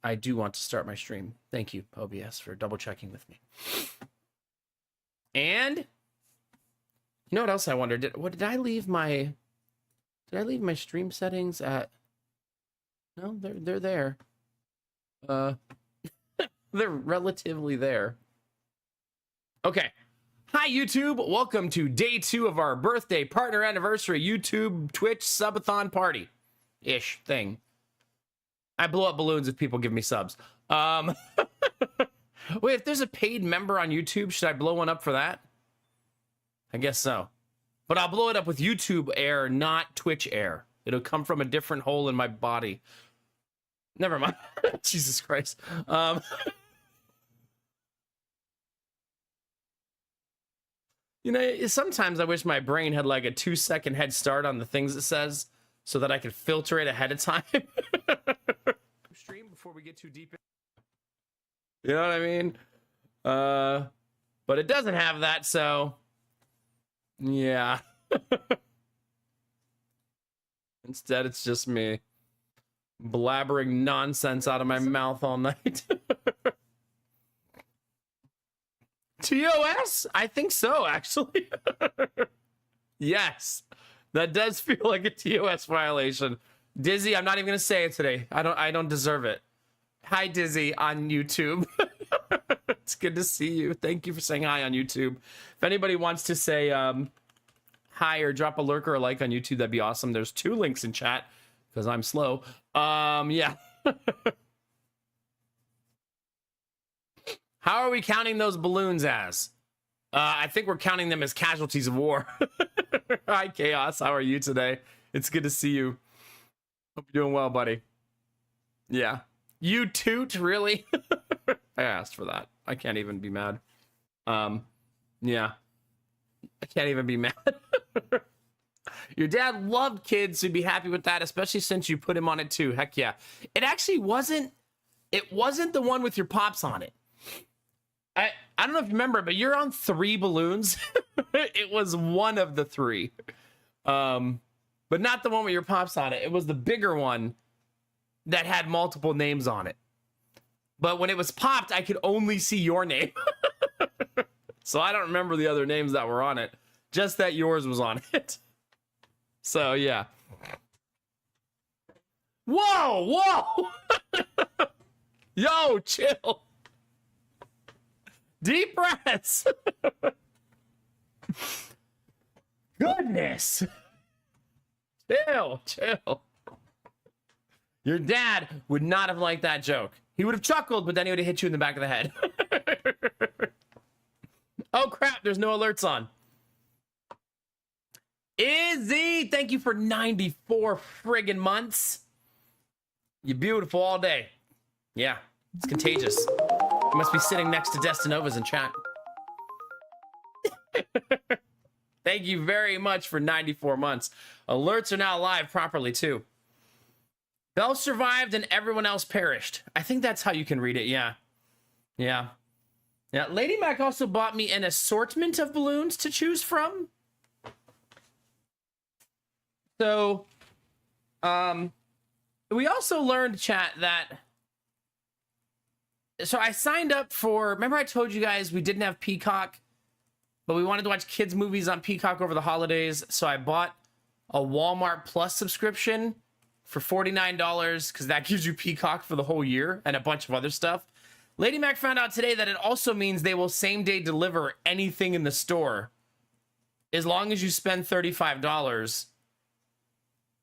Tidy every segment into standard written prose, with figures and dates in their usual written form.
I do want to start my stream. Thank you, OBS, for double checking with me. And you know what else I wondered? Did I leave my stream settings at? No, they're there. They're relatively there. Okay. Hi, YouTube. Welcome to day 2 of our birthday partner anniversary YouTube Twitch subathon party ish thing. I blow up balloons if people give me subs. Wait, if there's a paid member on YouTube, should I blow one up for that? I guess so. But I'll blow it up with YouTube air, not Twitch air. It'll come from a different hole in my body. Never mind. Jesus Christ. You know, sometimes I wish my brain had like a 2-second head start on the things it says so that I could filter it ahead of time. Stream before we get too deep in. You know what I mean? But it doesn't have that, so yeah. Instead, it's just me blabbering nonsense out of my mouth all night. TOS? I think so, actually. Yes, that does feel like a TOS violation. Dizzy, I'm not even gonna say it today. I don't deserve it. Hi, Dizzy on YouTube. It's good to see you. Thank you for saying hi on YouTube. If anybody wants to say hi or drop a lurk or a like on YouTube, that'd be awesome. There's 2 links in chat because I'm slow. Yeah. How are we counting those balloons as? I think we're counting them as casualties of war. Hi, Chaos. How are you today? It's good to see you. Hope you're doing well, buddy. Yeah. You toot, really? I asked for that. I can't even be mad. Yeah. I can't even be mad. Your dad loved kids, so you'd be happy with that, especially since you put him on it too. Heck yeah. It actually wasn't the one with your pops on it. I don't know if you remember, but you're on 3 balloons. It was one of the 3. But not the one with your pops on it. It was the bigger one that had multiple names on it. But when it was popped, I could only see your name. So I don't remember the other names that were on it. Just that yours was on it. So, yeah. Whoa! Yo, chill. Deep breaths. Goodness. Chill. Your dad would not have liked that joke. He would have chuckled, but then he would have hit you in the back of the head. Oh, crap. There's no alerts on. Izzy, thank you for 94 friggin' months. You're beautiful all day. Yeah, it's contagious. You must be sitting next to Destinovas in chat. Thank you very much for 94 months. Alerts are now live properly, too. Bell survived and everyone else perished. I think that's how you can read it, yeah. Yeah. Lady Mac also bought me an assortment of balloons to choose from. So, we also learned, chat, that... So I signed up for... Remember I told you guys we didn't have Peacock, but we wanted to watch kids' movies on Peacock over the holidays, so I bought a Walmart Plus subscription for $49, because that gives you Peacock for the whole year, and a bunch of other stuff. Lady Mac found out today that it also means they will same-day deliver anything in the store, as long as you spend $35.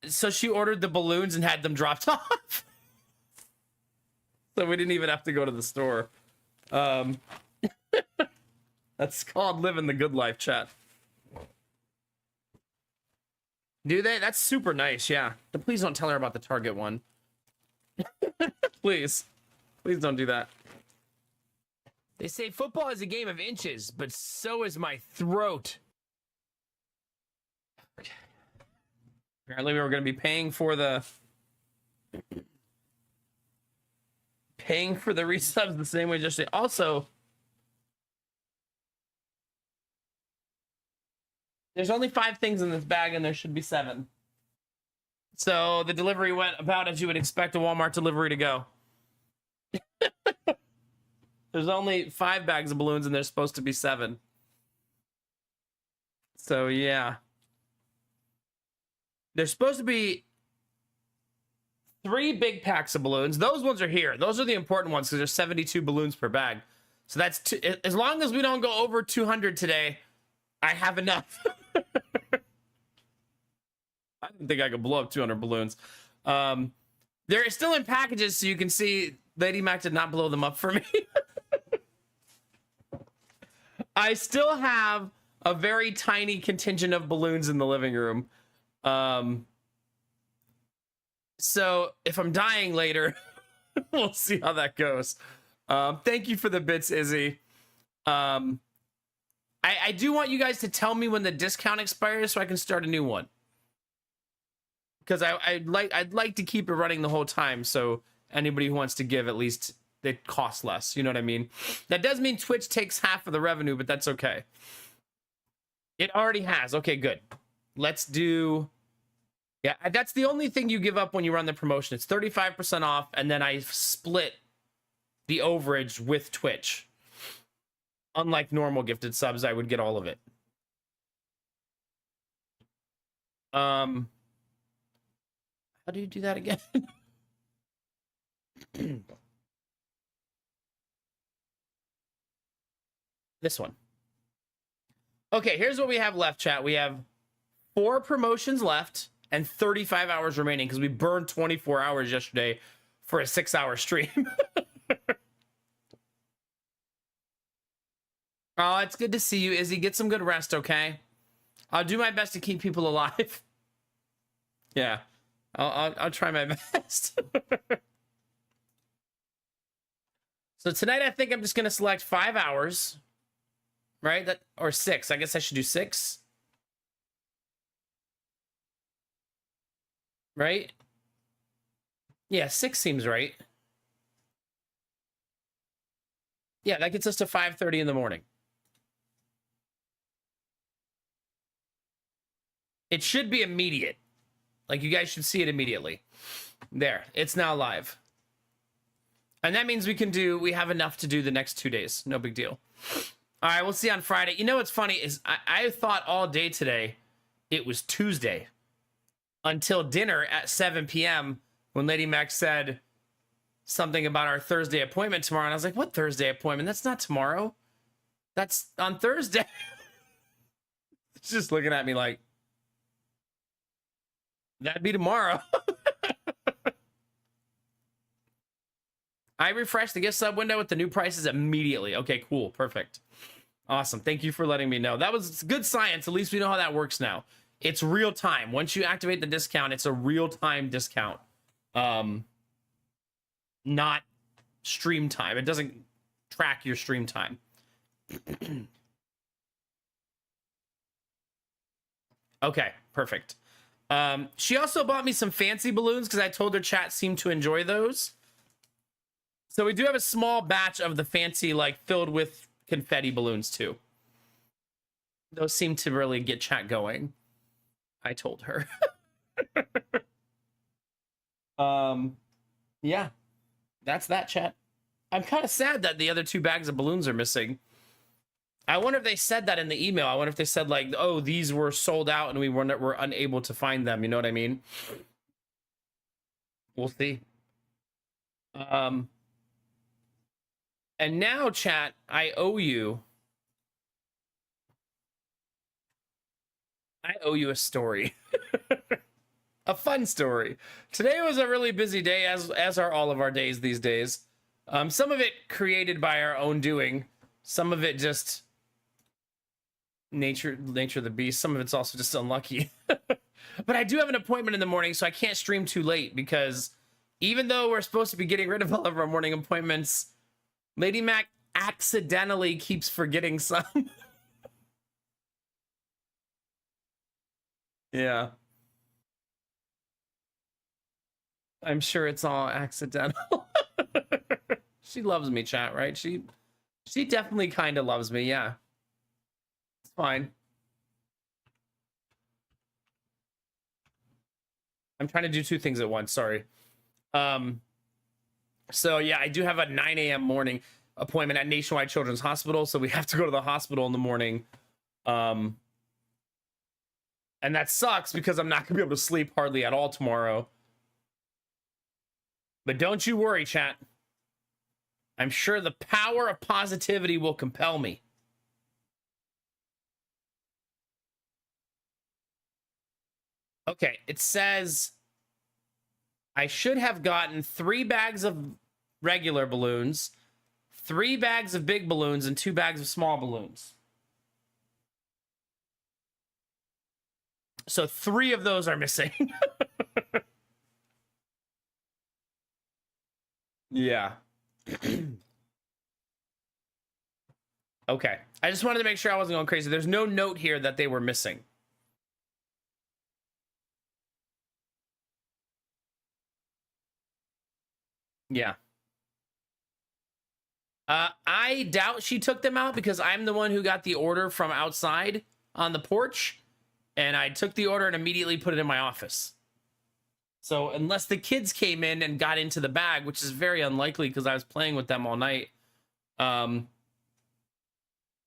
So she ordered the balloons and had them dropped off. So we didn't even have to go to the store. That's called living the good life, chat. Do they? That's super nice, yeah. But please don't tell her about the Target one. Please don't do that. They say football is a game of inches, but so is my throat. Okay. Apparently we were going to be paying for the resubs the same way just also. There's only 5 things in this bag and there should be 7. So the delivery went about as you would expect a Walmart delivery to go. There's only 5 bags of balloons and there's supposed to be 7. So yeah. There's supposed to be 3 big packs of balloons. Those ones are here. Those are the important ones because there's 72 balloons per bag. So that's as long as we don't go over 200 today, I have enough. I didn't think I could blow up 200 balloons. They're still in packages, so you can see Lady Mac did not blow them up for me. I still have a very tiny contingent of balloons in the living room. So if I'm dying later, we'll see how that goes. Thank you for the bits, Izzy. I do want you guys to tell me when the discount expires so I can start a new one. Because I'd like to keep it running the whole time, so anybody who wants to give, at least it costs less. You know what I mean? That does mean Twitch takes half of the revenue, but that's okay. It already has. Okay, good. Let's do... Yeah, that's the only thing you give up when you run the promotion. It's 35% off, and then I split the overage with Twitch. Unlike normal gifted subs, I would get all of it. How do you do that again? This one. Okay, here's what we have left, chat. We have 4 promotions left and 35 hours remaining because we burned 24 hours yesterday for a 6-hour stream. Oh, it's good to see you, Izzy. Get some good rest, okay? I'll do my best to keep people alive. Yeah, I'll try my best. So tonight, I think I'm just gonna select 5 hours, right? That or 6. I guess I should do 6. Right? Yeah, 6 seems right. Yeah, that gets us to 5:30 in the morning. It should be immediate. Like, you guys should see it immediately. There, it's now live. And that means we have enough to do the next 2 days. No big deal. All right, we'll see on Friday. You know what's funny is I thought all day today it was Tuesday. Until dinner at 7 p.m. when Lady Mac said something about our Thursday appointment tomorrow. And I was like, what Thursday appointment? That's not tomorrow. That's on Thursday. It's just looking at me like, that'd be tomorrow. I refreshed the gift sub window with the new prices immediately. Okay, cool. Perfect. Awesome. Thank you for letting me know. That was good science. At least we know how that works now. It's real time. Once you activate the discount, it's a real time discount. Not stream time. It doesn't track your stream time. Okay, perfect. She also bought me some fancy balloons because I told her chat seemed to enjoy those. So we do have a small batch of the fancy, like, filled with confetti balloons too. Those seem to really get chat going. I told her. Yeah, that's that, chat. I'm kind of sad that the other 2 bags of balloons are missing. I wonder if they said that in the email. I wonder if they said, like, oh, these were sold out and we were unable to find them. You know what I mean? We'll see. And now, chat, I owe you a story. A fun story. Today was a really busy day, as are all of our days these days. Some of it created by our own doing. Some of it just nature of the beast. Some of it's also just unlucky. But I do have an appointment in the morning, so I can't stream too late because even though we're supposed to be getting rid of all of our morning appointments, Lady Mac accidentally keeps forgetting some. Yeah. I'm sure it's all accidental. She loves me, chat, right? She definitely kind of loves me, yeah. It's fine. I'm trying to do 2 things at once, sorry. So yeah, I do have a 9 a.m. morning. appointment at Nationwide Children's Hospital, so we have to go to the hospital in the morning. And that sucks because I'm not gonna be able to sleep hardly at all tomorrow. But don't you worry, chat. I'm sure the power of positivity will compel me. Okay, it says I should have gotten 3 bags of regular balloons, 3 bags of big balloons, and 2 bags of small balloons. So 3 of those are missing. Yeah. Okay. I just wanted to make sure I wasn't going crazy. There's no note here that they were missing. Yeah. I doubt she took them out because I'm the one who got the order from outside on the porch, and I took the order and immediately put it in my office. So unless the kids came in and got into the bag, which is very unlikely because I was playing with them all night, I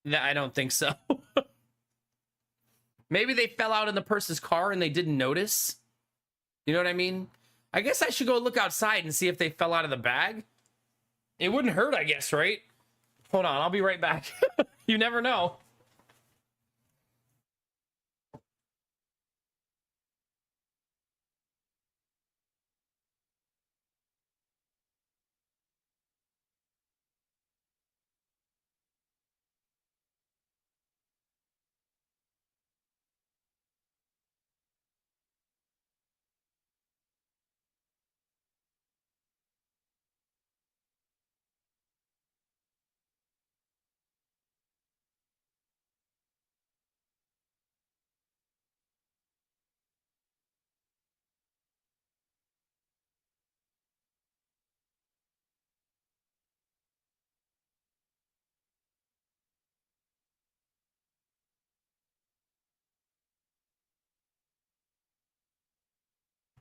don't think so. Maybe they fell out in the person's car and they didn't notice. You know what I mean? I guess I should go look outside and see if they fell out of the bag. It wouldn't hurt, I guess, right? Hold on, I'll be right back. You never know.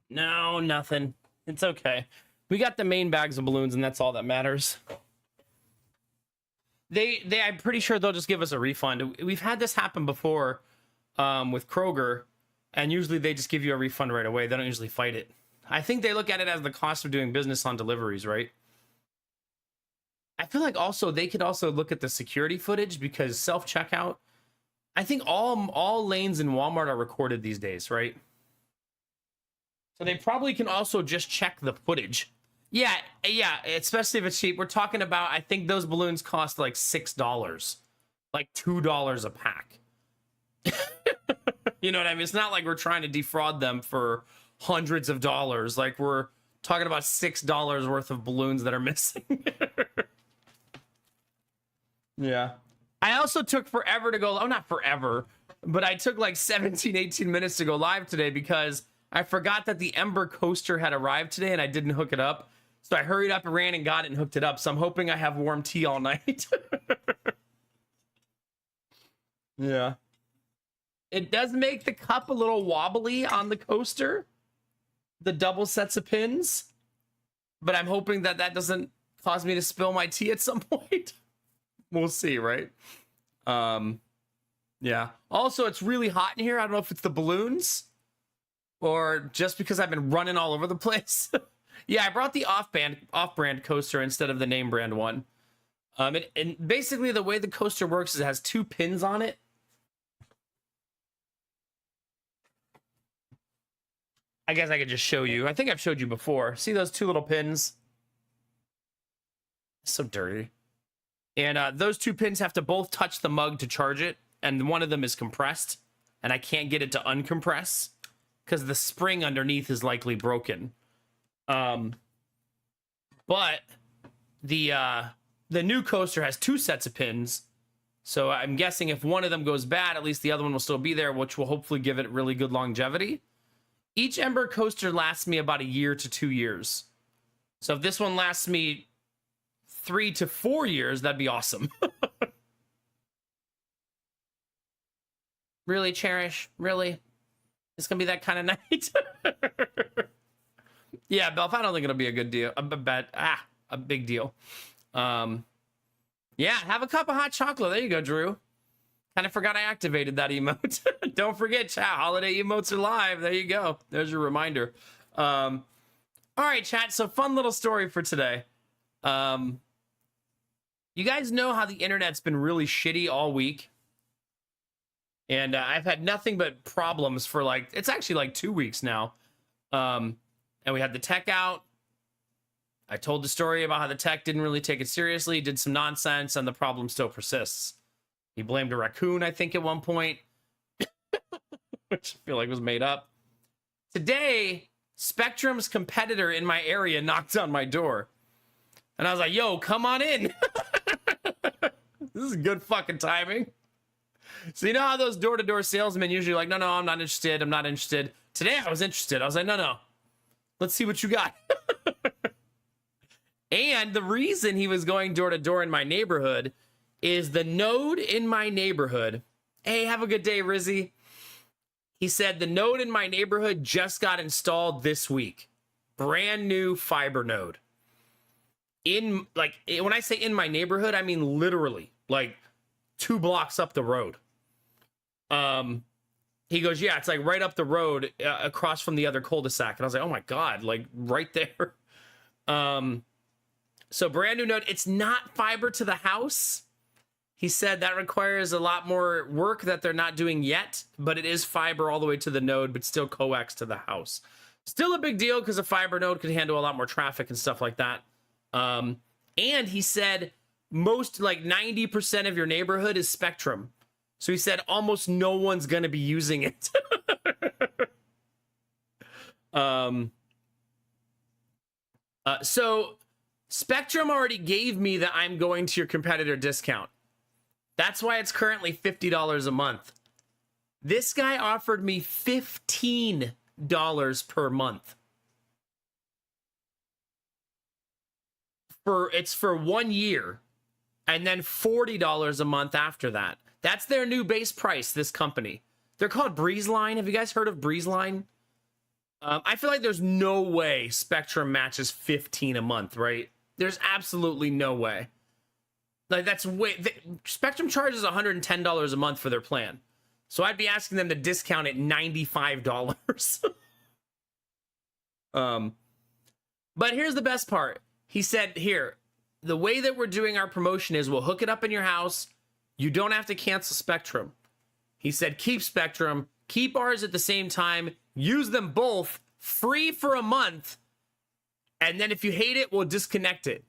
No, nothing. It's okay. We got the main bags of balloons, and that's all that matters. I'm pretty sure they'll just give us a refund. We've had this happen before with Kroger, and usually they just give you a refund right away. They don't usually fight it. I think they look at it as the cost of doing business on deliveries, right? I feel like also they could also look at the security footage because self-checkout, I think all lanes in Walmart are recorded these days, right? So they probably can also just check the footage. Yeah, especially if it's cheap. We're talking about, I think those balloons cost like $6, like $2 a pack. You know what I mean? It's not like we're trying to defraud them for hundreds of dollars. Like we're talking about $6 worth of balloons that are missing. Yeah. I also took forever to go, oh, not forever, but I took like 17, 18 minutes to go live today because I forgot that the Ember coaster had arrived today and I didn't hook it up. So I hurried up and ran and got it and hooked it up. So I'm hoping I have warm tea all night. Yeah. It does make the cup a little wobbly on the coaster, the double sets of pins, but I'm hoping that that doesn't cause me to spill my tea at some point. We'll see, right? Yeah. Also, it's really hot in here. I don't know if it's the balloons or just because I've been running all over the place. Yeah, I brought the off-brand coaster instead of the name brand one. And basically the way the coaster works is it has 2 pins on it. I guess I could just show you. I think I've showed you before. See those 2 little pins? So dirty. And those 2 pins have to both touch the mug to charge it. And one of them is compressed. And I can't get it to uncompress because the spring underneath is likely broken. But the new coaster has 2 sets of pins. So I'm guessing if one of them goes bad, at least the other one will still be there, which will hopefully give it really good longevity. Each Ember coaster lasts me about a year to 2 years. So if this one lasts me 3 to 4 years, that'd be awesome. Really, Cherish? Really? It's gonna be that kind of night? Yeah, Belf, I don't think it'll be a good deal. A big deal. Yeah, have a cup of hot chocolate. There you go, Drew. Kind of forgot I activated that emote. Don't forget, chat. Holiday emotes are live. There you go. There's your reminder. All right, chat. So fun little story for today. You guys know how the internet's been really shitty all week. And I've had nothing but problems for like, it's actually like 2 weeks now. And we had the tech out. I told the story about how the tech didn't really take it seriously, did some nonsense, and the problem still persists. He blamed a raccoon, I think, at one point, which I feel like was made up. Today, Spectrum's competitor in my area knocked on my door. And I was like, yo, come on in. This is good fucking timing. So you know how those door-to-door salesmen usually are like, no, I'm not interested. I'm not interested. Today, I was interested. I was like, no. Let's see what you got. And the reason he was going door-to-door in my neighborhood is the node in my neighborhood. Hey, have a good day, Rizzy. He said the node in my neighborhood just got installed this week. Brand new fiber node. In, like, when I say in my neighborhood, I mean literally, like, 2 blocks up the road. He goes, yeah, it's like right up the road across from the other cul-de-sac. And I was like, oh my God, like right there. So brand new node. It's not fiber to the house. He said that requires a lot more work that they're not doing yet, but it is fiber all the way to the node, but still coax to the house. Still a big deal because a fiber node could handle a lot more traffic and stuff like that. And he said most, like 90% of your neighborhood is Spectrum. So he said almost no one's going to be using it. So Spectrum already gave me the I'm going to your competitor discount. That's why it's currently $50 a month. This guy offered me $15 per month. It's for 1 year, and then $40 a month after that. That's their new base price, this company. They're called BreezeLine. Have you guys heard of BreezeLine? I feel like there's no way Spectrum matches 15 a month, right? There's absolutely no way. Like, that's way... Spectrum charges $110 a month for their plan. So I'd be asking them to discount it $95. But here's the best part. He said, here, the way that we're doing our promotion is we'll hook it up in your house. You don't have to cancel Spectrum. He said, keep Spectrum, keep ours at the same time, use them both free for a month, and then if you hate it, we'll disconnect it.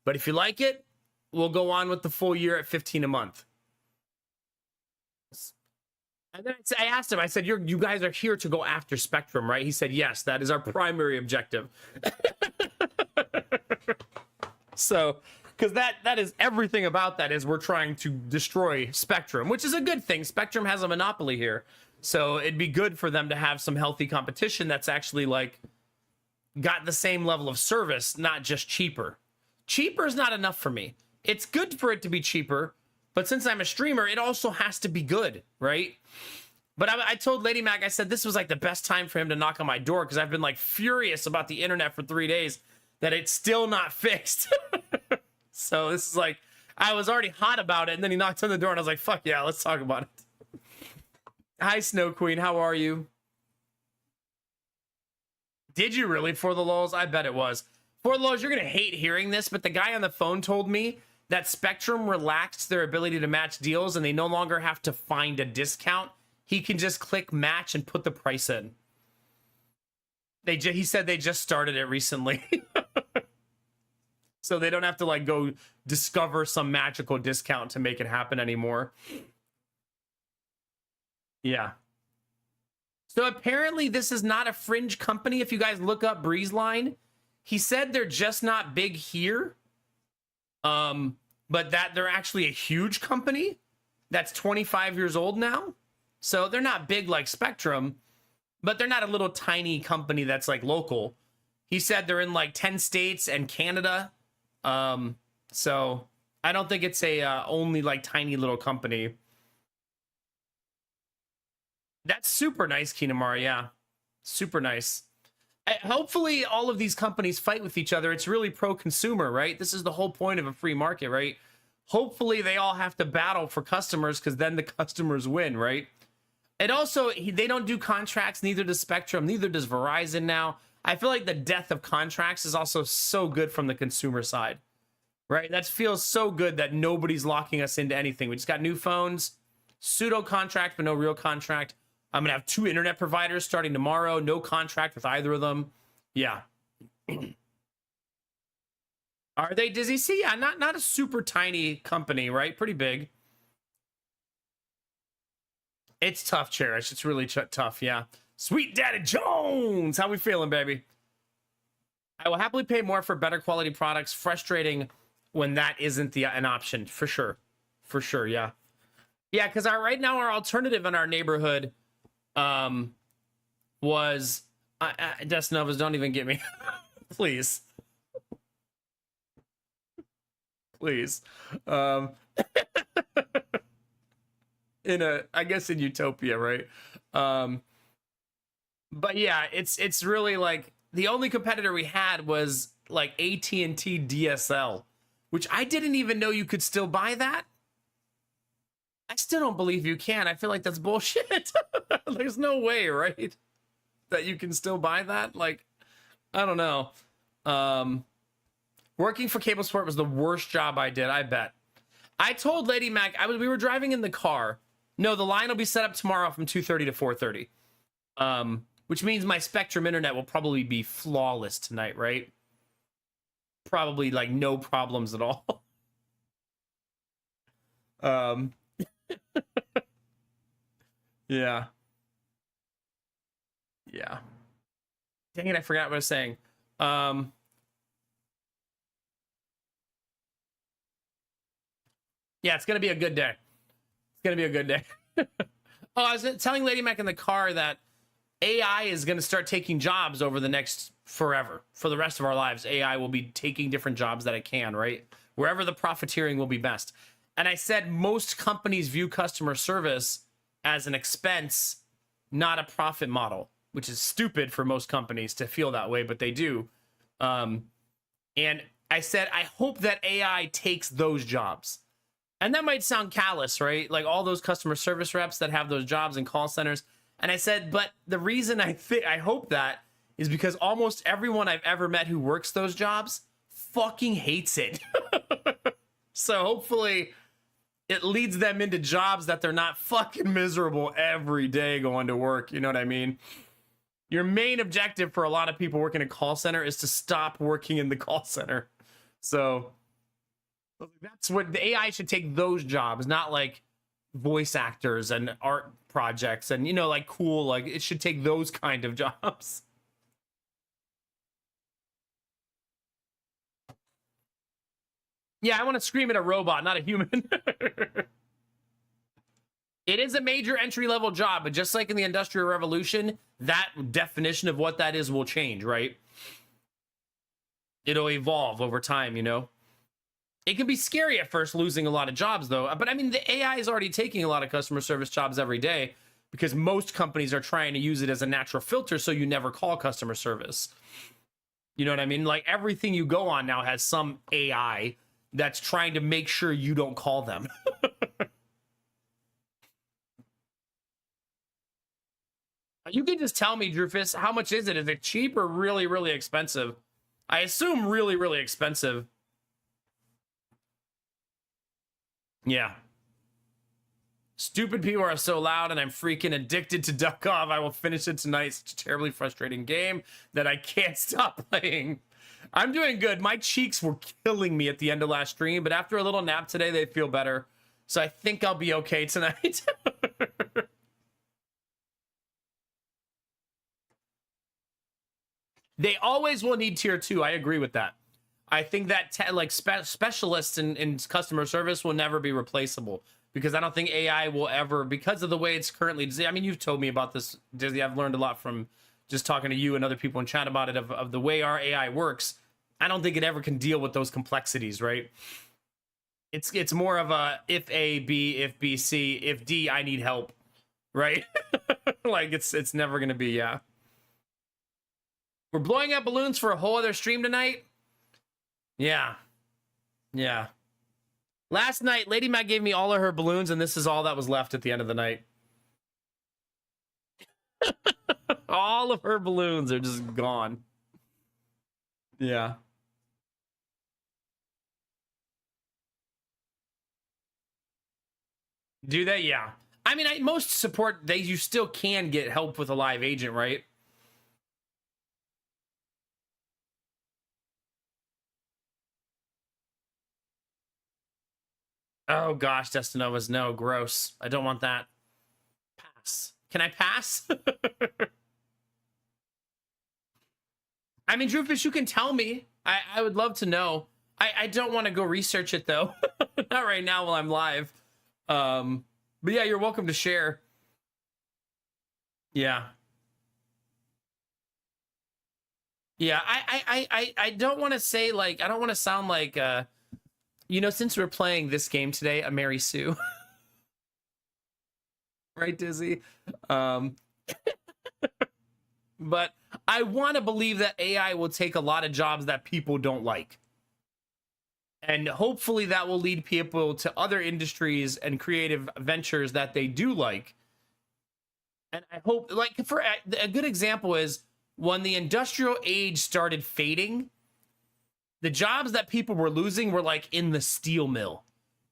But if you like it, we'll go on with the full year at $15 a month. And then I asked him, I said, you guys are here to go after Spectrum, right? He said, yes, that is our primary objective. So, because that is everything about that is we're trying to destroy Spectrum, which is a good thing. Spectrum has a monopoly here. So it'd be good for them to have some healthy competition that's actually like got the same level of service, not just cheaper. Cheaper is not enough for me. It's good for it to be cheaper, but since I'm a streamer, it also has to be good, right? But I told Lady Mac, I said this was like the best time for him to knock on my door because I've been like furious about the internet for 3 days that it's still not fixed. So this is like, I was already hot about it, and then he knocked on the door, and I was like, fuck yeah, let's talk about it. Hi, Snow Queen, how are you? Did you really, for the lulz? I bet it was. For the lulz, you're going to hate hearing this, but the guy on the phone told me that Spectrum relaxed their ability to match deals, and they no longer have to find a discount. He can just click match and put the price in. He said they just started it recently. So they don't have to like go discover some magical discount to make it happen anymore. Yeah. So apparently this is not a fringe company. If you guys look up BreezeLine, he said they're just not big here. But that they're actually a huge company that's 25 years old now. So they're not big like Spectrum, but they're not a little tiny company that's like local. He said they're in like 10 states and Canada. So I don't think it's a only like tiny little company. That's super nice, Kinamara. Yeah, super nice. Hopefully all of these companies fight with each other. It's really pro-consumer, right? This is the whole point of a free market, right? hopefully they all have to battle for customers because then the customers win, right? And also, they don't do contracts, neither does Spectrum, neither does Verizon now. I feel like the death of contracts is also so good from the consumer side, right? That feels so good that nobody's locking us into anything. We just got new phones, pseudo contract, but no real contract. I'm going to have 2 internet providers starting tomorrow, no contract with either of them. Yeah. Are they Dizzy? See, yeah, not a super tiny company, right? Pretty big. It's tough, Cherish. It's really tough, yeah. Sweet Daddy Jones! How we feeling, baby? I will happily pay more for better quality products. Frustrating when that isn't an option, for sure. For sure, yeah. Yeah, because right now our alternative in our neighborhood was... Desnovas, don't even get me. Please. Please. I guess in Utopia, right? But yeah, it's really like the only competitor we had was like AT&T DSL, which I didn't even know you could still buy that. I still don't believe you can. I feel like that's bullshit. There's no way, right? That you can still buy that? Like, I don't know. Working for Cable Sport was the worst job I did, I bet. I told Lady Mac, we were driving in the car. No, the line will be set up tomorrow from 2:30 to 4:30. Which means my Spectrum internet will probably be flawless tonight, right? Probably like no problems at all. Yeah. Yeah. Dang it, I forgot what I was saying. Yeah, it's gonna be a good day. It's gonna be a good day. Oh, I was telling Lady Mac in the car that AI is gonna start taking jobs over the next forever. For the rest of our lives, AI will be taking different jobs that it can, right? Wherever the profiteering will be best. And I said most companies view customer service as an expense, not a profit model, which is stupid for most companies to feel that way, but they do. And I said, I hope that AI takes those jobs. And that might sound callous, right? Like all those customer service reps that have those jobs in call centers. And I said, but the reason I hope that is because almost everyone I've ever met who works those jobs fucking hates it. So hopefully it leads them into jobs that they're not fucking miserable every day going to work. You know what I mean? Your main objective for a lot of people working a call center is to stop working in the call center. So that's what the AI should take, those jobs, not like voice actors and art projects and, you know, like cool, like it should take those kind of jobs. Yeah, I want to scream at a robot, not a human. It is a major entry-level job, but just like in the Industrial Revolution, that definition of what that is will change, right? It'll evolve over time, you know? It can be scary at first losing a lot of jobs, though. But I mean, the AI is already taking a lot of customer service jobs every day because most companies are trying to use it as a natural filter so you never call customer service. You know what I mean? Like everything you go on now has some AI that's trying to make sure you don't call them. You can just tell me, Drufus, how much is it? Is it cheap or really, really expensive? I assume really, really expensive. Yeah. Stupid people are so loud and I'm freaking addicted to Duck Off. I will finish it tonight. It's a terribly frustrating game that I can't stop playing. I'm doing good. My cheeks were killing me at the end of last stream, but after a little nap today, they feel better. So I think I'll be okay tonight. They always will need tier 2. I agree with that. I think that specialists in customer service will never be replaceable because I don't think AI will ever, because of the way it's currently. I mean, you've told me about this, Dizzy. I've learned a lot from just talking to you and other people in chat about it of the way our AI works. I don't think it ever can deal with those complexities, right? It's more of a if A, B, if B, C, if D, I need help, right? Like it's never gonna be, yeah. We're blowing up balloons for a whole other stream tonight. Yeah. Yeah. Last night, Lady Mac gave me all of her balloons, and this is all that was left at the end of the night. All of her balloons are just gone. Yeah. Do they? Yeah. I mean, most support, you still can get help with a live agent, right? Oh gosh, Destinova's no, gross. I don't want that. Pass. Can I pass? I mean, Drewfish, you can tell me. I would love to know. I don't want to go research it though. Not right now while I'm live. But yeah, you're welcome to share. Yeah. Yeah, I don't want to say like, I don't want to sound like you know, since we're playing this game today, a Mary Sue. Right, Dizzy? But I want to believe that AI will take a lot of jobs that people don't like. And hopefully that will lead people to other industries and creative ventures that they do like. And I hope, like, for a good example is when the industrial age started fading, the jobs that people were losing were like in the steel mill,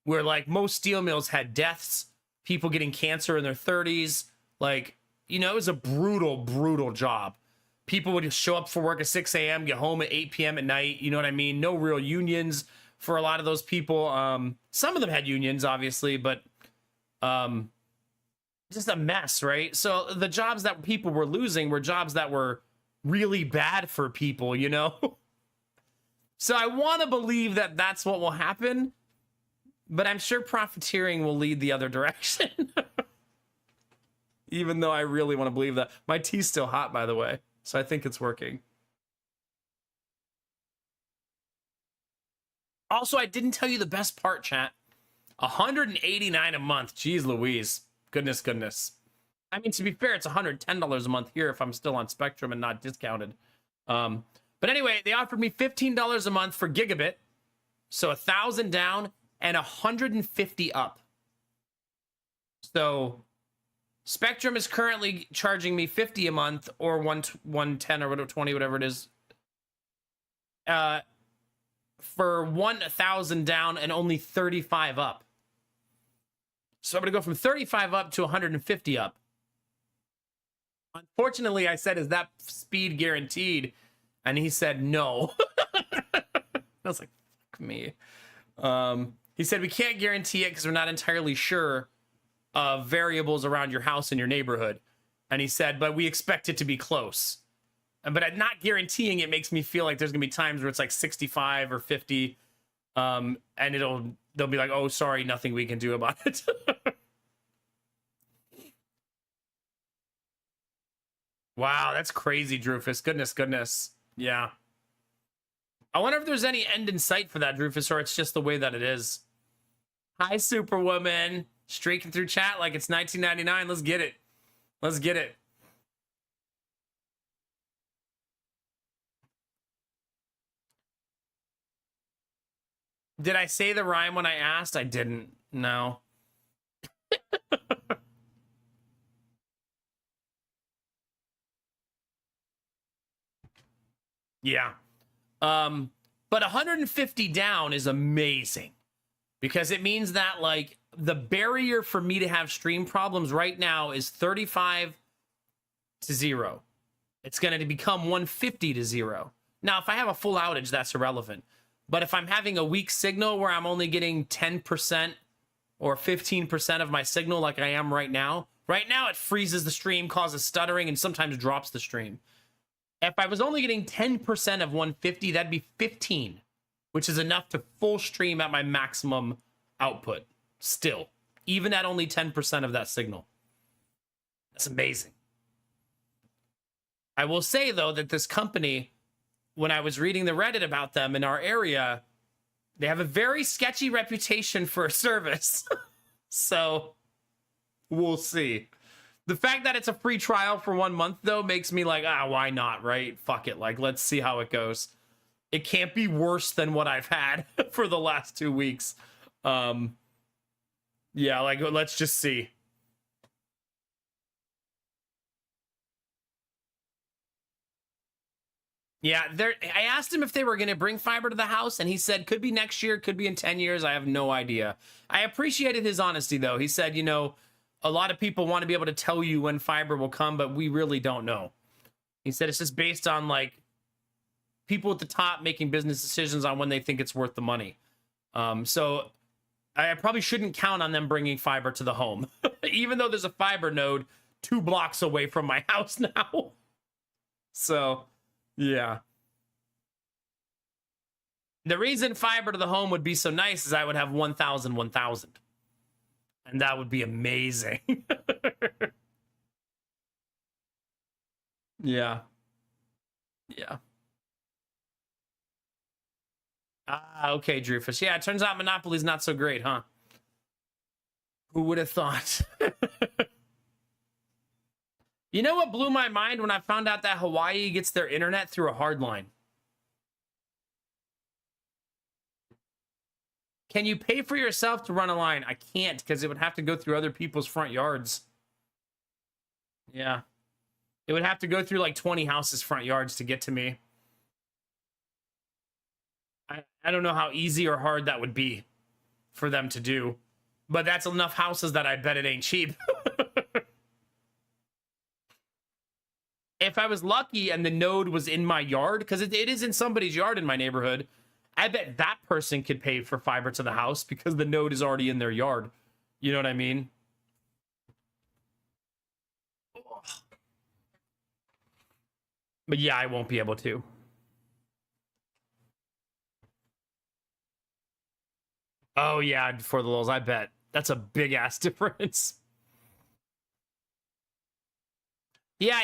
where like most steel mills had deaths, people getting cancer in their 30s. Like, you know, it was a brutal, brutal job. People would just show up for work at 6 a.m., get home at 8 p.m. at night. You know what I mean? No real unions for a lot of those people. Some of them had unions, obviously, but just a mess, right? So the jobs that people were losing were jobs that were really bad for people, you know? So I want to believe that that's what will happen, but I'm sure profiteering will lead the other direction. Even though I really want to believe that. My tea's still hot, by the way, so I think it's working. Also, I didn't tell you the best part, chat. 189 a month. Jeez Louise. Goodness, goodness. I mean, to be fair, it's $110 a month here if I'm still on Spectrum and not discounted. But anyway, they offered me $15 a month for gigabit. So 1,000 down and 150 up. So Spectrum is currently charging me 50 a month or 110 or 20, whatever it is. For 1,000 down and only 35 up. So I'm going to go from 35 up to 150 up. Unfortunately, I said, is that speed guaranteed? And he said, no. I was like, fuck me. He said, we can't guarantee it because we're not entirely sure of variables around your house and your neighborhood. And he said, but we expect it to be close. But not guaranteeing it makes me feel like there's going to be times where it's like 65 or 50. And they'll be like, oh, sorry, nothing we can do about it. Wow, that's crazy, Drufus. Goodness, goodness. Yeah. I wonder if there's any end in sight for that, Drufus, or it's just the way that it is. Hi, Superwoman. Streaking through chat like it's 1999. Let's get it. Let's get it. Did I say the rhyme when I asked? I didn't. No. Yeah. But 150 down is amazing because it means that like the barrier for me to have stream problems right now is 35 to 0. It's going to become 150 to 0. Now, if I have a full outage, that's irrelevant. But if I'm having a weak signal where I'm only getting 10% or 15% of my signal like I am right now it freezes the stream, causes stuttering, and sometimes drops the stream. If I was only getting 10% of 150, that'd be 15, which is enough to full stream at my maximum output still, even at only 10% of that signal. That's amazing. I will say, though, that this company, when I was reading the Reddit about them in our area, they have a very sketchy reputation for a service. So we'll see. The fact that it's a free trial for 1 month, though, makes me like, why not, right? Fuck it. Like, let's see how it goes. It can't be worse than what I've had for the last 2 weeks. Um, yeah, like let's just see. Yeah, I asked him if they were going to bring fiber to the house, and he said could be next year, could be in 10 years. I have no idea. I appreciated his honesty, though. He said, you know, a lot of people want to be able to tell you when fiber will come, but we really don't know. He said it's just based on like people at the top making business decisions on when they think it's worth the money. So I probably shouldn't count on them bringing fiber to the home, even though there's a fiber node 2 blocks away from my house now. So, yeah. The reason fiber to the home would be so nice is I would have 1,000, 1,000. And that would be amazing. Yeah. Yeah. Ah, okay, Drewfish. Yeah, it turns out Monopoly's not so great, huh? Who would have thought? You know what blew my mind when I found out that Hawaii gets their internet through a hard line? Can you pay for yourself to run a line? I can't, because it would have to go through other people's front yards. Yeah. It would have to go through like 20 houses' front yards to get to me. I don't know how easy or hard that would be for them to do. But that's enough houses that I bet it ain't cheap. If I was lucky and the node was in my yard, because it is in somebody's yard in my neighborhood, I bet that person could pay for fiber to the house because the node is already in their yard. You know what I mean? But yeah, I won't be able to. Oh yeah, for the lulz, I bet. That's a big ass difference. Yeah,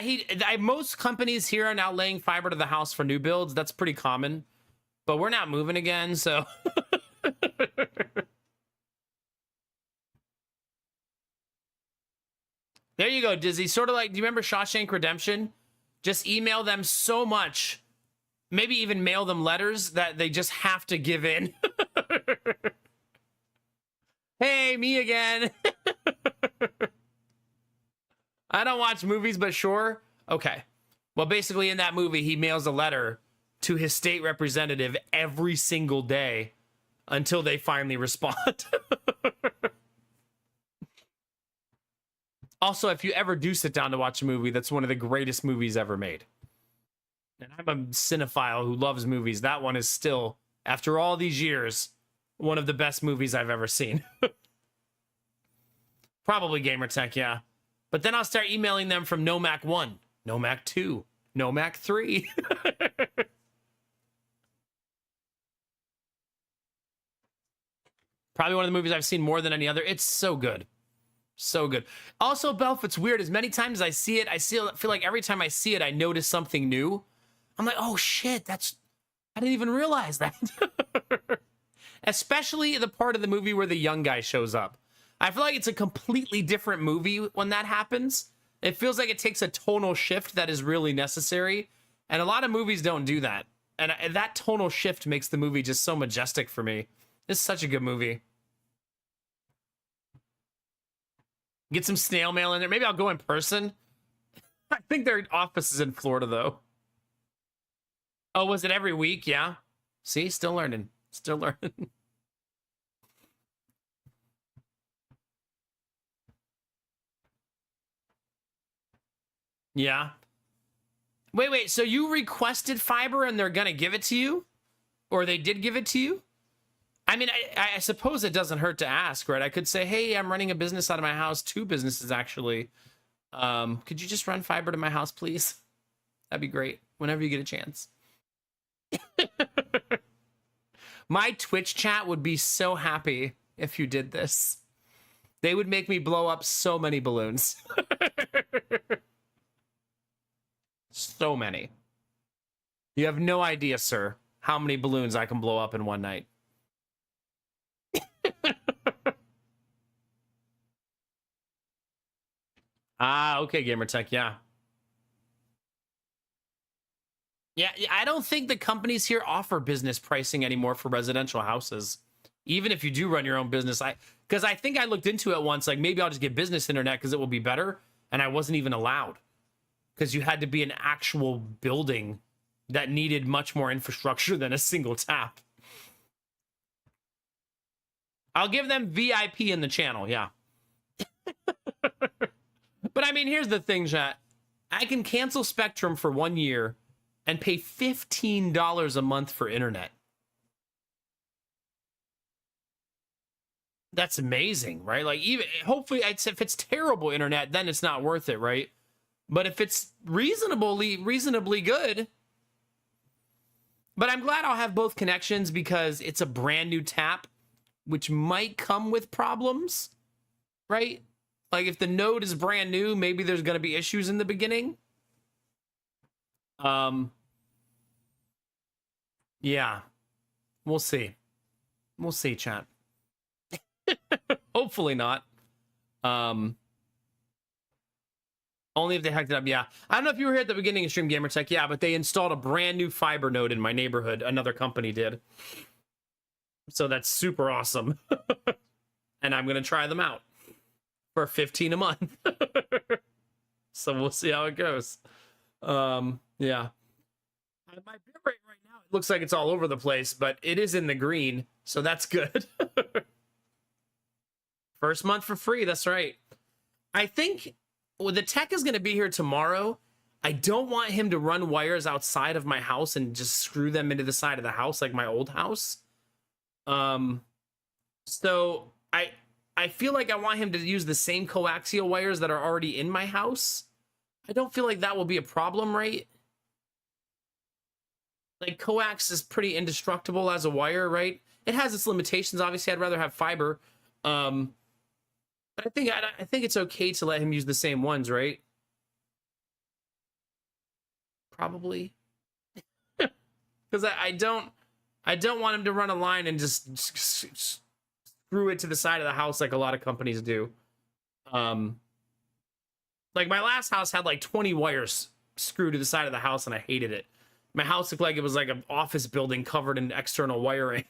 most companies here are now laying fiber to the house for new builds. That's pretty common. But we're not moving again, so there you go, Dizzy. Sort of like, do you remember Shawshank Redemption? Just email them so much, maybe even mail them letters that they just have to give in. Hey, me again. I don't watch movies, but sure. Okay. Well, basically in that movie, he mails a letter to his state representative every single day until they finally respond. Also, if you ever do sit down to watch a movie, that's one of the greatest movies ever made. And I'm a cinephile who loves movies. That one is still, after all these years, one of the best movies I've ever seen. Probably Gamertech, yeah. But then I'll start emailing them from Nomac 1, Nomac 2, Nomac 3. Probably one of the movies I've seen more than any other. It's so good. So good. Also, Belf, it's weird. As many times as I see it, feel like every time I see it, I notice something new. I'm like, oh shit, I didn't even realize that. Especially the part of the movie where the young guy shows up. I feel like it's a completely different movie when that happens. It feels like it takes a tonal shift that is really necessary. And a lot of movies don't do that. And that tonal shift makes the movie just so majestic for me. It's such a good movie. Get some snail mail in there. Maybe I'll go in person. I think their office is in Florida, though. Oh, was it every week? Yeah. See, still learning. Still learning. Yeah. Wait. So you requested fiber and they're going to give it to you? Or they did give it to you? I mean, I suppose it doesn't hurt to ask, right? I could say, hey, I'm running a business out of my house. 2 businesses, actually. Could you just run fiber to my house, please? That'd be great. Whenever you get a chance. My Twitch chat would be so happy if you did this. They would make me blow up so many balloons. So many. You have no idea, sir, how many balloons I can blow up in one night. Ah, okay, Gamertech, yeah. Yeah, I don't think the companies here offer business pricing anymore for residential houses. Even if you do run your own business, because I think I looked into it once, like maybe I'll just get business internet because it will be better. And I wasn't even allowed because you had to be an actual building that needed much more infrastructure than a single tap. I'll give them VIP in the channel, yeah. But I mean, here's the thing, chat. I can cancel Spectrum for 1 year and pay $15 a month for internet. That's amazing, right? Like, even hopefully, if it's terrible internet, then it's not worth it, right? But if it's reasonably good, but I'm glad I'll have both connections because it's a brand new tap, which might come with problems, right? Like if the node is brand new, maybe there's going to be issues in the beginning. Yeah, we'll see. We'll see, chat. Hopefully not. Only if they hacked it up. Yeah, I don't know if you were here at the beginning of Stream Gamer Tech. Yeah, but they installed a brand new fiber node in my neighborhood. Another company did. So that's super awesome. And I'm gonna try them out for $15 a month. So we'll see how it goes. Yeah. My bit rate right now, it looks like it's all over the place, but it is in the green, so that's good. First month for free, that's right. I think the tech is going to be here tomorrow. I don't want him to run wires outside of my house and just screw them into the side of the house like my old house. So I feel like I want him to use the same coaxial wires that are already in my house. I don't feel like that will be a problem, right? Like coax is pretty indestructible as a wire, right? It has its limitations. Obviously, I'd rather have fiber. But I think it's okay to let him use the same ones, right? Probably. Because I don't want him to run a line and just screw it to the side of the house like a lot of companies do. Like my last house had like 20 wires screwed to the side of the house and I hated it. My house looked like it was like an office building covered in external wiring.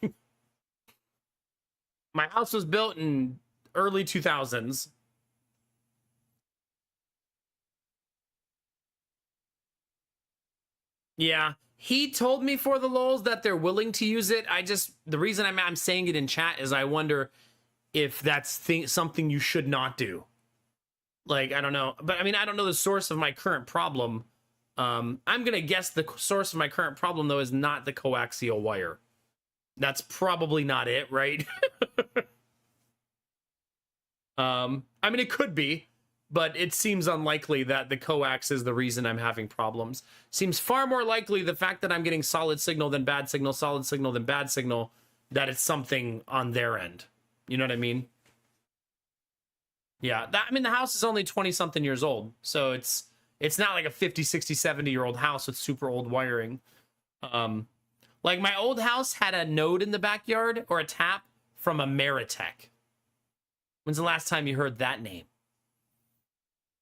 My house was built in early 2000s. Yeah, he told me for the lulz that they're willing to use it. The reason I'm saying it in chat is I wonder if that's something you should not do. Like, I don't know. But I mean, I don't know the source of my current problem. I'm going to guess the source of my current problem, though, is not the coaxial wire. That's probably not it, right? I mean, it could be, but it seems unlikely that the coax is the reason I'm having problems. Seems far more likely the fact that I'm getting solid signal than bad signal, solid signal than bad signal, that it's something on their end. You know what I mean? Yeah, I mean, the house is only 20-something years old, so it's not like a 50, 60, 70-year-old house with super old wiring. Like, my old house had a node in the backyard, or a tap, from Ameritech. When's the last time you heard that name?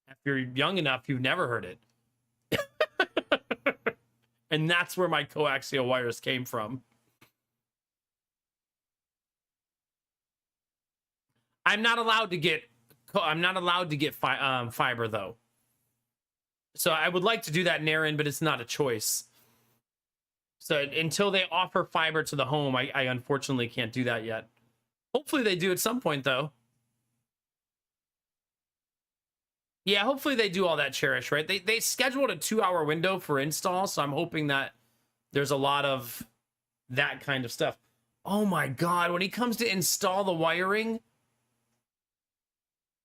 If you're young enough, you've never heard it. And that's where my coaxial wires came from. I'm not allowed to get fiber, though. So I would like to do that in Aaron, but it's not a choice. So until they offer fiber to the home, I unfortunately can't do that yet. Hopefully they do at some point, though. Yeah, hopefully they do all that, Cherish, right? They scheduled a 2-hour window for install, so I'm hoping that there's a lot of that kind of stuff. Oh my God, when he comes to install the wiring,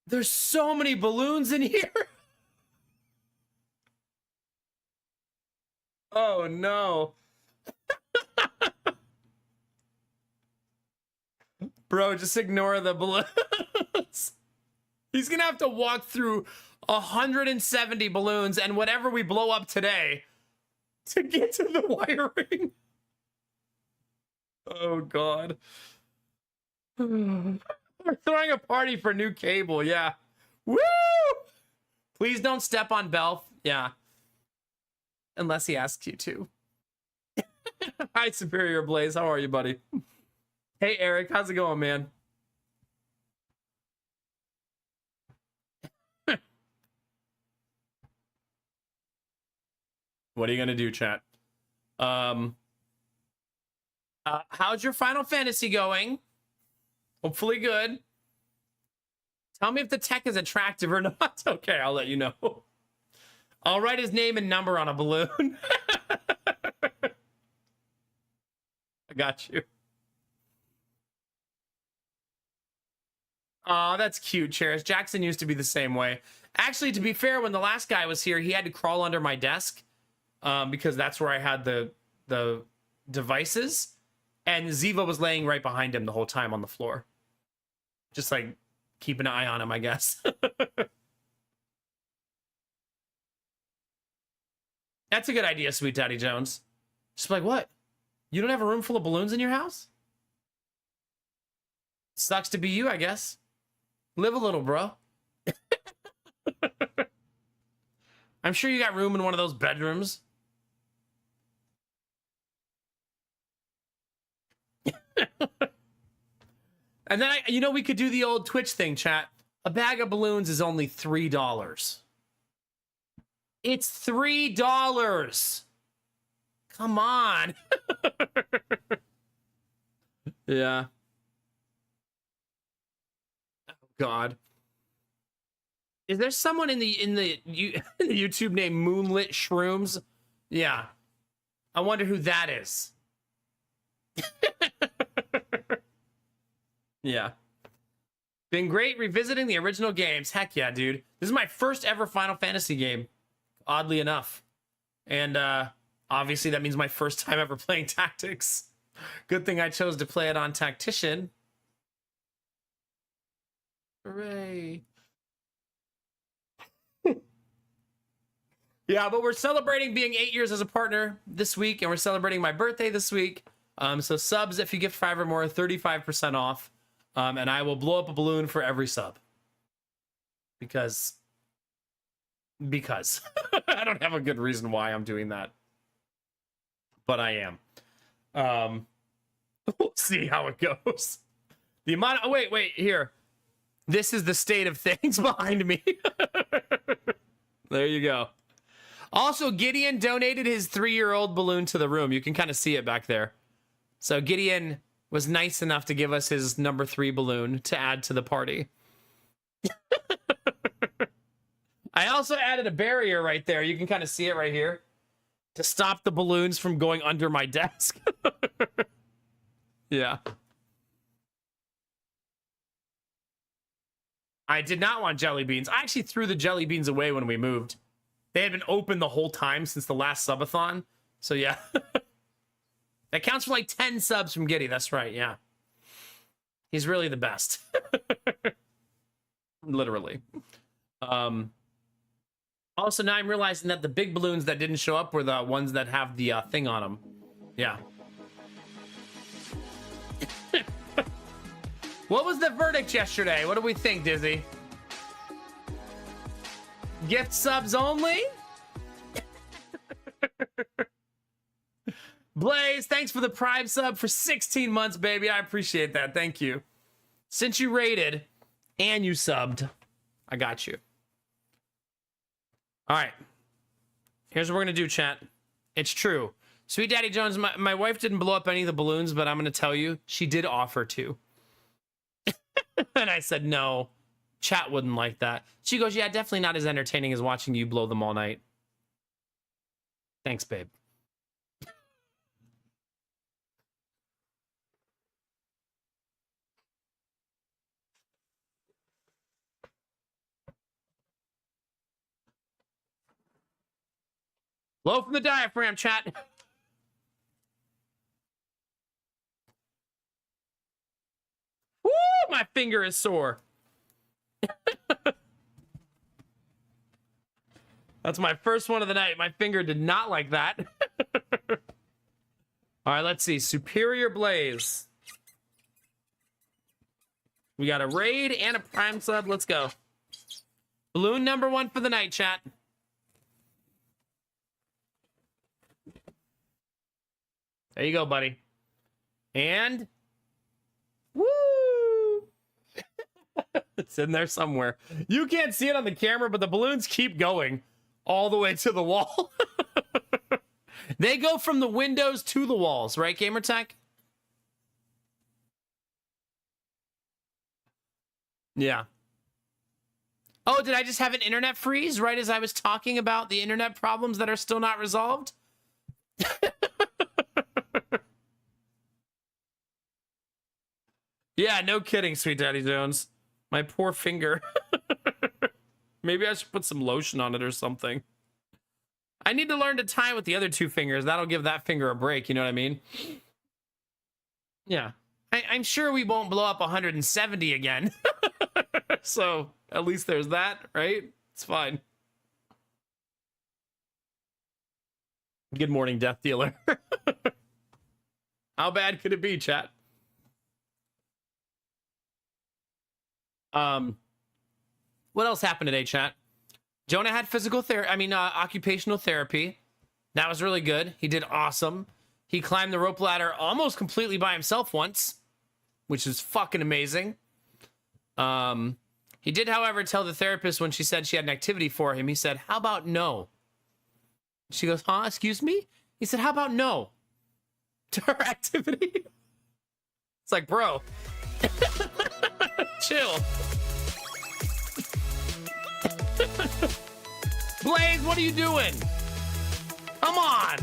there's so many balloons in here. Oh no. Bro, just ignore the balloons. He's gonna have to walk through 170 balloons and whatever we blow up today to get to the wiring. Oh God. We're throwing a party for new cable, yeah. Woo! Please don't step on Belf. Yeah. Unless he asks you to. Hi, Superior Blaze. How are you, buddy? Hey, Eric, how's it going, man? What are you gonna do, chat? Um, how's your Final Fantasy going? Hopefully good. Tell me if the tech is attractive or not. Okay, I'll let you know. I'll write his name and number on a balloon. I got you. Aw, that's cute, Cherish. Jackson used to be the same way. Actually, to be fair, when the last guy was here, he had to crawl under my desk because that's where I had the devices, and Ziva was laying right behind him the whole time on the floor. Just like keep an eye on him, I guess. That's a good idea, Sweet Daddy Jones. Just like, what? You don't have a room full of balloons in your house? Sucks to be you, I guess. Live a little, bro. I'm sure you got room in one of those bedrooms. And then, we could do the old Twitch thing, chat. A bag of balloons is only $3. It's $3. Come on. Yeah. Oh, God. Is there someone in the YouTube named Moonlit Shrooms? Yeah. I wonder who that is. Yeah. Been great revisiting the original games. Heck yeah, dude. This is my first ever Final Fantasy game, oddly enough. And obviously that means my first time ever playing Tactics. Good thing I chose to play it on Tactician. Hooray. Yeah, but we're celebrating being 8 years as a partner this week, and we're celebrating my birthday this week. So subs, if you gift 5 or more, 35% off. And I will blow up a balloon for every sub. Because I don't have a good reason why I'm doing that. But I am. We'll see how it goes. The amount of, wait, here. This is the state of things behind me. There you go. Also, Gideon donated his 3-year-old balloon to the room. You can kind of see it back there. So Gideon was nice enough to give us his number 3 balloon to add to the party. I also added a barrier right there. You can kind of see it right here to stop the balloons from going under my desk. Yeah. I did not want jelly beans. I actually threw the jelly beans away when we moved. They had been open the whole time since the last subathon. So yeah. That counts for like 10 subs from Giddy. That's right, yeah. He's really the best. Literally. Also, now I'm realizing that the big balloons that didn't show up were the ones that have the thing on them. Yeah. What was the verdict yesterday? What do we think, Dizzy? Gift subs only? Blaze, thanks for the Prime sub for 16 months, baby. I appreciate that. Thank you. Since you rated and you subbed, I got you. All right. Here's what we're going to do, chat. It's true. Sweet Daddy Jones, my wife didn't blow up any of the balloons, but I'm going to tell you, she did offer to. And I said, no, chat wouldn't like that. She goes, yeah, definitely not as entertaining as watching you blow them all night. Thanks, babe. Blow from the diaphragm, chat. Woo, my finger is sore. That's my first one of the night. My finger did not like that. All right, let's see. Superior Blaze. We got a raid and a Prime sub. Let's go. Balloon number 1 for the night, chat. There you go, buddy. And It's in there somewhere. You can't see it on the camera, but the balloons keep going all the way to the wall. They go from the windows to the walls, right, Gamertech? Yeah. Oh, did I just have an internet freeze right as I was talking about the internet problems that are still not resolved? Yeah, no kidding, Sweet Daddy Jones. My poor finger. Maybe I should put some lotion on it or something. I need to learn to tie with the other two fingers. That'll give that finger a break, you know what I mean? Yeah. I'm sure we won't blow up 170 again. So, at least there's that, right? It's fine. Good morning, Death Dealer. How bad could it be, chat? What else happened today, chat? Jonah had occupational therapy. That was really good. He did awesome. He climbed the rope ladder almost completely by himself once, which is fucking amazing. He did, however, tell the therapist when she said she had an activity for him, he said, "How about no?" She goes, "Huh? Excuse me?" He said, "How about no?" To her activity. It's like, bro. Chill. Blaze, what are you doing? Come on.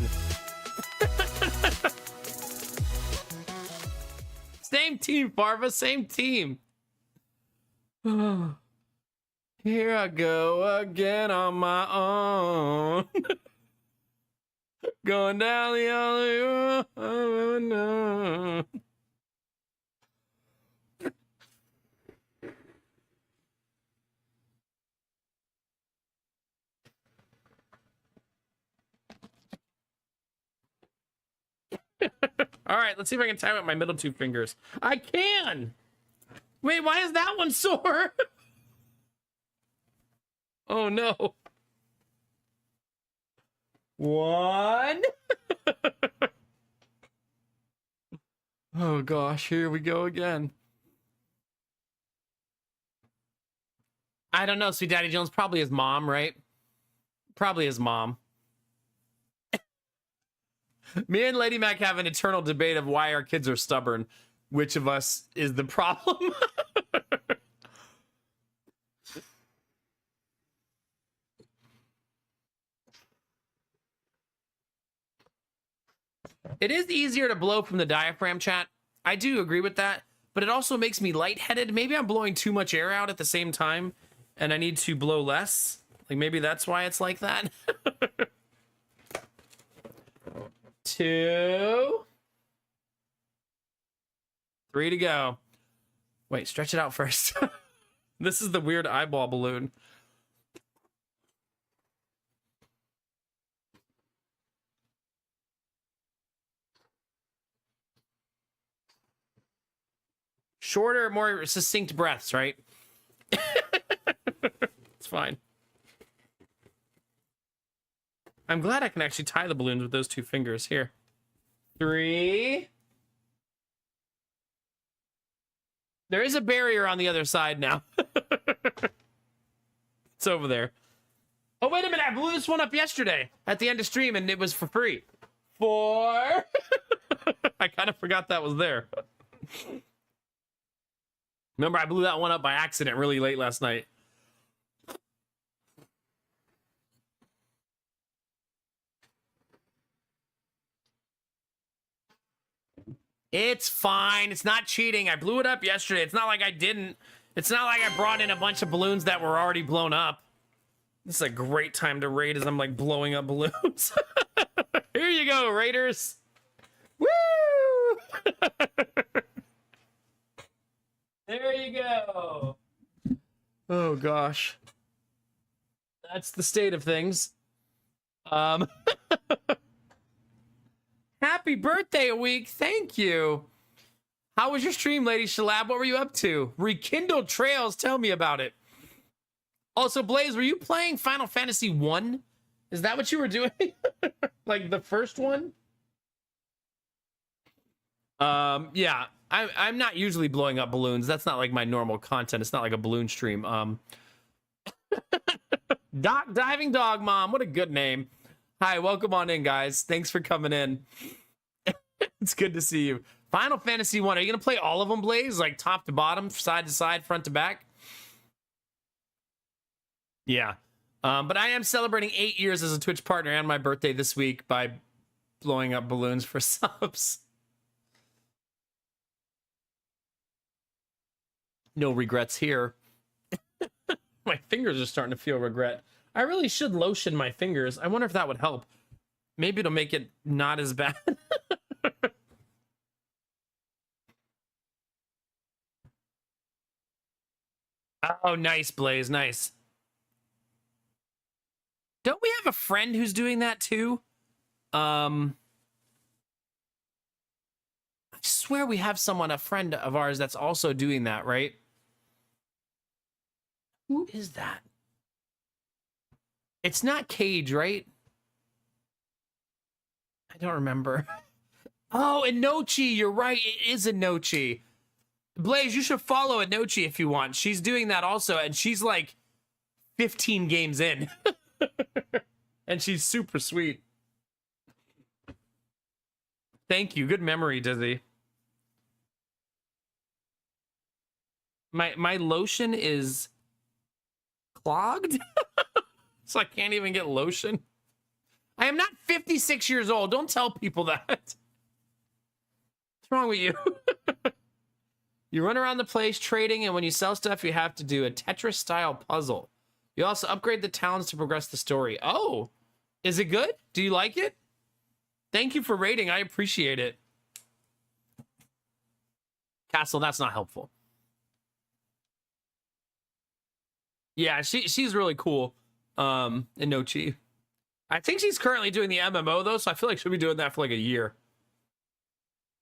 Same team, Farva, same team. Here I go again on my own. Going down the alley. Oh, no. All right, let's see if I can tie with my middle two fingers. I can. Wait, why is that one sore? Oh no. One. Oh gosh, here we go again. I don't know, Sweet Daddy Jones. Probably his mom, right? Probably his mom. Me and Lady Mac have an eternal debate of why our kids are stubborn. Which of us is the problem? It is easier to blow from the diaphragm, chat. I do agree with that. But it also makes me lightheaded. Maybe I'm blowing too much air out at the same time. And I need to blow less. Like maybe that's why it's like that. 2. 3 to go. Wait, stretch it out first. This is the weird eyeball balloon. Shorter, more succinct breaths, right? It's fine. I'm glad I can actually tie the balloons with those two fingers. Here. 3. There is a barrier on the other side now. It's over there. Oh, wait a minute. I blew this one up yesterday at the end of stream, and it was for free. 4. I kind of forgot that was there. Remember, I blew that one up by accident really late last night. It's fine. It's not cheating. I blew it up yesterday. It's not like I didn't. It's not like I brought in a bunch of balloons that were already blown up. This is a great time to raid as I'm like blowing up balloons. Here you go, raiders. Woo! There you go. Oh gosh. That's the state of things. Happy birthday, a week. Thank you. How was your stream, Lady Shalab? What were you up to? Rekindled Trails. Tell me about it. Also, Blaze, were you playing Final Fantasy 1? Is that what you were doing? Like the first one? Yeah. I'm not usually blowing up balloons. That's not like my normal content. It's not like a balloon stream. Diving Dog Mom, what a good name. Hi, welcome on in, guys. Thanks for coming in. It's good to see you. Final Fantasy 1. Are you gonna play all of them, Blaze? Like top to bottom, side to side, front to back? Yeah. But I am celebrating 8 years as a Twitch partner and my birthday this week by blowing up balloons for subs. No regrets here. My fingers are starting to feel regret. I really should lotion my fingers. I wonder if that would help. Maybe it'll make it not as bad. Oh, nice, Blaze. Nice. Don't we have a friend who's doing that too? I swear we have someone, a friend of ours, that's also doing that, right? Who is that? It's not Cage, right? I don't remember. Oh, Inochi, you're right. It is Inochi. Blaze, you should follow Inochi if you want. She's doing that also, and she's like 15 games in. And she's super sweet. Thank you. Good memory, Dizzy. My lotion is clogged, so I can't even get lotion. I am not 56 years old. Don't tell people that. What's wrong with you? You run around the place trading, and when you sell stuff, you have to do a Tetris-style puzzle. You also upgrade the towns to progress the story. Oh, is it good? Do you like it? Thank you for rating. I appreciate it. Castle, that's not helpful. Yeah, she's really cool. Inochi. I think she's currently doing the MMO though, so I feel like she'll be doing that for like a year.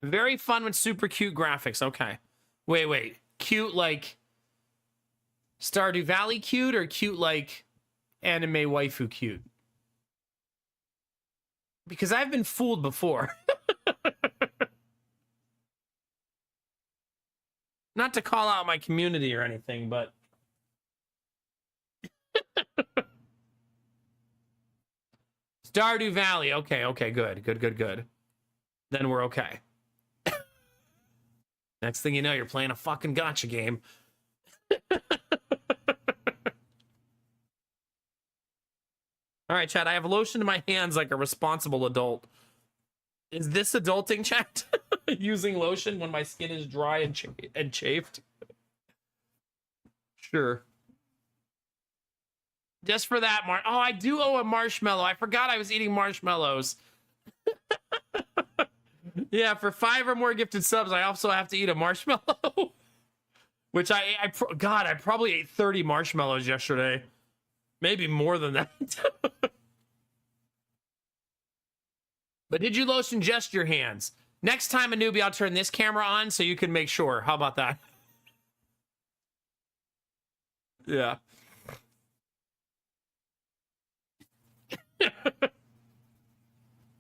Very fun with super cute graphics. Okay. Wait. Cute like Stardew Valley cute or cute like anime waifu cute? Because I've been fooled before. Not to call out my community or anything, but Stardew Valley. Okay, good. Then we're okay. Next thing you know, you're playing a fucking gacha game. All right, chat, I have lotion in my hands like a responsible adult. Is this adulting, chat? Using lotion when my skin is dry and chafed? Sure. Just for that, oh, I do owe a marshmallow. I forgot I was eating marshmallows. Yeah, for 5 or more gifted subs, I also have to eat a marshmallow. Which God, I probably ate 30 marshmallows yesterday. Maybe more than that. But did you lotion just your hands? Next time, a newbie, I'll turn this camera on so you can make sure. How about that? Yeah.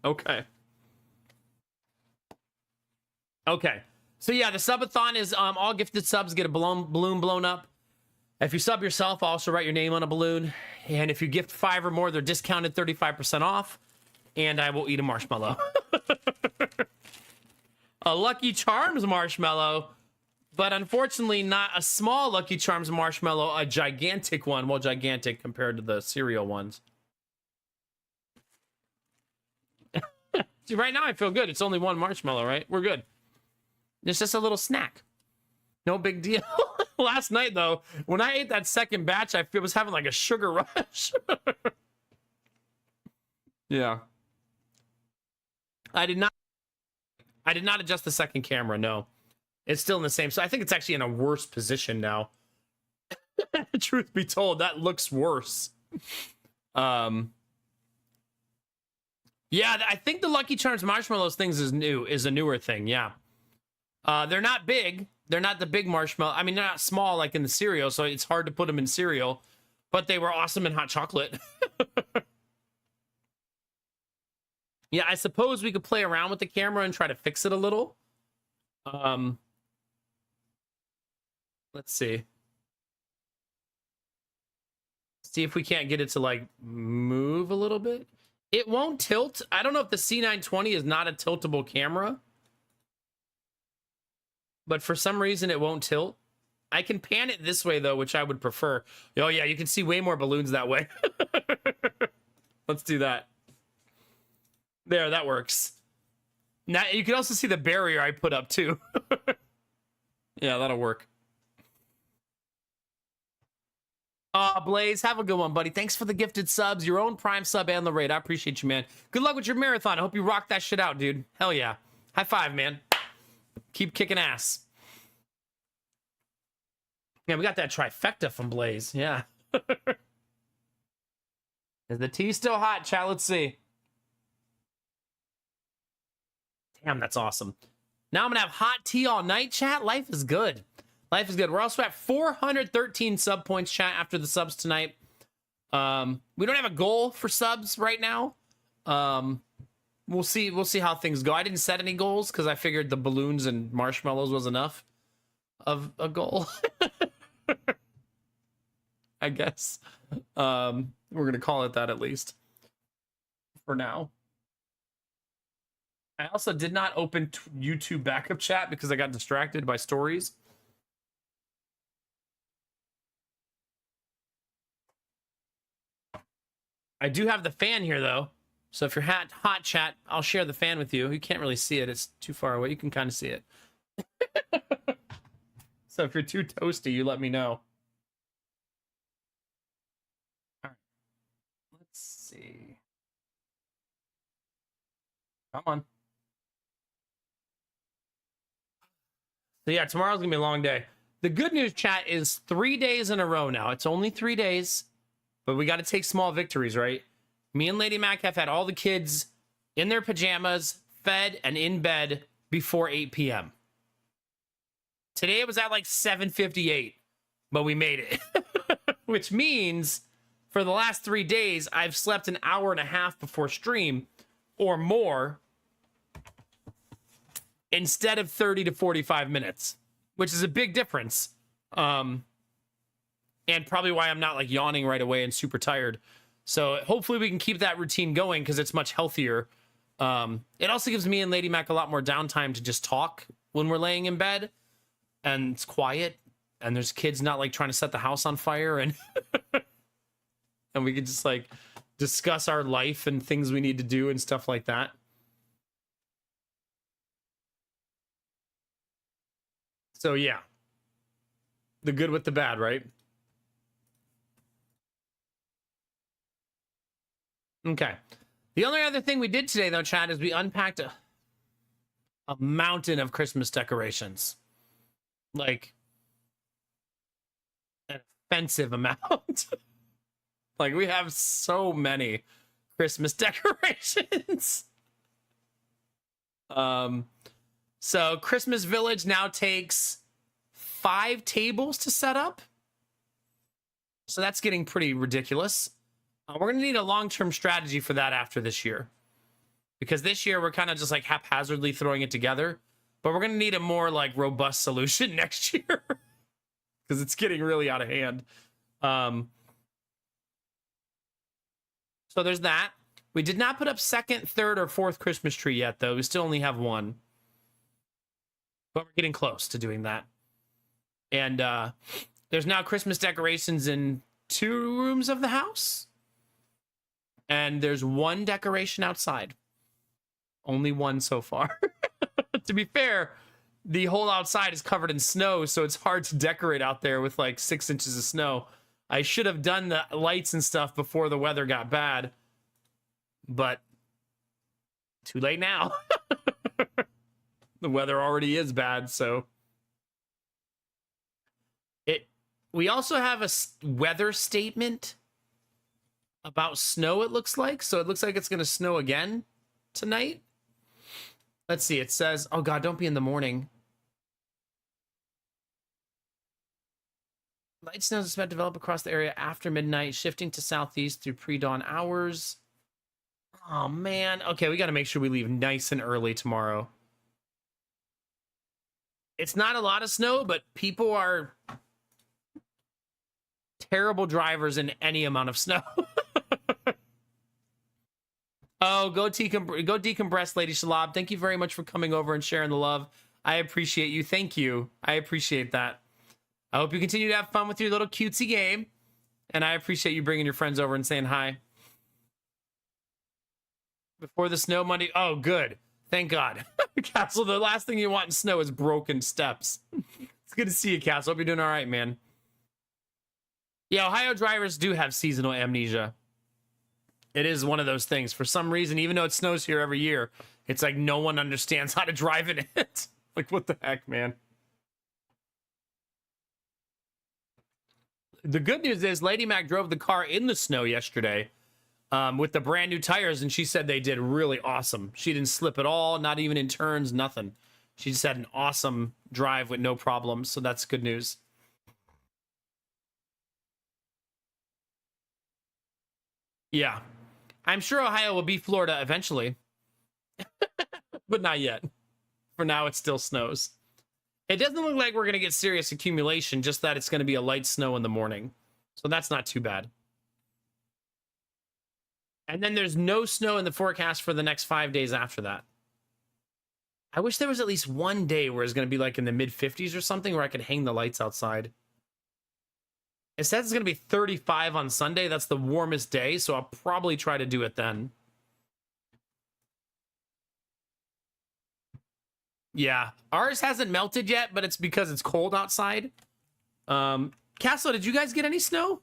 Okay. So yeah, the subathon is all gifted subs get a balloon blown up. If you sub yourself, I'll also write your name on a balloon. And if you gift 5 or more, they're discounted 35% off. And I will eat a marshmallow. A Lucky Charms marshmallow. But unfortunately, not a small Lucky Charms marshmallow, a gigantic one. Well, gigantic compared to the cereal ones. See, right now I feel good. It's only one marshmallow, right? We're good. It's just a little snack. No big deal. Last night, though, when I ate that second batch, I was having like a sugar rush. Yeah. I did not adjust the second camera, no. It's still in the same. So I think it's actually in a worse position now. Truth be told, that looks worse. Yeah, I think the Lucky Charms marshmallows things is a newer thing, yeah. They're not big. They're not the big marshmallow. I mean, they're not small like in the cereal, so it's hard to put them in cereal. But they were awesome in hot chocolate. Yeah, I suppose we could play around with the camera and try to fix it a little. Let's see. See if we can't get it to like move a little bit. It won't tilt. I don't know if the C920 is not a tiltable camera, but for some reason it won't tilt. I can pan it this way though, which I would prefer. Oh yeah, you can see way more balloons that way. Let's do that. There, that works. Now you can also see the barrier I put up too. Yeah, that'll work. Blaze, have a good one, buddy. Thanks for the gifted subs, your own Prime sub, and the raid. I appreciate you, man. Good luck with your marathon. I hope you rock that shit out, dude. Hell yeah. High five, man. Keep kicking ass. Yeah, we got that trifecta from Blaze. Yeah. Is the tea still hot, chat? Let's see. Damn, that's awesome. Now I'm gonna have hot tea all night, chat. Life is good. Life is good. We're also at 413 sub points, chat, after the subs tonight. We don't have a goal for subs right now. We'll see how things go. I didn't set any goals because I figured the balloons and marshmallows was enough of a goal. I guess. We're gonna call it that at least for now. I also did not open YouTube backup chat because I got distracted by stories. I do have the fan here though. So if you're hot chat, I'll share the fan with you. You can't really see it. It's too far away. You can kind of see it. So if you're too toasty, you let me know. All right. Let's see. Come on. So yeah, tomorrow's gonna be a long day. The good news, chat, is 3 days in a row now. It's only 3 days, but we got to take small victories, right? Me and Lady Mac have had all the kids in their pajamas, fed, and in bed before 8 p.m. Today it was at like 7:58, but we made it. Which means for the last 3 days, I've slept an hour and a half before stream or more instead of 30 to 45 minutes, which is a big difference. And probably why I'm not like yawning right away and super tired. So hopefully we can keep that routine going because it's much healthier. It also gives me and Lady Mac a lot more downtime to just talk when we're laying in bed and it's quiet and there's kids not like trying to set the house on fire and and we can just like discuss our life and things we need to do and stuff like that. So yeah, the good with the bad, right? Okay. The only other thing we did today, though, Chad, is we unpacked a mountain of Christmas decorations. Like, an offensive amount. Like, we have so many Christmas decorations. So Christmas Village now takes 5 tables to set up. So that's getting pretty ridiculous. We're going to need a long-term strategy for that after this year. Because this year we're kind of just like haphazardly throwing it together. But we're going to need a more like robust solution next year. Because it's getting really out of hand. So there's that. We did not put up second, third, or fourth Christmas tree yet, though. We still only have one. But we're getting close to doing that. And there's now Christmas decorations in 2 rooms of the house. And there's 1 decoration outside. Only 1 so far. To be fair, the whole outside is covered in snow, so it's hard to decorate out there with like 6 inches of snow. I should have done the lights and stuff before the weather got bad. But too late now. The weather already is bad, so we also have a weather statement about snow, it looks like. So it looks like it's going to snow again tonight. Let's see. It says, oh God, don't be in the morning. Light snow is expected to develop across the area after midnight, shifting to southeast through pre-dawn hours. Oh, man. Okay, we got to make sure we leave nice and early tomorrow. It's not a lot of snow, but people are terrible drivers in any amount of snow. Oh, go decompress, Lady Shalab. Thank you very much for coming over and sharing the love. I appreciate you. Thank you. I appreciate that. I hope you continue to have fun with your little cutesy game. And I appreciate you bringing your friends over and saying hi. Before the snow Monday. Oh, good. Thank God. Castle, the last thing you want in snow is broken steps. It's good to see you, Castle. Hope you're doing all right, man. Yeah, Ohio drivers do have seasonal amnesia. It is one of those things. For some reason, even though it snows here every year, it's like no one understands how to drive in it. Like, what the heck, man? The good news is Lady Mac drove the car in the snow yesterday with the brand new tires, and she said they did really awesome. She didn't slip at all, not even in turns, nothing. She just had an awesome drive with no problems, so that's good news. Yeah. I'm sure Ohio will be Florida eventually. But not yet. For now, it still snows. It doesn't look like we're going to get serious accumulation, just that it's going to be a light snow in the morning. So that's not too bad. And then there's no snow in the forecast for the next 5 days after that. I wish there was at least one day where it's going to be like in the mid-50s or something where I could hang the lights outside. It says it's going to be 35 on Sunday. That's the warmest day, so I'll probably try to do it then. Yeah, ours hasn't melted yet, but it's because it's cold outside. Castle, did you guys get any snow?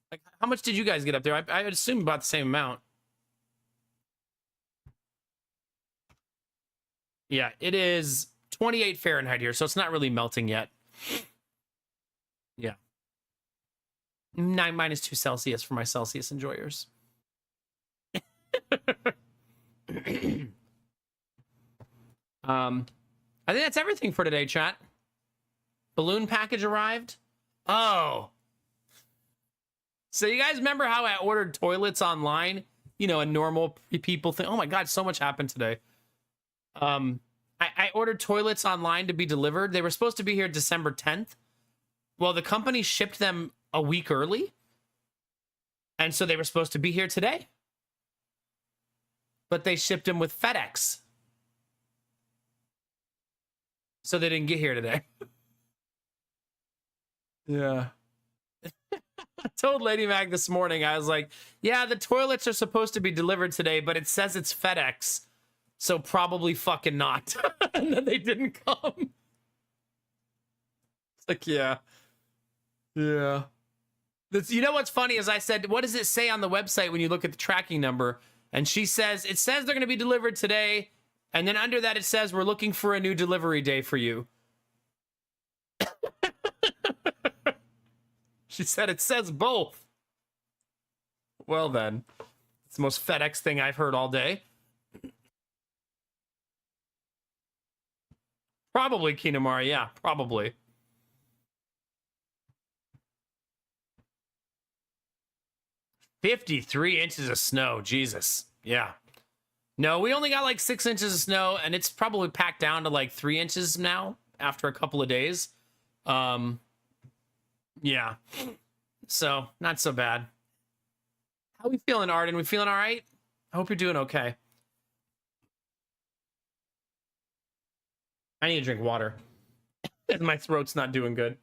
Like, how much did you guys get up there? I would assume about the same amount. Yeah, it is 28 Fahrenheit here, so it's not really melting yet. Yeah. 9 - 2 Celsius for my Celsius enjoyers. I think that's everything for today, chat. Balloon package arrived. Oh. So you guys remember how I ordered toilets online? You know, a normal people thing. Oh my God, so much happened today. I ordered toilets online to be delivered. They were supposed to be here December 10th. Well, the company shipped them a week early. And so they were supposed to be here today. But they shipped them with FedEx. So they didn't get here today. Yeah. I told Lady Mag this morning, I was like, yeah, the toilets are supposed to be delivered today, but it says it's FedEx. So probably fucking not. And then they didn't come. It's like, yeah. Yeah. You know what's funny is I said, what does it say on the website when you look at the tracking number? And she says, it says they're going to be delivered today. And then under that, it says, we're looking for a new delivery day for you. She said, it says both. Well, then. It's the most FedEx thing I've heard all day. Probably, Kinamari. Yeah, probably. "53 inches of snow. Jesus. Yeah. No, we only got like 6 inches of snow, and it's probably packed down to like 3 inches now after a couple of days. Yeah. So, not so bad. How we feeling, Arden? We feeling all right? I hope you're doing okay. I need to drink water. My throat's not doing good.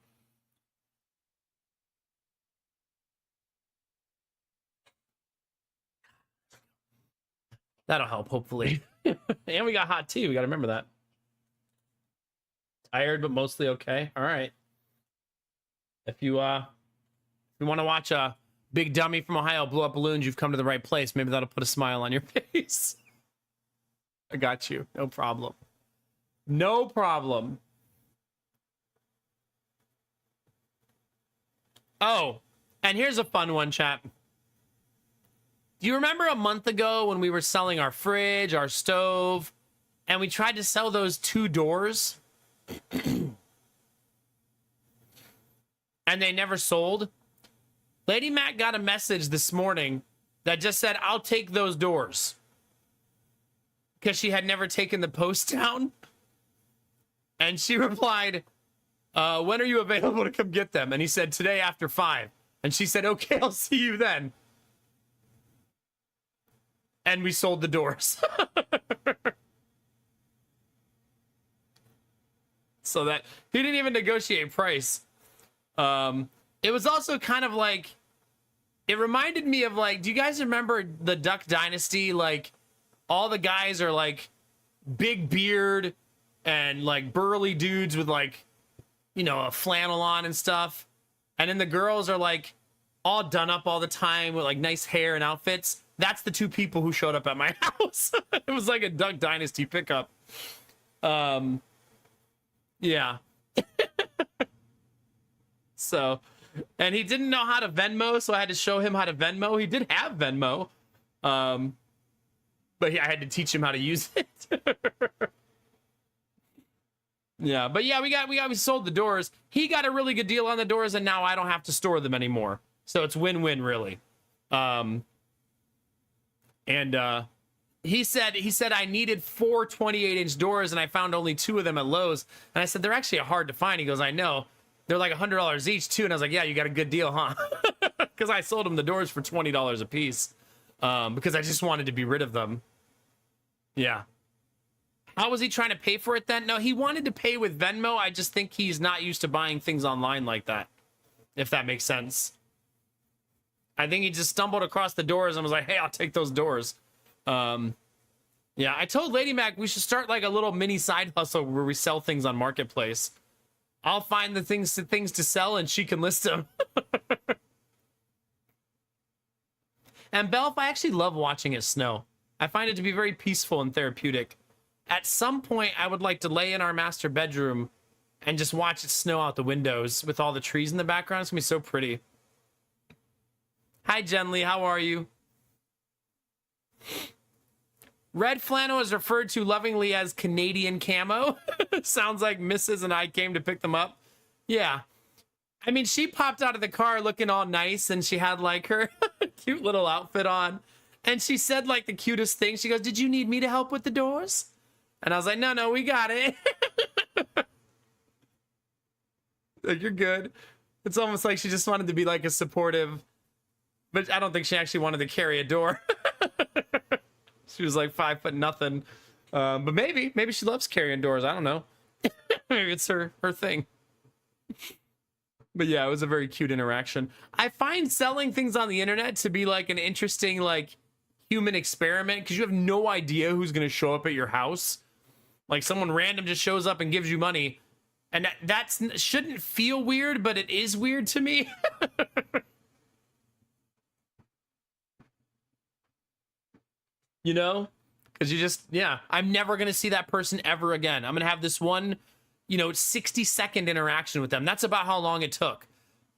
That'll help, hopefully. And we got hot tea. We got to remember that. Tired, but mostly okay. All right. If you want to watch a big dummy from Ohio blow up balloons, you've come to the right place. Maybe that'll put a smile on your face. I got you. No problem. No problem. Oh, and here's a fun one, chat. Do you remember a month ago when we were selling our fridge, our stove, and we tried to sell those 2 doors? And they never sold? Lady Mac got a message this morning that just said, I'll take those doors. Because she had never taken the post down. And she replied, when are you available to come get them? And he said, today after 5. And she said, okay, I'll see you then. And we sold the doors. So that he didn't even negotiate price. It was also kind of like, it reminded me of like, do you guys remember the Duck Dynasty? Like all the guys are like big beard and like burly dudes with like, you know, a flannel on and stuff. And then the girls are like all done up all the time with like nice hair and outfits. That's the 2 people who showed up at my house. It was like a Duck Dynasty pickup. Yeah. So, and he didn't know how to Venmo, so I had to show him how to Venmo. He did have Venmo. But I had to teach him how to use it. Yeah, but yeah, we sold the doors. He got a really good deal on the doors, and now I don't have to store them anymore. So it's win-win, really. He said I needed 4 28-inch doors, and I found only 2 of them at Lowe's. And I said, they're actually hard to find. He goes, I know. They're like $100 each, too. And I was like, yeah, you got a good deal, huh? Because I sold him the doors for $20 a piece. Because I just wanted to be rid of them. Yeah. How was he trying to pay for it then? No, he wanted to pay with Venmo. I just think he's not used to buying things online like that, if that makes sense. I think he just stumbled across the doors and was like, hey, I'll take those doors. Yeah, I told Lady Mac we should start like a little mini side hustle where we sell things on Marketplace. I'll find the things to sell and she can list them. And Belf, I actually love watching it snow. I find it to be very peaceful and therapeutic. At some point, I would like to lay in our master bedroom and just watch it snow out the windows with all the trees in the background. It's gonna be so pretty. Hi, Jenly. How are you? Red flannel is referred to lovingly as Canadian camo. Sounds like Mrs. and I came to pick them up. Yeah. I mean, she popped out of the car looking all nice, and she had like her cute little outfit on. And she said like the cutest thing. She goes, did you need me to help with the doors? And I was like, no, we got it. Like, you're good. It's almost like she just wanted to be like a supportive, but I don't think she actually wanted to carry a door. She was like 5 foot nothing. But maybe she loves carrying doors. I don't know. Maybe it's her thing. But yeah, it was a very cute interaction. I find selling things on the internet to be like an interesting like human experiment because you have no idea who's going to show up at your house. Like someone random just shows up and gives you money. And that shouldn't feel weird, but it is weird to me. You know? Because you just, yeah, I'm never going to see that person ever again. I'm going to have this one, 60-second interaction with them. That's about how long it took.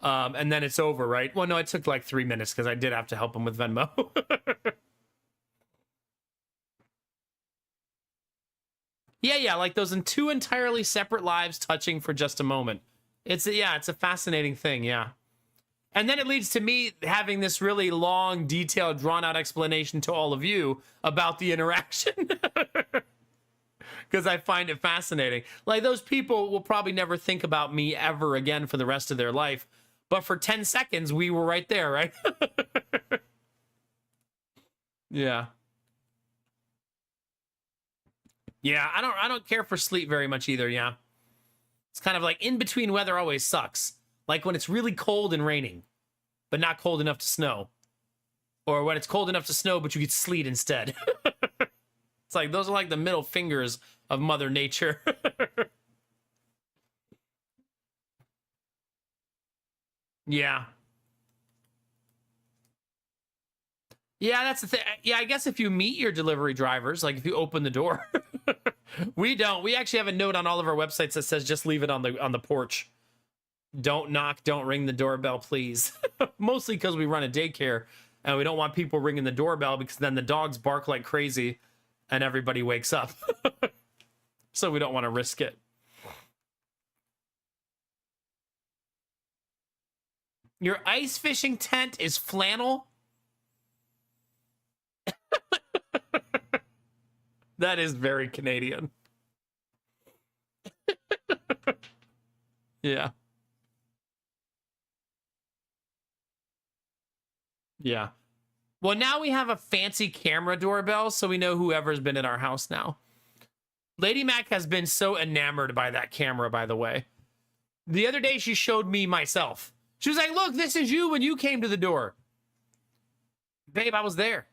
And then it's over, right? Well, no, it took like 3 minutes because I did have to help him with Venmo. Yeah, like those in 2 entirely separate lives touching for just a moment. It's a fascinating thing, yeah. And then it leads to me having this really long, detailed, drawn-out explanation to all of you about the interaction. Because I find it fascinating. Like, those people will probably never think about me ever again for the rest of their life. But for 10 seconds, we were right there, right? Yeah. Yeah, I don't care for sleep very much either, yeah. It's kind of like in-between weather always sucks. Like when it's really cold and raining, but not cold enough to snow. Or when it's cold enough to snow, but you get sleet instead. It's like, those are like the middle fingers of Mother Nature. Yeah. Yeah, that's the thing. Yeah, I guess if you meet your delivery drivers, like if you open the door. We don't. We actually have a note on all of our websites that says just leave it on the porch. Don't knock, don't ring the doorbell, please. Mostly because we run a daycare and we don't want people ringing the doorbell because then the dogs bark like crazy and everybody wakes up. So we don't want to risk it. Your ice fishing tent is flannel? That is very Canadian. Yeah. Yeah. Well, now we have a fancy camera doorbell, so we know whoever's been in our house now. Lady Mac has been so enamored by that camera, by the way. The other day, she showed me myself. She was like, look, this is you when you came to the door. Babe, I was there.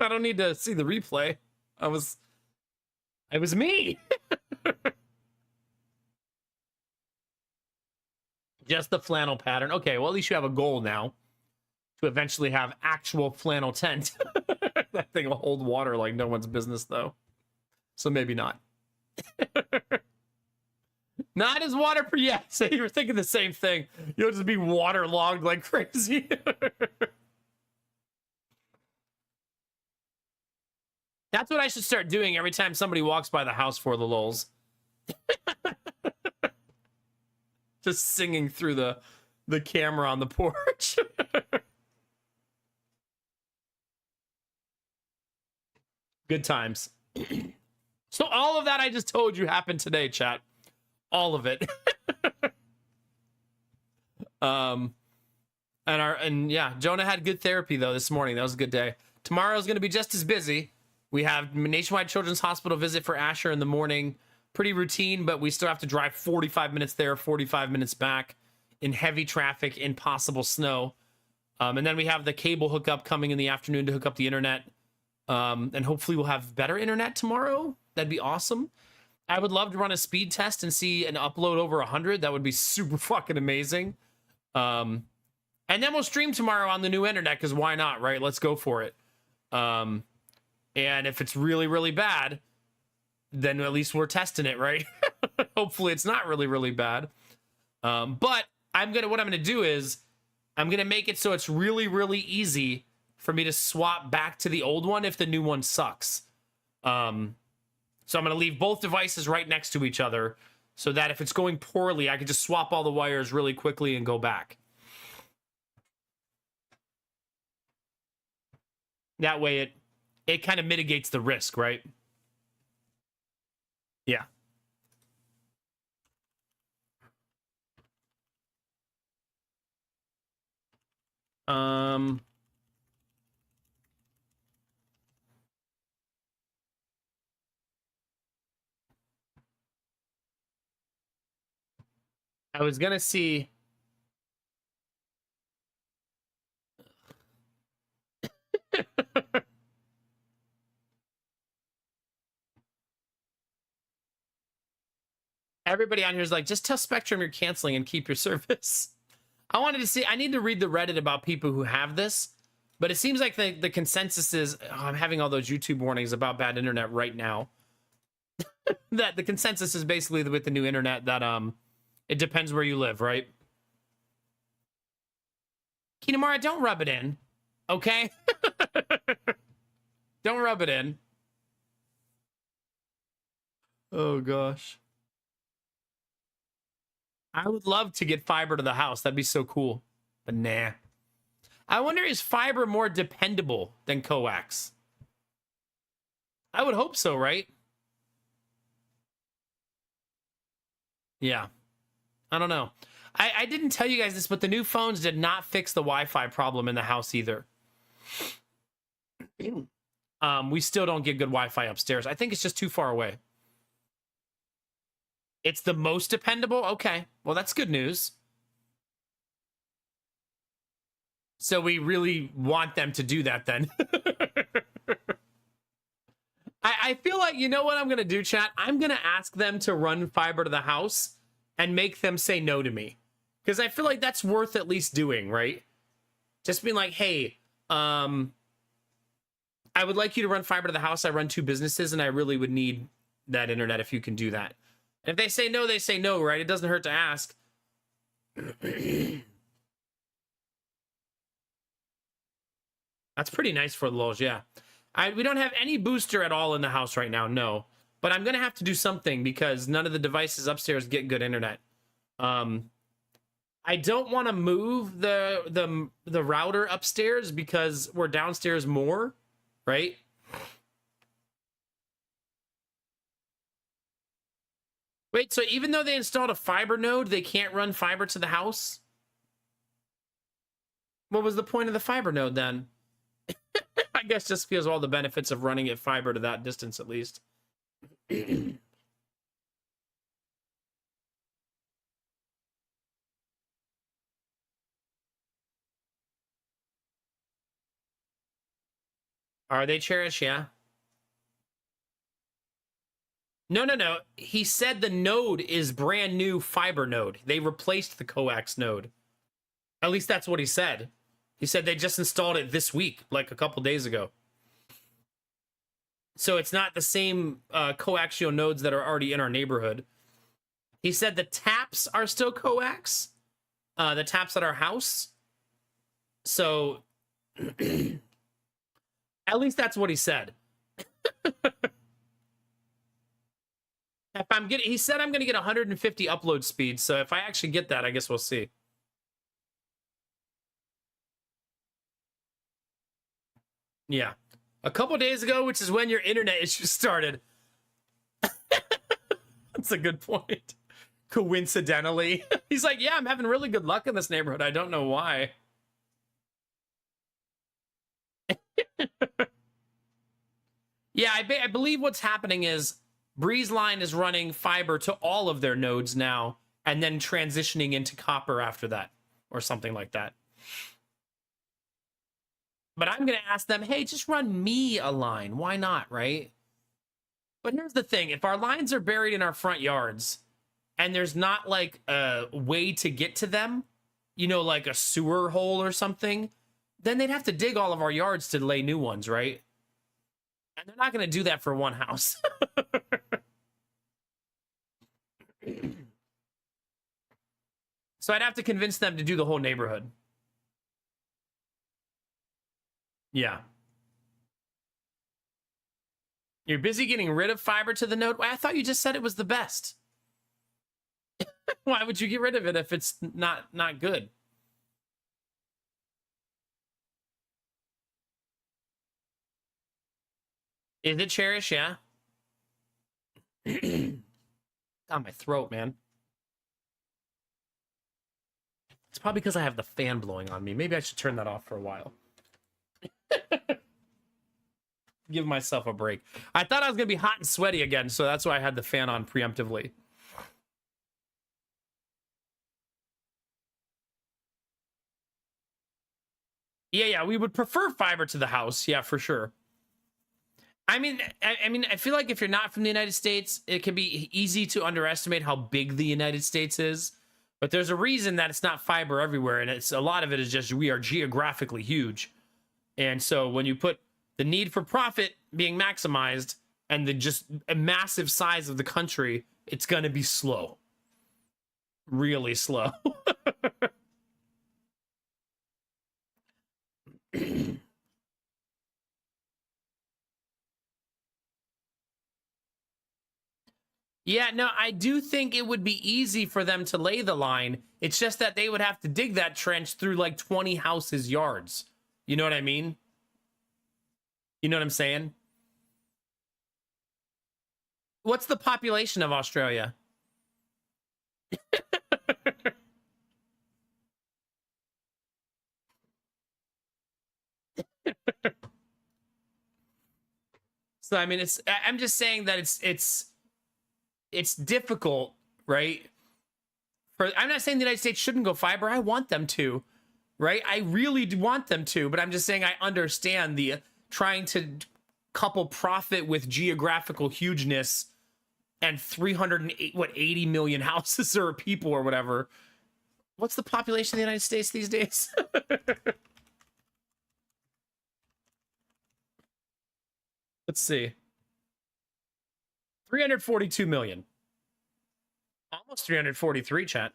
I don't need to see the replay. It was me. Just the flannel pattern. Okay, well, at least you have a goal now to eventually have actual flannel tent. That thing will hold water like no one's business, though. So maybe not. Not as waterproof. Yeah, so you were thinking the same thing. You'll just be waterlogged like crazy. That's what I should start doing every time somebody walks by the house for the lulz. Just singing through the camera on the porch. Good times. So all of that I just told you happened today, chat. All of it. And yeah, Jonah had good therapy though this morning. That was a good day. Tomorrow's going to be just as busy. We have Nationwide Children's Hospital visit for Asher in the morning. Pretty routine, but we still have to drive 45 minutes there, 45 minutes back in heavy traffic, in possible snow. And then we have the cable hookup coming in the afternoon to hook up the internet. And hopefully we'll have better internet tomorrow. That'd be awesome. I would love to run a speed test and see an upload over 100. That would be super fucking amazing. And then we'll stream tomorrow on the new internet, because why not, right? Let's go for it. And if it's really, really bad, then at least we're testing it, right? Hopefully it's not really, really bad. But what I'm gonna do is I'm gonna make it so it's really, really easy for me to swap back to the old one if the new one sucks. So I'm gonna leave both devices right next to each other so that if it's going poorly, I can just swap all the wires really quickly and go back. That way it kind of mitigates the risk, right? Yeah. I was gonna see. Everybody on here is like, just tell Spectrum you're canceling and keep your service. I wanted to see, I need to read the Reddit about people who have this, but it seems like the consensus is, I'm having all those YouTube warnings about bad internet right now. That the consensus is basically with the new internet that it depends where you live, right? Kinamara, don't rub it in, okay? Don't rub it in. Oh gosh. I would love to get fiber to the house. That'd be so cool. But nah. I wonder, is fiber more dependable than coax? I would hope so, right? Yeah. I don't know. I didn't tell you guys this, but the new phones did not fix the Wi-Fi problem in the house either. We still don't get good Wi-Fi upstairs. I think it's just too far away. It's the most dependable? Okay. Well, that's good news. So we really want them to do that then. I feel like, you know what I'm going to do, chat? I'm going to ask them to run fiber to the house and make them say no to me. Because I feel like that's worth at least doing, right? Just being like, hey, I would like you to run fiber to the house. I run 2 businesses and I really would need that internet if you can do that. And if they say no, they say no, right? It doesn't hurt to ask. That's pretty nice for the lulz, yeah. We don't have any booster at all in the house right now, no. But I'm going to have to do something because none of the devices upstairs get good internet. I don't want to move the router upstairs because we're downstairs more, right? Wait, so even though they installed a fiber node, they can't run fiber to the house? What was the point of the fiber node then? I guess just because of all the benefits of running it fiber to that distance at least. Are they cherished? Yeah. No, no, no. He said the node is brand new fiber node. They replaced the coax node. At least that's what he said. He said they just installed it this week, like a couple days ago. So it's not the same coaxial nodes that are already in our neighborhood. He said the taps are still coax, the taps at our house. So at least that's what he said. If I'm getting, he said I'm going to get 150 upload speed. So if I actually get that, I guess we'll see. Yeah. A couple days ago, which is when your internet issues started. That's a good point. Coincidentally. He's like, yeah, I'm having really good luck in this neighborhood. I don't know why. Yeah, I believe what's happening is BreezeLine is running fiber to all of their nodes now and then transitioning into copper after that or something like that. But I'm going to ask them, hey, just run me a line. Why not, right? But here's the thing. If our lines are buried in our front yards and there's not like a way to get to them, you know, like a sewer hole or something, then they'd have to dig all of our yards to lay new ones, right? And they're not going to do that for one house. So I'd have to convince them to do the whole neighborhood. Yeah. You're busy getting rid of fiber to the node? Well, I thought you just said it was the best. Why would you get rid of it if it's not good? Is it cherished? Yeah. On my throat, man. It's probably because I have the fan blowing on me. Maybe I should turn that off for a while. Give myself a break. I thought I was going to be hot and sweaty again, so that's why I had the fan on preemptively. Yeah, we would prefer fiber to the house. Yeah, for sure. I mean, I feel like if you're not from the United States, it can be easy to underestimate how big the United States is. But there's a reason that it's not fiber everywhere, and it's a lot of it is just we are geographically huge. And so when you put the need for profit being maximized and the just a massive size of the country, it's going to be slow. Really slow. Yeah, no, I do think it would be easy for them to lay the line. It's just that they would have to dig that trench through like 20 houses' yards. You know what I mean? You know what I'm saying? What's the population of Australia? So I mean, I'm just saying that it's difficult, right? I'm not saying the United States shouldn't go fiber. I want them to, right? I really do want them to, but I'm just saying I understand the trying to couple profit with geographical hugeness and 80 million houses or people or whatever. What's the population of the United States these days? Let's see. 342 million. Almost 343, chat.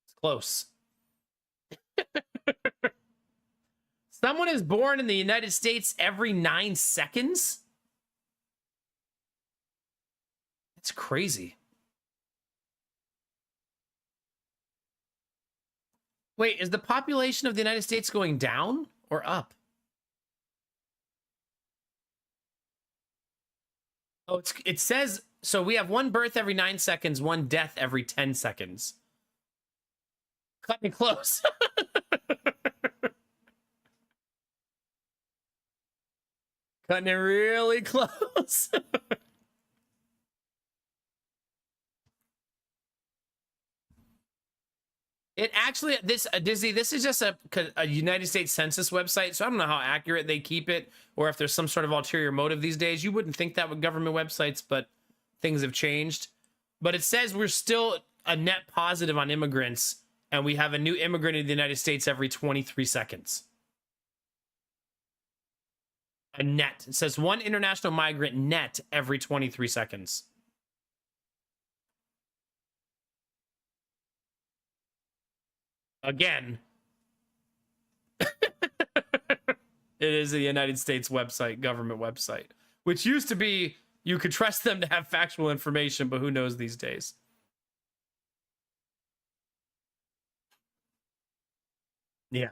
It's close. Someone is born in the United States every 9 seconds? That's crazy. Wait, is the population of the United States going down or up? Oh, it says So we have one birth every 9 seconds, one death every 10 seconds. Cutting it close. Cutting it really close. It actually, this Disney, this is just a United States Census website, so I don't know how accurate they keep it, or if there's some sort of ulterior motive these days. You wouldn't think that with government websites, but things have changed. But it says we're still a net positive on immigrants, and we have a new immigrant in the United States every 23 seconds. A net. It says one international migrant net every 23 seconds. Again, it is a United States website, government website, which used to be you could trust them to have factual information, but who knows these days? Yeah.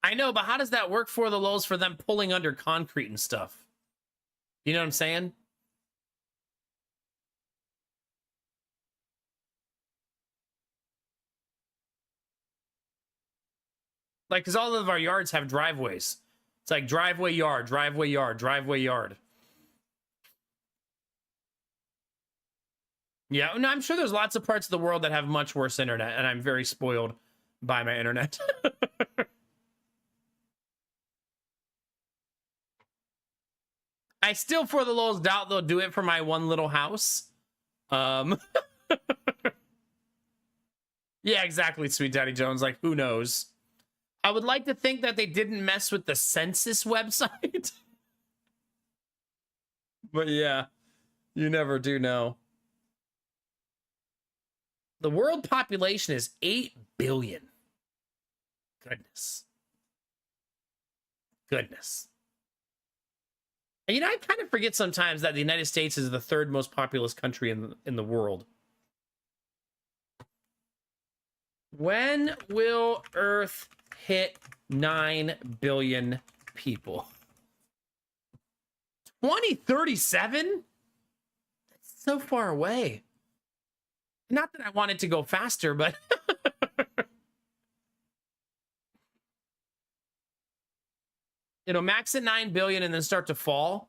I know, but how does that work for the lulz for them pulling under concrete and stuff? You know what I'm saying? Like, because all of our yards have driveways. It's like driveway, yard, driveway, yard, driveway, yard. Yeah, no, I'm sure there's lots of parts of the world that have much worse internet, and I'm very spoiled by my internet. I still, for the lulz, doubt they'll do it for my one little house. Yeah, exactly, Sweet Daddy Jones. Like, who knows? I would like to think that they didn't mess with the census website. But yeah, you never do know. The world population is 8 billion. Goodness. Goodness. And, you know, I kind of forget sometimes that the United States is the third most populous country in the world. When will Earth hit 9 billion people? 2037? That's so far away. Not that I want it to go faster, but you know, max at 9 billion and then start to fall.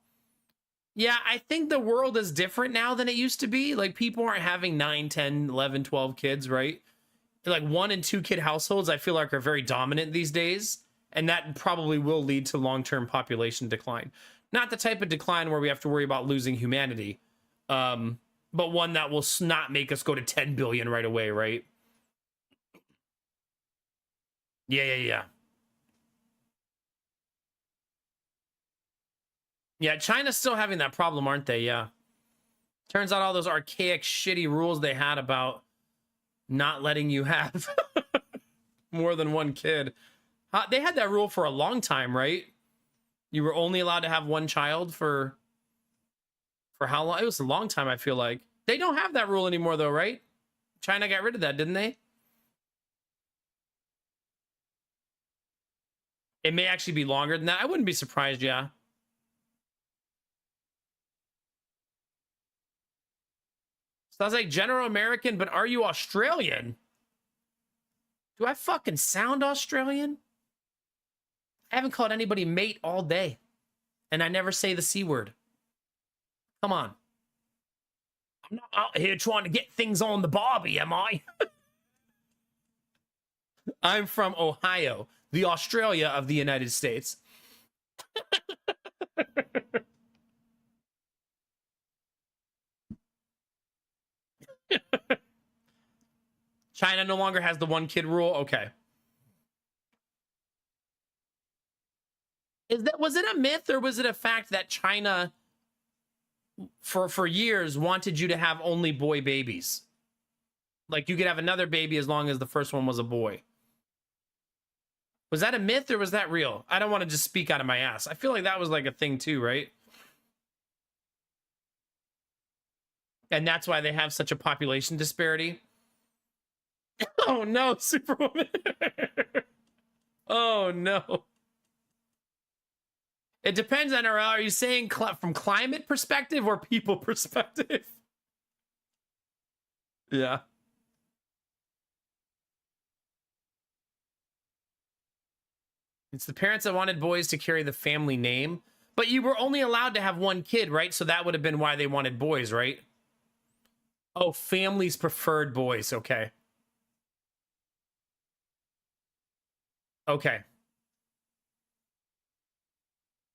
Yeah, I think the world is different now than it used to be. Like, people aren't having 9, 10, 11, 12 kids, right? Like 1 and 2 kid households, I feel like, are very dominant these days. And that probably will lead to long-term population decline. Not the type of decline where we have to worry about losing humanity, but one that will not make us go to 10 billion right away, right? Yeah. Yeah, China's still having that problem, aren't they? Yeah. Turns out all those archaic, shitty rules they had about not letting you have more than 1 kid. They had that rule for a long time, right? You were only allowed to have 1 child for how long? It was a long time, I feel like. They don't have that rule anymore, though, right? China got rid of that, didn't they? It may actually be longer than that. I wouldn't be surprised, yeah. Sounds like General American, but are you Australian? Do I fucking sound Australian? I haven't called anybody mate all day. And I never say the C word. Come on. I'm not out here trying to get things on the Barbie, am I? I'm from Ohio, the Australia of the United States. China no longer has the 1 kid rule. Okay. Was it a myth, or was it a fact that China for years wanted you to have only boy babies? Like, you could have another baby as long as the first one was a boy. Was that a myth, or was that real? I don't want to just speak out of my ass. I feel like that was like a thing too, right? And that's why they have such a population disparity. Oh no, Superwoman. Oh no. It depends on, are you saying from climate perspective or people perspective? Yeah. It's the parents that wanted boys to carry the family name, but you were only allowed to have one kid, right? So that would have been why they wanted boys, right? Oh, families preferred boys. Okay. Okay.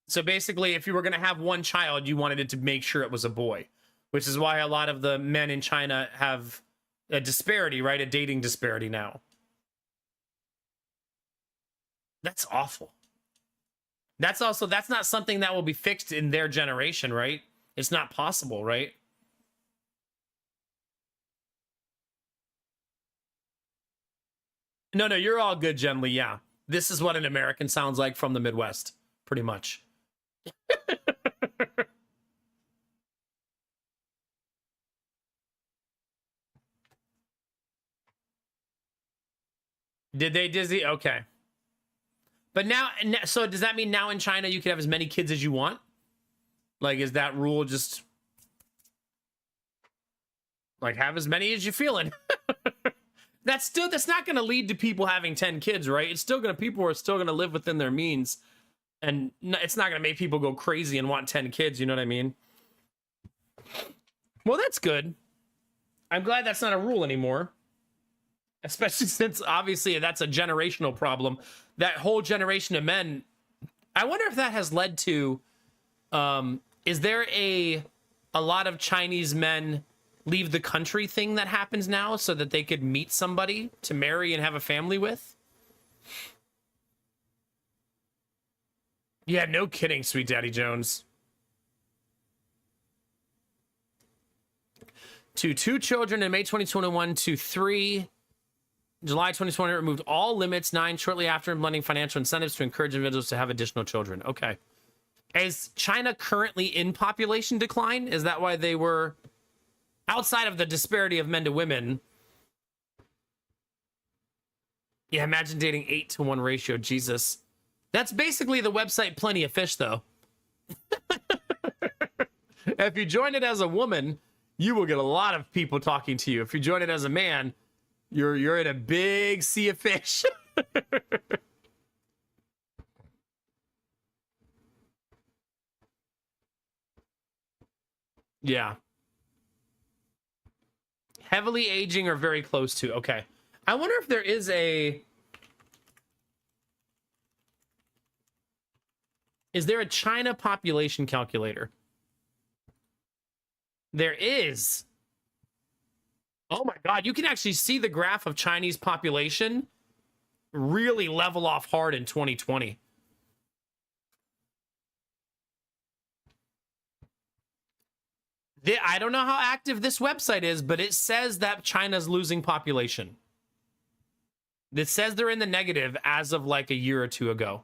So basically, if you were going to have one child, you wanted it to make sure it was a boy, which is why a lot of the men in China have a disparity, right? A dating disparity now. That's awful. That's not something that will be fixed in their generation, right? It's not possible, right? No, you're all good, Genly. Yeah. This is what an American sounds like from the Midwest, pretty much. Did they Disney? Okay. But now, so does that mean now in China you can have as many kids as you want? Like, is that rule just like have as many as you're feeling? That's not going to lead to people having 10 kids, right? It's still going to, people are still going to live within their means, and it's not going to make people go crazy and want 10 kids. You know what I mean? Well, that's good. I'm glad that's not a rule anymore, especially since obviously that's a generational problem. That whole generation of men. I wonder if that has led to. Is there a lot of Chinese men leave the country thing that happens now so that they could meet somebody to marry and have a family with? Yeah, no kidding, Sweet Daddy Jones. To 2 children in May 2021, to 3 July 2020, removed all limits. 9 shortly after, implementing financial incentives to encourage individuals to have additional children. Okay. Is China currently in population decline? Is that why they were, outside of the disparity of men to women? Yeah, imagine dating 8-to-1 ratio. Jesus. That's basically the website Plenty of Fish, though. If you join it as a woman, you will get a lot of people talking to you. If you join it as a man, you're in a big sea of fish. Yeah. Heavily aging or very close to. Okay. I wonder if there is a... Is there a China population calculator? There is. Oh my God. You can actually see the graph of Chinese population really level off hard in 2020. I don't know how active this website is, but it says that China's losing population. It says they're in the negative as of like a year or two ago.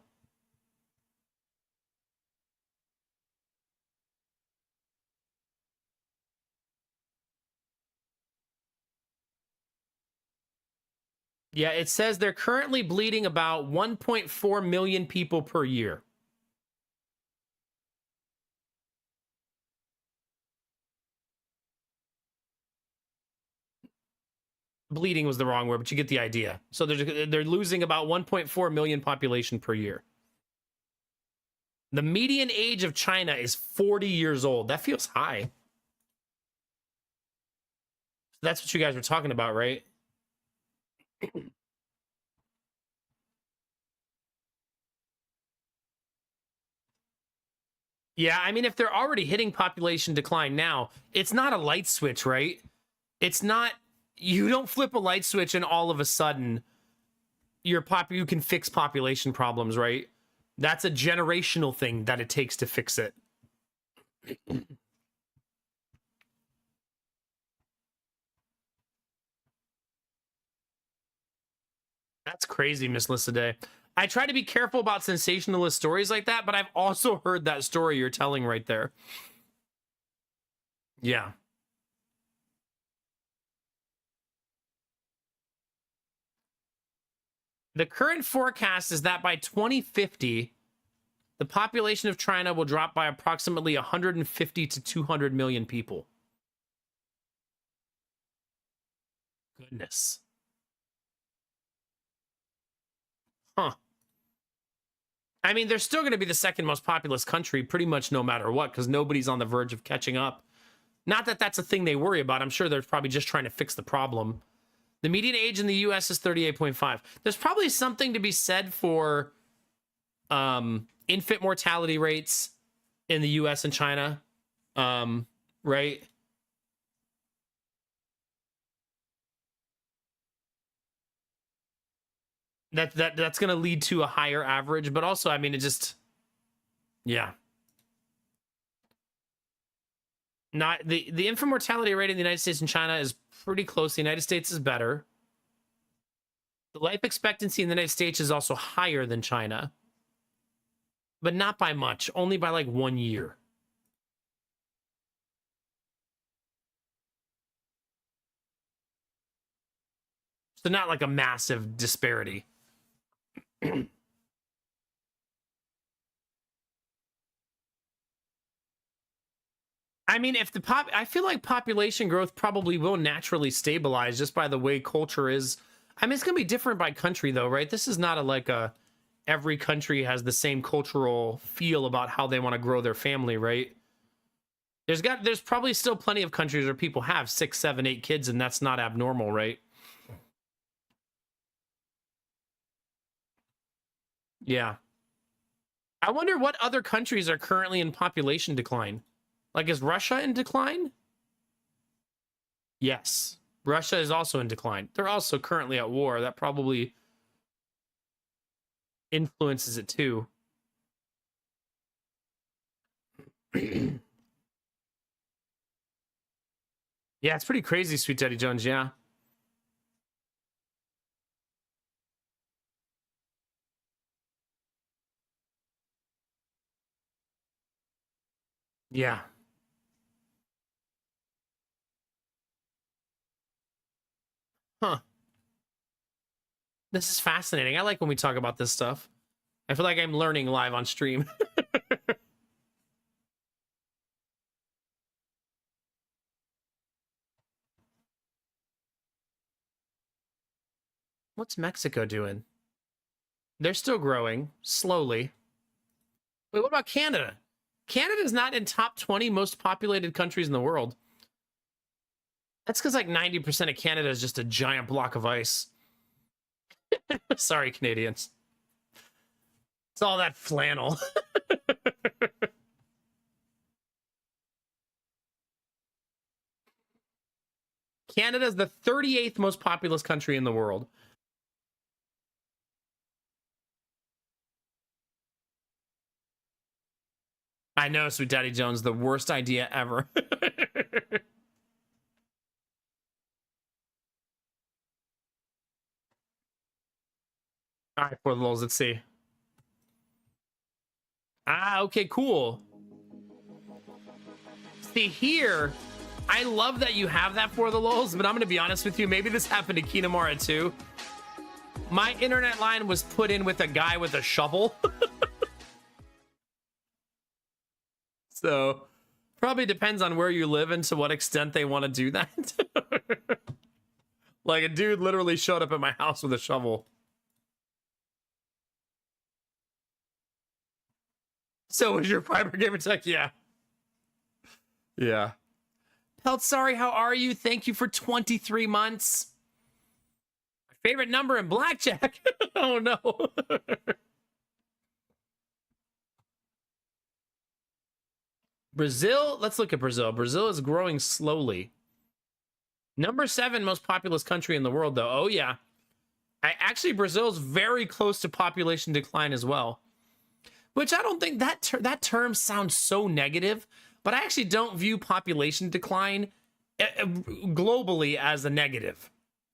Yeah, it says they're currently bleeding about 1.4 million people per year. Bleeding was the wrong word, but you get the idea. So they're losing about 1.4 million population per year. The median age of China is 40 years old. That feels high. That's what you guys were talking about, right? Yeah, I mean, if they're already hitting population decline now, it's not a light switch, right? It's not, you don't flip a light switch and all of a sudden you can fix population problems, right? That's a generational thing that it takes to fix it. That's crazy, Miss Lissaday. I try to be careful about sensationalist stories like that, but I've also heard that story you're telling right there. Yeah. The current forecast is that by 2050, The population of China will drop by approximately 150 to 200 million people. Goodness. Huh. I mean, they're still going to be the second most populous country pretty much no matter what, because nobody's on the verge of catching up. Not that that's a thing they worry about. I'm sure they're probably just trying to fix the problem. The median age in the U.S. is 38.5. There's probably something to be said for infant mortality rates in the U.S. and China, right? That's going to lead to a higher average, but also, I mean, it just, yeah. Not the infant mortality rate in the United States and China is pretty close. The United States is better. The life expectancy in the United States is also higher than China, but not by much, only by like 1 year. So not like a massive disparity. I mean, if I feel like population growth probably will naturally stabilize just by the way culture is. I mean, it's gonna be different by country though, right? This is not every country has the same cultural feel about how they want to grow their family, right? There's probably still plenty of countries where people have 6, 7, 8 kids, and that's not abnormal, right? Yeah. I wonder what other countries are currently in population decline. Like, is Russia in decline? Yes. Russia is also in decline. They're also currently at war. That probably influences it too. Yeah, it's pretty crazy, Sweet Daddy Jones, yeah. Yeah. Huh. This is fascinating. I like when we talk about this stuff. I feel like I'm learning live on stream. What's Mexico doing? They're still growing, slowly. Wait, what about Canada? Canada's not in top 20 most populated countries in the world. That's because like 90% of Canada is just a giant block of ice. Sorry, Canadians. It's all that flannel. Canada is the 38th most populous country in the world. I know, Sweet Daddy Jones, the worst idea ever. All right, for the lulz, let's see. Ah, okay, cool. See, here, I love that you have that for the lulz, but I'm going to be honest with you. Maybe this happened to Kinamara too. My internet line was put in with a guy with a shovel. So, probably depends on where you live and to what extent they want to do that. Like, a dude literally showed up at my house with a shovel. So was your fiber gamer tech? Yeah. Yeah. Pelt, sorry, how are you? Thank you for 23 months. My favorite number in blackjack. Oh no. Brazil, let's look at Brazil. Brazil is growing slowly. Number 7 most populous country in the world, though. Oh yeah. Brazil's very close to population decline as well. Which I don't think that term sounds so negative, but I actually don't view population decline globally as a negative,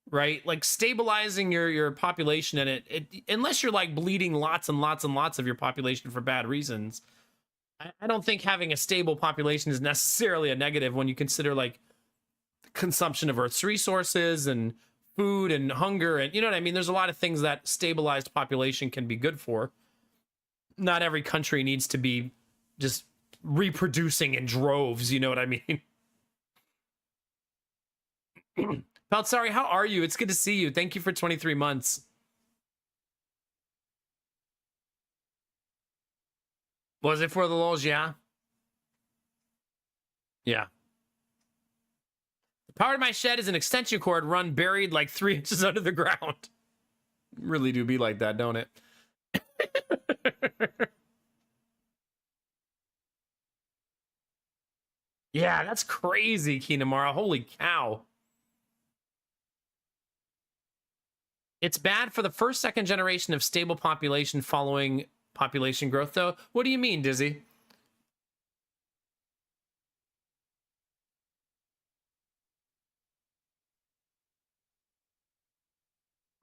right? Like stabilizing your population and it unless you're like bleeding lots and lots and lots of your population for bad reasons, I don't think having a stable population is necessarily a negative when you consider like consumption of Earth's resources and food and hunger and you know what I mean? There's a lot of things that stabilized population can be good for. not every country needs to be just reproducing in droves, you know what I mean? Paltsari, how are you? It's good to see you. Thank you for 23 months. Was it for the lulz? Yeah. Yeah. The power to my shed is an extension cord run buried like 3 inches under the ground. Really do be like that, don't it? Yeah, that's crazy, Kinamara. Holy cow. It's bad for the first, second generation of stable population following population growth, though. What do you mean, Dizzy?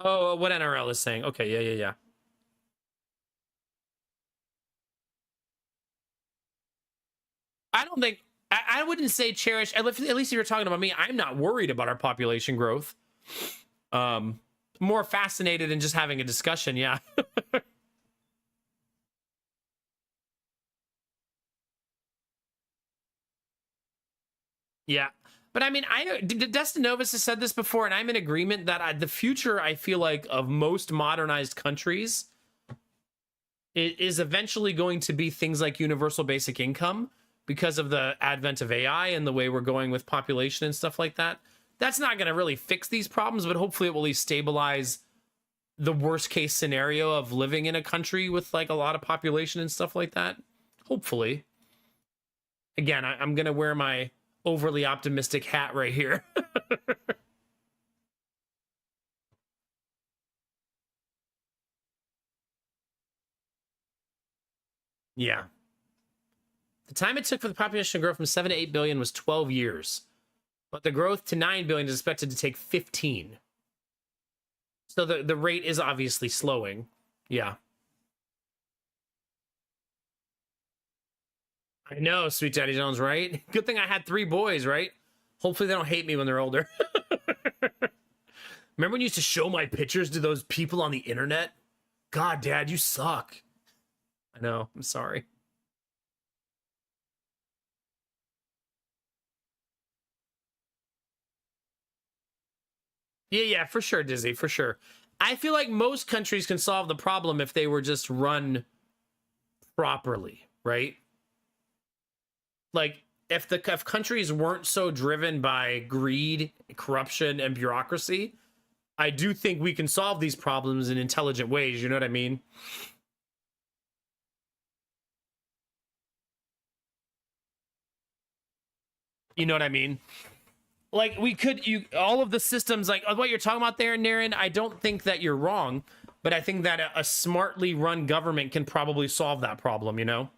Oh, what NRL is saying. Okay, yeah. I don't think... I wouldn't say cherish... At least if you're talking about me, I'm not worried about our population growth. More fascinated in just having a discussion, yeah. Yeah. But I mean, Destin Novus has said this before, and I'm in agreement that the future, I feel like, of most modernized countries is eventually going to be things like universal basic income because of the advent of AI and the way we're going with population and stuff like that. That's not going to really fix these problems, but hopefully it will at least stabilize the worst case scenario of living in a country with like a lot of population and stuff like that. Hopefully. Again, I'm going to wear my overly optimistic hat right here. Yeah. The time it took for the population to grow from 7 to 8 billion was 12 years. But the growth to 9 billion is expected to take 15. So the rate is obviously slowing. Yeah. I know, Sweet Daddy Jones, right? Good thing I had 3 boys, right? Hopefully they don't hate me when they're older. Remember when you used to show my pictures to those people on the internet? God, Dad, you suck. I know, I'm sorry. Yeah, for sure, Dizzy, for sure. I feel like most countries can solve the problem if they were just run properly, right? Like, if countries weren't so driven by greed, corruption, and bureaucracy, I do think we can solve these problems in intelligent ways, you know what I mean? You know what I mean? Like, we could, all of the systems, like what you're talking about there, Naren, I don't think that you're wrong, but I think that a smartly run government can probably solve that problem, you know?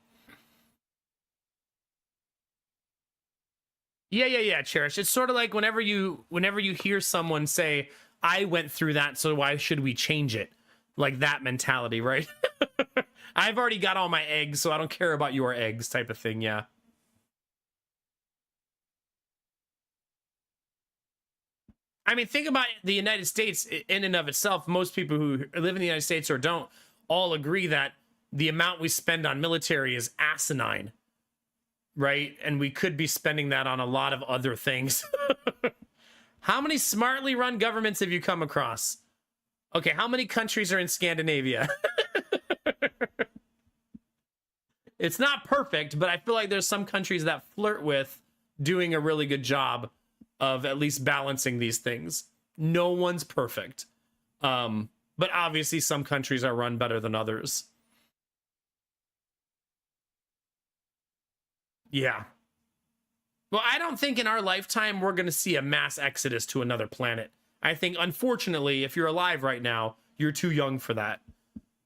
Yeah, Cherish. It's sort of like whenever you hear someone say, I went through that, so why should we change it? Like that mentality, right? I've already got all my eggs, so I don't care about your eggs type of thing, yeah. I mean, think about the United States in and of itself. Most people who live in the United States or don't all agree that the amount we spend on military is asinine, right? And we could be spending that on a lot of other things. How many smartly run governments have you come across? Okay, how many countries are in Scandinavia? It's not perfect, but I feel like there's some countries that flirt with doing a really good job of at least balancing these things. No one's perfect. But obviously some countries are run better than others. Yeah. Well, I don't think in our lifetime we're going to see a mass exodus to another planet. I think, unfortunately, if you're alive right now, you're too young for that.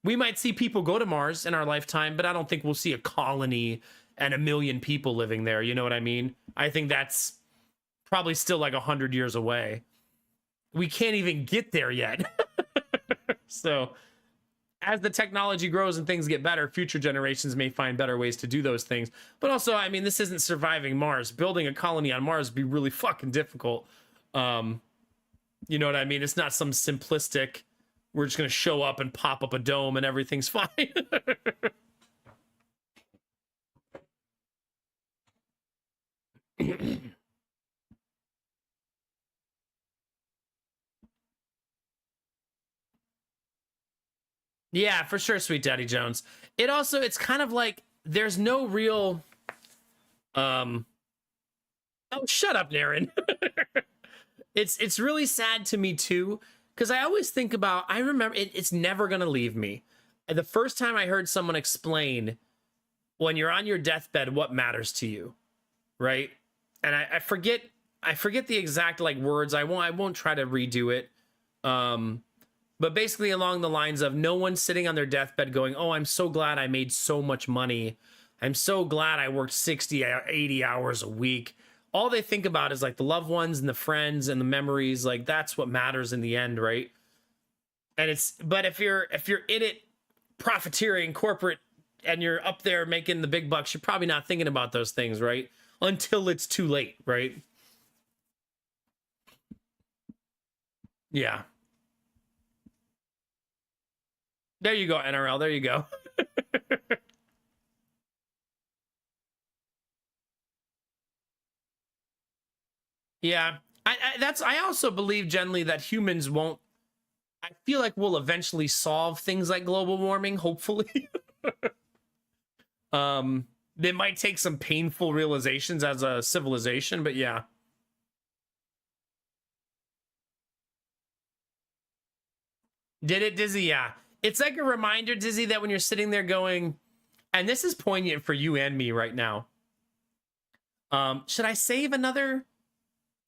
We might see people go to Mars in our lifetime, but I don't think we'll see a colony and 1 million people living there. You know what I mean? I think that's probably still like 100 years away. We can't even get there yet. So as the technology grows and things get better, future generations may find better ways to do those things. But also, I mean, this isn't surviving Mars. Building a colony on Mars would be really fucking difficult. You know what I mean? It's not some simplistic, we're just going to show up and pop up a dome and everything's fine. Yeah, for sure, Sweet Daddy Jones. It's kind of like there's no real oh, shut up, Naren. It's really sad to me too, because I always think about, I remember it's never gonna leave me. And the first time I heard someone explain when you're on your deathbed what matters to you, right? And I forget the exact like words. I won't try to redo it. But basically along the lines of no one sitting on their deathbed going, oh, I'm so glad I made so much money. I'm so glad I worked 60 or 80 hours a week. All they think about is like the loved ones and the friends and the memories. Like that's what matters in the end, right? But if you're in it profiteering corporate and you're up there making the big bucks, you're probably not thinking about those things, right? Until it's too late, right? Yeah. There you go, NRL. There you go. Yeah. I also believe generally that humans won't, I feel like we'll eventually solve things like global warming, hopefully. They might take some painful realizations as a civilization, but yeah. Did it, Dizzy? Yeah. It's like a reminder, Dizzy, that when you're sitting there going, and this is poignant for you and me right now. Should I save another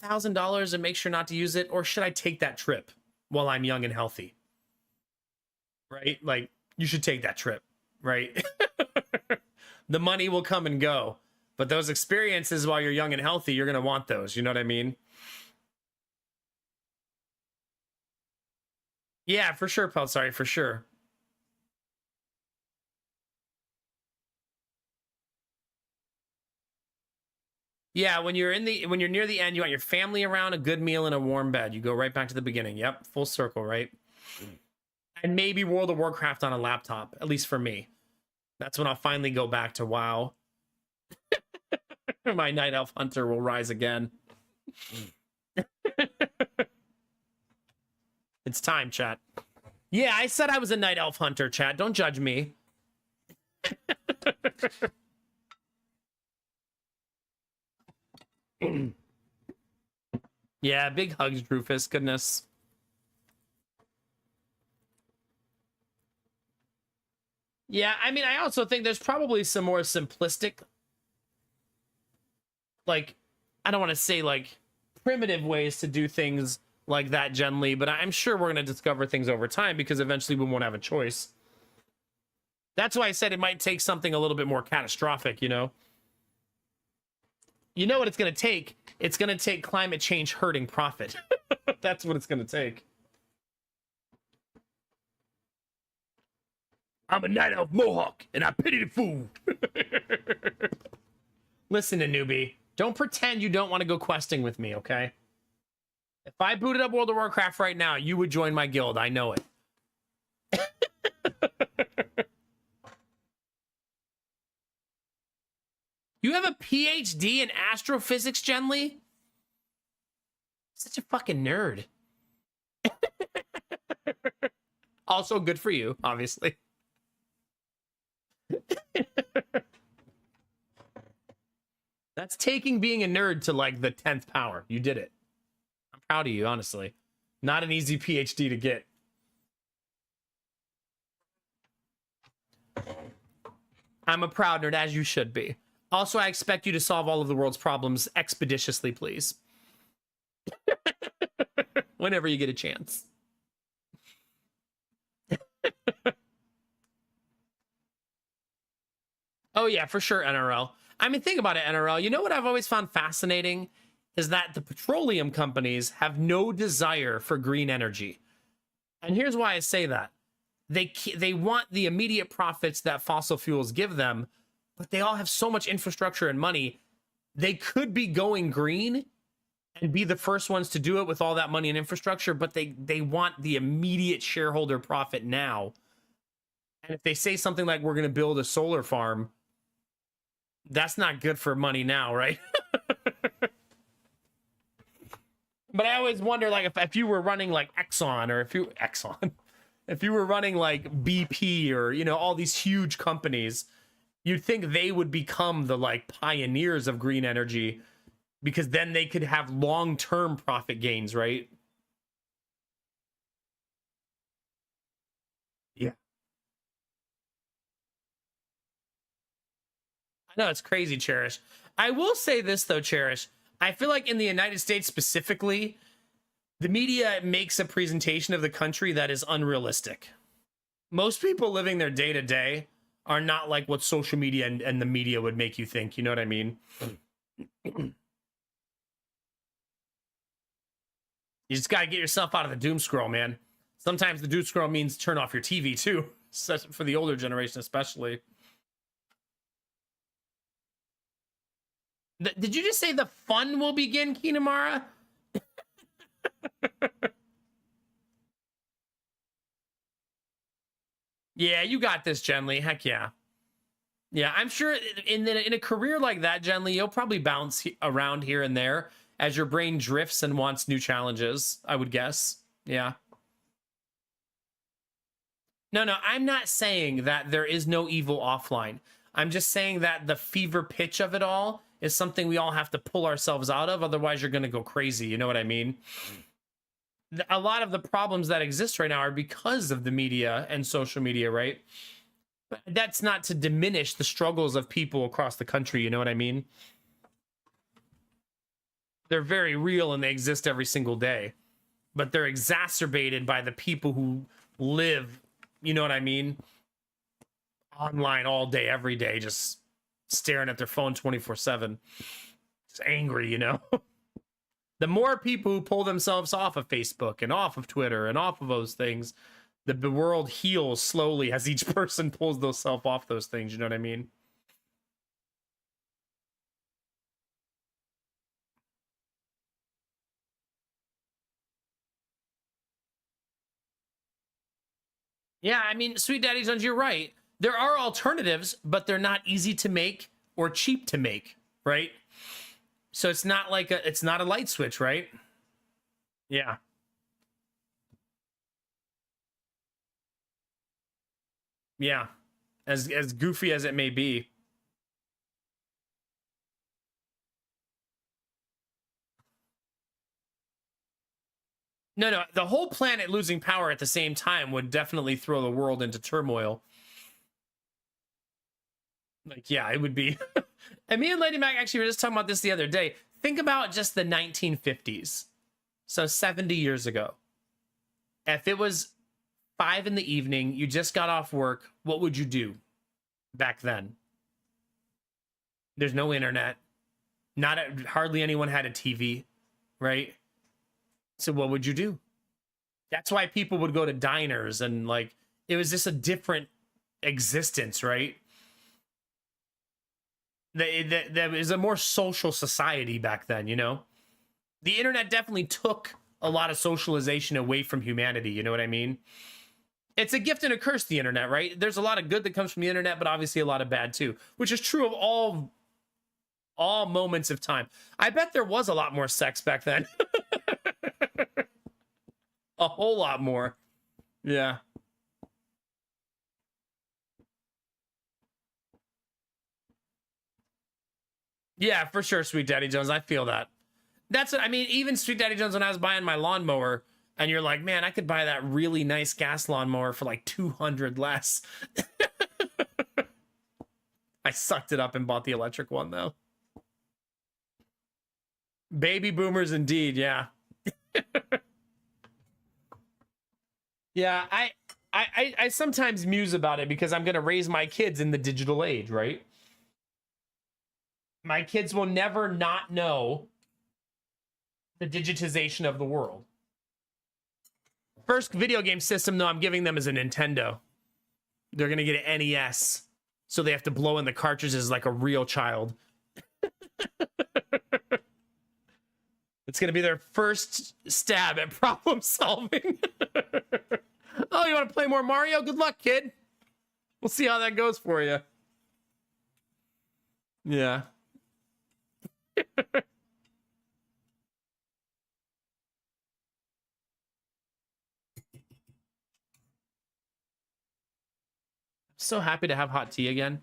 $1,000 and make sure not to use it, or should I take that trip while I'm young and healthy? Right? Like, you should take that trip, right? The money will come and go, but those experiences while you're young and healthy, you're gonna want those. You know what I mean? Yeah, for sure, Pelt. Sorry, for sure. Yeah, when you're near the end, you want your family around, a good meal, and a warm bed. You go right back to the beginning. Yep, full circle, right? And maybe World of Warcraft on a laptop, at least for me. That's when I'll finally go back to WoW. My Night Elf Hunter will rise again. It's time, chat. Yeah, I said I was a Night Elf Hunter, chat. Don't judge me. Yeah, big hugs, Drufus. Goodness. Yeah, I mean, I also think there's probably some more simplistic, like, I don't want to say like primitive ways to do things like that generally, but I'm sure we're going to discover things over time because eventually we won't have a choice. That's why I said it might take something a little bit more catastrophic, you know? You know what it's going to take? It's going to take climate change hurting profit. That's what it's going to take. I'm a night elf mohawk, and I pity the fool. Listen to newbie. Don't pretend you don't want to go questing with me, okay? If I booted up World of Warcraft right now, you would join my guild. I know it. You have a PhD in astrophysics, Genly? Such a fucking nerd. Also good for you, obviously. That's taking being a nerd to like the 10th power. You did it. I'm proud of you, honestly. Not an easy PhD to get. I'm a proud nerd, as you should be. Also, I expect you to solve all of the world's problems expeditiously, please. Whenever you get a chance. Oh, yeah, for sure, NRL. I mean, think about it, NRL. You know what I've always found fascinating is that the petroleum companies have no desire for green energy. And here's why I say that. They want the immediate profits that fossil fuels give them, but they all have so much infrastructure and money. They could be going green and be the first ones to do it with all that money and infrastructure, but they want the immediate shareholder profit now. And if they say something like, we're going to build a solar farm, that's not good for money now, right? But I always wonder, like, if you were running like Exxon, or if you were running like BP, or all these huge companies, you'd think they would become the like pioneers of green energy, because then they could have long-term profit gains, right? Yeah. I know, it's crazy, Cherish. I will say this though, Cherish. I feel like in the United States specifically, the media makes a presentation of the country that is unrealistic. Most people living their day to day are not like what social media and the media would make you think. You know what I mean? You just got to get yourself out of the doom scroll, man. Sometimes the doom scroll means turn off your TV too, for the older generation especially. Did you just say the fun will begin, Kinamara? Yeah, you got this, Genly. Heck yeah. Yeah, I'm sure in a career like that, Genly, you'll probably bounce around here and there as your brain drifts and wants new challenges, I would guess. Yeah. No, I'm not saying that there is no evil offline. I'm just saying that the fever pitch of it all is something we all have to pull ourselves out of. Otherwise, you're going to go crazy. You know what I mean? A lot of the problems that exist right now are because of the media and social media, right? But that's not to diminish the struggles of people across the country. You know what I mean? They're very real and they exist every single day, but they're exacerbated by the people who live, you know what I mean, online all day, every day, just staring at their phone 24/7. Just angry, you know? The more people who pull themselves off of Facebook and off of Twitter and off of those things, the world heals slowly as each person pulls themselves off those things. You know what I mean? Yeah, I mean, Sweet Daddy Jones, you're right. There are alternatives, but they're not easy to make or cheap to make, right? So it's not like it's not a light switch, right? Yeah. Yeah. As goofy as it may be. No, the whole planet losing power at the same time would definitely throw the world into turmoil. Like, yeah, it would be. And me and Lady Mac actually were just talking about this the other day. Think about just the 1950s. So 70 years ago. If it was 5 in the evening, you just got off work, what would you do back then? There's no internet. Hardly anyone had a TV, right? So what would you do? That's why people would go to diners, and like it was just a different existence, right? There was a more social society back then, you know? The internet definitely took a lot of socialization away from humanity, you know what I mean? It's a gift and a curse, the internet, right? There's a lot of good that comes from the internet, but obviously a lot of bad too, which is true of all moments of time. I bet there was a lot more sex back then. A whole lot more. Yeah. Yeah, for sure, Sweet Daddy Jones. I feel that. That's what I mean. Even Sweet Daddy Jones, when I was buying my lawnmower, and you're like, man, I could buy that really nice gas lawnmower for like 200 less. I sucked it up and bought the electric one though. Baby boomers indeed, yeah. Yeah, I sometimes muse about it because I'm gonna raise my kids in the digital age, right? My kids will never not know the digitization of the world. First video game system, though, I'm giving them is a Nintendo. They're gonna get an NES, so they have to blow in the cartridges like a real child. It's gonna be their first stab at problem solving. Oh, you want to play more Mario? Good luck, kid. We'll see how that goes for you. Yeah. So happy to have hot tea again.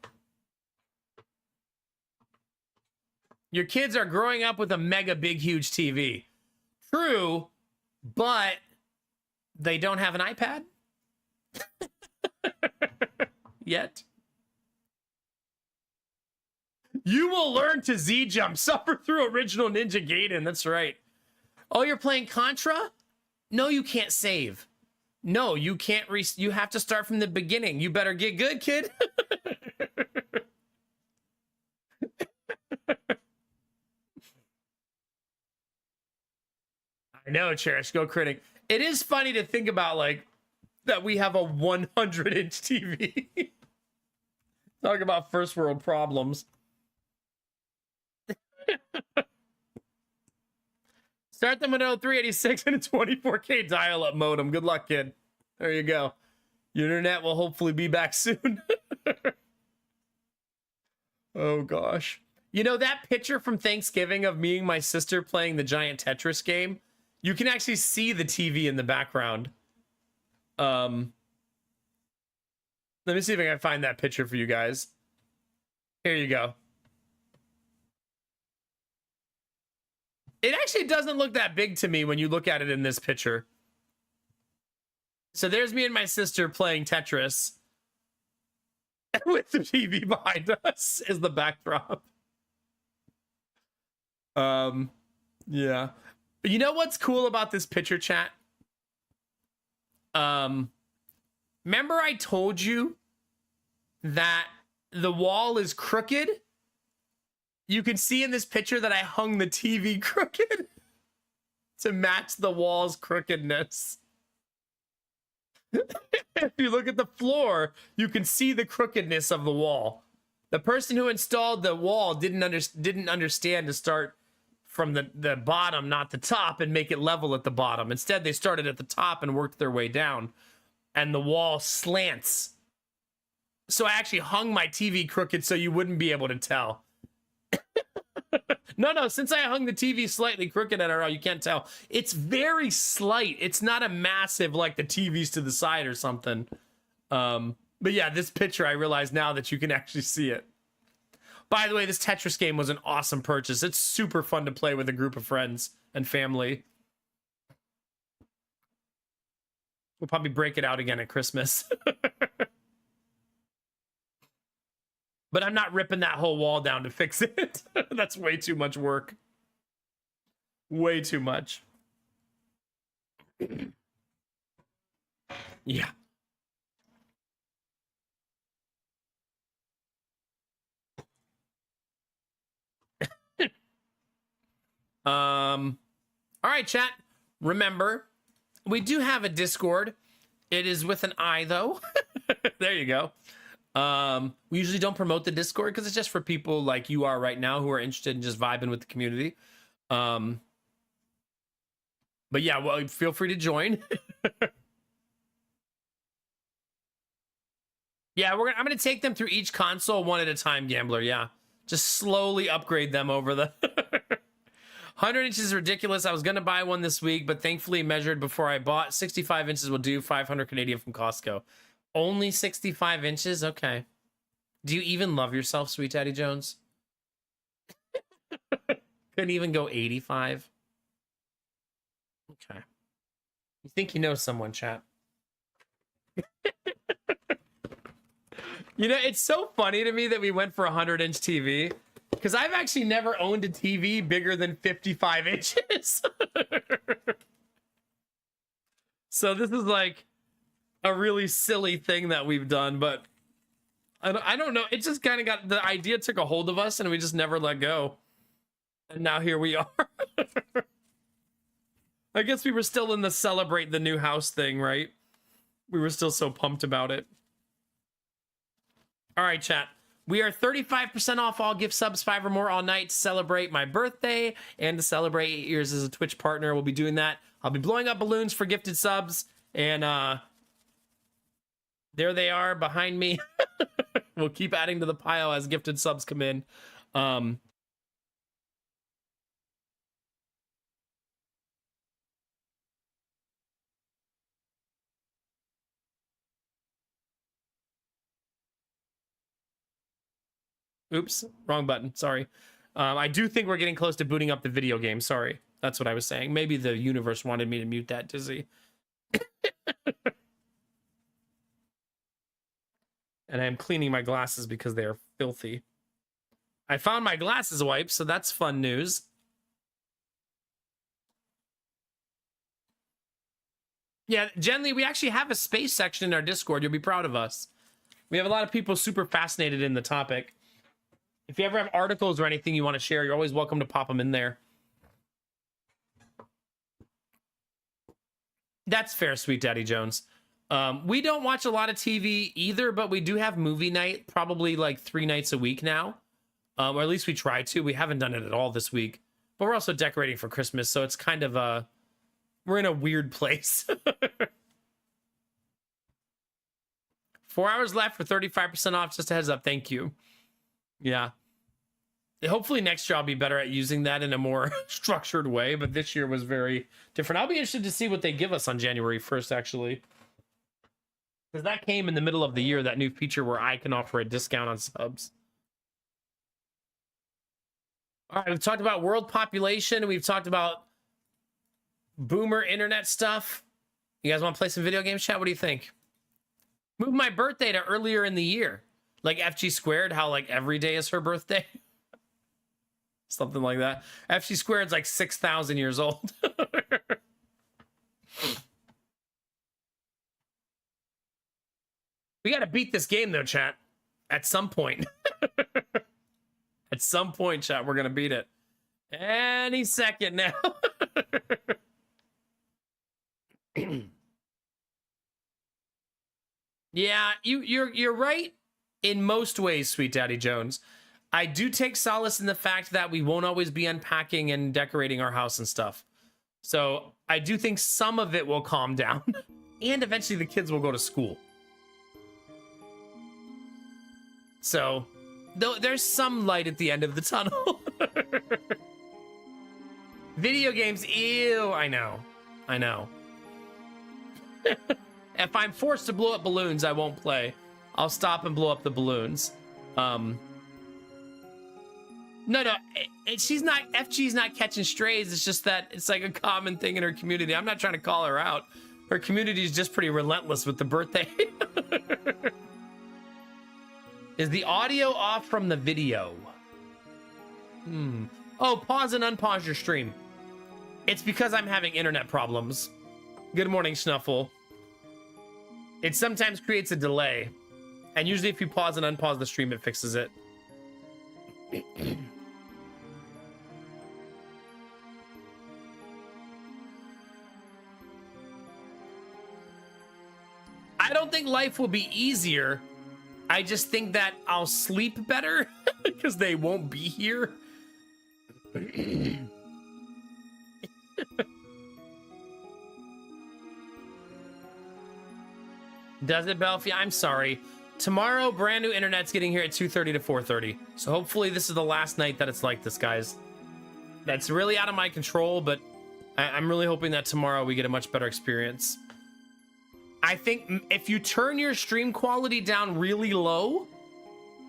Your kids are growing up with a mega big huge TV. True, but they don't have an iPad yet. You will learn to Z jump, suffer through original Ninja Gaiden. That's right. Oh, you're playing Contra? No, you can't save. No, you can't. You have to start from the beginning. You better get good, kid. I know, Cherish. Go critic. It is funny to think about, like, that we have a 100-inch TV. Talk about first world problems. Start them with an 386 and a 24K dial-up modem. Good luck, kid. There you go. Your internet will hopefully be back soon. Oh, gosh. You know, that picture from Thanksgiving of me and my sister playing the giant Tetris game, you can actually see the TV in the background. Let me see if I can find that picture for you guys. Here you go. It actually doesn't look that big to me when you look at it in this picture. So there's me and my sister playing Tetris with the TV behind us as the backdrop. Yeah. But you know what's cool about this picture, chat? Remember I told you that the wall is crooked? You can see in this picture that I hung the TV crooked to match the wall's crookedness. If you look at the floor, you can see the crookedness of the wall. The person who installed the wall didn't understand to start from the bottom, not the top, and make it level at the bottom. Instead, they started at the top and worked their way down. And the wall slants. So I actually hung my TV crooked so you wouldn't be able to tell. No, since I hung the TV slightly crooked at her, you can't tell. It's very slight. It's not a massive, like the TV's to the side or something. But yeah, this picture, I realize now that you can actually see it. By the way, this Tetris game was an awesome purchase. It's super fun to play with a group of friends and family. We'll probably break it out again at Christmas. But I'm not ripping that whole wall down to fix it. That's way too much work. Way too much. Yeah. All right, chat. Remember, we do have a Discord. It is with an I, though. There you go. We usually don't promote the Discord because it's just for people like you are right now who are interested in just vibing with the community. But yeah, well, feel free to join. Yeah, I'm gonna take them through each console one at a time, Gambler. Yeah, just slowly upgrade them over the 100 inches is ridiculous. I was gonna buy one this week, but thankfully measured before I bought. 65 inches will do. 500 Canadian from Costco. Only 65 inches? Okay. Do you even love yourself, Sweet Daddy Jones? Couldn't even go 85? Okay. You think you know someone, chat? You know, it's so funny to me that we went for a 100-inch TV, because I've actually never owned a TV bigger than 55 inches. So this is like a really silly thing that we've done, but I don't know. It just kind of got, the idea took a hold of us and we just never let go. And now here we are. I guess we were still in the celebrate the new house thing, right? We were still so pumped about it. All right, chat. We are 35% off all gift subs, 5 or more all night to celebrate my birthday and to celebrate 8 years as a Twitch partner. We'll be doing that. I'll be blowing up balloons for gifted subs, and there they are behind me. We'll keep adding to the pile as gifted subs come in. Oops, wrong button. Sorry. I do think we're getting close to booting up the video game. Sorry. That's what I was saying. Maybe the universe wanted me to mute that, Dizzy. And I'm cleaning my glasses because they are filthy. I found my glasses wipes, so that's fun news. Yeah, Genly, we actually have a space section in our Discord. You'll be proud of us. We have a lot of people super fascinated in the topic. If you ever have articles or anything you want to share, you're always welcome to pop them in there. That's fair, Sweet Daddy Jones. We don't watch a lot of TV either, but we do have movie night probably like 3 nights a week now. Or at least we try to. We haven't done it at all this week. But we're also decorating for Christmas, so it's kind of we're in a weird place. 4 hours left for 35% off. Just a heads up. Thank you. Yeah. Hopefully next year I'll be better at using that in a more structured way, but this year was very different. I'll be interested to see what they give us on January 1st, actually. Because that came in the middle of the year, that new feature where I can offer a discount on subs. All right, we've talked about world population. We've talked about boomer internet stuff. You guys want to play some video games, chat? What do you think? Move my birthday to earlier in the year. Like FG squared, how like every day is her birthday. Something like that. FG squared's like 6,000 years old. We got to beat this game though, chat. At some point. At some point, chat, we're going to beat it. Any second now. Yeah, you're right in most ways, Sweet Daddy Jones. I do take solace in the fact that we won't always be unpacking and decorating our house and stuff. So I do think some of it will calm down. And eventually the kids will go to school. So there's some light at the end of the tunnel. Video games, ew, I know. If I'm forced to blow up balloons, I won't play. I'll stop and blow up the balloons. No, FG's not catching strays. It's just that it's like a common thing in her community. I'm not trying to call her out. Her community is just pretty relentless with the birthday. Is the audio off from the video? Oh, pause and unpause your stream. It's because I'm having internet problems. Good morning, Snuffle. It sometimes creates a delay. And usually if you pause and unpause the stream, it fixes it. I don't think life will be easier. I just think that I'll sleep better because they won't be here. Does it, Belfie? I'm sorry. Tomorrow, brand new internet's getting here at 2:30 to 4:30. So hopefully this is the last night that it's like this, guys. That's really out of my control, but I'm really hoping that tomorrow we get a much better experience. I think if you turn your stream quality down really low,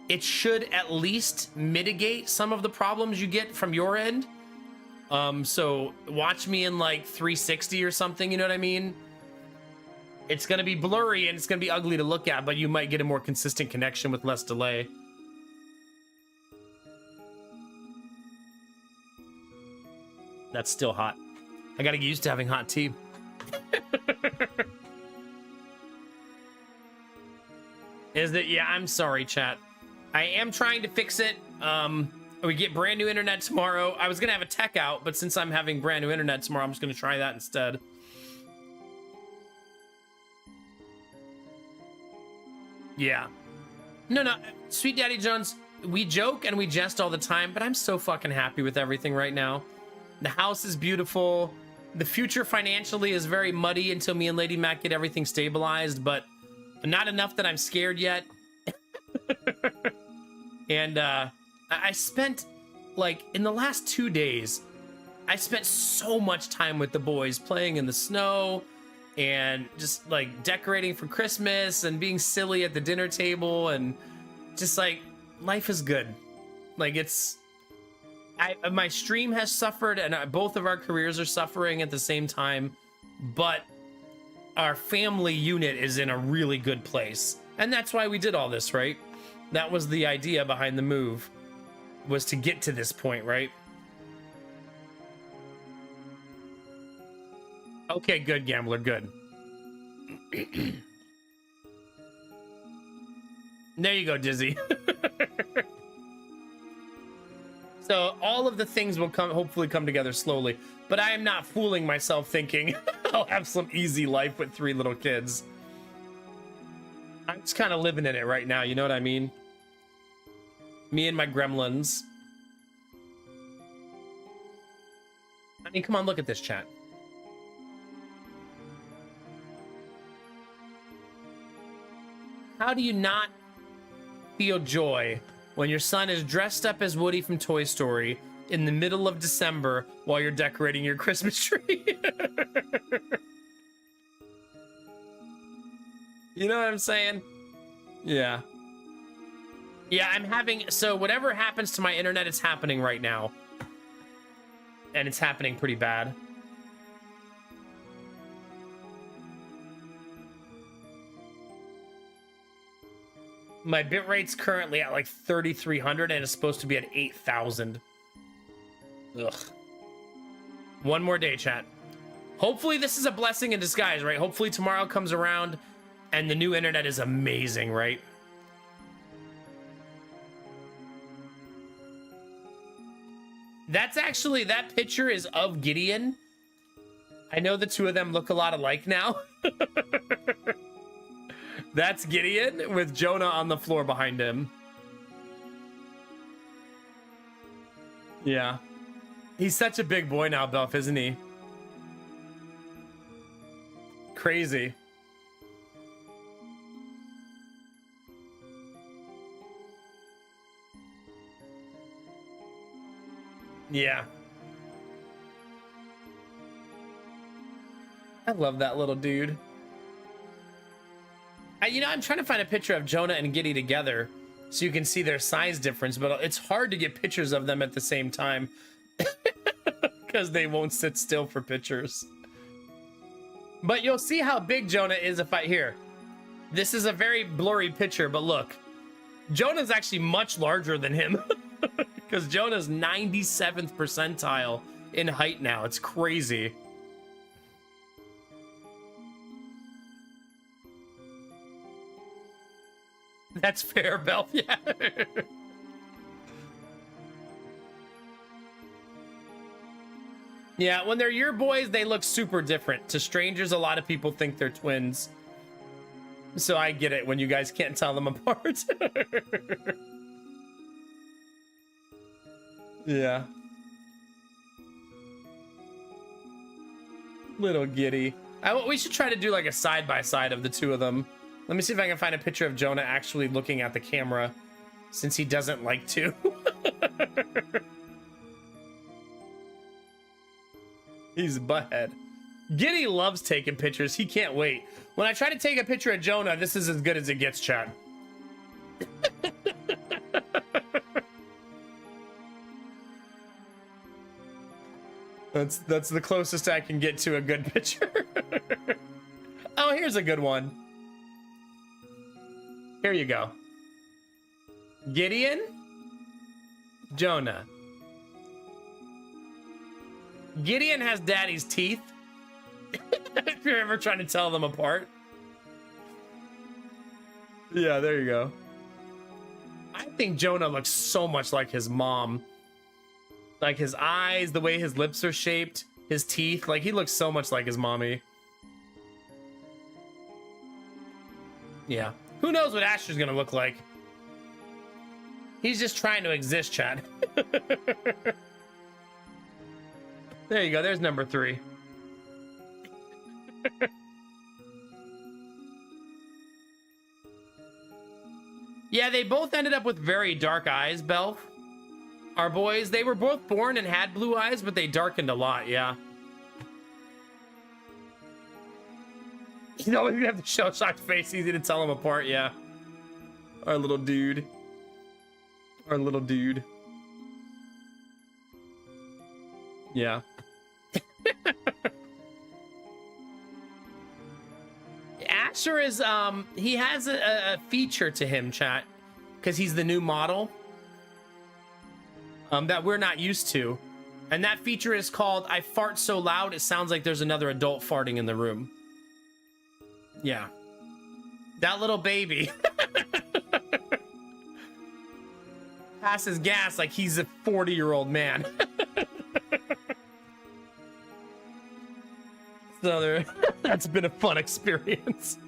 it should at least mitigate some of the problems you get from your end. So watch me in like 360 or something, you know what I mean? It's gonna be blurry and it's gonna be ugly to look at, but you might get a more consistent connection with less delay. That's still hot. I gotta get used to having hot tea. Is that, yeah, I'm sorry, chat. I am trying to fix it. We get brand new internet tomorrow. I was gonna have a tech out, but since I'm having brand new internet tomorrow, I'm just gonna try that instead. Yeah. No, Sweet Daddy Jones, we joke and we jest all the time, but I'm so fucking happy with everything right now. The house is beautiful. The future financially is very muddy until me and Lady Mac get everything stabilized, but not enough that I'm scared yet. And I spent, like, in the last 2 days, I spent so much time with the boys playing in the snow and just like decorating for Christmas and being silly at the dinner table, and just like life is good. Like my stream has suffered, and both of our careers are suffering at the same time, but our family unit is in a really good place. And that's why we did all this, right? That was the idea behind the move, was to get to this point, right? Okay, good, Gambler, good. There you go, Dizzy. So all of the things will hopefully come together slowly, but I am not fooling myself thinking I'll have some easy life with 3 little kids. I'm just kind of living in it right now, you know what I mean? Me and my gremlins. I mean, come on, look at this chat. How do you not feel joy when your son is dressed up as Woody from Toy Story in the middle of December while you're decorating your Christmas tree? You know what I'm saying? Yeah. Yeah, I'm having... So whatever happens to my internet, it's happening right now. And it's happening pretty bad. My bitrate's currently at like 3,300 and it's supposed to be at 8,000. Ugh. One more day, chat. Hopefully this is a blessing in disguise, right? Hopefully tomorrow comes around and the new internet is amazing, right? That's actually, that picture is of Gideon. I know the two of them look a lot alike now. That's Gideon with Jonah on the floor behind him. Yeah. He's such a big boy now, Belf, isn't he? Crazy. Yeah. I love that little dude. You know, I'm trying to find a picture of Jonah and Giddy together so you can see their size difference, but it's hard to get pictures of them at the same time because they won't sit still for pictures. But you'll see how big Jonah is if I... Here. This is a very blurry picture, but look. Jonah's actually much larger than him because Jonah's 97th percentile in height now. It's crazy. That's fair, Belf. Yeah. Yeah, when they're your boys, they look super different. To strangers, a lot of people think they're twins. So I get it when you guys can't tell them apart. Yeah. Little Giddy. We should try to do like a side-by-side of the two of them. Let me see if I can find a picture of Jonah actually looking at the camera, since he doesn't like to. He's a butthead. Giddy loves taking pictures. He can't wait. When I try to take a picture of Jonah, this is as good as it gets, chat. That's the closest I can get to a good picture. Oh, here's a good one. Here you go. Gideon, Jonah. Gideon has daddy's teeth. If you're ever trying to tell them apart. Yeah, there you go. I think Jonah looks so much like his mom. Like his eyes, the way his lips are shaped, his teeth. Like he looks so much like his mommy. Yeah. Who knows what Asher's gonna look like? He's just trying to exist, Chad. There you go. There's number 3. Yeah, they both ended up with very dark eyes, Belf. Our boys, they were both born and had blue eyes, but they darkened a lot, yeah. You know, you have the shell-shocked face, easy to tell them apart, yeah. Our little dude. Our little dude. Yeah. Asher is, he has a feature to him, chat, because he's the new model that we're not used to. And that feature is called, I fart so loud, it sounds like there's another adult farting in the room. Yeah. That little baby passes gas like he's a 40-year-old man. So that's been a fun experience.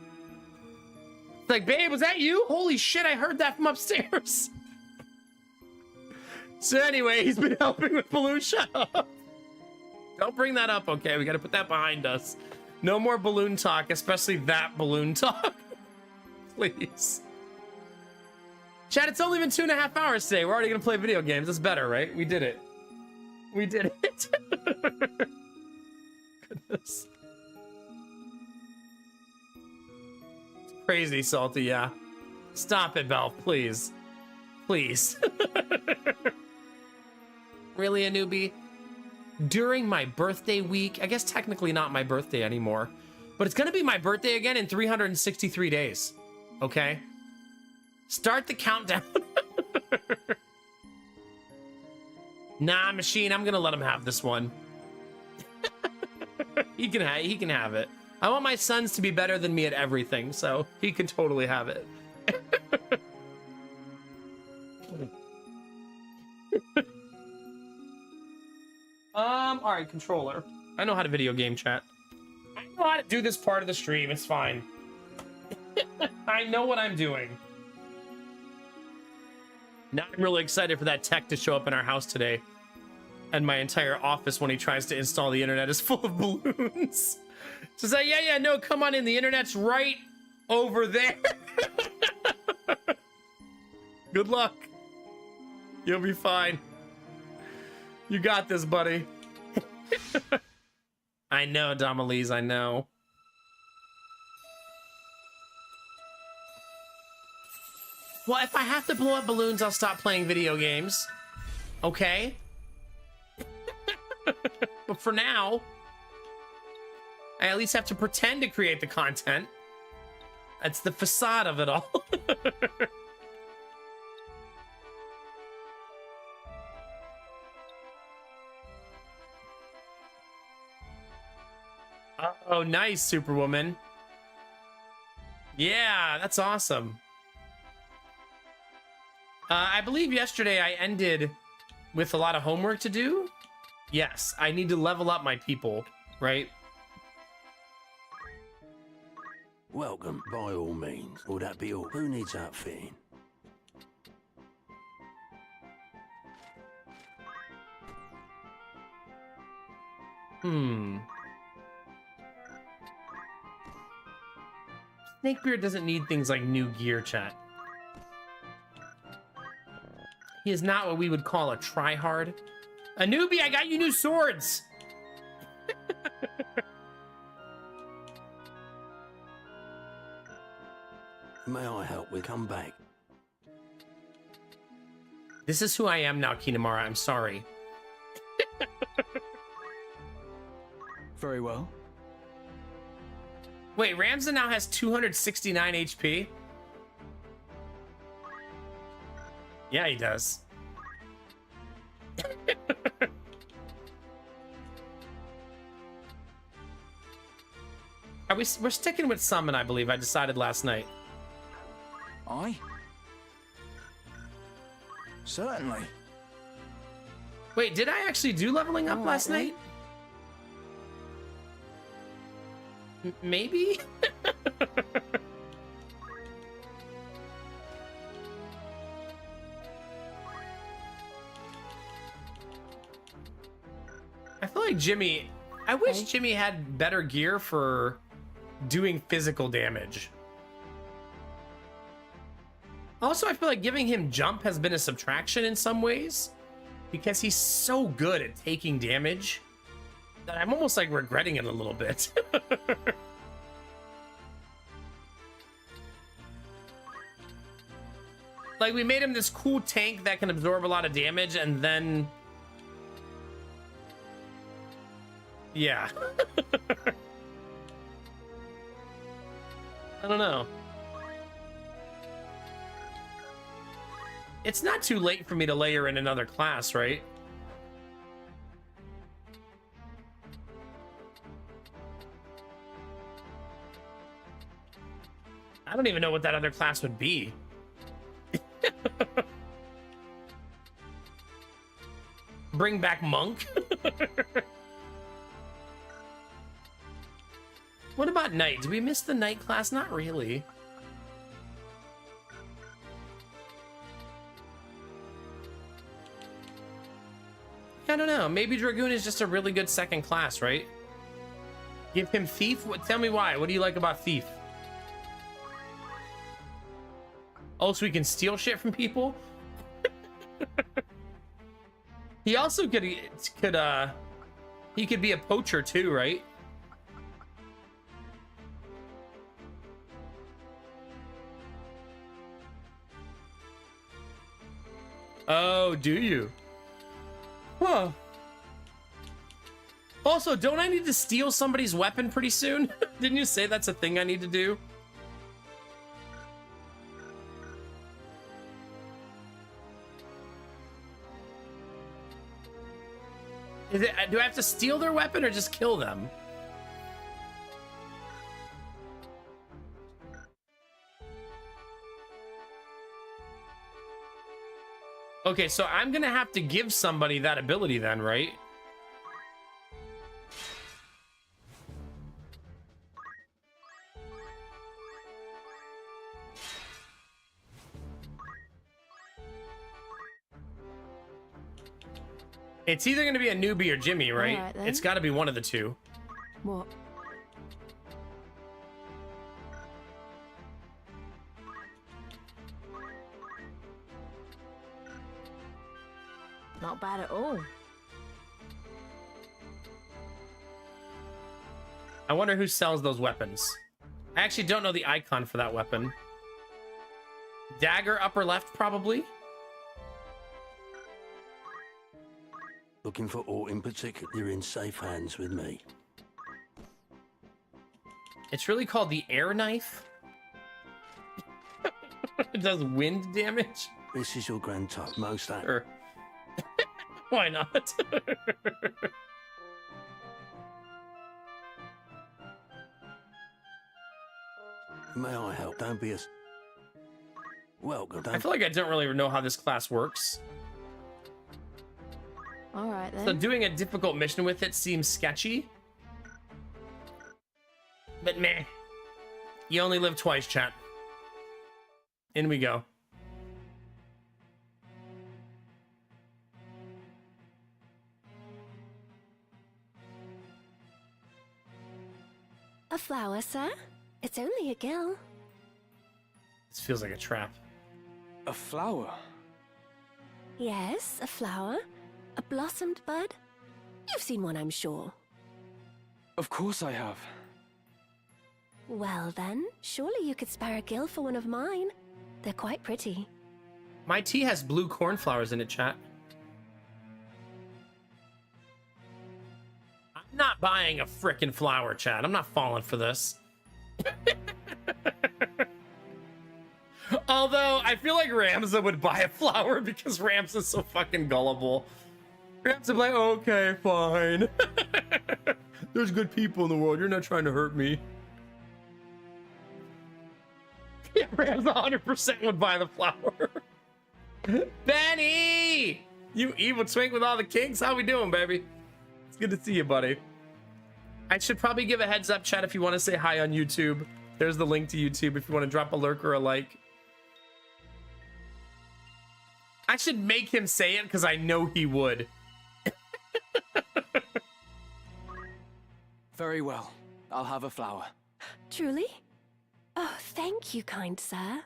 It's like, babe, was that you? Holy shit, I heard that from upstairs. So anyway, he's been helping with balloon. Shut up. Don't bring that up, okay? We gotta put that behind us. No more balloon talk, especially that balloon talk. Please. Chat, it's only been 2.5 hours today. We're already gonna play video games. That's better, right? We did it. We did it. Goodness. It's crazy, Salty, yeah. Stop it, Belle, please. Please. Really, a newbie? During my birthday week, I guess technically not my birthday anymore, but it's gonna be my birthday again in 363 days. Okay? Start the countdown. Nah, Machine, I'm gonna let him have this one. He can have it. I want my sons to be better than me at everything, so he can totally have it. All right, controller. I know how to video game chat. I know how to do this part of the stream. It's fine. I know what I'm doing. Now I'm really excited for that tech to show up in our house today. And my entire office, when he tries to install the internet, is full of balloons. So say, yeah, no, come on in. The internet's right over there. Good luck. You'll be fine. You got this, buddy. I know, Domalise, I know. Well, if I have to blow up balloons, I'll stop playing video games. Okay? But for now, I at least have to pretend to create the content. That's the facade of it all. Oh, nice, Superwoman. Yeah, that's awesome. I believe yesterday I ended with a lot of homework to do. Yes, I need to level up my people, right? Welcome, by all means. Will that be all? Who needs outfitting? Snakebeard doesn't need things like new gear, chat. He is not what we would call a tryhard. A newbie, I got you new swords! May I help with? Come back. This is who I am now, Kinamara. I'm sorry. Very well. Wait, Ramza now has 269 HP? Yeah, he does. We're sticking with summon, I believe. I decided last night. Aye. Certainly. Wait, did I actually do leveling up last night? Maybe? I feel like Jimmy... I wish Jimmy had better gear for doing physical damage. Also, I feel like giving him jump has been a subtraction in some ways, because he's so good at taking damage that I'm almost like regretting it a little bit. Like, we made him this cool tank that can absorb a lot of damage, and then Yeah. I don't know. It's not too late for me to layer in another class, right? I don't even know what that other class would be. Bring back Monk? What about Knight? Did we miss the Knight class? Not really. I don't know. Maybe Dragoon is just a really good second class, right? Give him Thief? What, tell me why. What do you like about Thief? Oh, so he can steal shit from people? He also could he could be a poacher too, right? Oh, do you? Huh. Also, don't I need to steal somebody's weapon pretty soon? Didn't you say that's a thing I need to do? Is it, do I have to steal their weapon or just kill them? Okay, so I'm gonna have to give somebody that ability then, right? It's either gonna be a newbie or Jimmy, right? Alright, then. It's gotta be one of the two. What? Not bad at all. I wonder who sells those weapons. I actually don't know the icon for that weapon. Dagger upper left, probably. Looking for aught in particular, you're in safe hands with me. It's really called the air knife. It does wind damage. This is your grand top, most apt. Sure. Why not? May I help? Don't be a... Welcome. I feel like I don't really know how this class works. All right then. So doing a difficult mission with it seems sketchy. But meh. You only live twice, chat. In we go. A flower, sir? It's only a gill. This feels like a trap. A flower? Yes, a flower. A blossomed bud. You've seen one, I'm sure. Of course I have. Well then, surely you could spare a gill for one of mine. They're quite pretty. My tea has blue cornflowers in it, chat. I'm not buying a frickin' flower, chat. I'm not falling for this. Although, I feel like Ramza would buy a flower because Ramza's so fucking gullible. Ramza would be like, okay, fine. There's good people in the world. You're not trying to hurt me. Yeah, Ramza 100% would buy the flower. Benny! You evil twink with all the kinks? How we doing, baby? It's good to see you, buddy. I should probably give a heads up, chat, if you want to say hi on YouTube. There's the link to YouTube if you want to drop a lurk or a like. I should make him say it because I know he would. Very well. I'll have a flower. Truly? Oh, thank you, kind sir.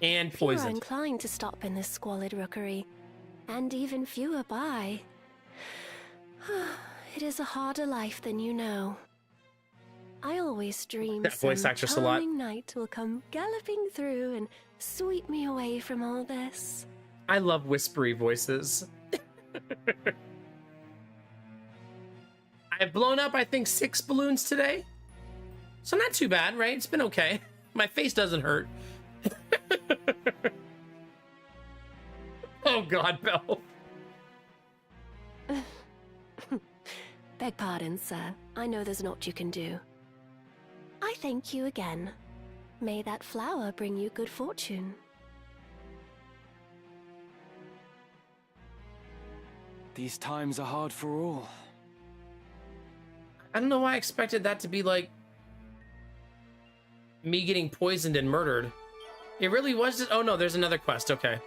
And Few are poisoned. inclined to stop in this squalid rookery, and even fewer buy. It is a harder life than you know. I always dream That voice some actress a lot. charming knight will come galloping through and sweep me away from all this. I love whispery voices. I've blown up, I think, 6 balloons today. So not too bad, right? It's been okay. My face doesn't hurt. Oh God, Belle. Beg pardon, sir. I know there's naught you can do. I thank you again. May that flower bring you good fortune. These times are hard for all. I don't know why I expected that to be like me getting poisoned and murdered. It really was just, oh no, there's another quest, okay.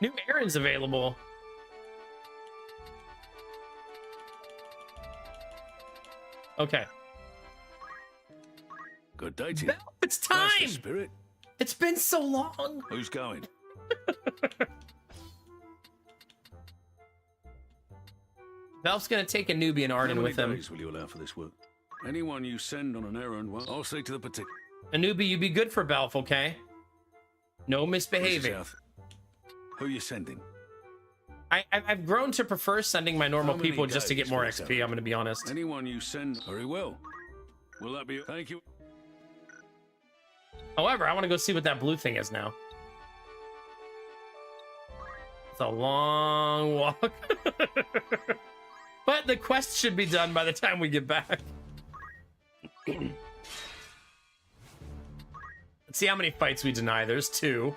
New errands available. Okay. Good day to you. Belle, it's That's the time! spirit. It's been so long. Who's going? Valve's gonna take a Nubian How Arden many with him. days will you allow for this work? Anyone you send on an errand, well, I'll see to the particular. A newbie, you be good for Belf, okay? No misbehaving. Who you sending? I've grown to prefer sending my normal How many people just to get days more will it XP, take? I'm gonna be honest. Anyone you send, very well. Will that be? Thank you. However, I want to go see what that blue thing is now. It's a long walk. But the quest should be done by the time we get back. Let's see how many fights we deny. There's 2.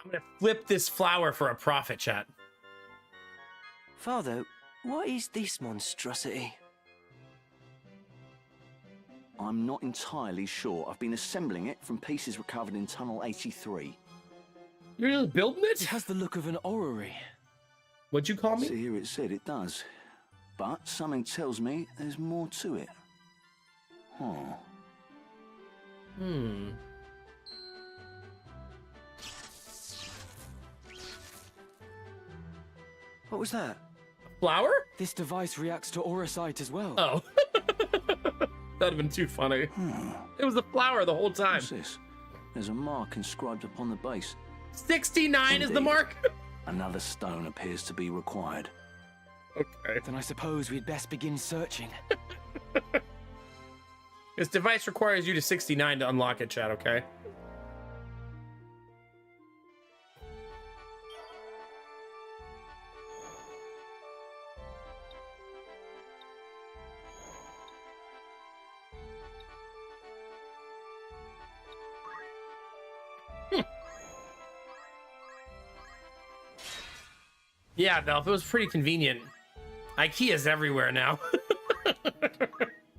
I'm gonna flip this flower for a profit, chat. Father, what is this monstrosity? I'm not entirely sure. I've been assembling it from pieces recovered in Tunnel 83. You're just building It it? has the look of an orrery. What'd you call me? See, here it said it does. But something tells me there's more to it. Huh. What was that? Flower? This device reacts to auracite as well. Oh. That'd have been too funny. It was the flower the whole time. What's this? There's a mark inscribed upon the base. 69 is the Indeed. mark? Another stone appears to be required. Okay. Then I suppose we'd best begin searching. This device requires you to 69 to unlock it, chat, okay? Yeah, Belf, it was pretty convenient. IKEA's everywhere now.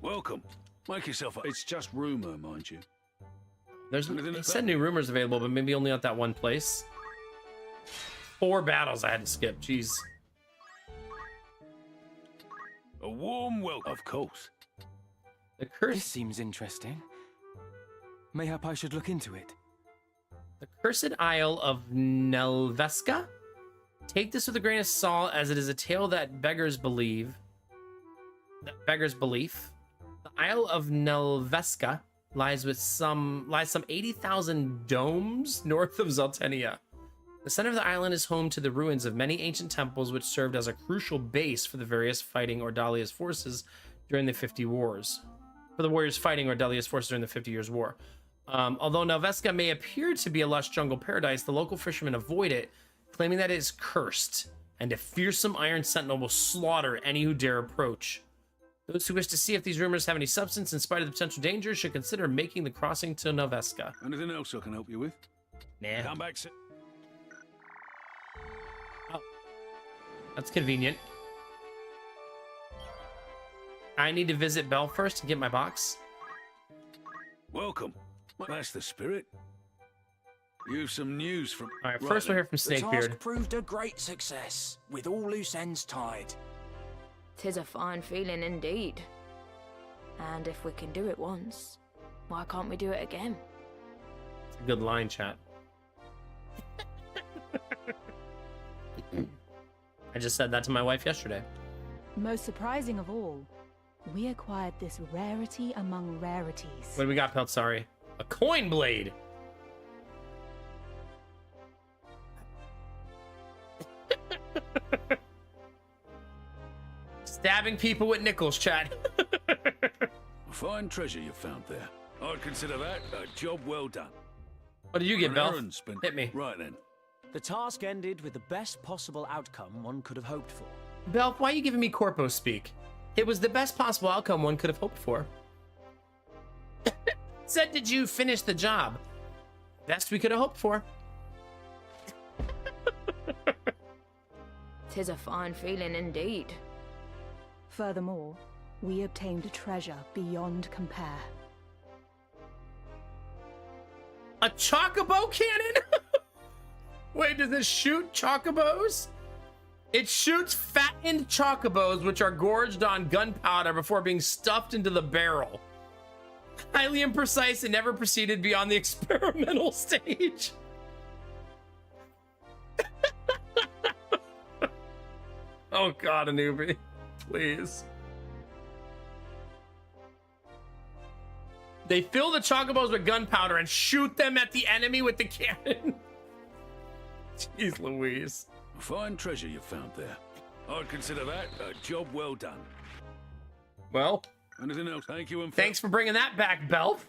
Welcome. Make yourself. It's just rumor, mind you. They said new rumors available, but maybe only at that one place. 4 battles I had to skip, jeez. A warm welcome. Of course. The This curse, seems interesting. Mayhap I should look into it. the Cursed Isle of Nelveska? Take this with a grain of salt, as it is a tale that beggars belief. The Isle of Nelveska lies some 80,000 domes north of Zaltenia. The center of the island is home to the ruins of many ancient temples, which served as a crucial base for the various fighting Ordalia's forces during the 50 Wars. For the warriors fighting Ordalia's forces during the 50 Years' War. Although Nelveska may appear to be a lush jungle paradise, the local fishermen avoid it, claiming that it is cursed, and a fearsome iron sentinel will slaughter any who dare approach. Those who wish to see if these rumors have any substance in spite of the potential danger should consider making the crossing to Nelveska. Anything else I can help you with? Nah. Come back. That's convenient. I need to visit Belle first and get my box. Welcome. That's the spirit. You've some news from. All right, first we'll hear from The Snakebeard. task proved a great success, with all loose ends tied. 'Tis a fine feeling indeed. And if we can do it once, why can't we do it again? It's a good line, chat. I just said that to my wife yesterday. Most surprising of all, we acquired this rarity among rarities. What do we got, Pelt? Sorry. A coin blade. Stabbing people with nickels, chat. A fine treasure you found there. I'd consider that a job well done. What did you get, An Bell? errand's been- Hit me. Right then. The task ended with the best possible outcome one could have hoped for. Belf, why are you giving me corpo speak? It was the best possible outcome one could have hoped for. Said, did you finish the job? Best we could have hoped for. 'Tis a fine feeling indeed. Furthermore, we obtained a treasure beyond compare. A chocobo cannon? Wait, does this shoot chocobos? It shoots fattened chocobos, which are gorged on gunpowder before being stuffed into the barrel. Highly imprecise and never proceeded beyond the experimental stage. Oh God, a newbie. Please. They fill the chocobos with gunpowder and shoot them at the enemy with the cannon. Jeez Louise. A fine treasure you found there. I'd consider that a job well done. Well, Anything else? Thank you and thanks for bringing that back, Belf.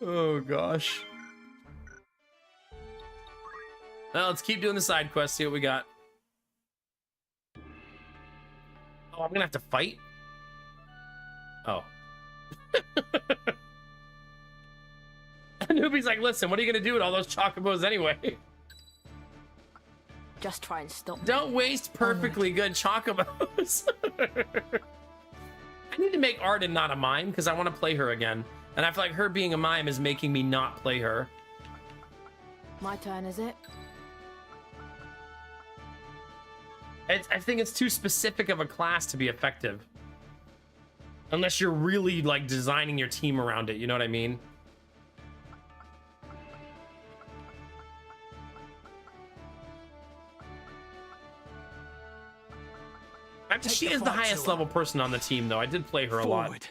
Oh gosh. Well, let's keep doing the side quest, see what we got. Oh, I'm gonna have to fight? Oh. Newbie's like, listen, what are you gonna do with all those chocobos anyway? Just try and stop me. Don't waste perfectly good chocobos. I need to make Arden not a mime because I want to play her again. And I feel like her being a mime is making me not play her. My turn, is it? I think it's too specific of a class to be effective. Unless you're really like designing your team around it, you know what I mean? She is the highest level person on the team, though. I did play her a lot.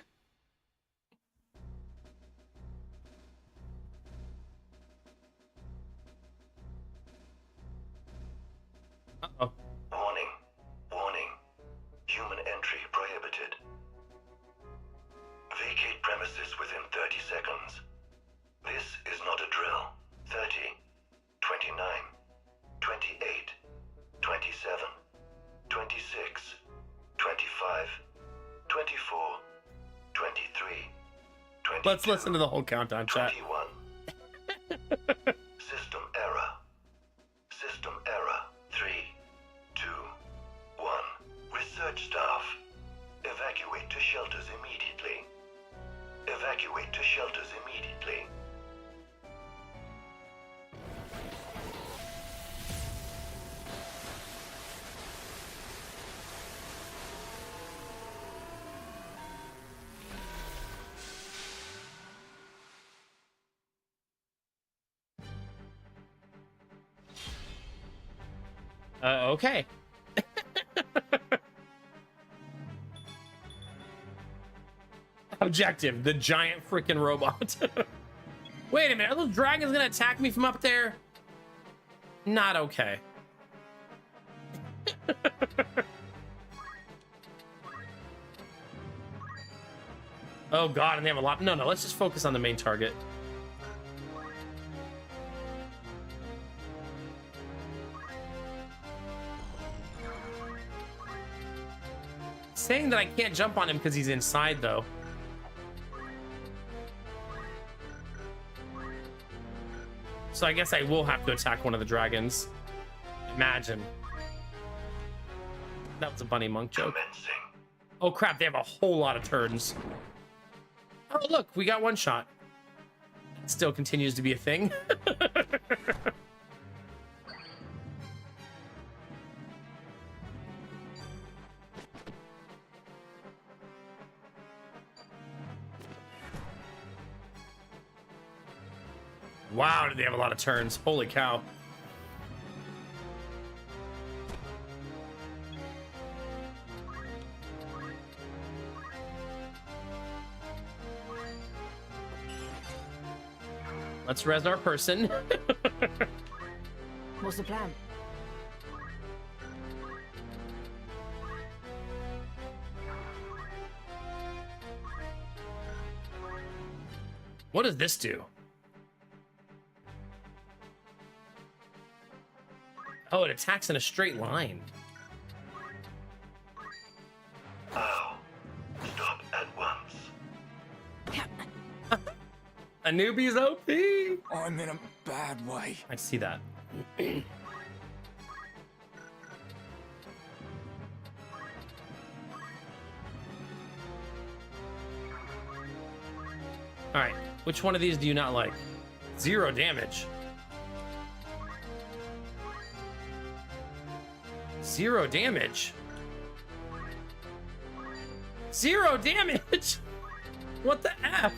Uh-oh. Warning. Warning. Human entry prohibited. Vacate premises within 30 seconds. This is not a drill. 30, 29, 28, 27, 26, 25, 24, 23, 22, Let's listen to the whole countdown, chat. 21. System error. System error. 3, 2, 1. Research staff. Evacuate to shelters immediately. Evacuate to shelters immediately. Okay. Objective, the giant freaking robot. Wait a minute, are those dragons gonna attack me from up there? Not okay. Oh God, and they have a lot. No, let's just focus on the main target. Saying that I can't jump on him because he's inside, though. So I guess I will have to attack one of the dragons. Imagine. That was a bunny monk joke. Oh crap, they have a whole lot of turns. Oh look, we got one shot. It still continues to be a thing. Wow, did they have a lot of turns? Holy cow. Let's res our person. What's the plan? What does this do? Oh, it attacks in a straight line. Ow. Stop at once. A newbie's OP. I'm in a bad way. I see that. All right, which one of these do you not like? 0 damage. 0 damage. 0 damage. What the F?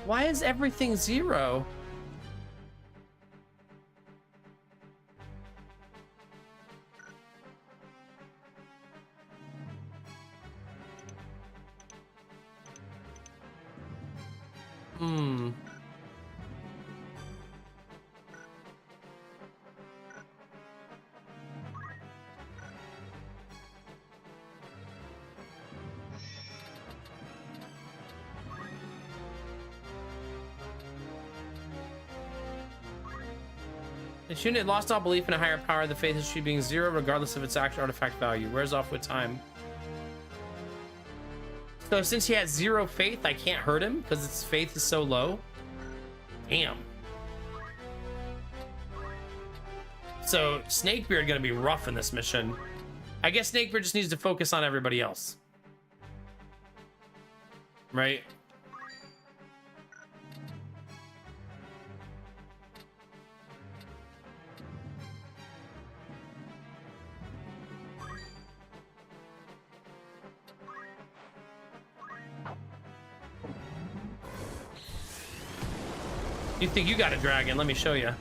Why is everything 0? This unit lost all belief in a higher power, the faith history being 0 regardless of its actual artifact value. Wears off with time. So since he has 0 faith, I can't hurt him because its faith is so low. Damn. So Snakebeard gonna be rough in this mission. I guess Snakebeard just needs to focus on everybody else. Right? You think you got a dragon? Let me show you.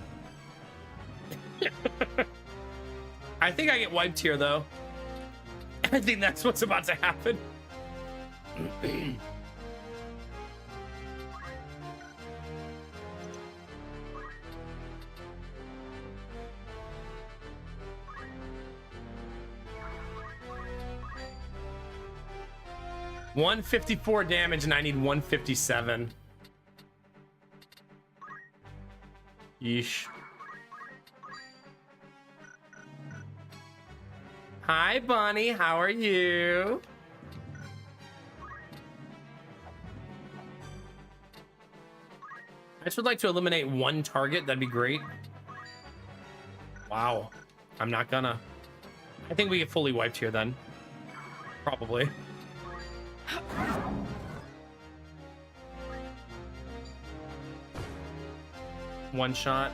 I think I get wiped here, though. I think that's what's about to happen. $154 damage, and I need 157. Yeesh. Hi, Bunny. How are you? I just would like to eliminate 1 target. That'd be great. Wow. I'm not gonna. I think we get fully wiped here then. Probably. One shot.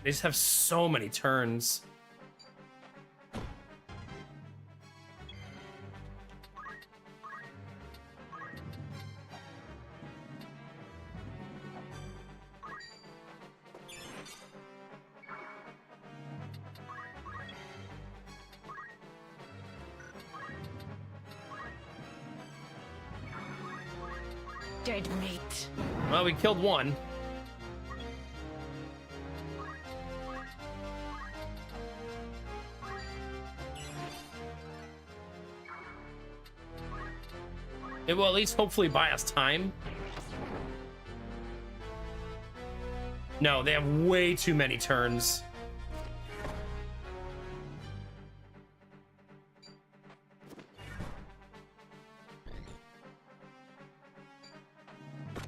They just have so many turns. Dead meat. Well, we killed one. It will at least hopefully buy us time. No, they have way too many turns.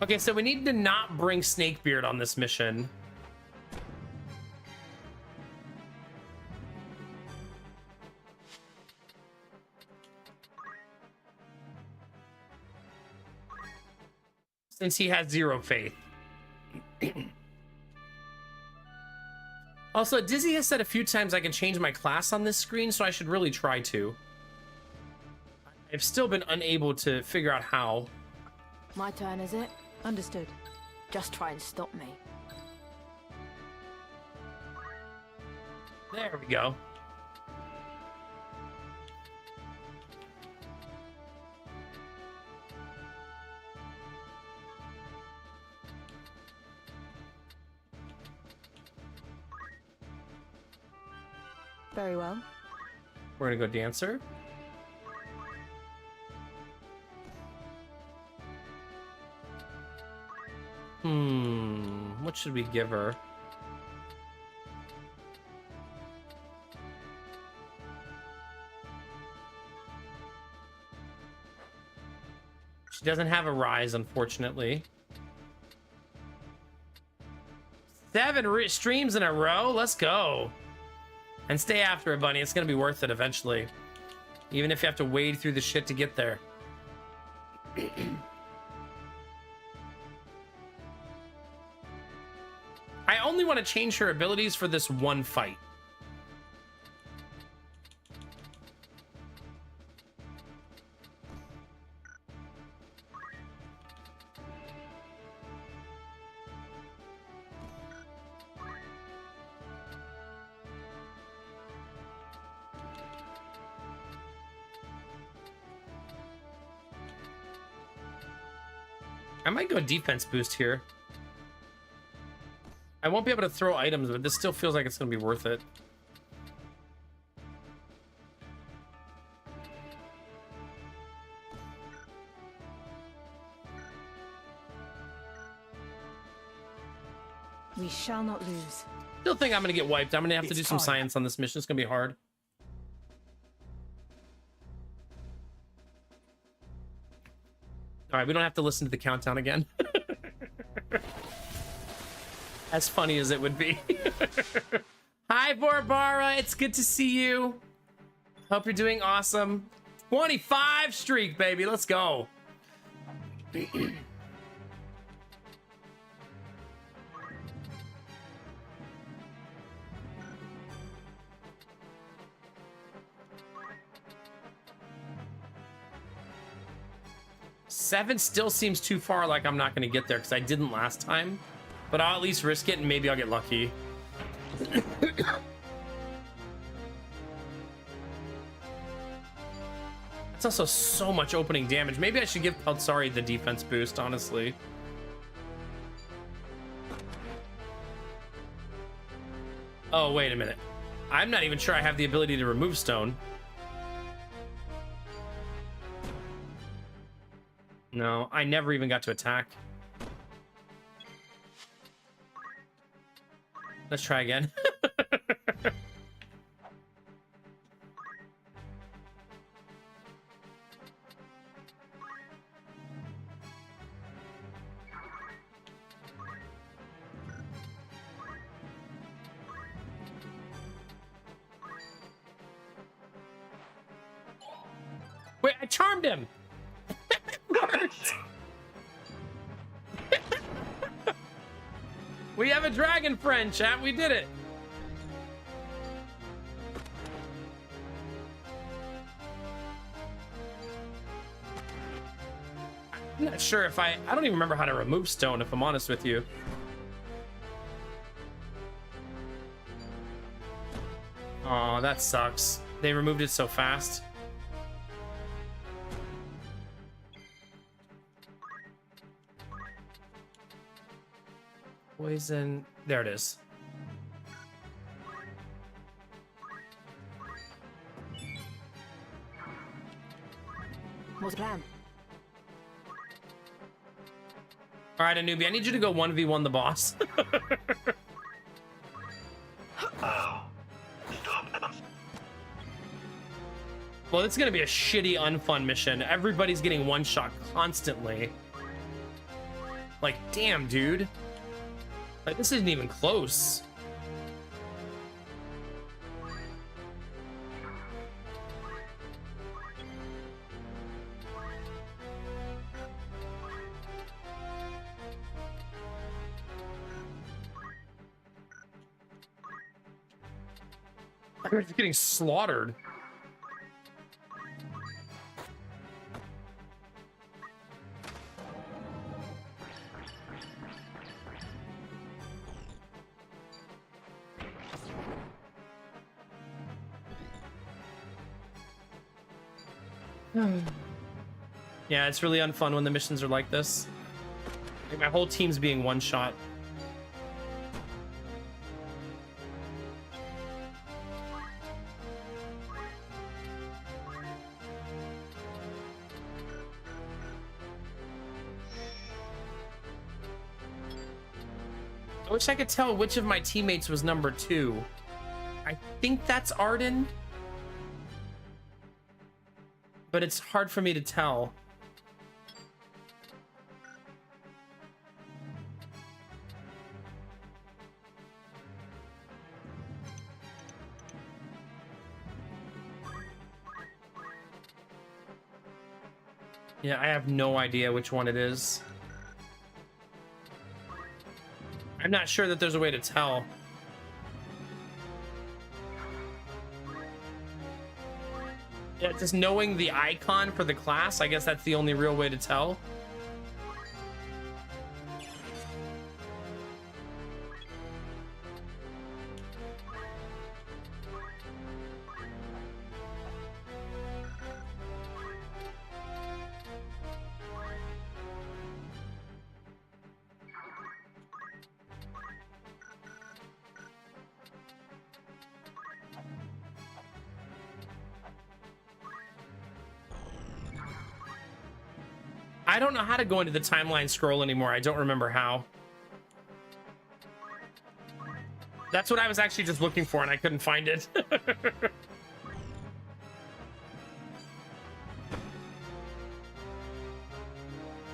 Okay, so we need to not bring Snakebeard on this mission. Since he has zero faith. Also, Dizzy has said a few times I can change my class on this screen, so I should really try to. I've still been unable to figure out how. My turn, is it? Understood. Just try and stop me. There we go. Very well. We're gonna go dancer. What should we give her? She doesn't have a rise, unfortunately. 7 streams in a row? Let's go. And stay after it, Bunny. It's gonna be worth it eventually. Even if you have to wade through the shit to get there. I only want to change her abilities for this one fight. I might go defense boost here. I won't be able to throw items, but this still feels like it's going to be worth it. We shall not lose. Still think I'm going to get wiped. I'm going to have to do some science on this mission. It's going to be hard. All right, we don't have to listen to the countdown again. As funny as it would be. Hi, Barbara. It's good to see you. Hope you're doing awesome. 25 streak, baby. Let's go. Seven still seems too far, like I'm not going to get there because I didn't last time. But I'll at least risk it and maybe I'll get lucky. It's also so much opening damage. Maybe I should give Peltsari the defense boost, honestly. Oh, wait a minute. I'm not even sure I have the ability to remove stone. No, I never even got to attack. Let's try again. Wait, I charmed him. We have a dragon friend, chat. We did it. I'm not sure if I don't even remember how to remove stone, if I'm honest with you. Aw, that sucks. They removed it so fast. Poison. There it is. What's the plan? All right, Anubi, I need you to go 1v1 the boss. Ow. Stop. Well, it's gonna be a shitty, unfun mission. Everybody's getting one shot constantly. Like, damn, dude. Like, this isn't even close. They're just getting slaughtered. Yeah, it's really unfun when the missions are like this. Like, my whole team's being one shot. I wish I could tell which of my teammates was number 2. I think that's Arden, but it's hard for me to tell. Yeah, I have no idea which one it is. I'm not sure that there's a way to tell. Yeah, just knowing the icon for the class, I guess that's the only real way to tell. I don't know how to go into the timeline scroll anymore. I don't remember how. That's what I was actually just looking for and I couldn't find it. I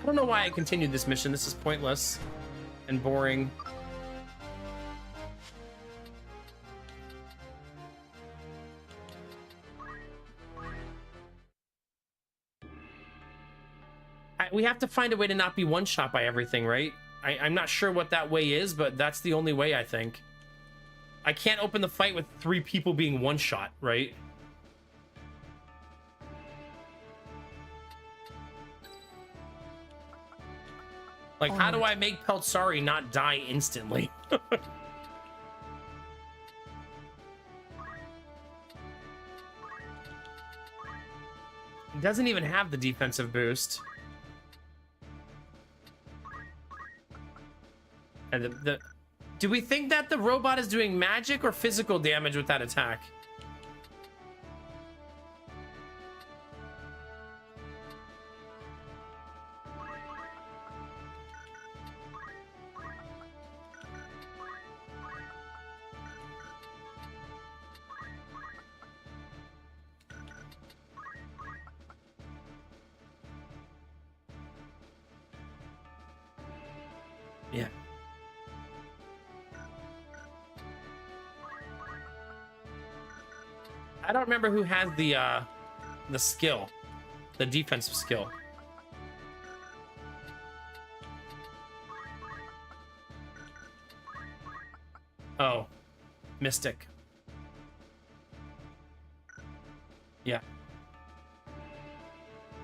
don't know why I continued this mission. This is pointless and boring. We have to find a way to not be one-shot by everything, right? I'm not sure what that way is, but that's the only way, I think. I can't open the fight with 3 people being one-shot, right? Like, how do I make Peltsari not die instantly? It doesn't even have the defensive boost. And do we think that the robot is doing magic or physical damage with that attack? Yeah. I don't remember who has the skill, the defensive skill. Oh, Mystic. Yeah.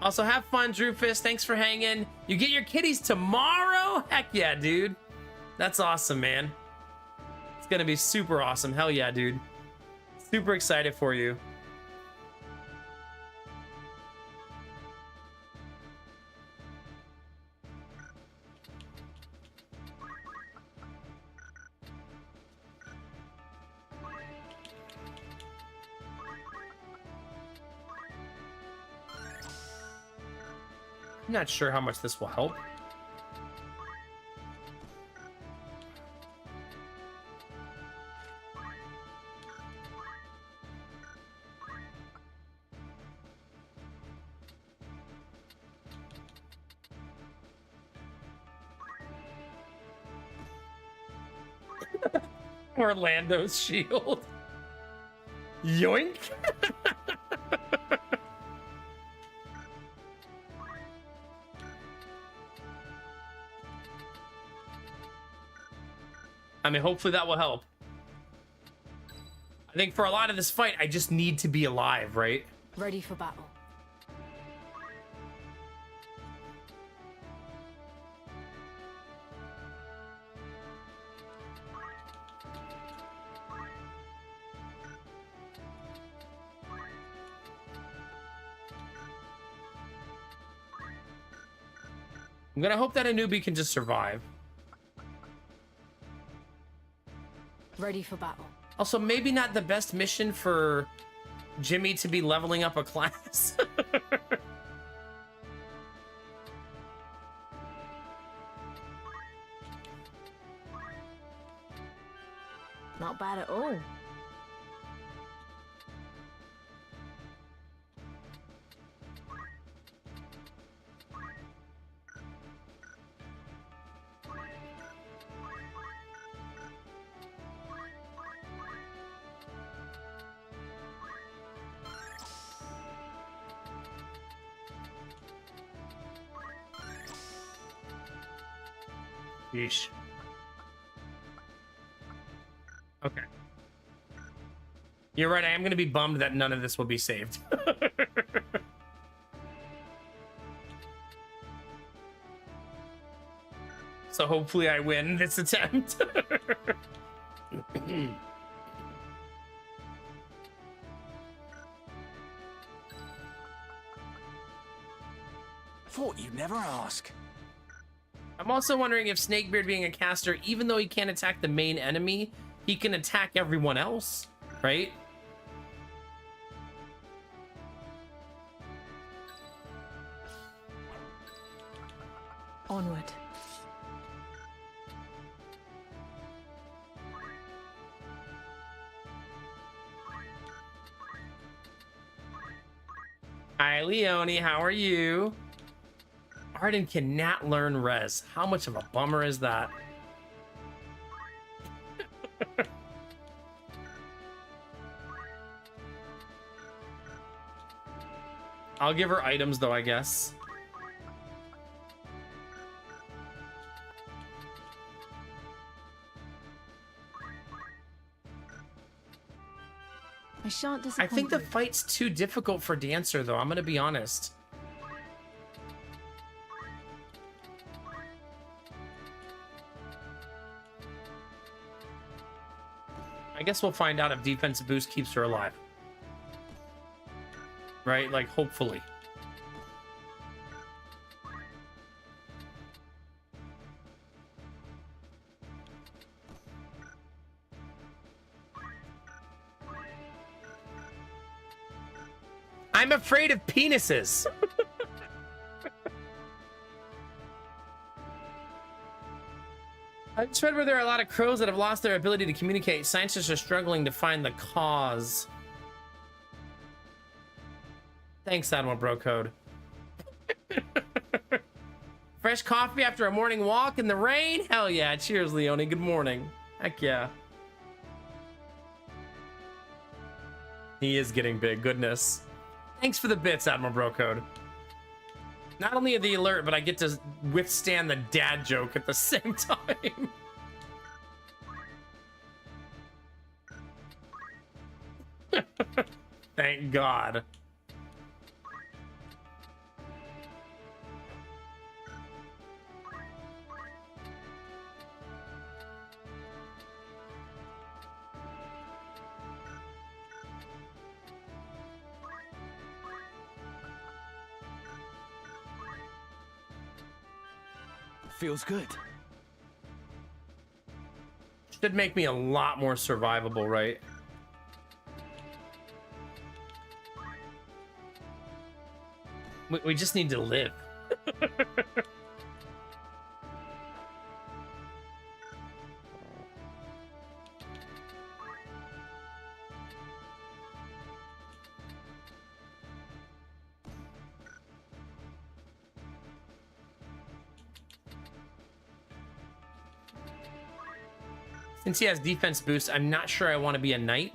Also, have fun, Drewfist. Thanks for hanging. You get your kitties tomorrow? Heck yeah, dude. That's awesome, man. It's gonna be super awesome. Hell yeah, dude. Super excited for you. I'm not sure how much this will help. Orlando's shield. Yoink. I mean, hopefully that will help. I think for a lot of this fight, I just need to be alive, right? Ready for battle. I'm gonna hope that a newbie can just survive. Ready for battle. Also, maybe not the best mission for Jimmy to be leveling up a class. Not bad at all. Yeesh. Okay. You're right, I am going to be bummed that none of this will be saved. So hopefully I win this attempt. Thought you'd never ask. I'm also wondering if Snakebeard being a caster, even though he can't attack the main enemy, he can attack everyone else, right? Onward. Hi, Leonie, how are you? Arden cannot learn res. How much of a bummer is that? I'll give her items though, I guess. I shan't I disappoint think the you. fight's too difficult for Dancer though, I'm gonna be honest. I guess we'll find out if defensive boost keeps her alive. Right? Like, hopefully. I'm afraid of penises. I just read where there are a lot of crows that have lost their ability to communicate. Scientists are struggling to find the cause. Thanks, Admiral Brocode. Fresh coffee after a morning walk in the rain? Hell yeah. Cheers, Leonie. Good morning. Heck yeah. He is getting big. Goodness. Thanks for the bits, Admiral Brocode. Not only the alert, but I get to withstand the dad joke at the same time. Thank God. Feels good. Should make me a lot more survivable, right? We just need to live. Since he has defense boost, I'm not sure I want to be a knight.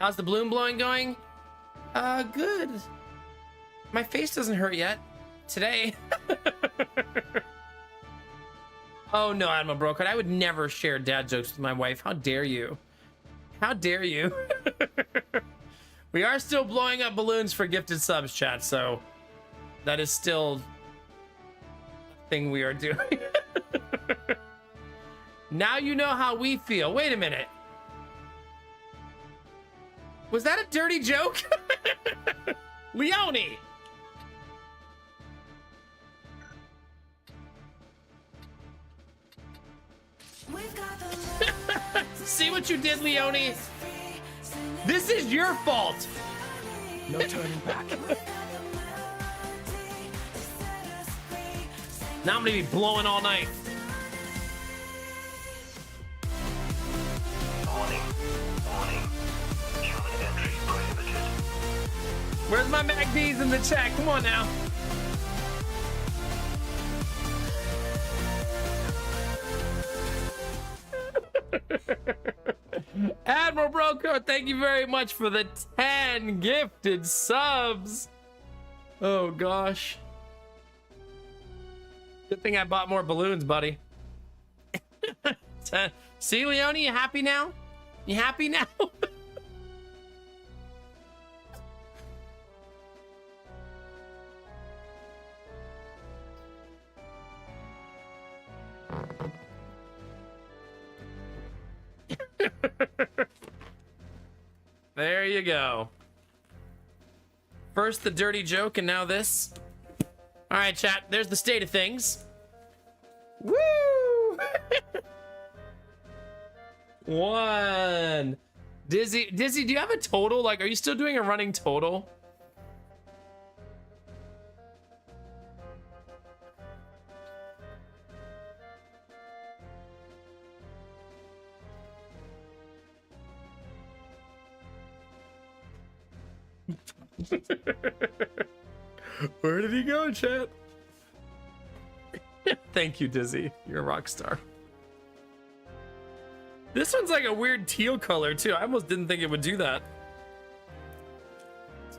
How's the balloon blowing going? Good. My face doesn't hurt yet. Today. Oh no, Admiral Brocode. I would never share dad jokes with my wife. How dare you? How dare you? We are still blowing up balloons for gifted subs, chat, so that is still a thing we are doing. Now you know how we feel. Wait a minute. Was that a dirty joke? Leone! See what you did, Leone? This is your fault. No turning back. Now I'm gonna be blowing all night. Warning. Warning. Human entry prohibited. Where's my MacDs in the chat? Come on now. Admiral Broco, thank you very much for the 10 gifted subs. Oh gosh. Good thing I bought more balloons, buddy. See, Leone, you happy now? You happy now? There you go. First the dirty joke and now this. All right, chat, there's the state of things. Woo! One. Dizzy, do you have a total? Like, are you still doing a running total? Where did he go, chat? Thank you, Dizzy. You're a rock star. This one's like a weird teal color, too. I almost didn't think it would do that.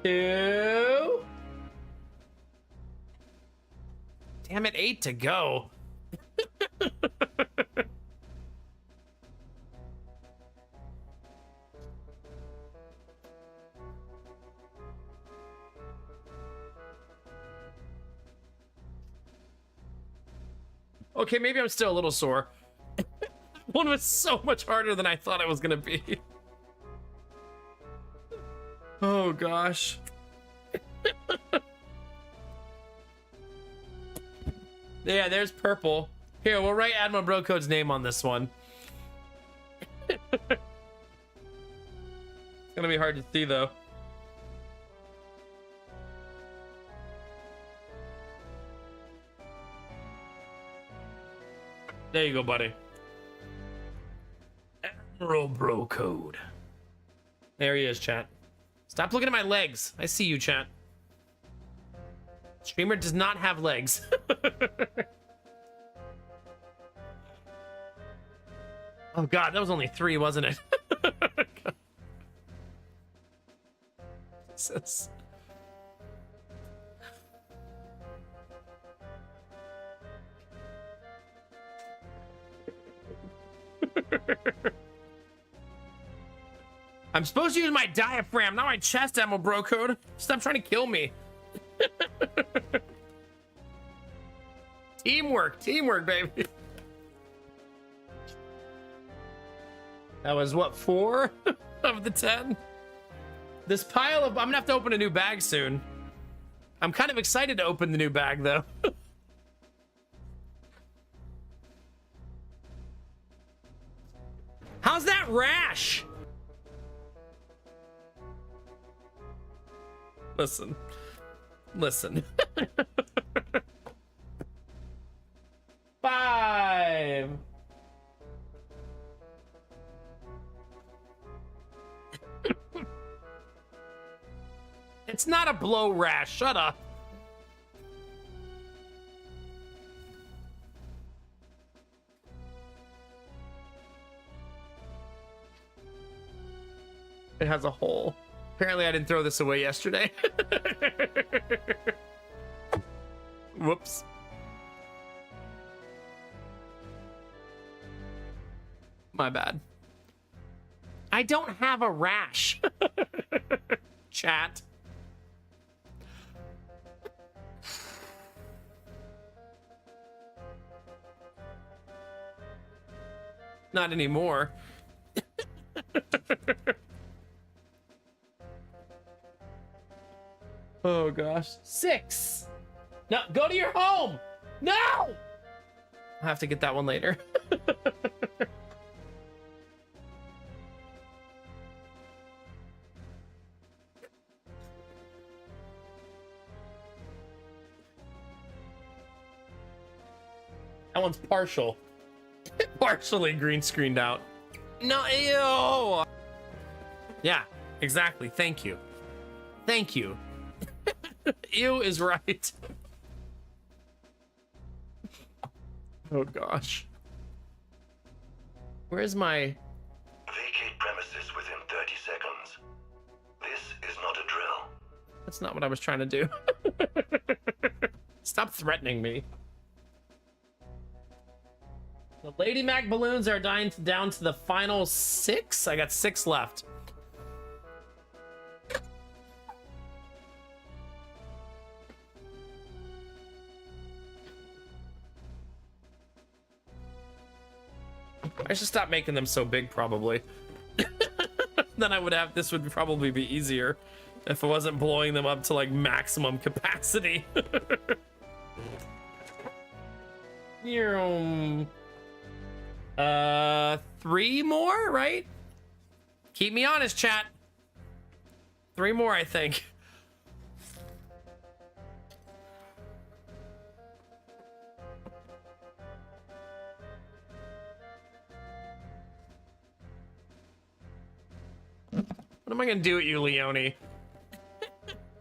2. Damn it, 8 to go. Okay, maybe I'm still a little sore. One was so much harder than I thought it was gonna be. Oh gosh. Yeah, there's purple. Here, we'll write Admiral Brocode's name on this one. It's gonna be hard to see though. There you go, buddy. Admiral Brocode. There he is, chat. Stop looking at my legs. I see you, chat. Streamer does not have legs. Oh god, that was only 3, wasn't it? Jesus. I'm supposed to use my diaphragm, not my chest, Admiral Brocode. Stop trying to kill me. Teamwork, baby. That was what, 4 of the 10? This pile of, I'm gonna have to open a new bag soon. I'm kind of excited to open the new bag though. How's that rash? Listen. 5. It's not a blow rash. Shut up. It has a hole. Apparently I didn't throw this away yesterday. Whoops. My bad. I don't have a rash. Chat. Not anymore. Oh gosh. 6. No, go to your home. No. I'll have to get that one later. That one's partial. Partially green screened out. No, ew. Yeah, exactly. Thank you. Thank you. Ew is right. Oh gosh. Where's my... Vacate premises within 30 seconds. This is not a drill. That's not what I was trying to do. Stop threatening me. The Lady Mac balloons are down to the final 6. I got 6 left. I should stop making them so big, probably. Then I would have, this would probably be easier if I wasn't blowing them up to like maximum capacity. 3 more, right? Keep me honest, chat. 3 more, I think. What am I gonna do with you, Leone?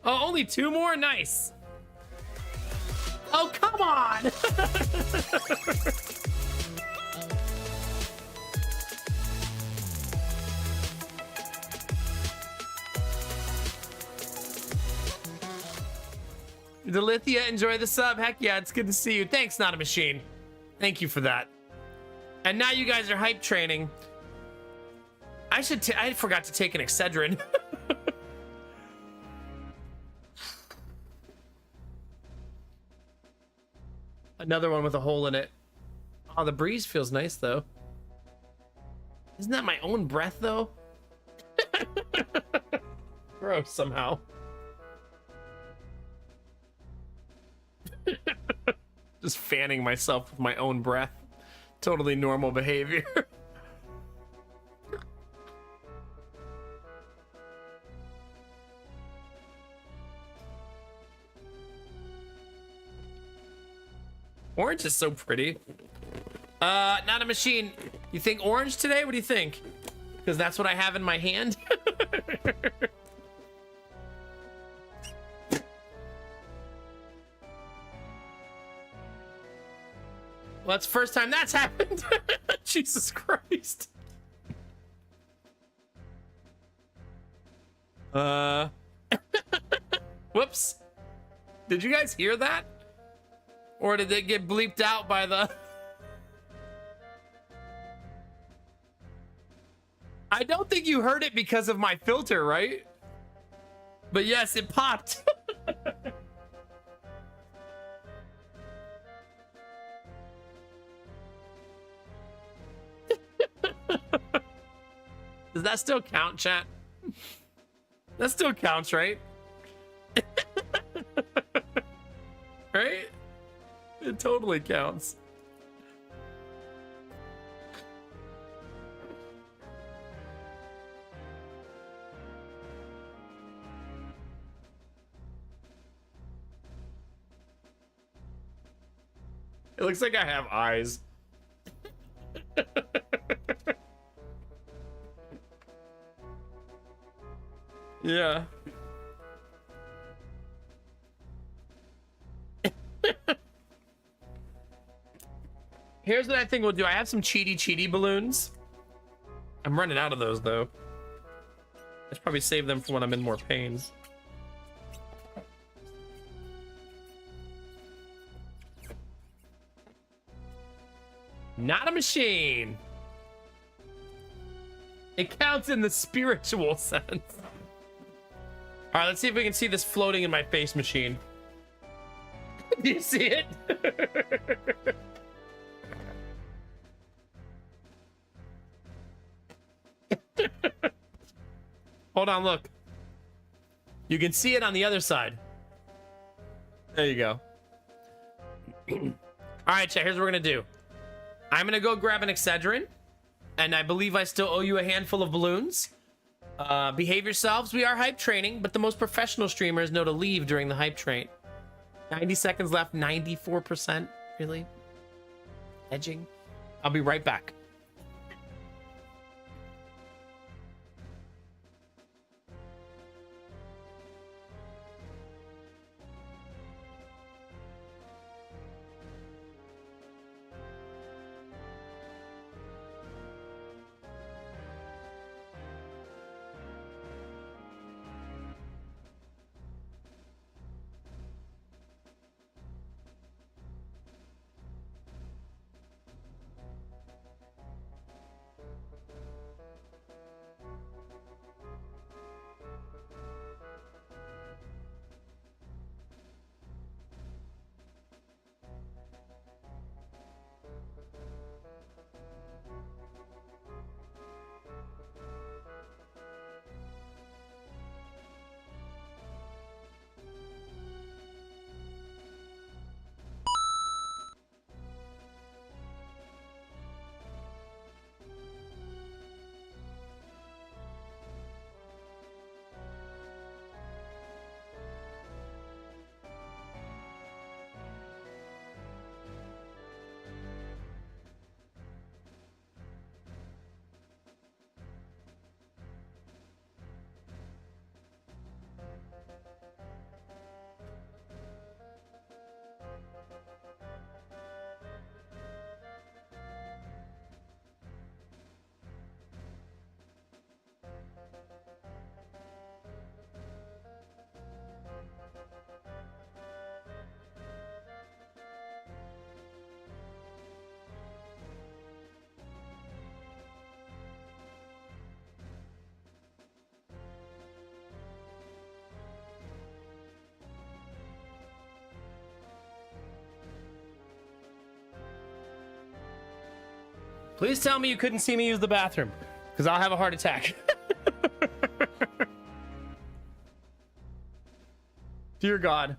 Oh, only 2 more? Nice. Oh, come on! Delithia, enjoy the sub. Heck yeah, it's good to see you. Thanks, Not a Machine. Thank you for that. And now you guys are hype training. I forgot to take an Excedrin. Another one with a hole in it. Oh, the breeze feels nice though. Isn't that my own breath though? Gross somehow. Just fanning myself with my own breath. Totally normal behavior. Orange is so pretty. Not a Machine. You think orange today? What do you think? Because that's what I have in my hand. Well, that's the first time that's happened. Jesus Christ. Whoops. Did you guys hear that? Or did it get bleeped out by the... I don't think you heard it because of my filter, right? But yes, it popped. Does that still count, chat? That still counts, right? Right? It totally counts. It looks like I have eyes. Yeah. Here's what I think we'll do. I have some cheaty balloons. I'm running out of those though. I should probably save them for when I'm in more pain. Not a Machine. It counts in the spiritual sense. All right, let's see if we can see this floating in my face machine. Do you see it? Hold on, look. You can see it on the other side. There you go. All right, chat, here's what we're gonna do. I'm gonna go grab an Excedrin, and I believe I still owe you a handful of balloons. Behave yourselves. We are hype training, but the most professional streamers know to leave during the hype train. 90 seconds left, 94%. Really? Edging? I'll be right back. Please tell me you couldn't see me use the bathroom, because I'll have a heart attack. Dear God.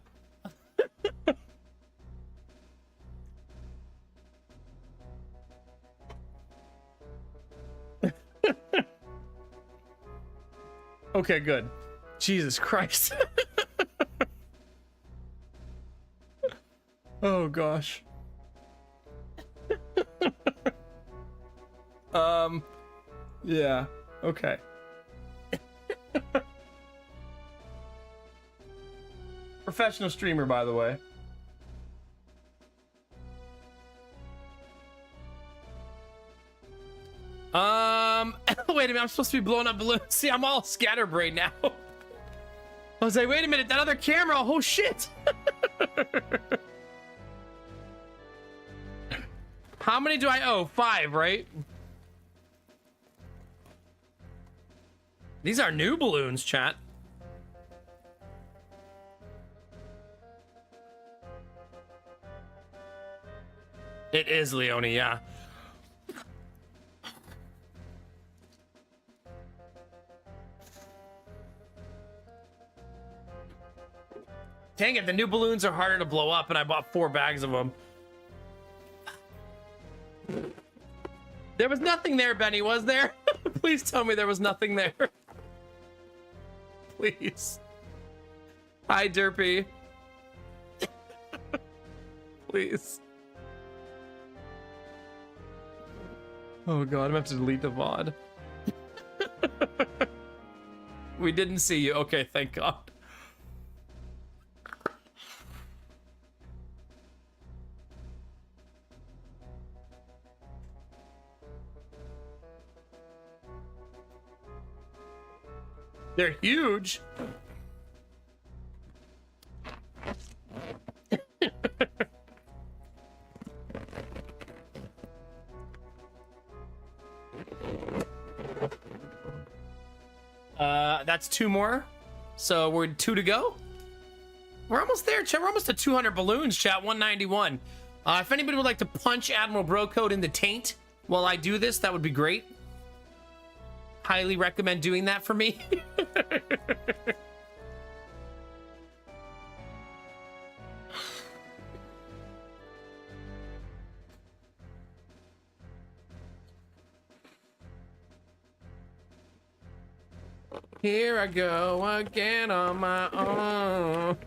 Okay, good. Jesus Christ. Oh, gosh. Yeah, okay. Professional streamer, by the way. Wait a minute, I'm supposed to be blowing up balloons. See, I'm all scatterbrained now. I was like, wait a minute, that other camera, oh shit. How many do I owe? 5, right? These are new balloons, chat. It is Leone, yeah. Dang it, the new balloons are harder to blow up, and I bought 4 bags of them. There was nothing there, Benny, was there? Please tell me there was nothing there. Please. Hi, Derpy. Please. Oh god, I'm gonna have to delete the VOD. We didn't see you. Okay, thank God. They're huge. That's 2 more. So we're 2 to go. We're almost there, chat. We're almost to 200 balloons, chat. 191. If anybody would like to punch Admiral Brocode in the taint while I do this, that would be great. Highly recommend doing that for me. Here I go again on my own.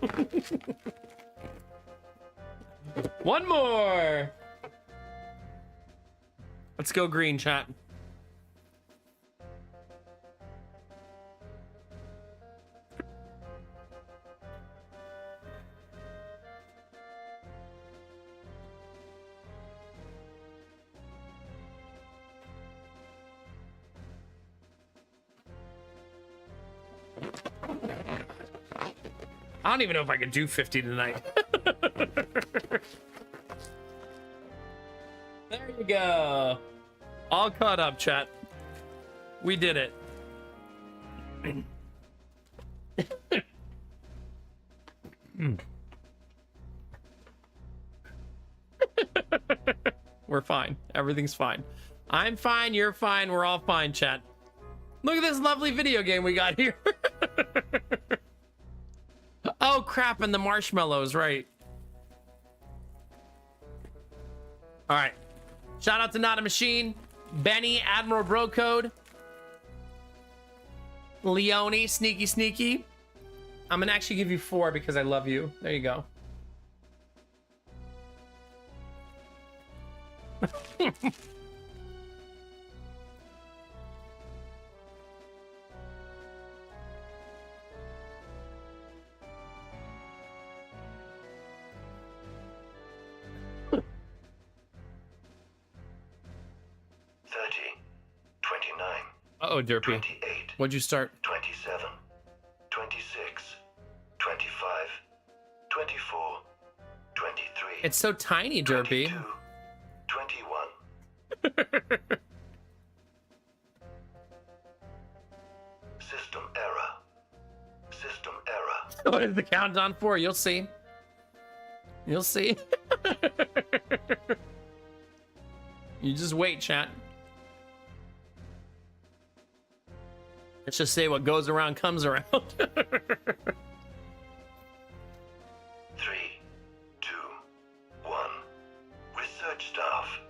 One more. Let's go green, chat. I don't even know if I can do 50 tonight. There you go. All caught up, chat. We did it. We're fine. Everything's fine. I'm fine. You're fine. We're all fine, chat. Look at this lovely video game we got here. Oh, crap. And the marshmallows, right. All right. Shout out to Not a Machine, Benny, Admiral Brocode, Leone, Sneaky Sneaky. I'm gonna actually give you 4 because I love you. There you go. Uh-oh, Derpy. 28. What'd you start? 27. 26. 25. 24. 23. It's so tiny, Derpy. 22, 21. System error. System error. What is the countdown for? You'll see. You'll see. You just wait, chat. Let's just say what goes around comes around. 3, 2, 1. Research staff,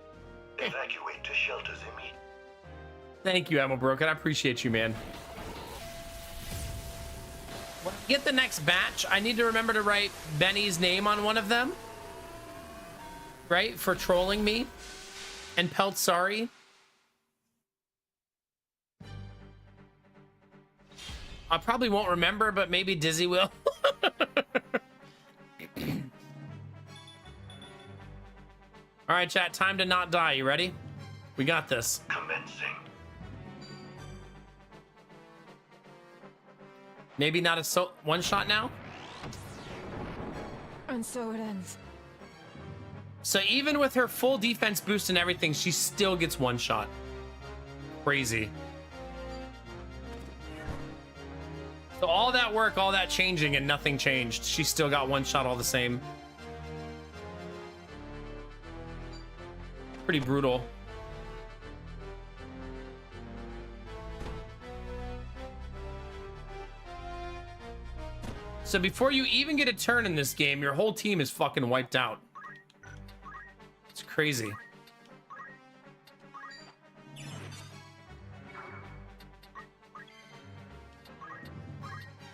evacuate to shelters immediately. Thank you, Admiral Broken. I appreciate you, man. When I get the next batch, I need to remember to write Benny's name on one of them. Right? For trolling me. And Pelt sorry. I probably won't remember, but maybe Dizzy will. All right, chat. Time to not die. You ready? We got this. Commencing. Maybe not a one shot now. And so it ends. So even with her full defense boost and everything, she still gets one shot. Crazy. So all that work, all that changing, and nothing changed. She still got one shot all the same. Pretty brutal. So before you even get a turn in this game, your whole team is fucking wiped out. It's crazy.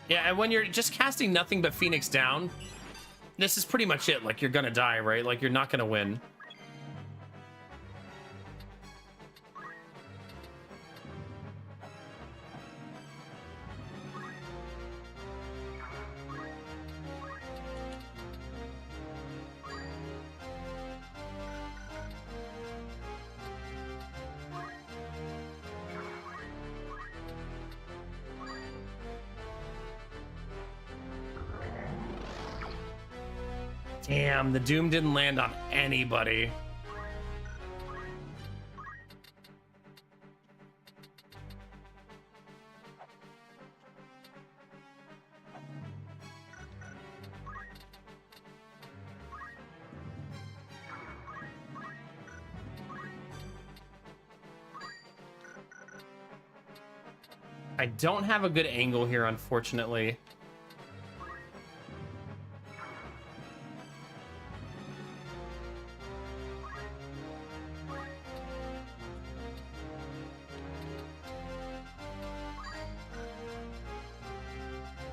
Yeah, and when you're just casting nothing but Phoenix down, this is pretty much it. Like, you're gonna die, right? Like, you're not gonna win. Damn, the Doom didn't land on anybody. I don't have a good angle here, unfortunately.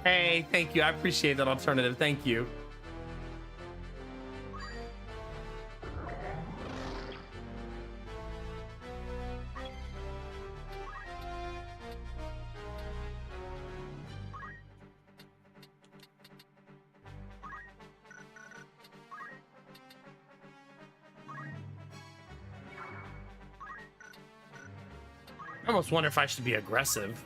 Hey, thank you. I appreciate that alternative. Thank you. I almost wonder if I should be aggressive.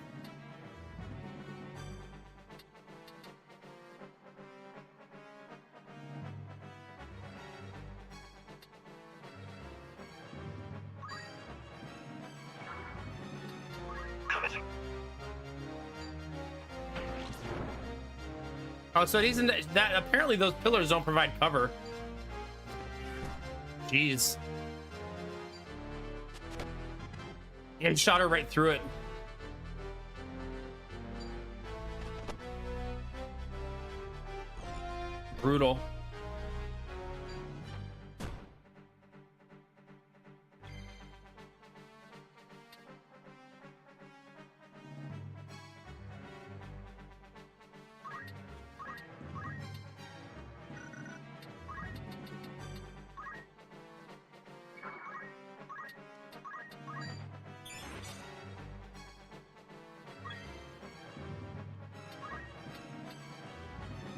Committing. Oh, so he's in that. Apparently, those pillars don't provide cover. Jeez. And shot her right through it. Brutal.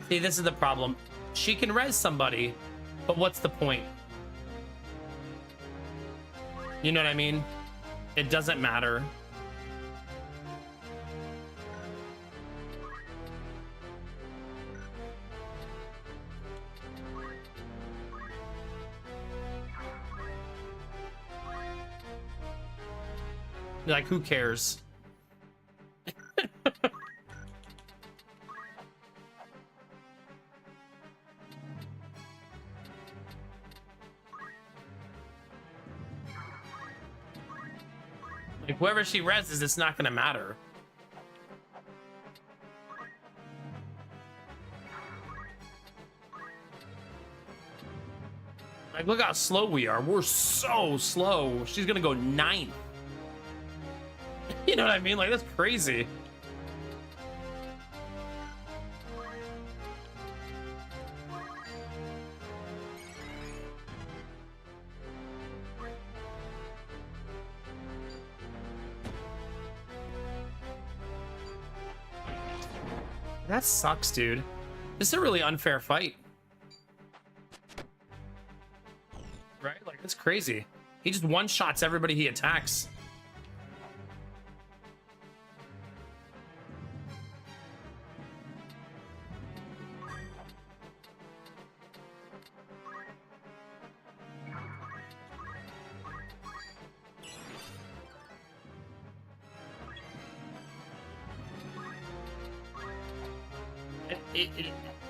See, this is the problem. She can res somebody, but what's the point? You know what I mean? It doesn't matter. Like, who cares? Like, whoever she reses, it's not gonna matter. Like, look how slow we are. We're so slow. She's gonna go 9th. You know what I mean? Like, that's crazy. That sucks, dude. This is a really unfair fight. Right? Like, that's crazy. He just one-shots everybody he attacks.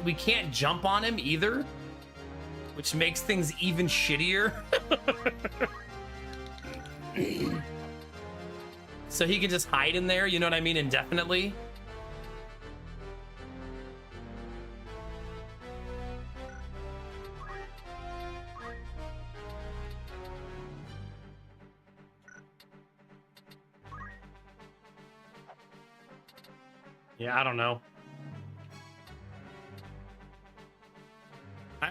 We can't jump on him either, which makes things even shittier. So he can just hide in there, you know what I mean, indefinitely. Yeah, I don't know.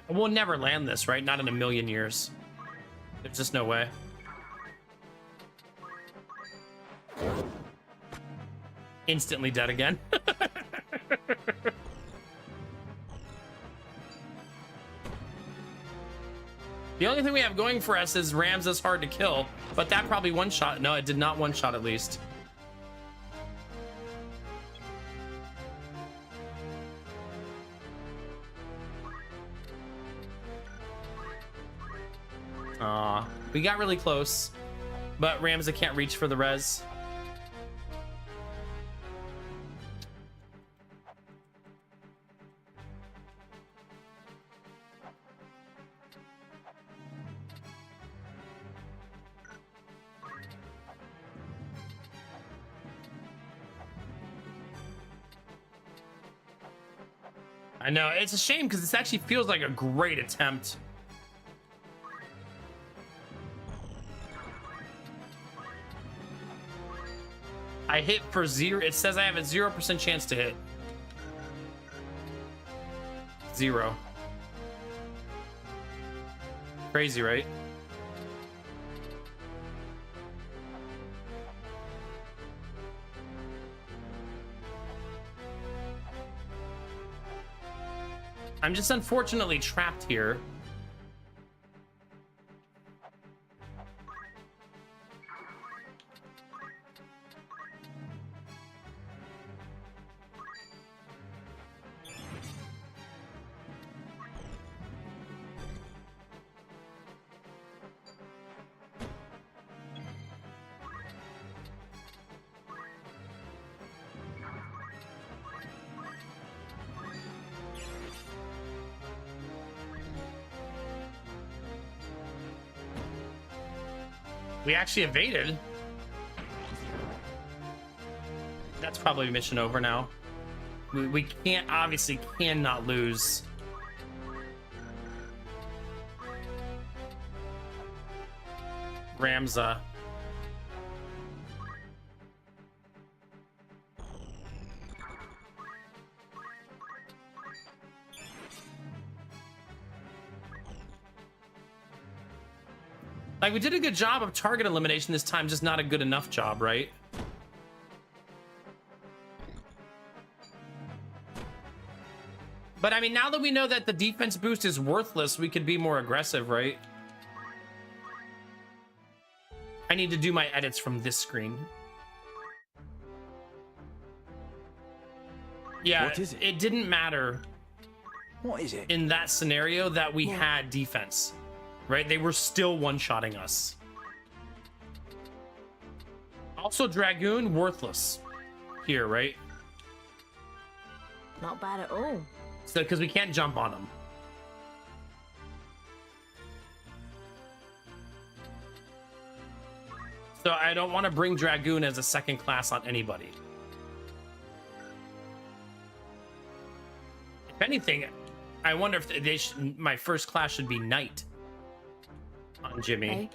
We'll never land this, right? Not in a million years. There's just no way. Instantly dead again. The only thing we have going for us is Rams is hard to kill, but that probably one-shot. No, it did not one-shot at least. Aw, we got really close, but Ramza can't reach for the res. I know, it's a shame because this actually feels like a great attempt. I hit for 0. It says I have a 0% chance to hit. 0. Crazy, right? I'm just unfortunately trapped here. We actually evaded. That's probably mission over now. We can't, obviously cannot lose. Ramza. Like, we did a good job of target elimination this time, just not a good enough job, right? But I mean, now that we know that the defense boost is worthless, we could be more aggressive, right? I need to do my edits from this screen. Yeah, What is it? It didn't matter What is it? in that scenario that we had defense, right? They were still one-shotting us. Also, Dragoon, worthless here, right? Not bad at all. So, because we can't jump on them. So I don't want to bring Dragoon as a second class on anybody. If anything, I wonder if they my first class should be Knight on Jimmy. Hey.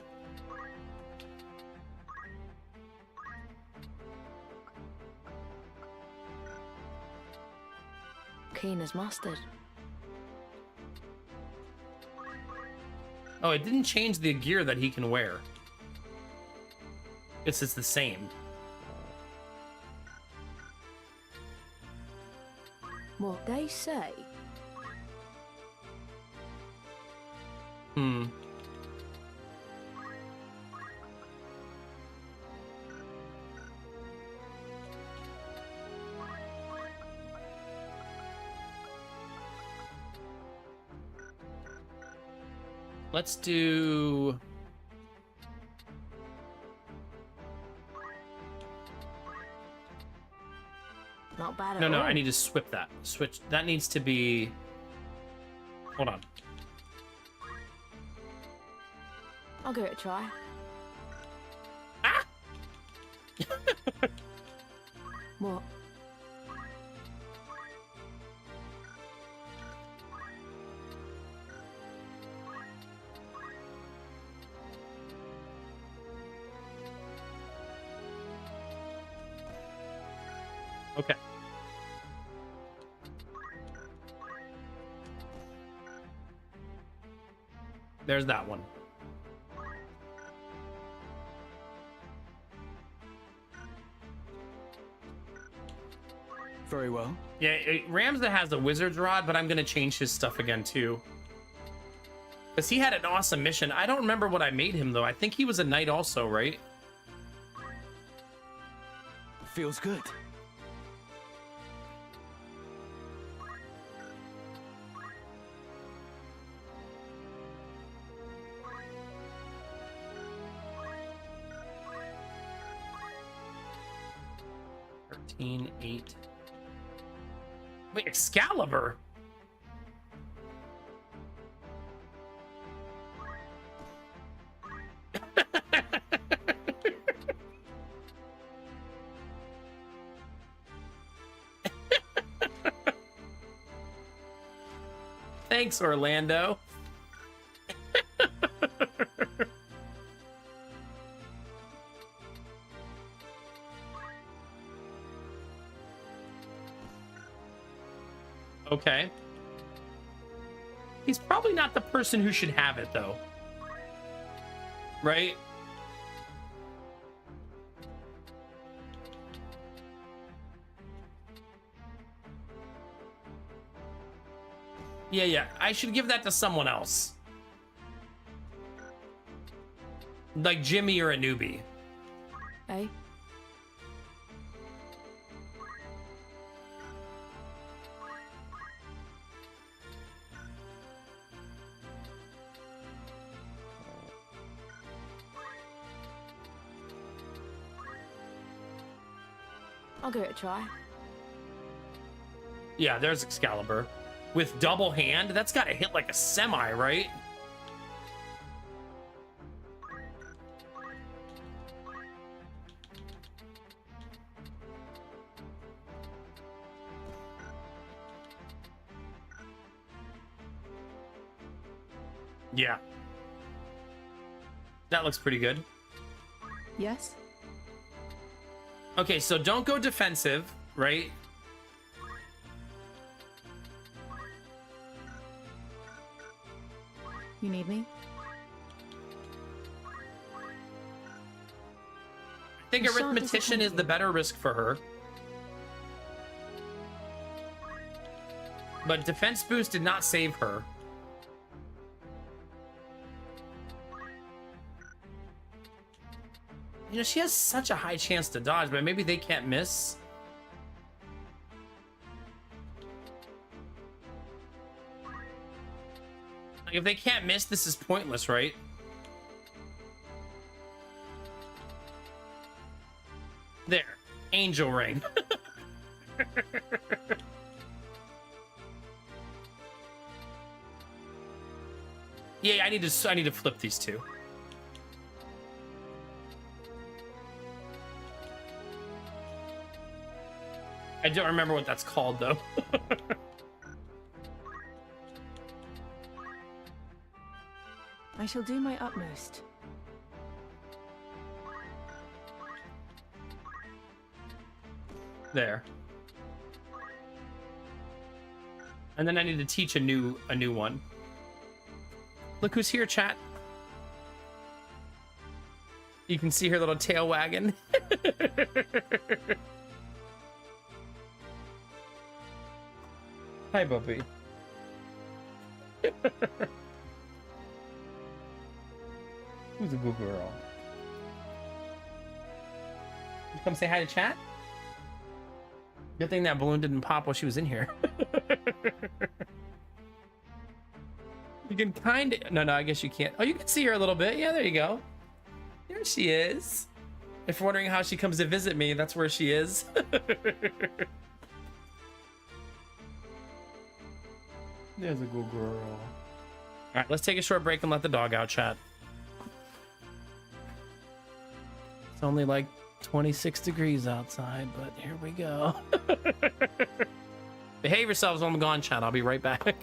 Keen as mustard. Oh, it didn't change the gear that he can wear. It's the same. What they say? Hmm. Let's do... Not bad at No, all. no, I need to switch that. Switch. That needs to be... Hold on. I'll give it a try. Ah! What? Okay. There's that one. Very well. Yeah, Ramza has a wizard's rod, but I'm gonna change his stuff again too. Because he had an awesome mission. I don't remember what I made him though. I think he was a knight also, right? Feels good. Eight. Wait, Excalibur. Thanks, Orlando. Okay. He's probably not the person who should have it, though. Right? Yeah. I should give that to someone else. Like Jimmy or a newbie. Eh? I'll give it a try. Yeah, there's Excalibur. With double hand, that's gotta hit like a semi, right? Yeah. That looks pretty good. Yes? Okay, so don't go defensive, right? You need me? I think I shan't Arithmetician is disappoint the you. better risk for her. But defense boost did not save her. You know, she has such a high chance to dodge, but maybe they can't miss. Like, if they can't miss, this is pointless, right? There. Angel ring. Yeah, I need to flip these two. I don't remember what that's called, though. I shall do my utmost. There. And then I need to teach a new one. Look who's here, chat. You can see her little tail wagging. Hi, Bubby. Who's a good girl? You come say hi to chat? Good thing that balloon didn't pop while she was in here. You can kind of... No, I guess you can't. Oh, you can see her a little bit. Yeah, there you go. There she is. If you're wondering how she comes to visit me, that's where she is. There's a good girl. All right, let's take a short break and let the dog out, chat. It's only like 26 degrees outside, but here we go. Behave yourselves while I'm gone, chat. I'll be right back.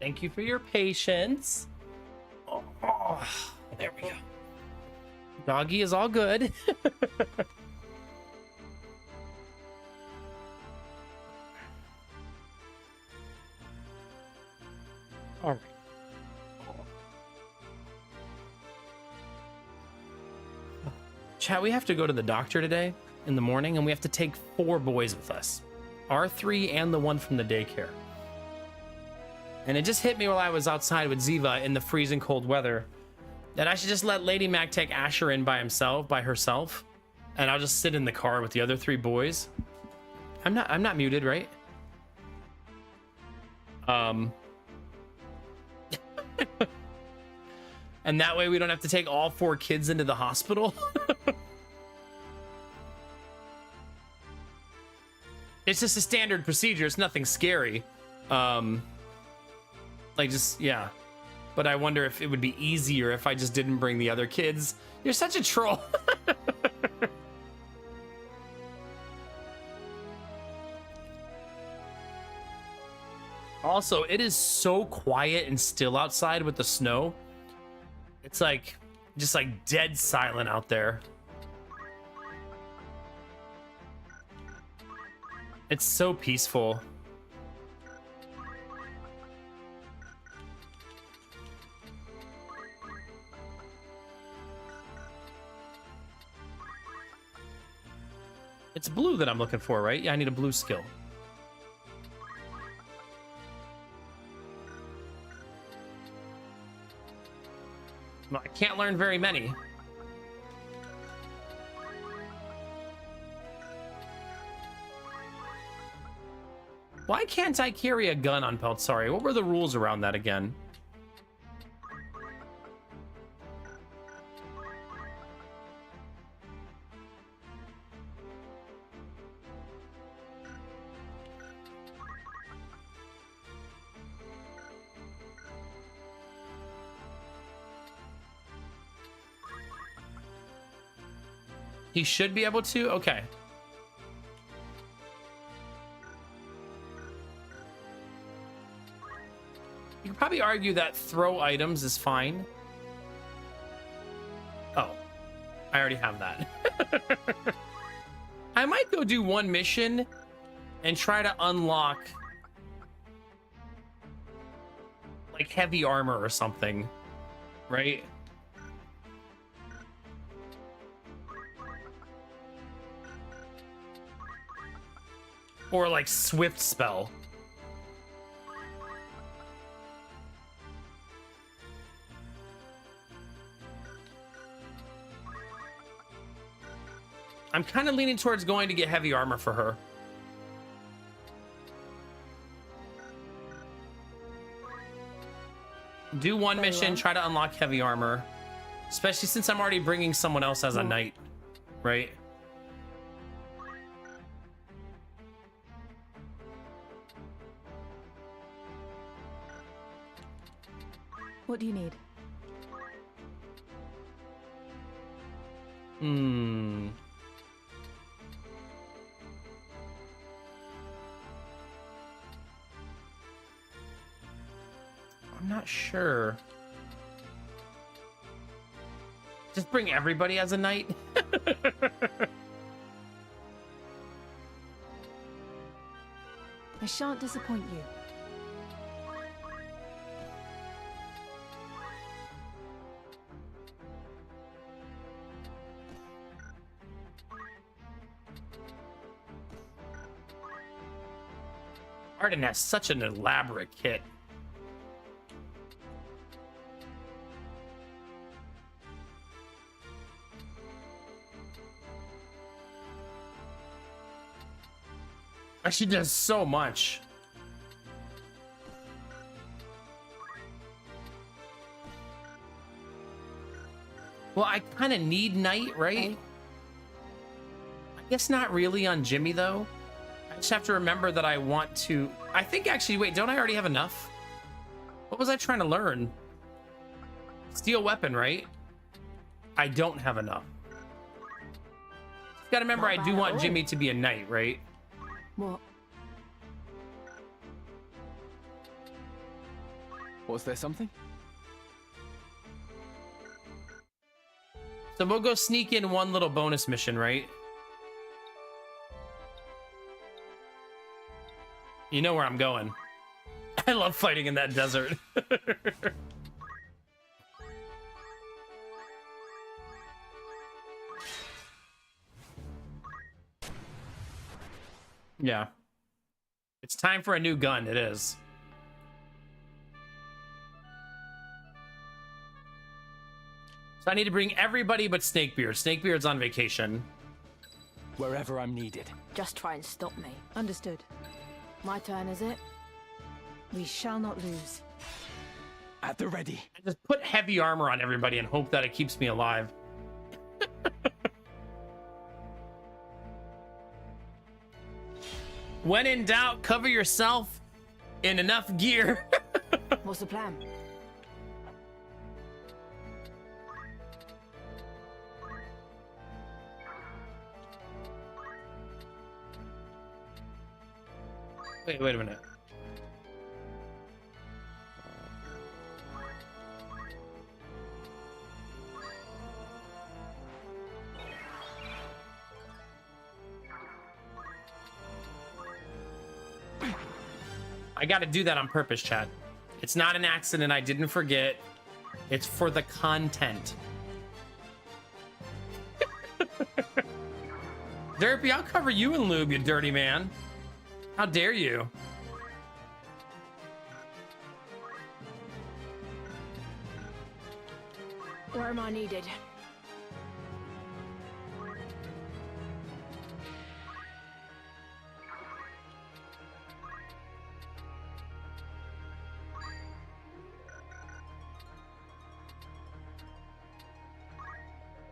Thank you for your patience. Oh, there we go. Doggy is all good. All right. Chat, we have to go to the doctor today in the morning, and we have to take 4 boys with us. Our 3 and the one from the daycare. And it just hit me while I was outside with Ziva in the freezing cold weather that I should just let Lady Mac take Asher in by herself, and I'll just sit in the car with the other 3 boys. I'm not muted, right? And that way we don't have to take all 4 kids into the hospital. It's just a standard procedure. It's nothing scary. Like, just, yeah. But I wonder if it would be easier if I just didn't bring the other kids. You're such a troll. Also, it is so quiet and still outside with the snow. It's like, just like dead silent out there. It's so peaceful. It's blue that I'm looking for, right? Yeah, I need a blue skill. Well, I can't learn very many. Why can't I carry a gun on Peltzari? What were the rules around that again? He should be able to? Okay. You could probably argue that throw items is fine. Oh, I already have that. I might go do one mission and try to unlock like heavy armor or something, right? Or like swift spell. I'm kind of leaning towards going to get heavy armor for her. Do one mission, try to unlock heavy armor. Especially since I'm already bringing someone else as a knight, right? What do you need? I'm not sure. Just bring everybody as a knight. I shan't disappoint you. Arden has such an elaborate kit. She does so much. Well, I kind of need Knight, right? I guess not really on Jimmy, though. I just have to remember that I want to... I think actually, wait, don't I already have enough? What was I trying to learn? Steel weapon, right? I don't have enough. Gotta remember, I do want Jimmy to be a knight, right? What? Was there something? So we'll go sneak in one little bonus mission, right? You know where I'm going. I love fighting in that desert. Yeah. It's time for a new gun, it is. So I need to bring everybody but Snakebeard. Snakebeard's on vacation. Wherever I'm needed. Just try and stop me. Understood. My turn, is it? We shall not lose. At the ready. I just put heavy armor on everybody and hope that it keeps me alive. When in doubt, cover yourself in enough gear. What's the plan? Wait a minute. I gotta do that on purpose, chat. It's not an accident, I didn't forget. It's for the content. Derpy, I'll cover you in lube, you dirty man. How dare you? Where am I needed?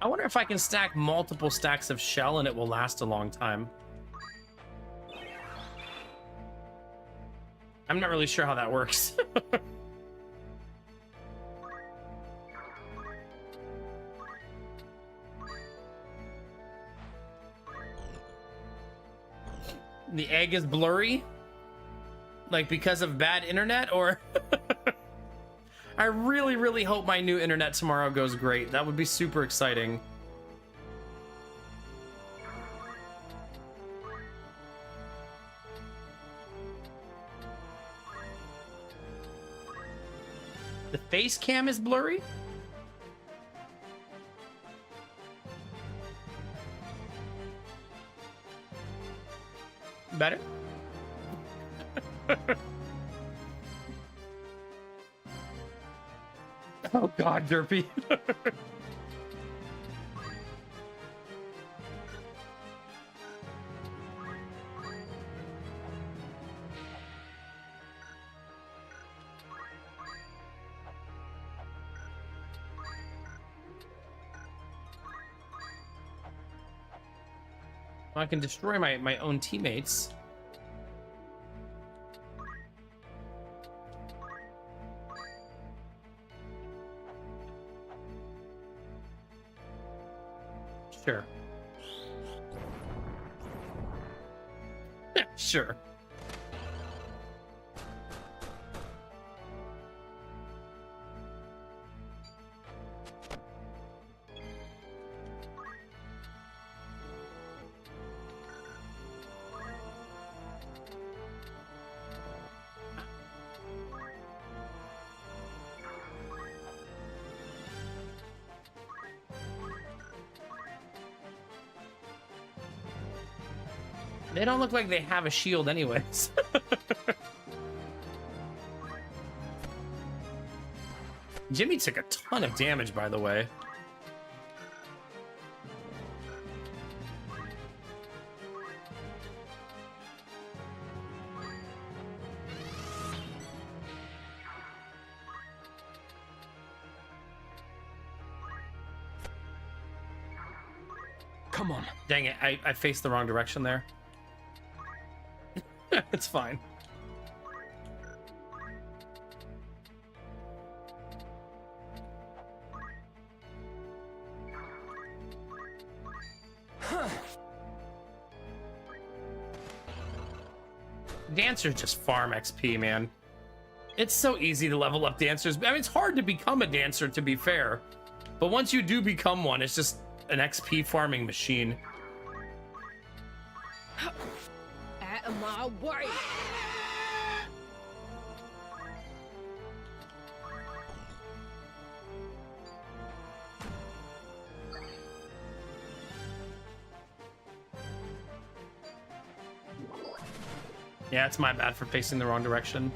I wonder if I can stack multiple stacks of shell and it will last a long time. I'm not really sure how that works. The egg is blurry? Like because of bad internet, or? I really, really hope my new internet tomorrow goes great. That would be super exciting. The face cam is blurry? Better? Oh God, Derpy. I can destroy my own teammates. Sure. Sure. They don't look like they have a shield anyways. Jimmy took a ton of damage, by the way. Come on. Dang it, I faced the wrong direction there. It's fine. Dancers just farm XP, man. It's so easy to level up dancers. I mean, it's hard to become a dancer, to be fair. But once you do become one, it's just an XP farming machine. Out of my way! Yeah, it's my bad for facing the wrong direction.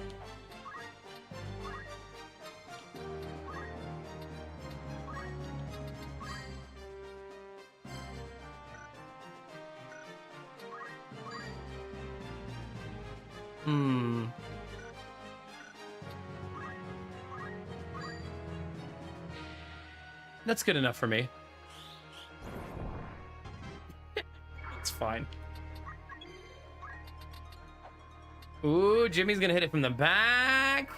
That's good enough for me. It's fine. Ooh, Jimmy's gonna hit it from the back.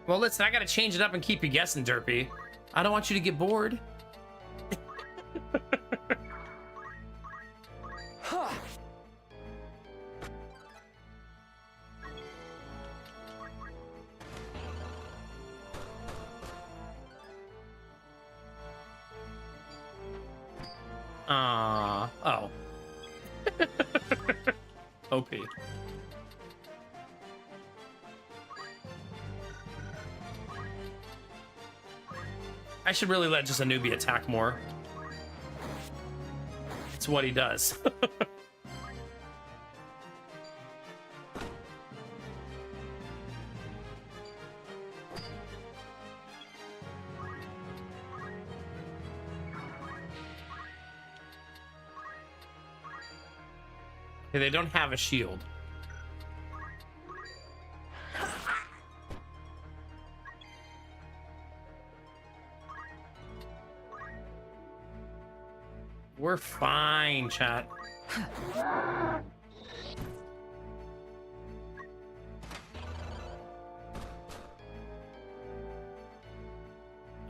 Well, listen, I gotta change it up and keep you guessing, Derpy. I don't want you to get bored. Oh. OP. I should really let just a newbie attack more. It's what he does. Okay, they don't have a shield. We're fine, chat.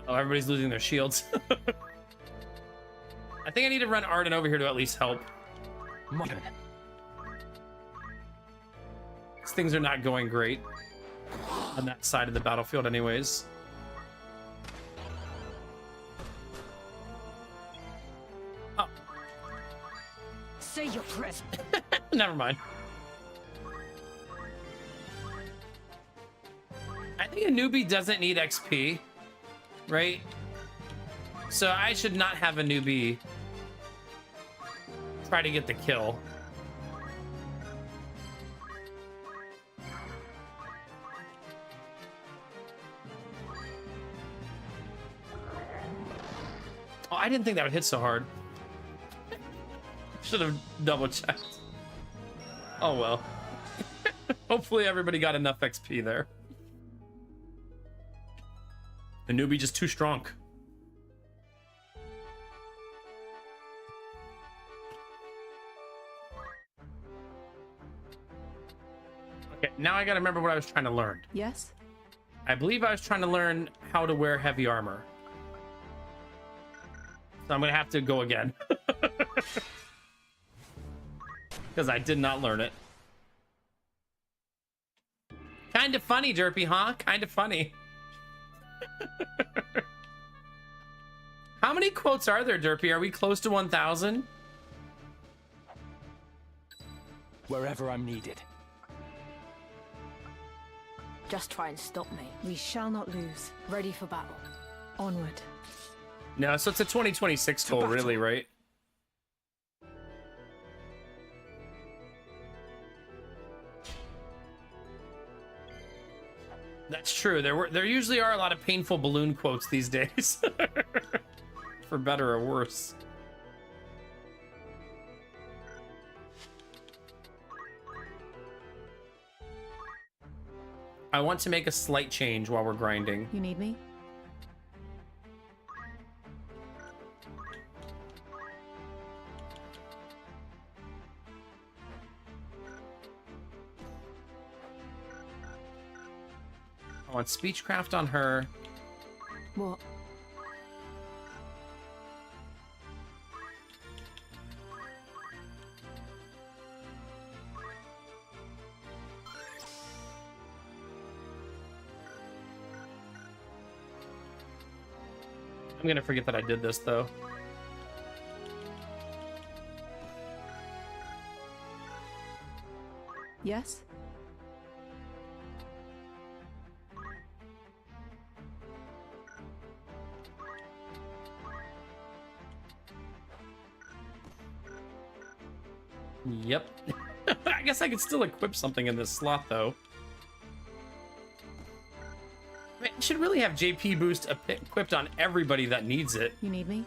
Oh, everybody's losing their shields. I think I need to run Arden over here to at least help. Modern. These things are not going great on that side of the battlefield anyways. Oh. Say your prayers. Never mind. I think a newbie doesn't need XP, right? So I should not have a newbie try to get the kill. Oh, I didn't think that would hit so hard. Should have double checked. Oh well. Hopefully everybody got enough XP there. The newbie just too strong. Okay, now I gotta remember what I was trying to learn. Yes? I believe I was trying to learn how to wear heavy armor. So I'm gonna have to go again. Because I did not learn it. Kind of funny, Derpy, huh? Kind of funny. How many quotes are there, Derpy? Are we close to 1,000? Wherever I'm needed. Just try and stop me. We shall not lose. Ready for battle. Onward. No, so it's a 2026 goal, really, right? That's true. There usually are a lot of painful balloon quotes these days. For better or worse. I want to make a slight change while we're grinding. You need me? I want speechcraft on her. What? I'm gonna forget that I did this though. Yes? Yep. I guess I could still equip something in this slot though. I mean, it should really have JP boost equipped on everybody that needs it. You need me?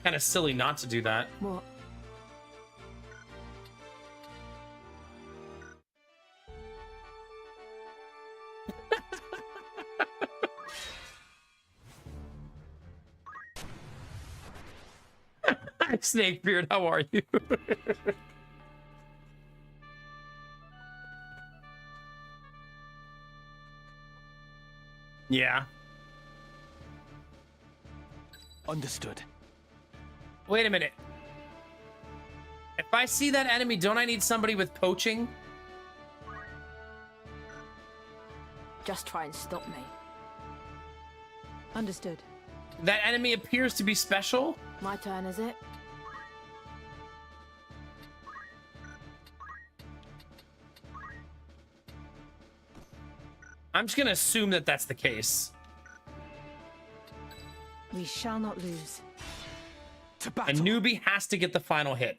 Kind of silly not to do that. What? Snakebeard, how are you? Yeah. Understood. Wait a minute. If I see that enemy, don't I need somebody with poaching? Just try and stop me. Understood. That enemy appears to be special. My turn, is it? I'm just gonna assume that that's the case. We shall not lose. To A battle. newbie has to get the final hit.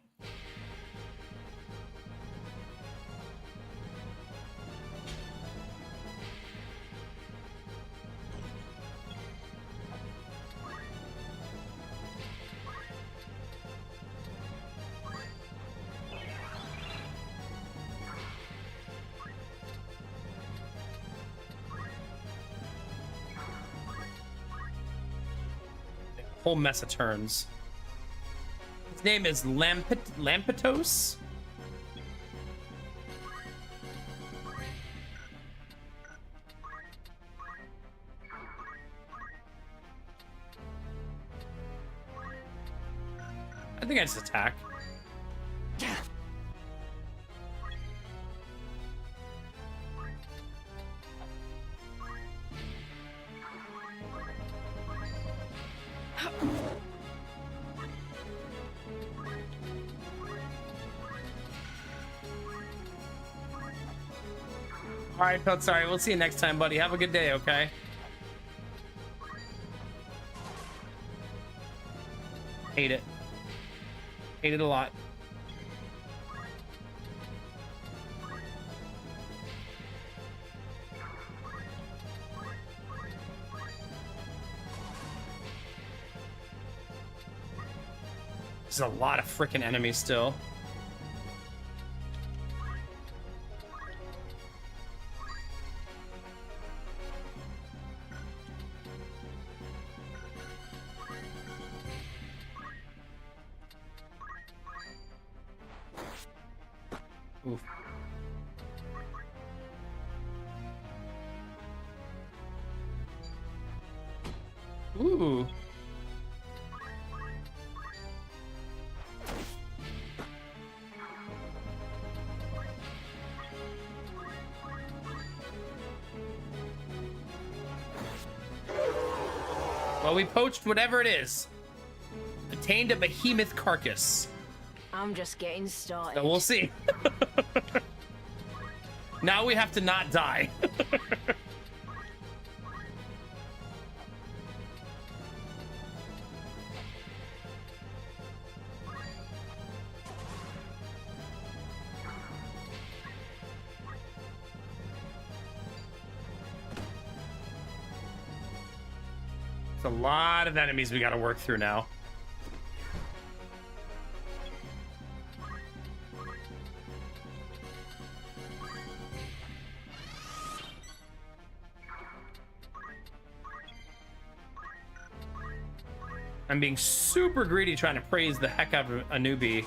Whole mess of turns. His name is Lampetos. I think I just attack. All right, felt sorry. We'll see you next time, buddy. Have a good day, okay? Hate it. Hate it a lot. There's a lot of freaking enemies still. Oof. Ooh. Well, we poached whatever it is. Attained a behemoth carcass. I'm just getting started. So we'll see. Now we have to not die. It's a lot of enemies we got to work through now. I'm being super greedy trying to praise the heck out of a newbie.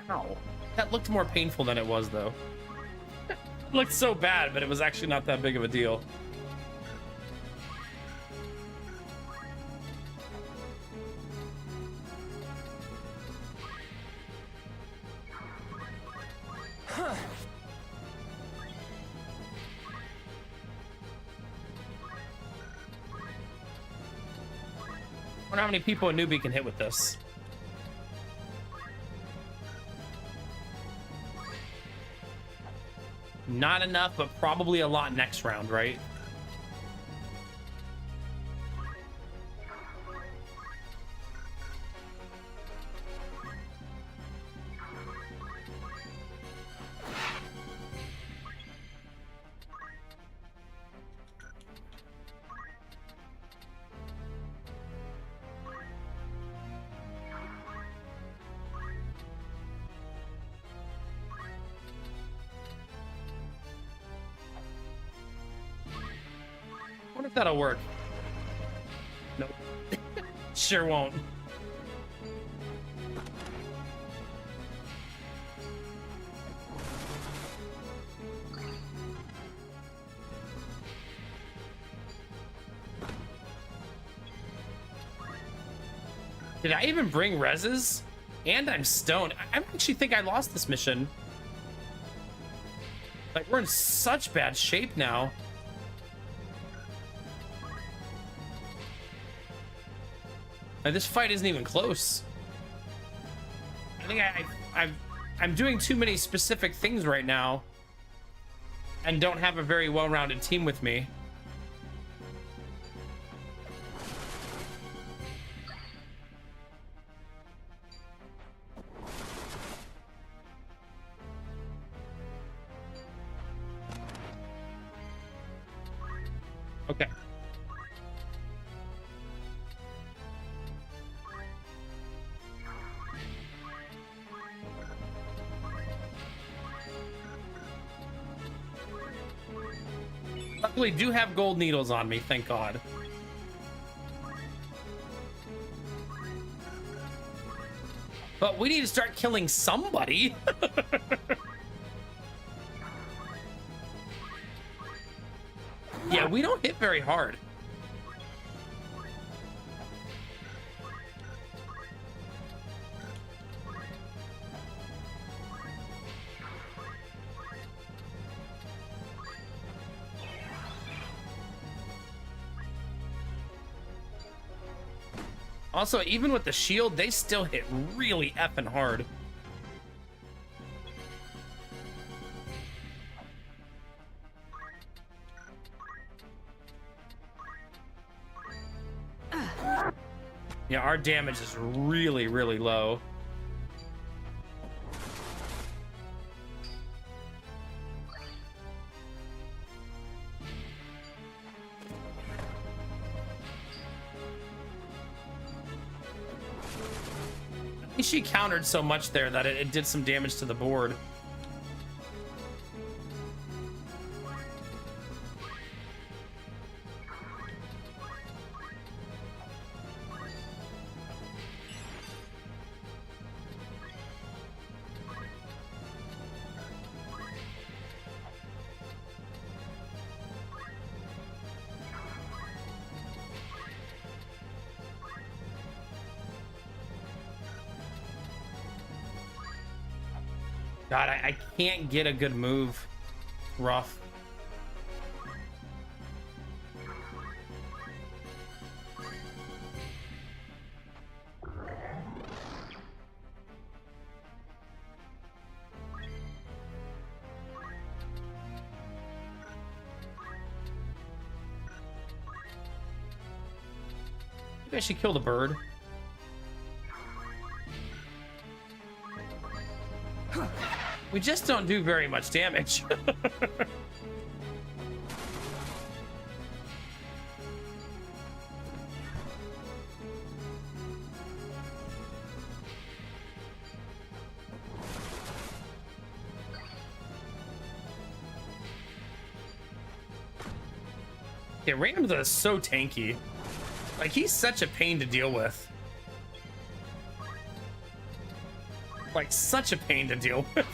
Ow. That looked more painful than it was, though. It looked so bad, but it was actually not that big of a deal. I wonder how many people a newbie can hit with this. Not enough, but probably a lot next round, right? I wonder if that'll work. Nope. Sure won't. Did I even bring reses? And I'm stoned. I actually think I lost this mission. Like, we're in such bad shape now. Like, this fight isn't even close. I think I'm doing too many specific things right now and don't have a very well-rounded team with me. Okay. Luckily, do have gold needles on me, thank God. But we need to start killing somebody. Yeah, we don't hit very hard. Also, even with the shield, they still hit really effing hard. Yeah, our damage is really, really low. I think she countered so much there that it did some damage to the board. God, I can't get a good move. Rough. Maybe I should kill the bird. We just don't do very much damage. Yeah, Rams is so tanky. Like, he's such a pain to deal with. like such a pain to deal with.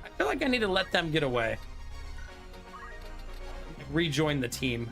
I feel like I need to let them get away. Rejoin the team.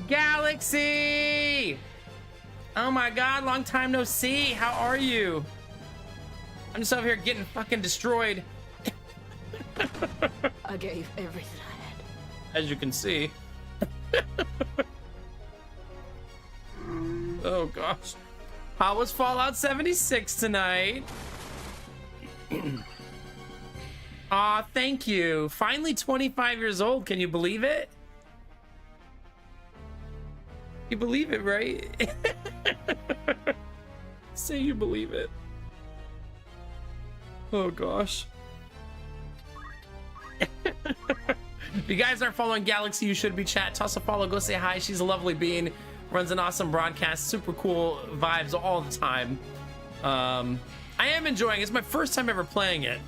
Galaxy! Oh my god, long time no see. How are you? I'm just over here getting fucking destroyed. I gave everything I had. As you can see. Oh gosh. How was Fallout 76 tonight? Aw, thank you. Finally 25 years old. Can you believe it? You believe it, right? Say you believe it. Oh gosh. If you guys aren't following Galaxy, you should be. Chat, toss a follow, go say hi. She's a lovely being, runs an awesome broadcast, super cool vibes all the time. I am enjoying it. It's my first time ever playing it.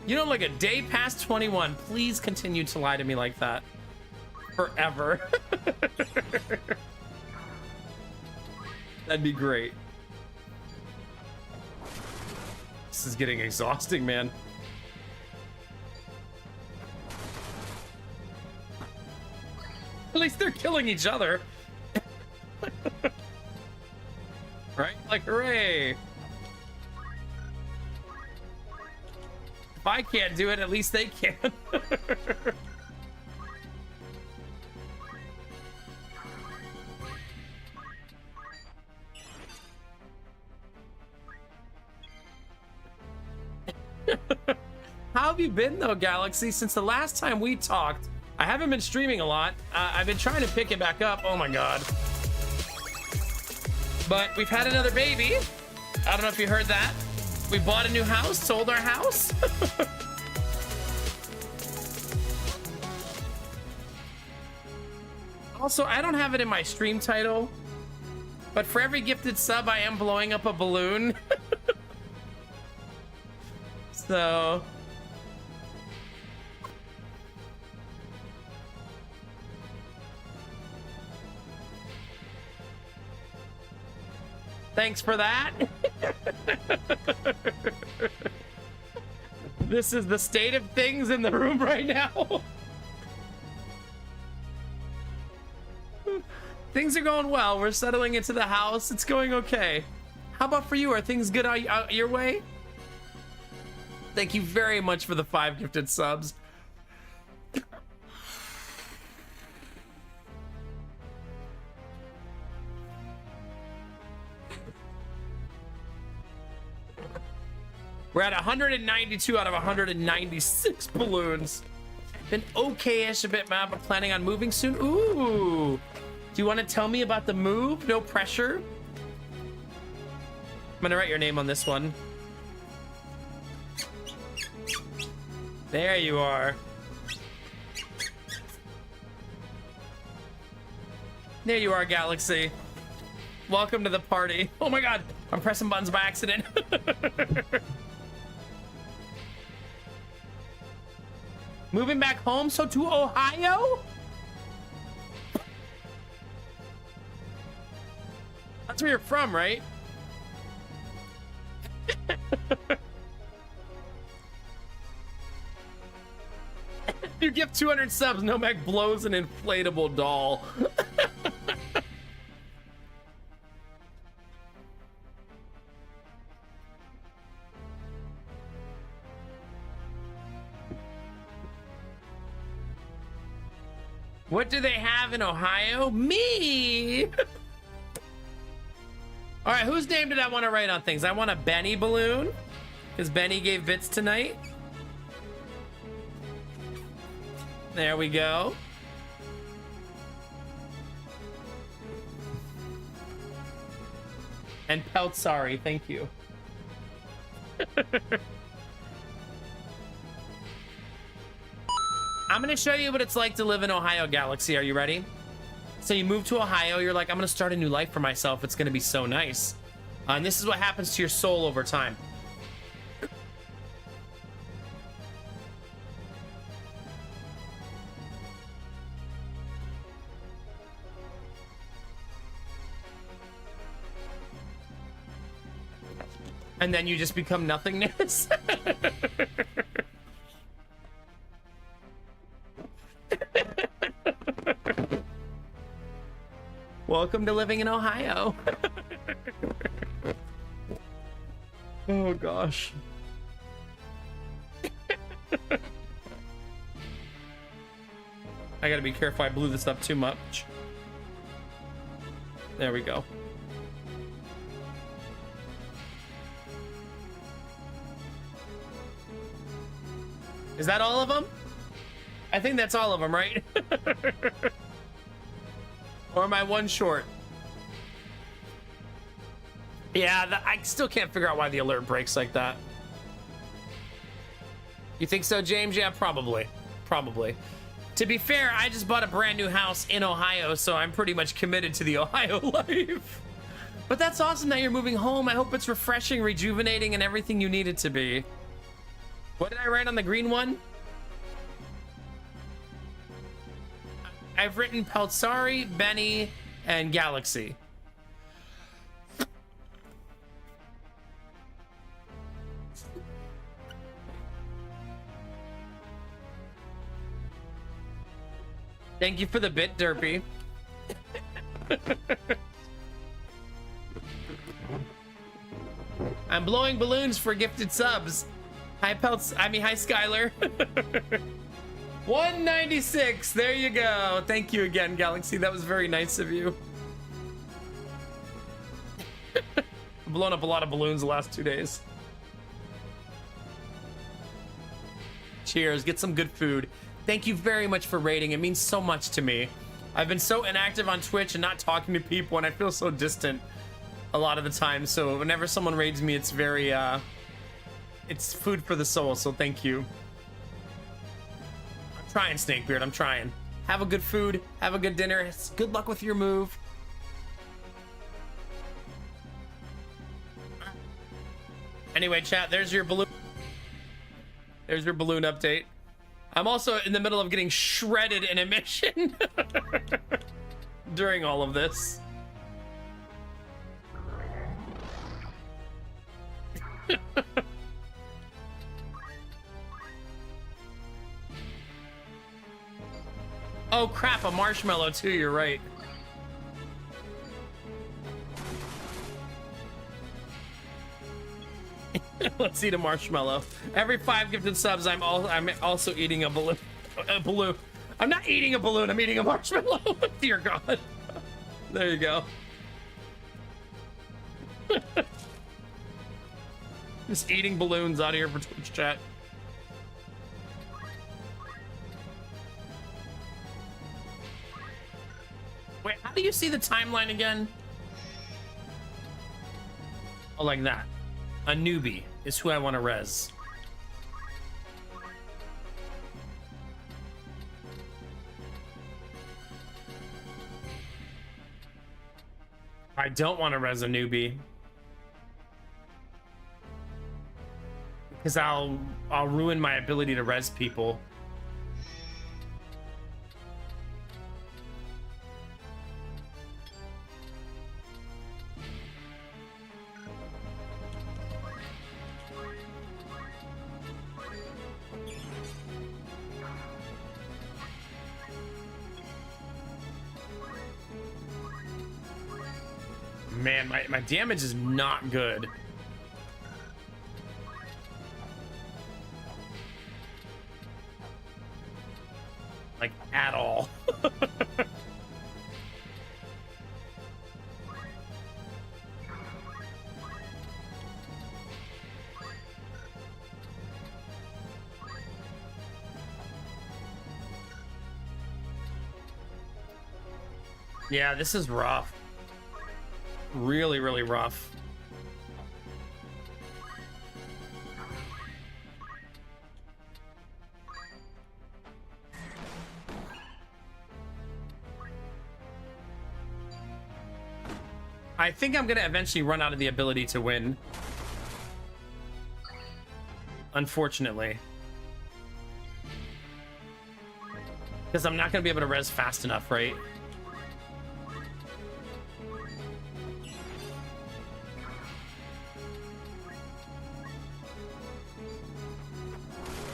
You know, like a day past 21. Please continue to lie to me like that forever. That'd be great. This is getting exhausting, man. At least they're killing each other. Right? Like, hooray. If I can't do it, at least they can. How have you been though, Galaxy? Since the last time we talked, I haven't been streaming a lot. I've been trying to pick it back up. Oh my god. But we've had another baby. I don't know if you heard that. We bought a new house, sold our house. Also, I don't have it in my stream title, but for every gifted sub, I am blowing up a balloon. So... thanks for that. This is the state of things in the room right now. Things are going well. We're settling into the house. It's going okay. How about for you? Are things good out your way? Thank you very much for the 5 gifted subs. We're at 192 out of 196 balloons. Been okay-ish a bit mad, but planning on moving soon. Ooh. Do you want to tell me about the move? No pressure. I'm gonna write your name on this one. There you are. There you are, Galaxy. Welcome to the party. Oh my god, I'm pressing buttons by accident. Moving back home, so to Ohio? That's where you're from, right? You give 200 subs, Nomad blows an inflatable doll. What do they have in Ohio? Me! All right, whose name did I want to write on things? I want a Benny balloon, because Benny gave bits tonight. There we go. And Pelt, sorry, thank you. I'm gonna show you what it's like to live in Ohio, Galaxy. Are you ready? So you move to Ohio, you're like, I'm gonna start a new life for myself. It's gonna be so nice. And this is what happens to your soul over time. And then you just become nothingness. Welcome to living in Ohio. Oh gosh. I gotta be careful, I blew this up too much. There we go. Is that all of them? I think that's all of them, right? Or am I one short? Yeah, I still can't figure out why the alert breaks like that. You think so, James? Yeah, probably. Probably. To be fair, I just bought a brand new house in Ohio, so I'm pretty much committed to the Ohio life. But that's awesome that you're moving home. I hope it's refreshing, rejuvenating, and everything you need it to be. What did I write on the green one? I've written Peltsari, Benny, and Galaxy. Thank you for the bit, Derpy. I'm blowing balloons for gifted subs. Hi, hi, Skylar. 196. There you go. Thank you again, Galaxy. That was very nice of you. I've blown up a lot of balloons the last 2 days. Cheers. Get some good food. Thank you very much for raiding. It means so much to me. I've been so inactive on Twitch and not talking to people, and I feel so distant a lot of the time. So whenever someone raids me, it's very, it's food for the soul. So thank you. I'm trying, Snakebeard. I'm trying. Have a good food. Have a good dinner. Good luck with your move. Anyway, chat, there's your balloon. There's your balloon update. I'm also in the middle of getting shredded in a mission during all of this. Oh crap, a marshmallow too, you're right. Let's eat a marshmallow. Every 5 gifted subs, I'm also eating a balloon. I'm not eating a balloon. I'm eating a marshmallow. Dear God. There you go. Just eating balloons out here for Twitch chat. Wait, how do you see the timeline again? Oh, like that. A newbie is who I want to res. I don't want to res a newbie because I'll ruin my ability to res people. Man, my damage is not good. Like, at all. Yeah, this is rough. Really, really rough. I think I'm gonna eventually run out of the ability to win. Unfortunately. Because I'm not gonna be able to res fast enough, right?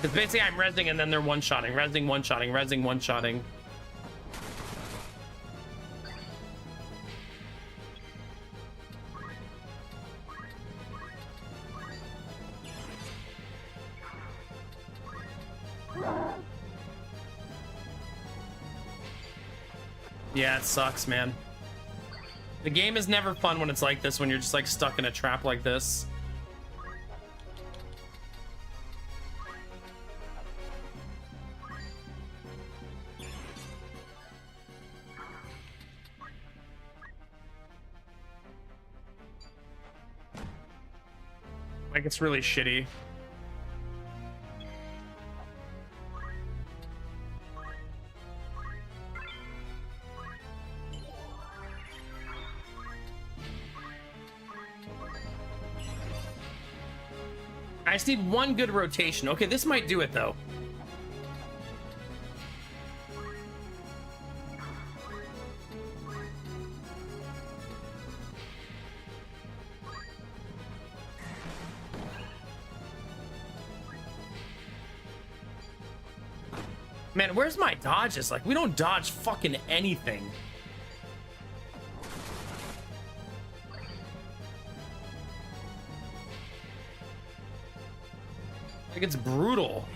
Because basically I'm resing and then they're one-shotting, resing, one-shotting, resing, one-shotting. Yeah, it sucks, man. The game is never fun when it's like this, when you're just like stuck in a trap like this. Like, it's really shitty. I just need one good rotation. Okay, this might do it, though. Man, where's my dodges? Like, we don't dodge fucking anything. Like, it's brutal.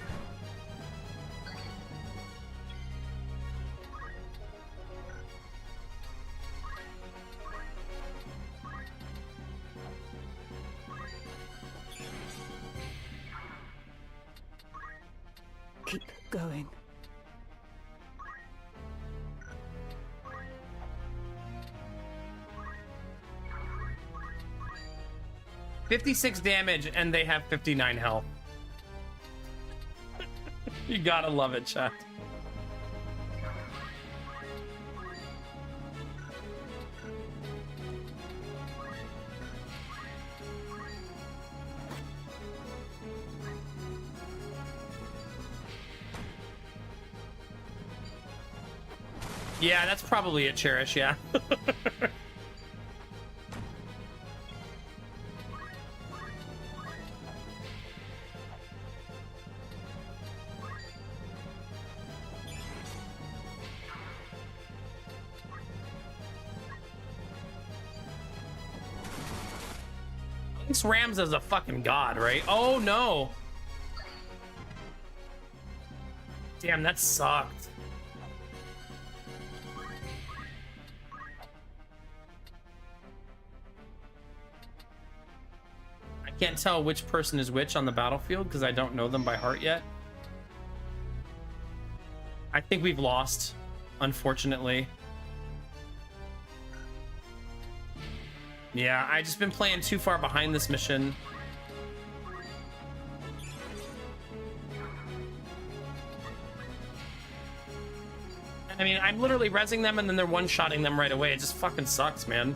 Keep going. $56 damage, and they have 59 health. You gotta love it, chat. Yeah, that's probably it, Cherish, yeah. This Rams is a fucking god, right? Oh no. Damn, that sucked. I can't tell which person is which on the battlefield because I don't know them by heart yet. I think we've lost, unfortunately. Yeah, I just been playing too far behind this mission. I mean, I'm literally rezzing them and then they're one-shotting them right away. It just fucking sucks, man.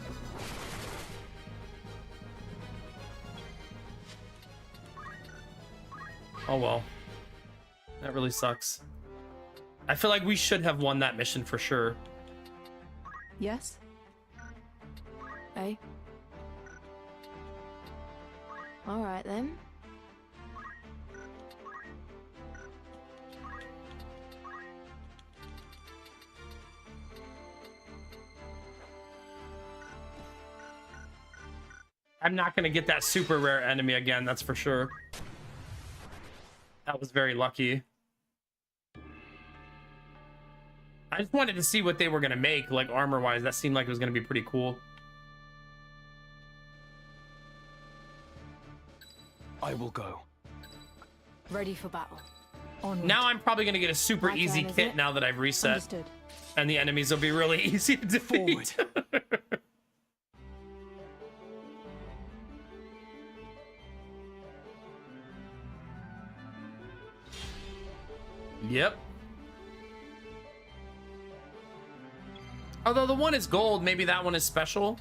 Oh well. That really sucks. I feel like we should have won that mission for sure. Yes? Hey. All right then. I'm not gonna get that super rare enemy again, that's for sure. That was very lucky. I just wanted to see what they were gonna make, like armor-wise. That seemed like it was gonna be pretty cool. I will go. Ready for battle. Onward. Now I'm probably gonna get a super My easy turn, is kit it? now that I've reset. Understood. And the enemies will be really easy to defeat. Yep. Although the one is gold, maybe that one is special.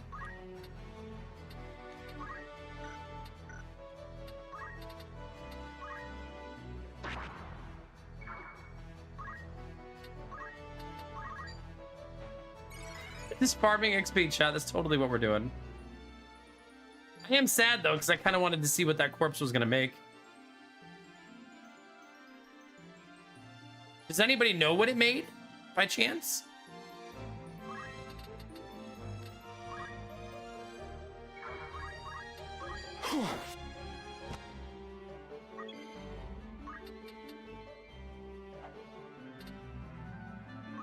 This farming XP, chat, that's totally what we're doing. I am sad though, because I kind of wanted to see what that corpse was gonna make. Does anybody know what it made by chance?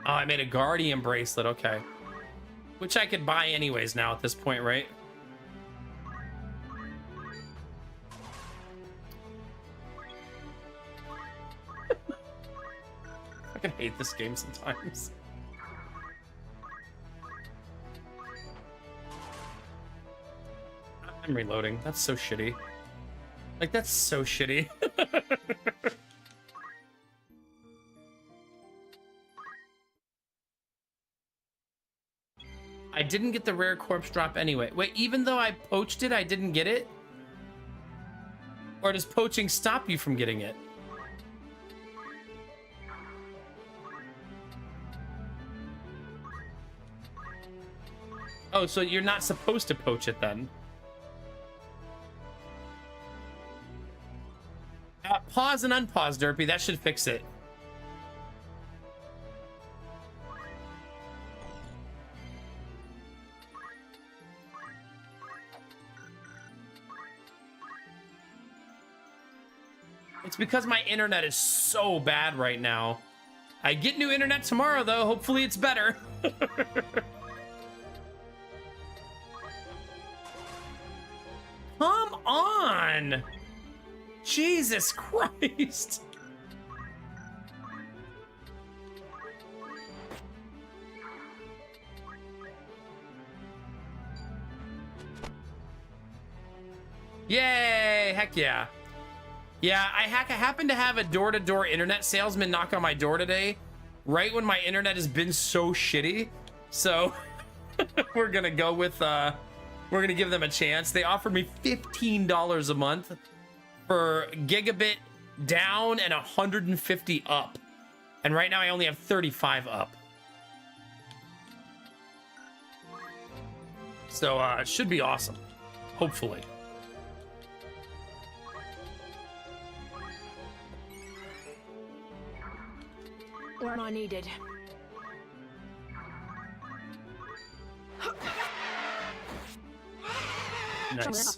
Oh, I made a guardian bracelet, okay. Which I could buy anyways now at this point, right? I fucking hate this game sometimes. I'm reloading. That's so shitty. Like, that's so shitty. I didn't get the rare corpse drop anyway. Wait, even though I poached it, I didn't get it? Or does poaching stop you from getting it? Oh, so you're not supposed to poach it then? Pause and unpause, Derpy. That should fix it. It's because my internet is so bad right now. I get new internet tomorrow, though. Hopefully it's better. Come on! Jesus Christ! Yay! Heck yeah. Yeah, I happen to have a door-to-door internet salesman knock on my door today, right when my internet has been so shitty. So we're gonna go with we're gonna give them a chance. They offered me $15 a month for gigabit down and 150 up, and right now I only have 35 up. So it should be awesome, hopefully. Where am I needed? Nice.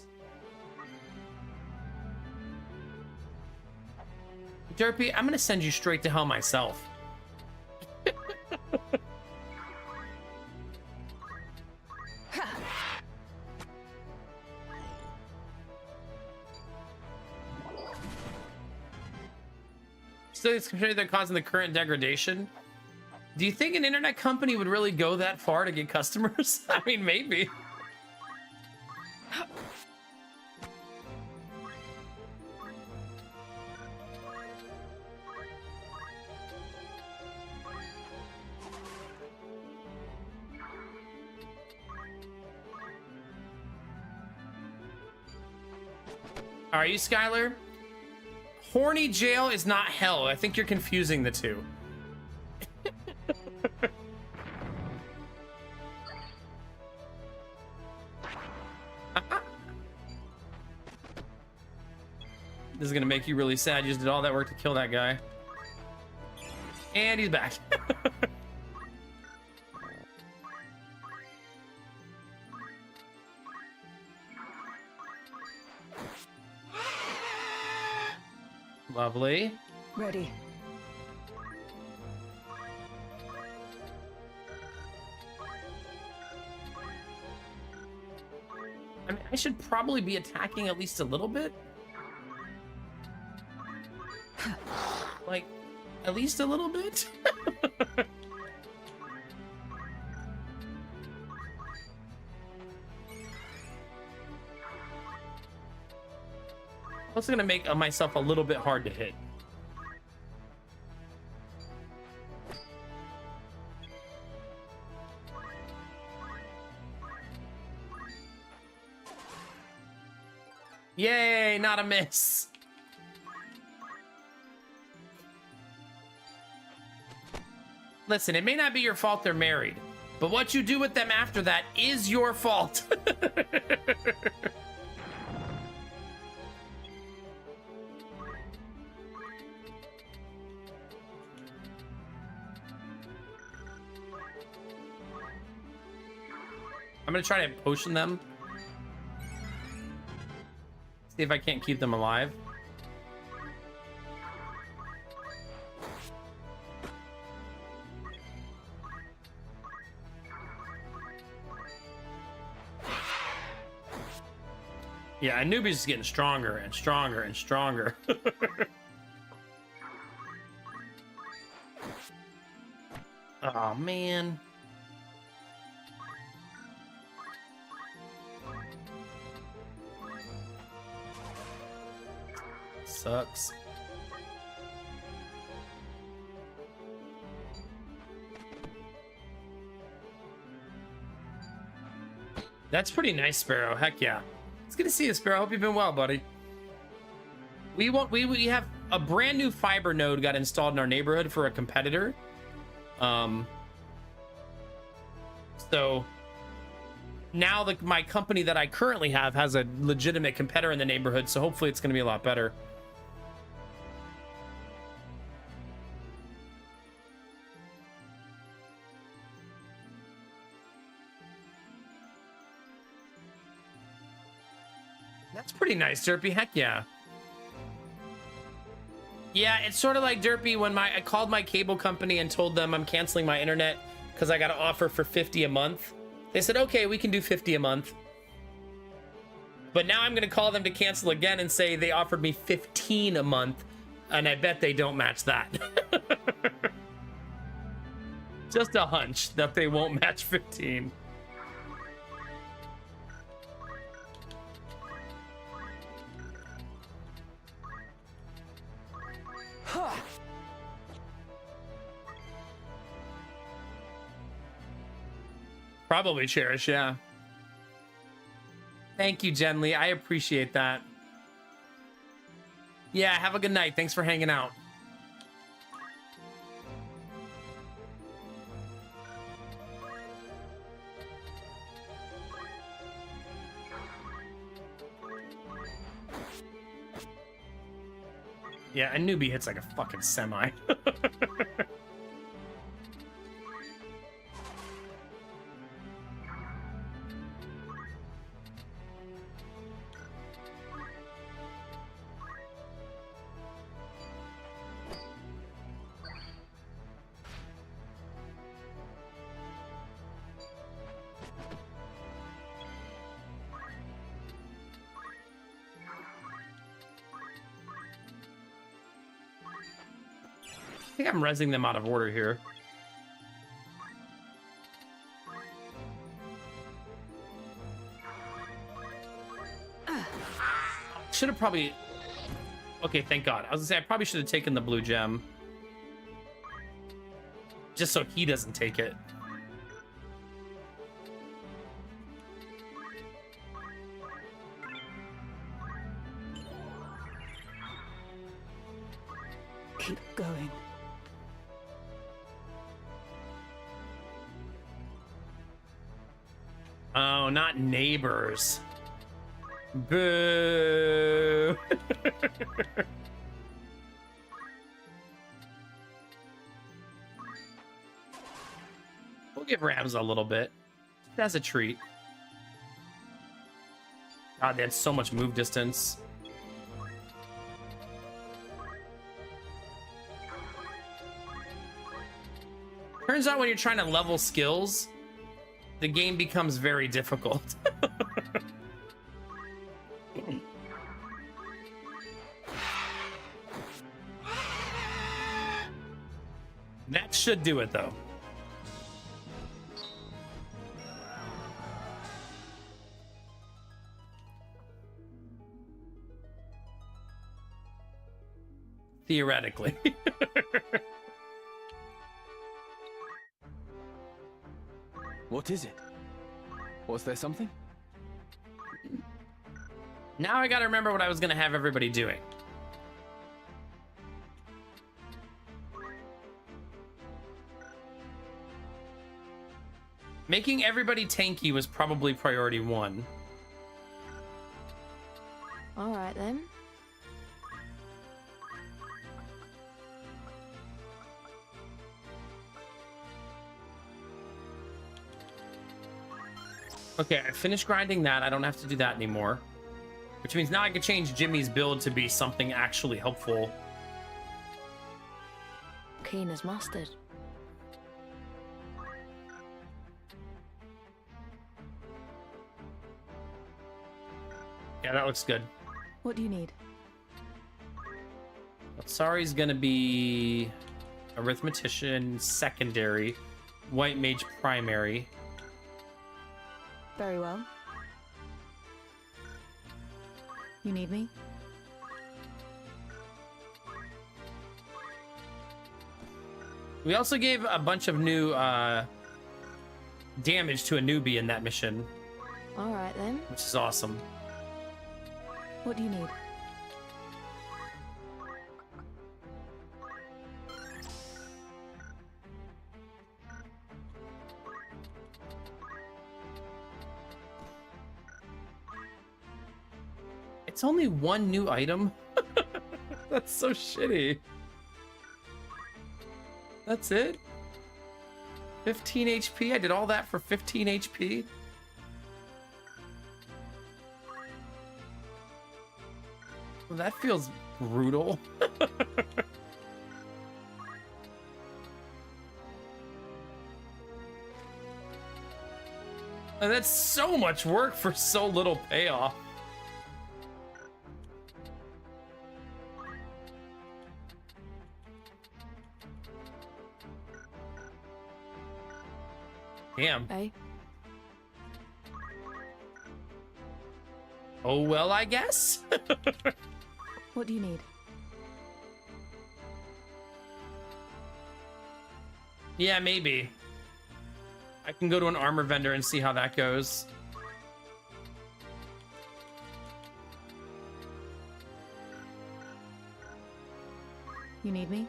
Derpy, I'm gonna send you straight to hell myself. So it's considered they're causing the current degradation. Do you think an internet company would really go that far to get customers? I mean, maybe. Are you, Skylar? Horny jail is not hell. I think you're confusing the two. This is gonna make you really sad. You just did all that work to kill that guy. And he's back. Lovely. Ready. I mean, I should probably be attacking at least a little bit. Like, at least a little bit. Also gonna make myself a little bit hard to hit. Yay, not a miss. Listen, it may not be your fault they're married, but what you do with them after that is your fault. I'm gonna try to potion them. See if I can't keep them alive. Yeah, Anubi's just getting stronger and stronger and stronger. Oh, man. Sucks. That's pretty nice, Sparrow. Heck yeah. It's good to see you, Sparrow. Hope you've been well, buddy. We have a brand new fiber node got installed in our neighborhood for a competitor. So now my company that I currently have has a legitimate competitor in the neighborhood, so hopefully it's going to be a lot better. That's pretty nice, Derpy. Heck yeah. Yeah, it's sort of like Derpy when I called my cable company and told them I'm canceling my internet because I got an offer for $50 a month. They said, okay, we can do $50 a month. But now I'm going to call them to cancel again and say they offered me $15 a month, and I bet they don't match that. Just a hunch that they won't match 15. Probably Cherish, yeah. Thank you, Genly. I appreciate that. Yeah, have a good night. Thanks for hanging out. Yeah, a newbie hits like a fucking semi. I think I'm rezzing them out of order here. Should have probably... Okay, thank God. I was gonna say, I probably should have taken the blue gem. Just so he doesn't take it. Keep going. Oh, not neighbors. Boo. We'll give Rams a little bit. That's a treat. God, they had so much move distance. Turns out when you're trying to level skills, the game becomes very difficult. That should do it, though. Theoretically. What is it? Was there something? Now I gotta remember what I was gonna have everybody doing. Making everybody tanky was probably priority 1. Alright then. Okay, I finished grinding that. I don't have to do that anymore. Which means now I can change Jimmy's build to be something actually helpful. Keen as mustard. Yeah, that looks good. What do you need? Sari's gonna be arithmetician secondary, white mage primary. Very well. You need me? We also gave a bunch of new damage to a newbie in that mission, Alright then. which is awesome. What do you need? It's only one new item? That's so shitty. That's it? 15 HP? I did all that for 15 HP? Well, that feels brutal. And that's so much work for so little payoff. Damn. Eh? Oh, well, I guess. What do you need? Yeah, maybe. I can go to an armor vendor and see how that goes. You need me?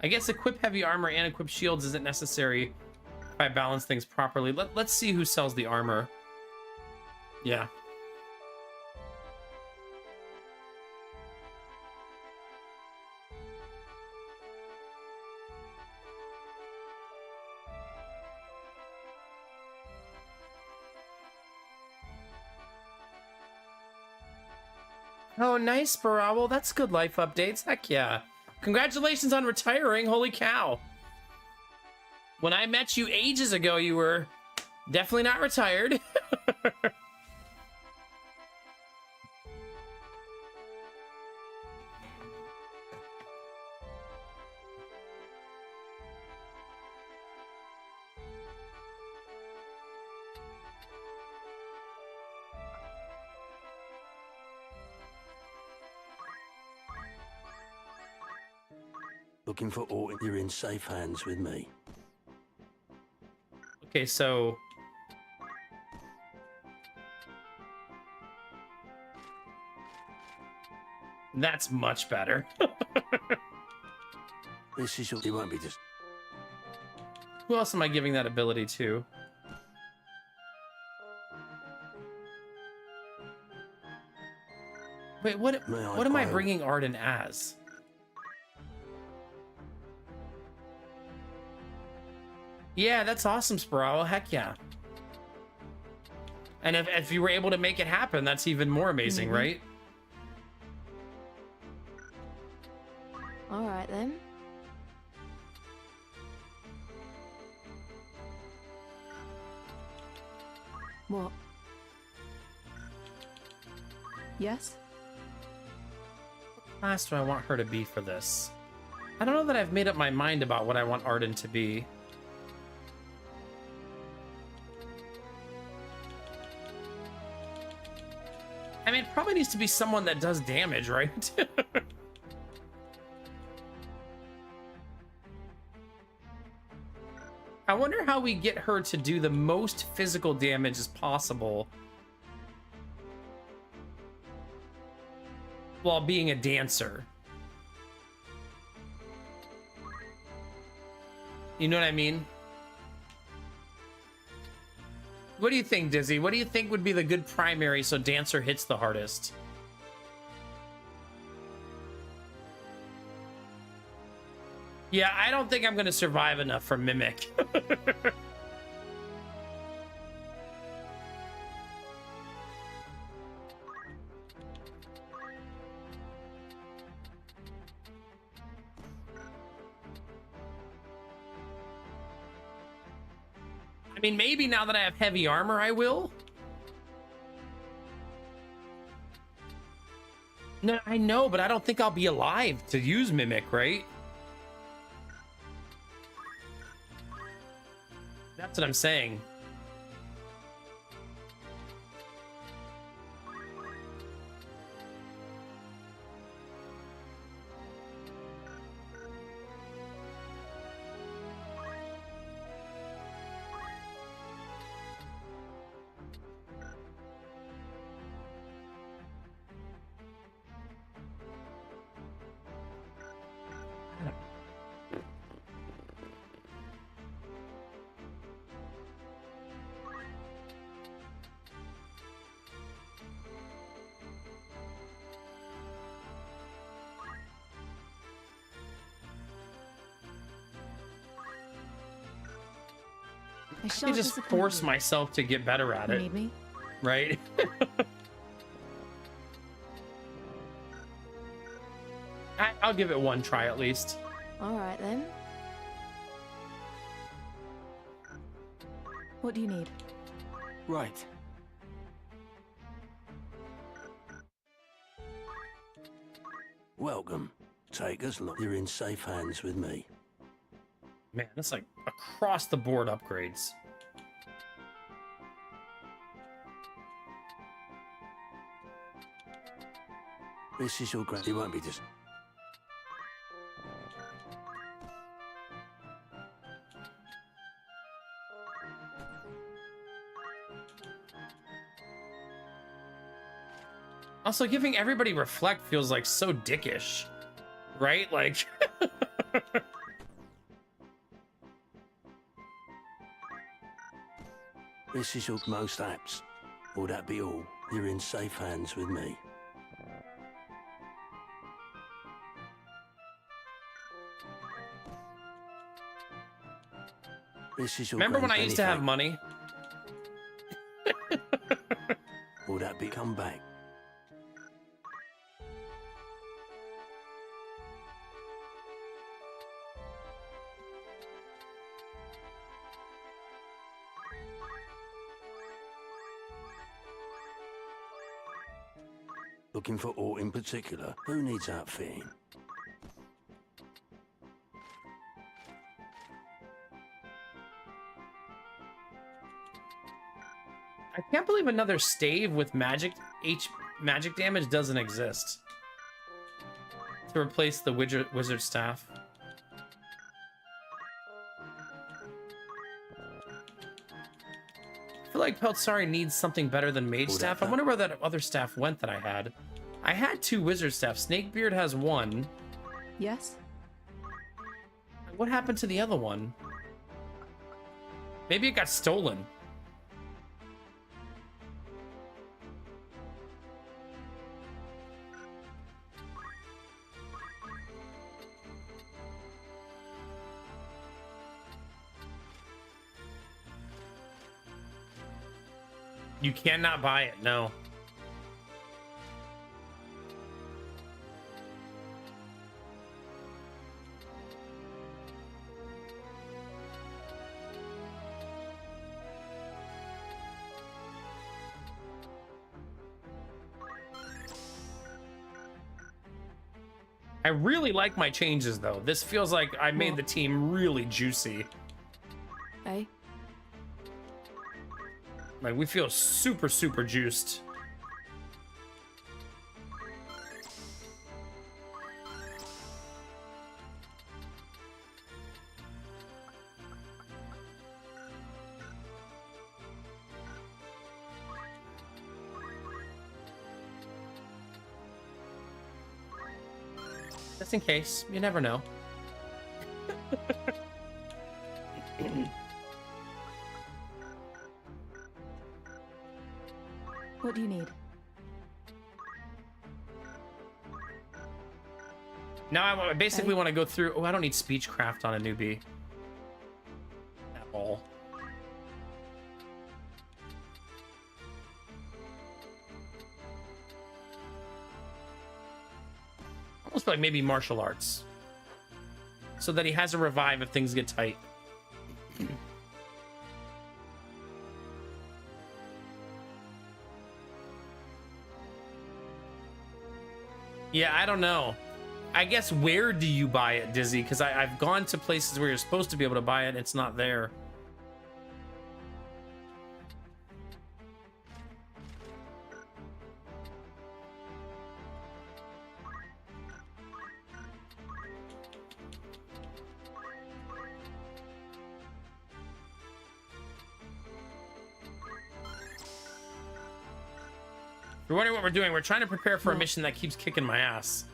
I guess equip heavy armor and equip shields isn't necessary if I balance things properly. Let's see who sells the armor. Yeah. Oh, nice, Barawel. That's good life updates. Heck yeah. Congratulations on retiring. Holy cow. When I met you ages ago, you were definitely not retired. Looking for Orton, you're in safe hands with me. Okay, so... That's much better. This is it won't be just. Who else am I giving that ability to? Wait, what am I bringing Arden as? Yeah, that's awesome, Sparrow. Heck yeah. And if you were able to make it happen, that's even more amazing, right? Alright then. What? Yes? What class do I want her to be for this? I don't know that I've made up my mind about what I want Arden to be. I mean, it probably needs to be someone that does damage, right? I wonder how we get her to do the most physical damage as possible while being a dancer. You know what I mean? What do you think, Dizzy? What do you think would be the good primary so dancer hits the hardest? Yeah, I don't think I'm gonna survive enough for Mimic. I mean, maybe now that I have heavy armor, I will. No, I know, but I don't think I'll be alive to use Mimic, right? That's what I'm saying. I just force myself to get better at it. Need me? Right? I'll give it one try at least. All right then. What do you need? Right. Welcome. Take us long. You're in safe hands with me. Man, that's like across the board upgrades. This is your grand. You won't be just. Also, giving everybody reflect feels like so dickish, right? Like. This is your most apps. Will that be all? You're in safe hands with me. This is your. Remember when I used to have benefit. money? Will that be come back? Looking for aught in particular? Who needs outfitting? I can't believe another stave with magic damage doesn't exist. To replace the wizard staff. I feel like Peltsari needs something better than mage staff. I wonder where that other staff went that I had. I had 2 wizard staffs. Snakebeard has 1. Yes? What happened to the other one? Maybe it got stolen. You cannot buy it, no. I really like my changes, though. This feels like I made the team really juicy. Hey? Like, we feel super, super juiced. Just in case. You never know. What do you need? Now I basically want to go through... Oh, I don't need speechcraft on a newbie. At all. Almost like maybe martial arts. So that he has a revive if things get tight. Yeah, I don't know. I guess where do you buy it, Dizzy? Because I've gone to places where you're supposed to be able to buy it and it's not there. If you're wondering what we're doing, we're trying to prepare for a mission that keeps kicking my ass.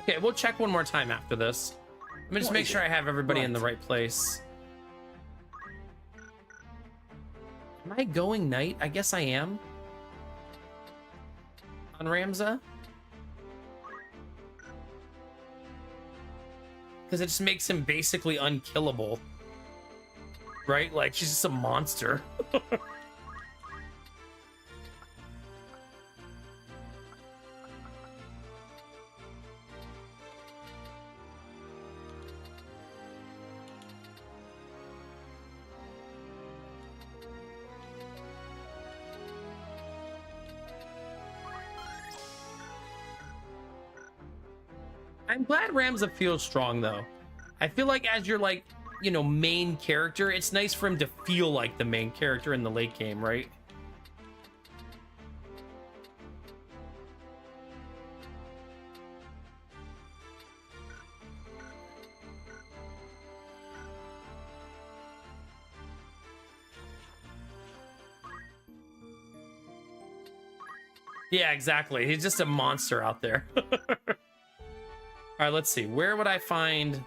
Okay, we'll check one more time after this. Let me just make sure I have everybody in the right place. Am I going knight? I guess I am. On Ramza? Because it just makes him basically unkillable. Right? Like, she's just a monster. I'm glad Ramza feels strong, though. I feel like as your, like, you know, main character, it's nice for him to feel like the main character in the late game, right? Yeah, exactly. He's just a monster out there. All right, let's see. Where would I find...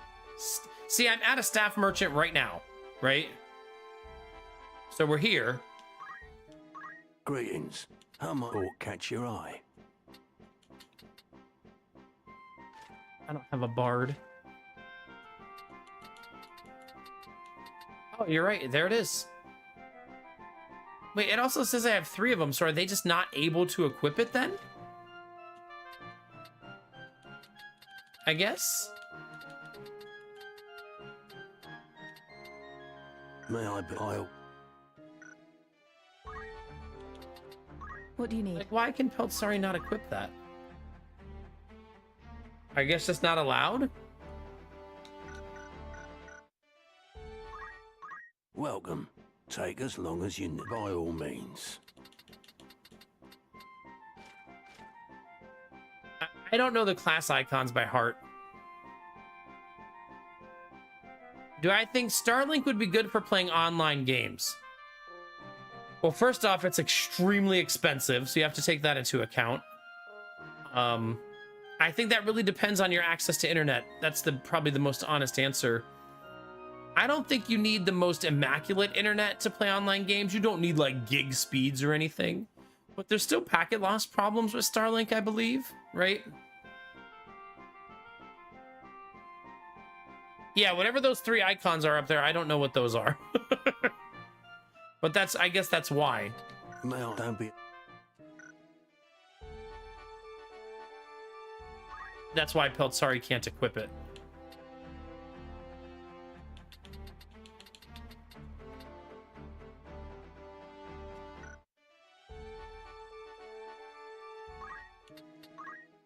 See, I'm at a staff merchant right now, right? So we're here. Greetings. How might I catch your eye? I don't have a bard. Oh, you're right. There it is. Wait, it also says I have 3 of them, so are they just not able to equip it then? I guess? May I be... What do you need? Like, why can Peltsari not equip that? I guess it's not allowed? Welcome. Take as long as you need, by all means. I don't know the class icons by heart. Do I think Starlink would be good for playing online games? Well, first off, it's extremely expensive, so you have to take that into account. I think that really depends on your access to internet. That's probably the most honest answer. I don't think you need the most immaculate internet to play online games. You don't need like gig speeds or anything. But there's still packet loss problems with Starlink, I believe, right? Yeah, whatever those 3 icons are up there, I don't know what those are. But I guess that's why. Well, don't be... That's why Peltsari can't equip it.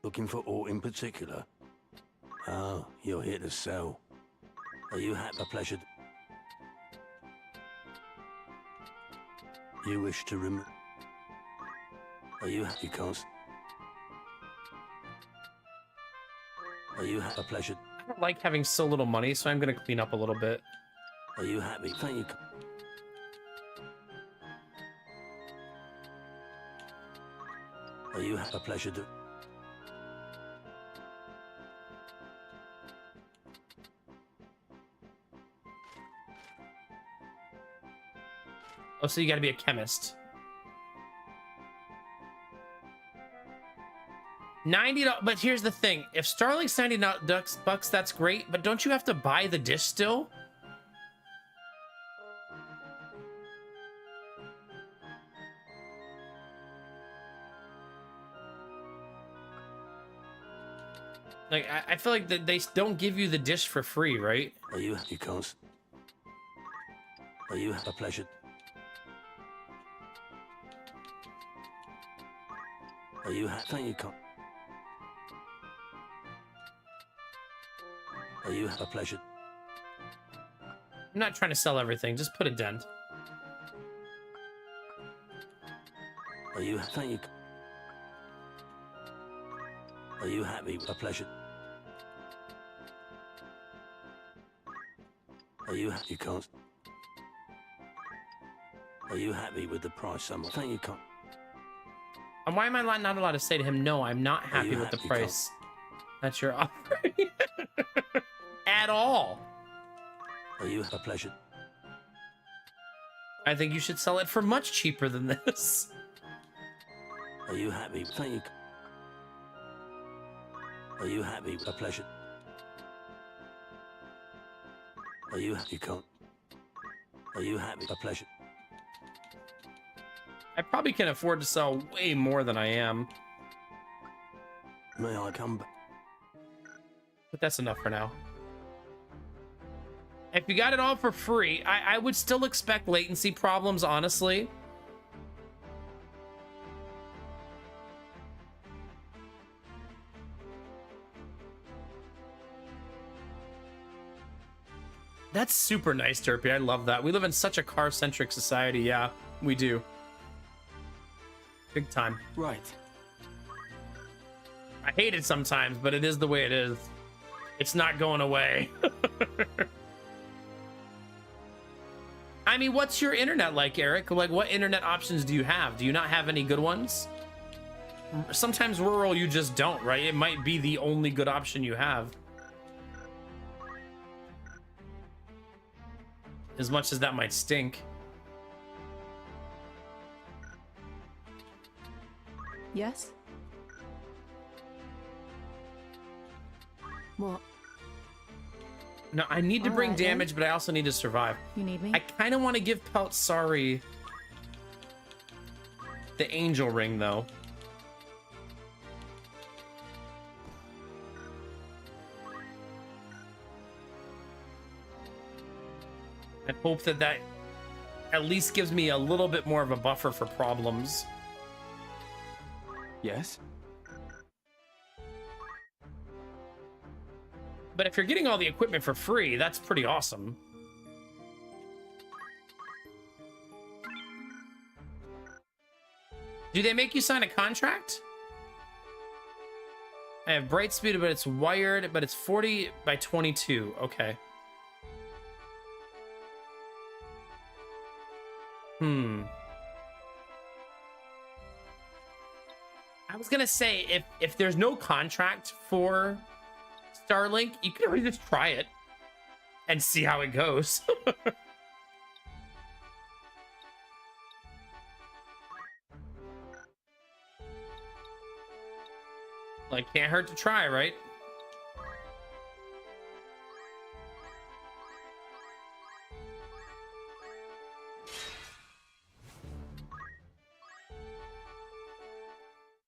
Looking for aught in particular? Oh, you're here to sell. Are you had the pleasure? You wish to Are you happy, cause? Are you a pleasure? I don't like having so little money, so I'm gonna clean up a little bit. Are you happy? Thank you. Are you a pleasure? Oh, so you gotta be a chemist. $90, but here's the thing. If Starlink's $90 bucks, that's great, but don't you have to buy the dish still? Like, I feel like that they don't give you the dish for free, right? Are you can't? Are you a pleasure? Are you thank you can't? Are you a pleasure? I'm not trying to sell everything. Just put a dent. Are you thank you? Are you happy? A pleasure. Are you can't? Are you happy with the price? Thank you can't. And why am I not allowed to say to him, no, I'm not happy with the happy, price that you're offering? At all. Are you a pleasure? I think you should sell it for much cheaper than this. Are you happy? Thank you. Are you happy? A pleasure. Are you can't? Are you happy? A pleasure. I probably can afford to sell way more than I am. May I come back? But that's enough for now. If you got it all for free, I would still expect latency problems, honestly. That's super nice, Derpy. I love that. We live in such a car-centric society. Yeah, we do. Big time. Right. I hate it sometimes, but it is the way it is. It's not going away. I mean, what's your internet like, Eric? Like, what internet options do you have? Do you not have any good ones? Sometimes rural, you just don't, right? It might be the only good option you have. As much as that might stink. Yes? What? No, I need to bring Alright, then. damage, but I also need to survive. You need me? I kind of want to give Peltsari the angel ring, though. And hope that that at least gives me a little bit more of a buffer for problems. Yes? But if you're getting all the equipment for free, that's pretty awesome. Do they make you sign a contract? I have bright speed, but it's wired, but it's 40 by 22. Okay. I was gonna say, if there's no contract for Starlink, you can always just try it and see how it goes. Like, can't hurt to try, right?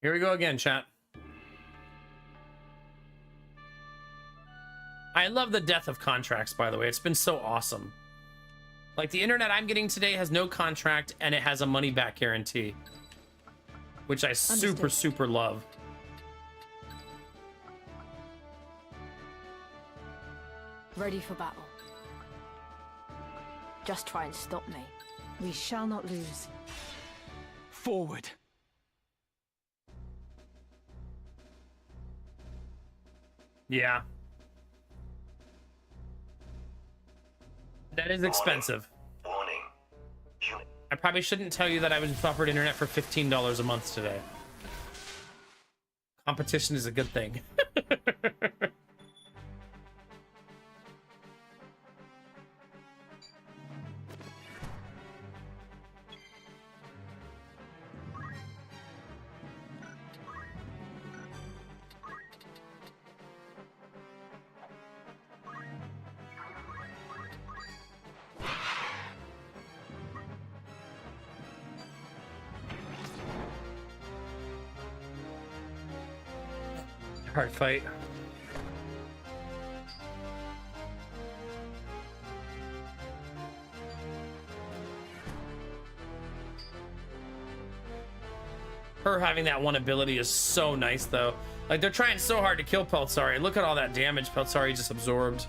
Here we go again, chat. I love the death of contracts, by the way. It's been so awesome. Like, the internet I'm getting today has no contract, and it has a money-back guarantee. Which I super love. Ready for battle. Just try and stop me. We shall not lose. Yeah. That is expensive. Warning. You I probably shouldn't tell you that I was offered internet for $15 a month today. Competition is a good thing. Hard fight. Her having that one ability is so nice, though. Like, they're trying so hard to kill Peltsari. Look at all that damage Peltsari just absorbed.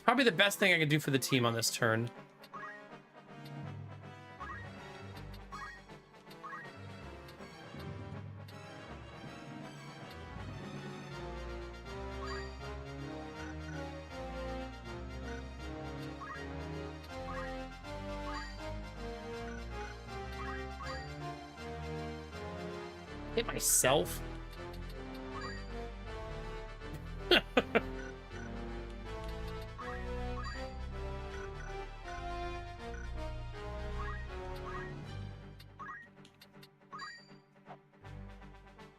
Probably the best thing I could do for the team on this turn. Hit myself.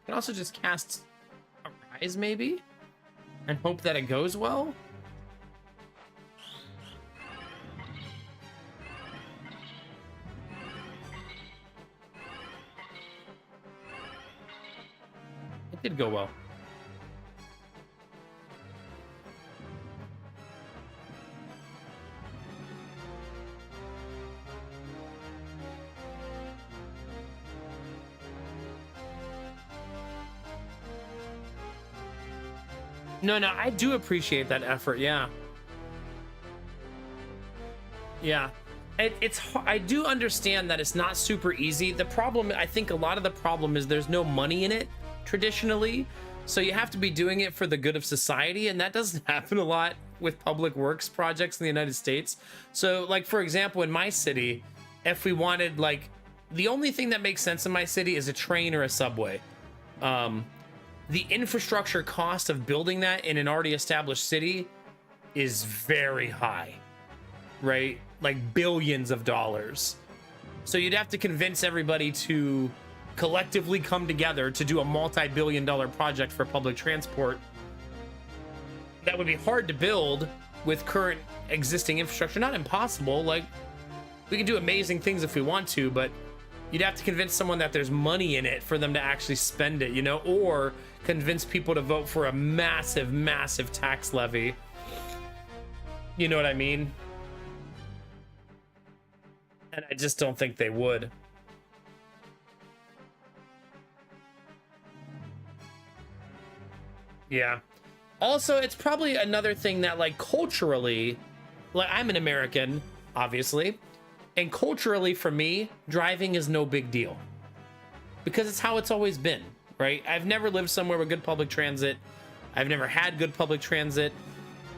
Can also just cast a Rise, maybe, and hope that it goes well. It did go well. No, I do appreciate that effort. Yeah. Yeah. I do understand that it's not super easy. The problem, I think a lot of the problem is there's no money in it traditionally. So you have to be doing it for the good of society. And that doesn't happen a lot with public works projects in the United States. So like, for example, in my city, if we wanted, like, the only thing that makes sense in my city is a train or a subway. The infrastructure cost of building that in an already established city is very high, right? Like billions of dollars. So you'd have to convince everybody to collectively come together to do a multi-billion-dollar project for public transport. That would be hard to build with current existing infrastructure. Not impossible. Like, we can do amazing things if we want to, but you'd have to convince someone that there's money in it for them to actually spend it, you know, or convince people to vote for a massive, massive tax levy. You know what I mean? And I just don't think they would. Yeah. Also, it's probably another thing that, like, culturally, like, I'm an American, obviously. And culturally, for me, driving is no big deal because it's how it's always been, right? I've never lived somewhere with good public transit. I've never had good public transit.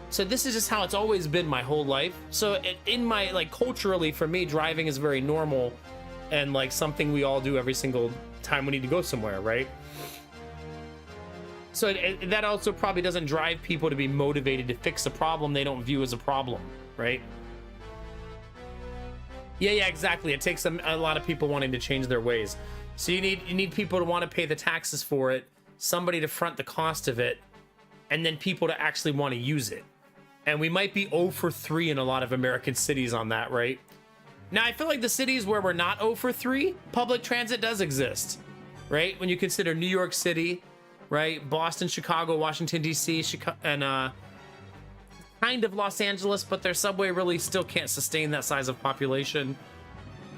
So this is just how it's always been my whole life. So in my, like, culturally, for me, driving is very normal and, like, something we all do every single time we need to go somewhere, right? So that also probably doesn't drive people to be motivated to fix a problem they don't view as a problem, right? Yeah, exactly. It takes a lot of people wanting to change their ways. So you need people to want to pay the taxes for it, somebody to front the cost of it, and then people to actually want to use it. And we might be 0 for 3 in a lot of American cities on that, right? Now, I feel like the cities where we're not 0 for 3, public transit does exist, right? When you consider New York City, right? Boston, Chicago, Washington, D.C., and kind of Los Angeles, but their subway really still can't sustain that size of population.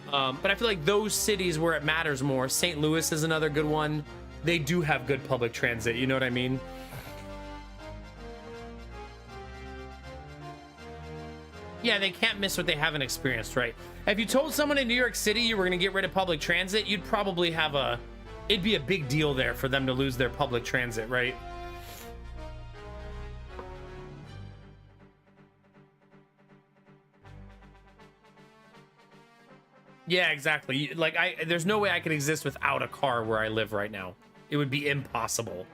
But I feel like those cities where it matters more, St. Louis is another good one. they do have good public transit. You know what I mean? Yeah, they can't miss what they haven't experienced, right? If you told someone in New York City you were going to get rid of public transit, you'd probably have it'd be a big deal there for them to lose their public transit, right? Yeah, exactly. Like, there's no way I could exist without a car where I live right now. It would be impossible.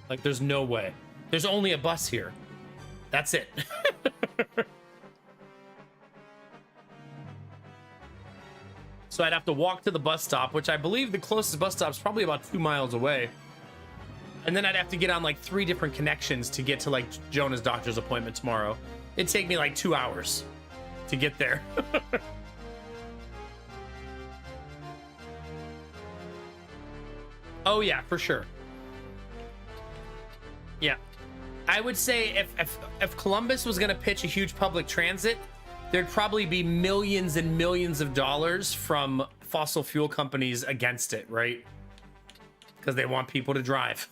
Like, there's no way. There's only a bus here. That's it. So I'd have to walk to the bus stop, which I believe the closest bus stop is probably about 2 miles away. And then I'd have to get on like 3 different connections to get to like Jonah's doctor's appointment tomorrow. It'd take me like 2 hours to get there. Oh yeah, for sure. Yeah. I would say if Columbus was gonna pitch a huge public transit, there'd probably be millions and millions of dollars from fossil fuel companies against it, right? Because they want people to drive.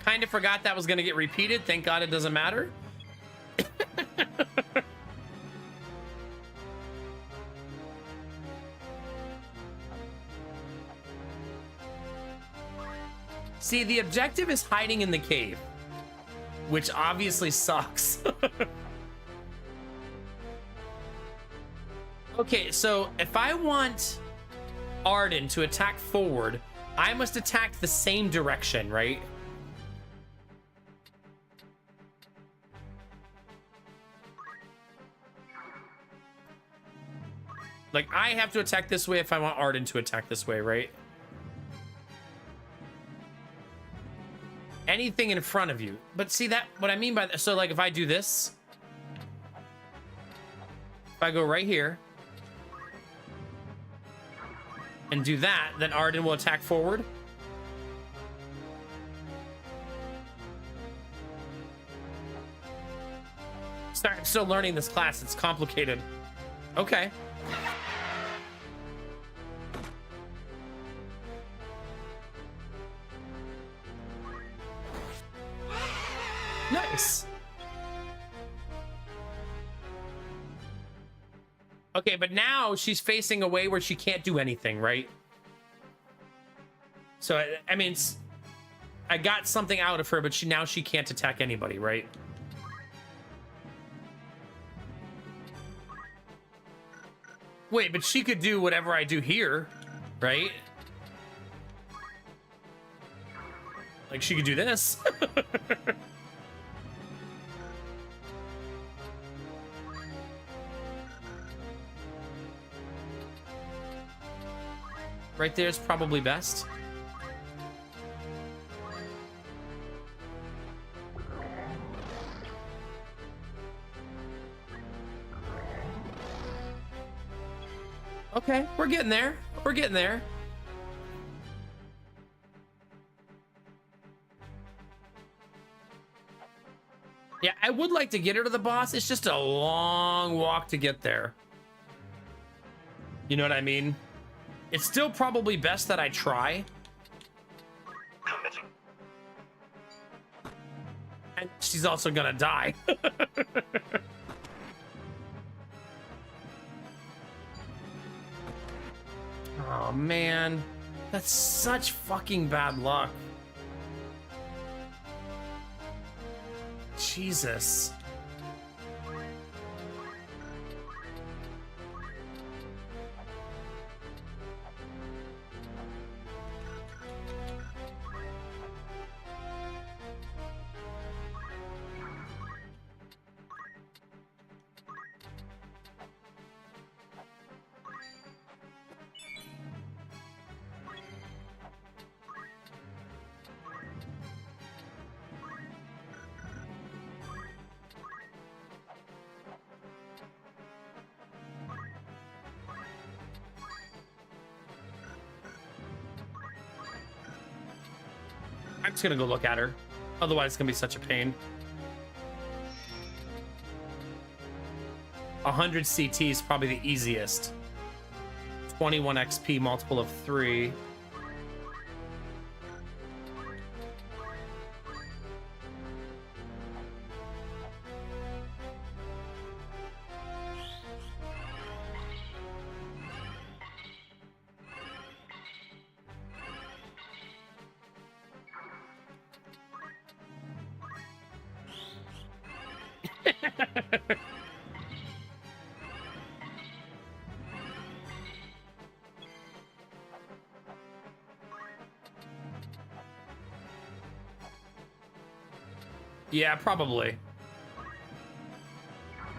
Kind of forgot that was going to get repeated. Thank God it doesn't matter. See, the objective is hiding in the cave, which obviously sucks. Okay, so if I want Arden to attack forward, I must attack the same direction, right? Like, I have to attack this way if I want Arden to attack this way, right? Anything in front of you. But see that, what I mean by that, so like if I do this, if I go right here and do that, then Arden will attack forward. Sorry, I'm still learning this class. It's complicated. Okay. Nice. Okay, but now she's facing a way where she can't do anything, right? So, I mean, I got something out of her, but now she can't attack anybody, right? Wait, but she could do whatever I do here, right? Like, she could do this. Right there is probably best. Okay, we're getting there. We're getting there. Yeah, I would like to get her to the boss. It's just a long walk to get there. You know what I mean? It's still probably best that I try. Committing. And she's also gonna die. Oh man, that's such fucking bad luck. Jesus. I'm just gonna go look at her. Otherwise, it's gonna be such a pain. 100 CT is probably the easiest. 21 XP, multiple of 3. Yeah, probably.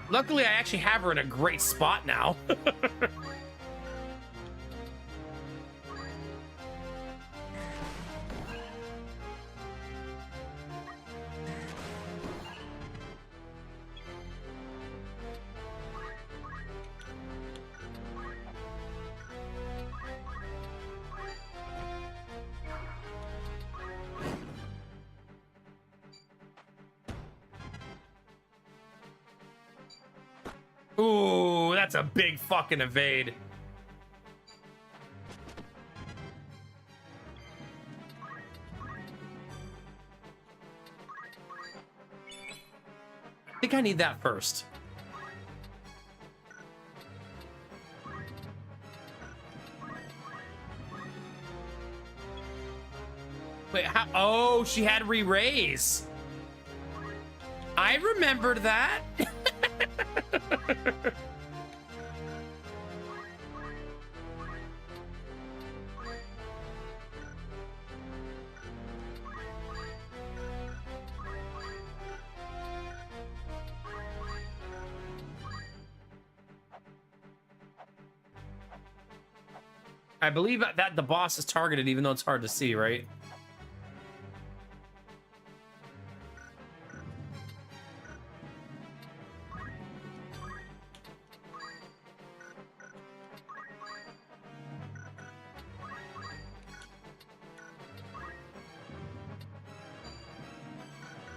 Luckily, I actually have her in a great spot now. Ooh, that's a big fucking evade. I think I need that first. Wait, how? Oh, she had re-raise. I remembered that. I believe that the boss is targeted, even though it's hard to see, right?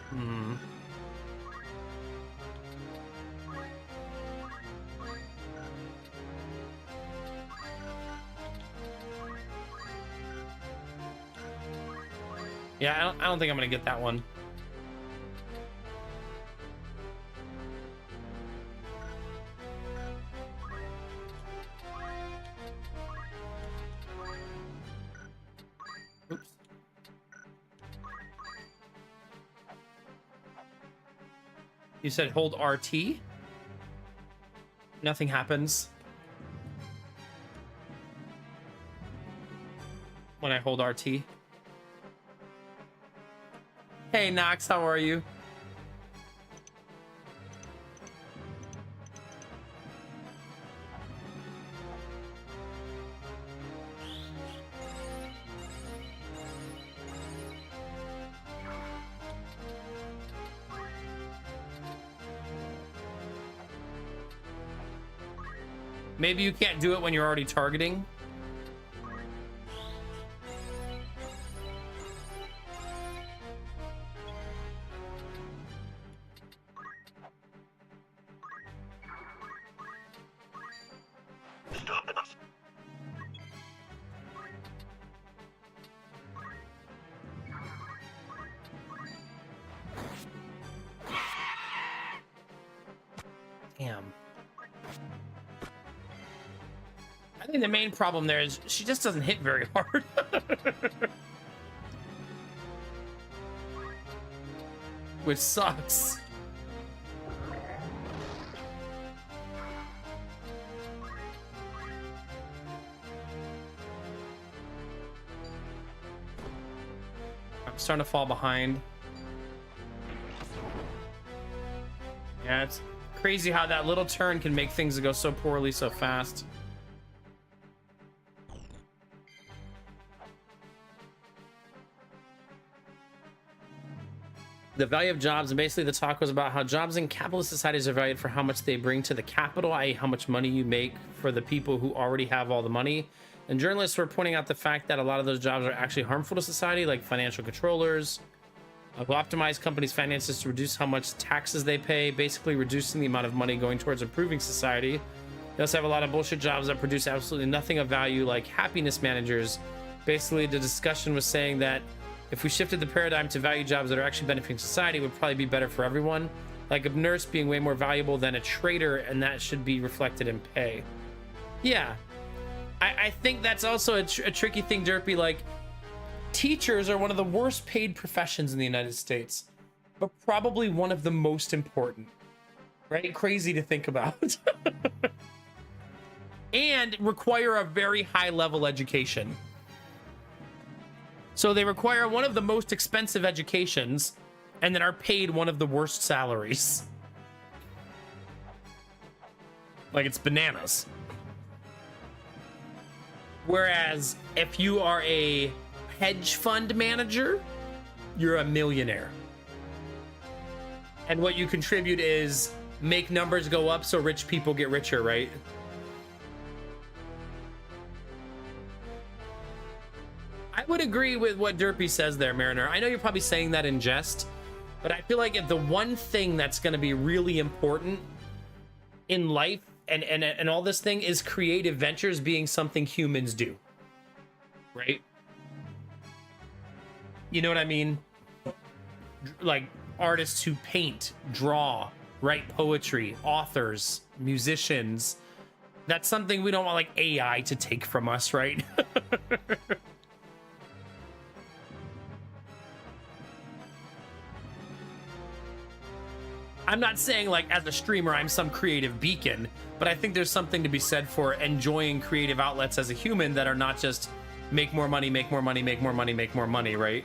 Hmm. Yeah, I don't think I'm gonna get that one. Oops. You said hold RT? Nothing happens when I hold RT. Hey Nox, how are you? Maybe you can't do it when you're already targeting. Damn. I think the main problem there is she just doesn't hit very hard. Which sucks. I'm starting to fall behind. Yeah, it's crazy how that little turn can make things go so poorly so fast. The value of jobs, and basically the talk was about how jobs in capitalist societies are valued for how much they bring to the capital, i.e. how much money you make for the people who already have all the money. And journalists were pointing out the fact that a lot of those jobs are actually harmful to society, like financial controllers, who optimize companies' finances to reduce how much taxes they pay, basically reducing the amount of money going towards improving society. They also have a lot of bullshit jobs that produce absolutely nothing of value, like happiness managers. Basically, the discussion was saying that if we shifted the paradigm to value jobs that are actually benefiting society, it would probably be better for everyone. Like a nurse being way more valuable than a trader, and that should be reflected in pay. Yeah. I think that's also a tricky thing, Derpy. Like, teachers are one of the worst paid professions in the United States, but probably one of the most important, right? Crazy to think about. And require a very high level education. So they require one of the most expensive educations and then are paid one of the worst salaries. Like, it's bananas. Whereas if you are a hedge fund manager, you're a millionaire. And what you contribute is make numbers go up so rich people get richer, right? I would agree with what Derpy says there, Mariner. I know you're probably saying that in jest, but I feel like if the one thing that's going to be really important in life and all this thing is creative ventures being something humans do, right? You know what I mean? Like artists who paint, draw, write poetry, authors, musicians. That's something we don't want like AI to take from us, right? I'm not saying like as a streamer I'm some creative beacon, but I think there's something to be said for enjoying creative outlets as a human that are not just make more money, make more money, make more money, make more money, right?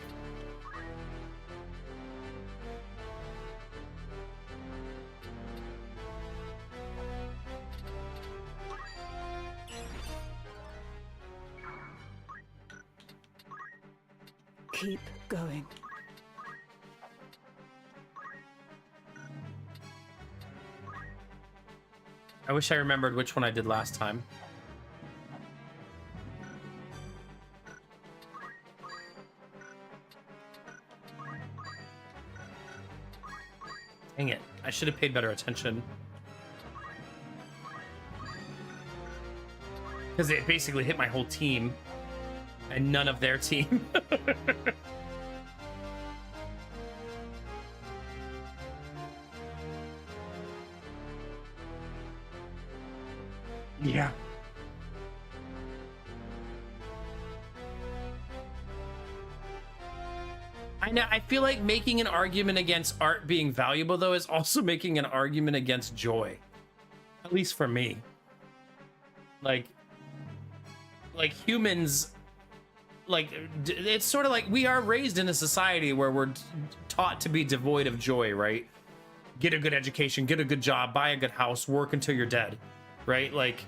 Keep going. I wish I remembered which one I did last time. Dang it. I should have paid better attention. Because it basically hit my whole team and none of their team. Yeah. I know. I feel like making an argument against art being valuable, though, is also making an argument against joy. At least for me. Like humans, like, it's sort of like we are raised in a society where we're taught to be devoid of joy, right? Get a good education, get a good job, buy a good house, work until you're dead, right? Like,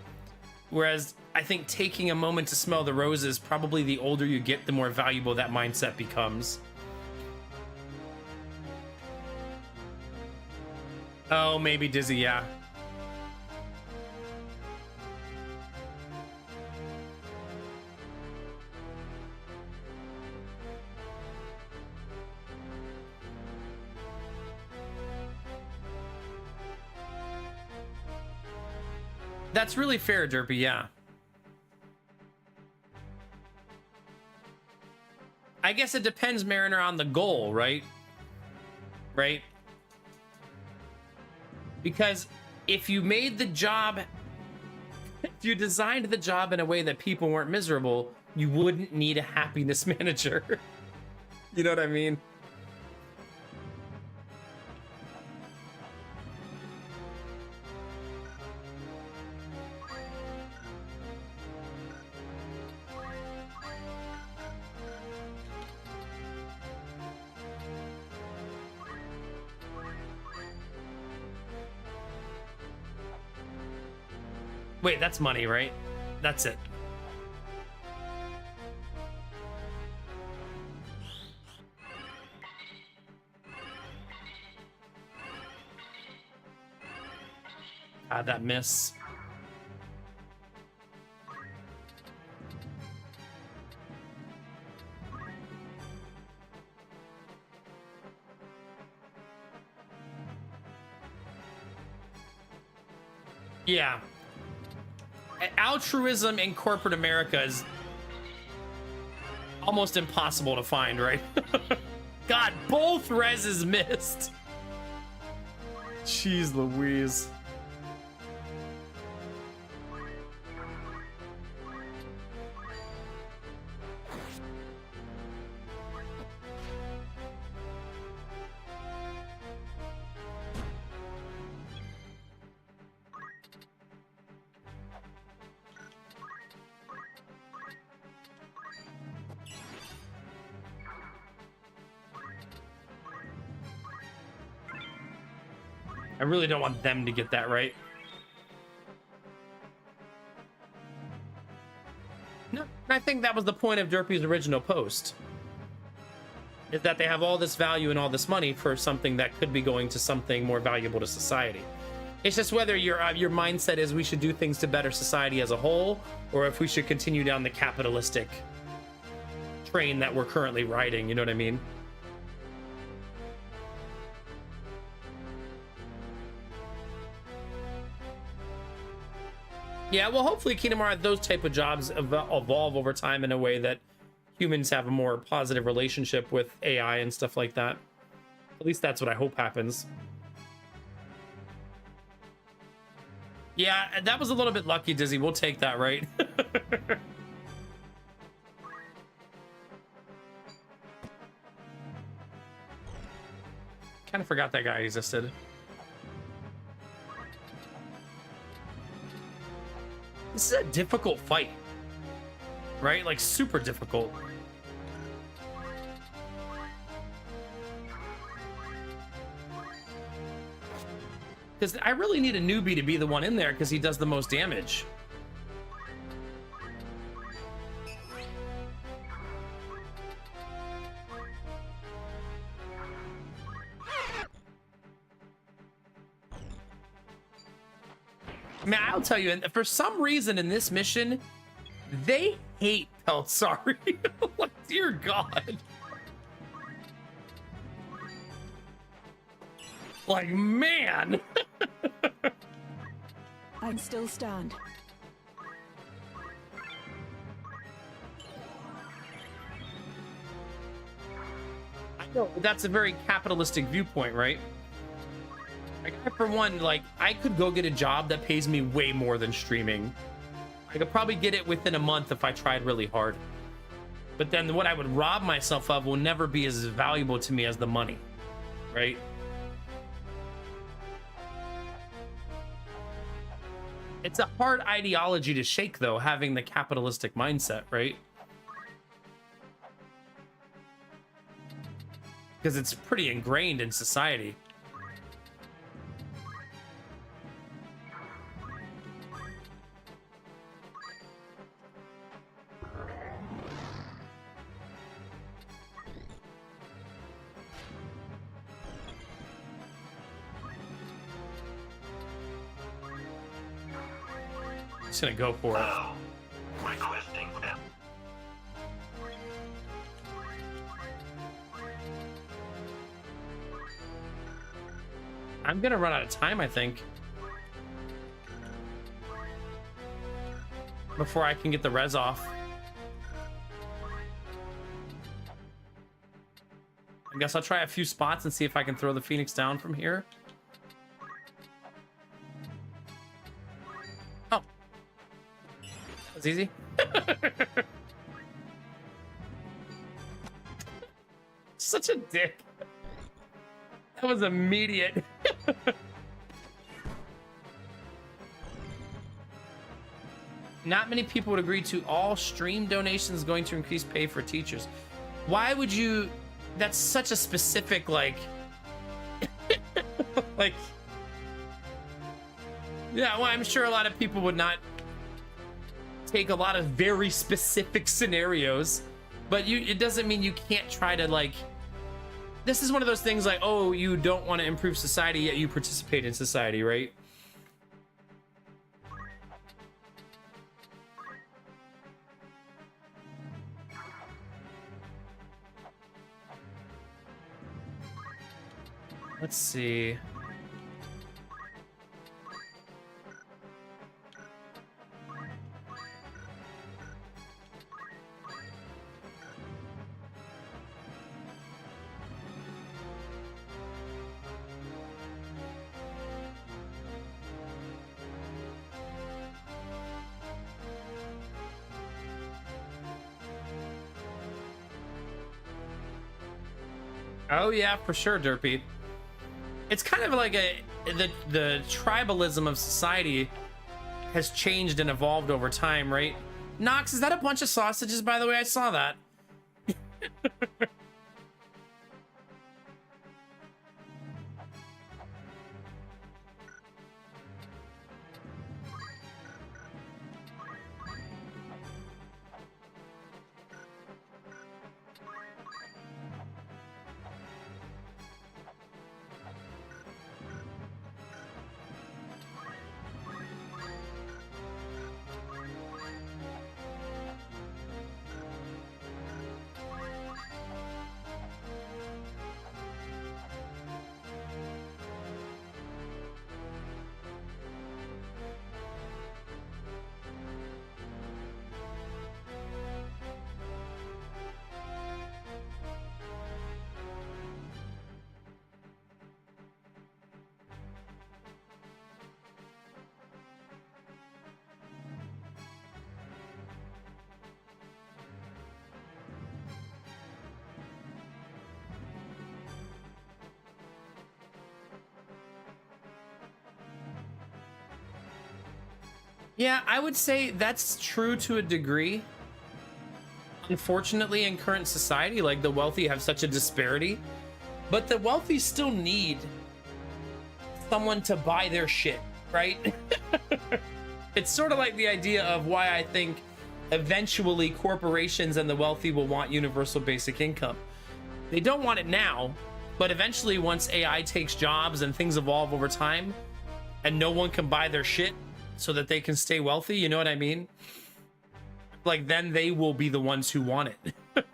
whereas I think taking a moment to smell the roses, probably the older you get, the more valuable that mindset becomes. Oh, maybe Dizzy, yeah. That's really fair, Derpy, yeah. I guess it depends, Mariner, on the goal, right? Right? Because if you made the job, if you designed the job in a way that people weren't miserable, you wouldn't need a happiness manager. You know what I mean? Wait, that's money, right? That's it. That miss. Yeah. Altruism in corporate America is almost impossible to find, right? God, both reses missed. Jeez Louise. I really don't want them to get that right. No, I think that was the point of Derpy's original post. Is that they have all this value and all this money for something that could be going to something more valuable to society. It's just whether your mindset is we should do things to better society as a whole, or if we should continue down the capitalistic train that we're currently riding, you know what I mean? Yeah, well, hopefully Kingdom Hearts, those type of jobs evolve over time in a way that humans have a more positive relationship with AI and stuff like that. At least that's what I hope happens. Yeah, that was a little bit lucky, Dizzy. We'll take that, right? Kind of forgot that guy existed. This is a difficult fight, right? Like super difficult. Because I really need a newbie to be the one in there because he does the most damage. I mean, I'll tell you, for some reason in this mission, they hate Peltsari. Like, dear God. Like, man. I'd still stand. I know, but that's a very capitalistic viewpoint, right? Like, for one, like, I could go get a job that pays me way more than streaming. I could probably get it within a month if I tried really hard. But then what I would rob myself of will never be as valuable to me as the money, right? It's a hard ideology to shake, though, having the capitalistic mindset, right? Because it's pretty ingrained in society. Just gonna go for it. Now, requesting them. I'm gonna run out of time, I think, before I can get the res off. I guess I'll try a few spots and see if I can throw the Phoenix down from here. Oh, that's easy. Such a dick. That was immediate. Not many people would agree to all stream donations going to increase pay for teachers. Why would you? That's such a specific, like, like, yeah, well, I'm sure a lot of people would not take a lot of very specific scenarios, but it doesn't mean you can't try to, like, this is one of those things like, oh, you don't want to improve society, yet you participate in society, right? Let's see. Oh yeah, for sure, Derpy. It's kind of like the tribalism of society has changed and evolved over time, right? Nox, is that a bunch of sausages, by the way? I saw that. Yeah, I would say that's true to a degree. Unfortunately, in current society, like the wealthy have such a disparity, but the wealthy still need someone to buy their shit, right? It's sort of like the idea of why I think eventually corporations and the wealthy will want universal basic income. They don't want it now, but eventually once AI takes jobs and things evolve over time and no one can buy their shit so that they can stay wealthy, you know what I mean? Like then they will be the ones who want it.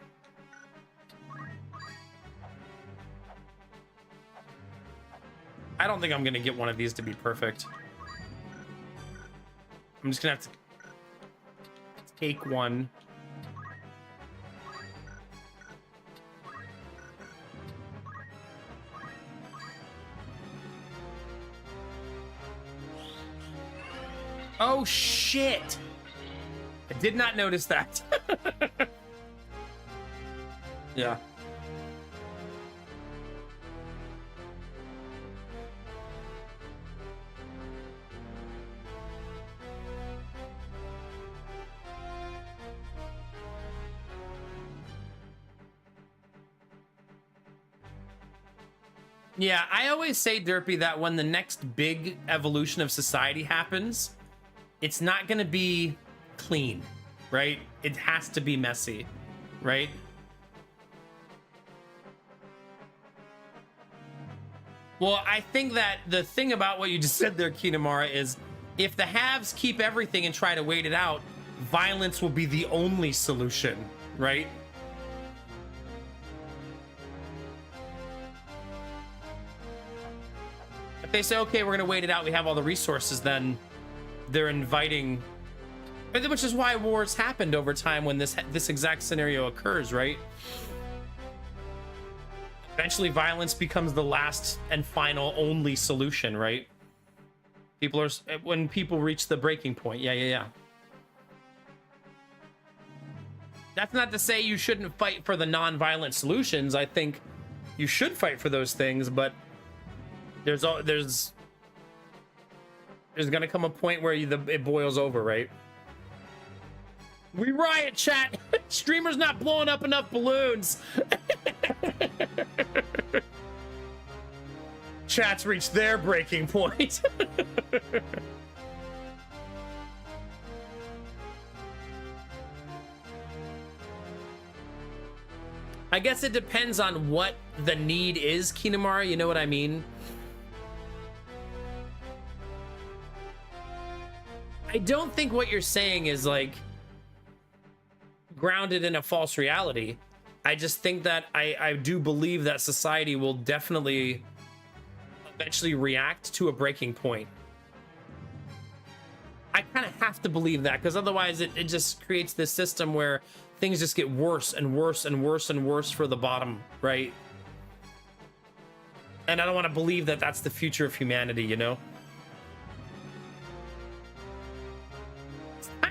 I don't think I'm gonna get one of these to be perfect. I'm just gonna have to take one. Oh shit! I did not notice that. Yeah. Yeah, I always say, Derpy, that when the next big evolution of society happens, it's not going to be clean, right? It has to be messy, right? Well, I think that the thing about what you just said there, Kinamara, is if the haves keep everything and try to wait it out, violence will be the only solution, right? If they say, okay, we're going to wait it out, we have all the resources, then they're inviting, which is why wars happened over time when this exact scenario occurs, right? Eventually violence becomes the last and final only solution, right? When people reach the breaking point. Yeah. That's not to say you shouldn't fight for the non-violent solutions. I think you should fight for those things, but there's gonna come a point where it boils over, right? We riot, chat. Streamers not blowing up enough balloons. Chat's reached their breaking point. I guess it depends on what the need is, Kinamara, you know what I mean? I don't think what you're saying is like grounded in a false reality. I just think that I do believe that society will definitely eventually react to a breaking point. I kind of have to believe that, because otherwise it just creates this system where things just get worse and worse and worse and worse for the bottom, right? And I don't want to believe that that's the future of humanity, you know?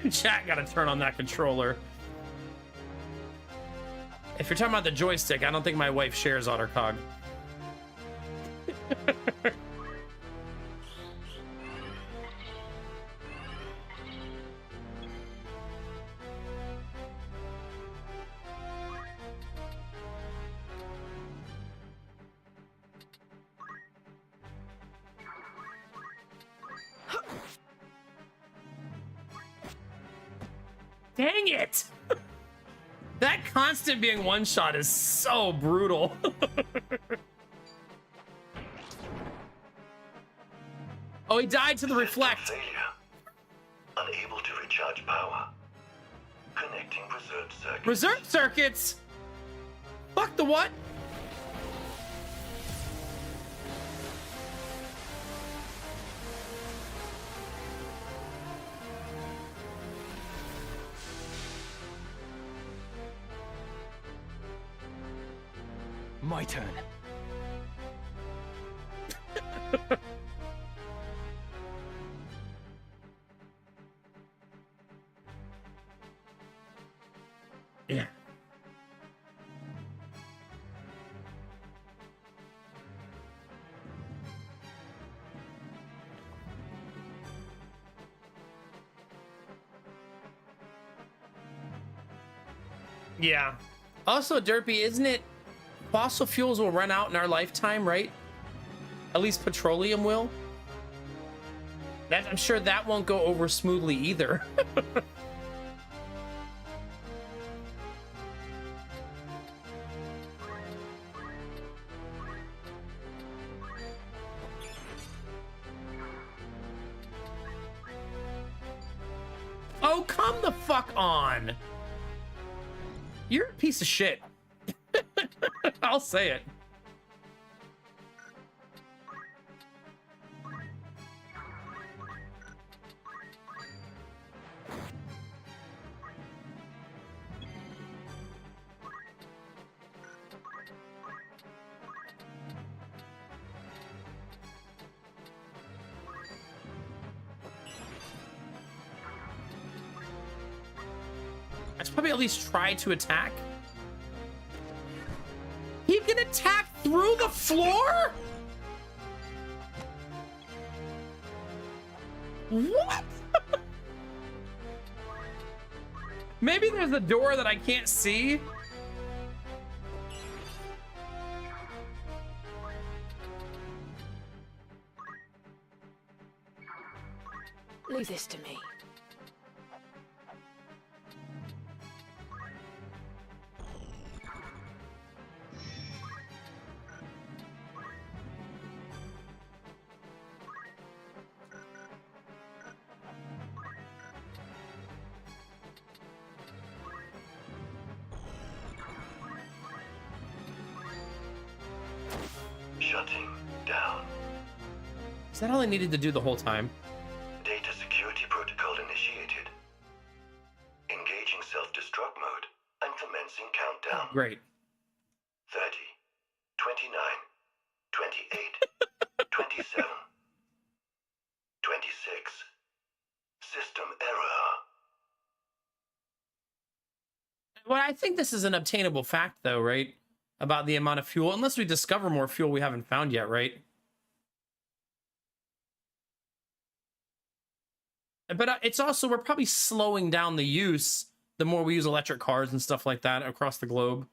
Chat gotta turn on that controller. If you're talking about the joystick, I don't think my wife shares Ottercog. Dang it! That constant being one shot is so brutal. Oh, he died to the reflect. Failure. Unable to recharge power. Connecting preserved circuits. Reserve circuits? Fuck the what? My turn. Yeah. Yeah. Also, Derpy, isn't it fossil fuels will run out in our lifetime, right? At least petroleum will. That, I'm sure that won't go over smoothly either. Oh, come the fuck on. You're a piece of shit. I'll say it. I should probably at least try to attack. He can attack through the floor? What? Maybe there's a door that I can't see. Leave this to me. Shutting down. Is that all I needed to do the whole time? Data security protocol initiated. Engaging self-destruct mode and commencing countdown. Great. 30, 29, 28, 27, 26. System error. Well, I think this is an obtainable fact, though, right? About the amount of fuel, unless we discover more fuel we haven't found yet, right? But it's also, we're probably slowing down the use the more we use electric cars and stuff like that across the globe.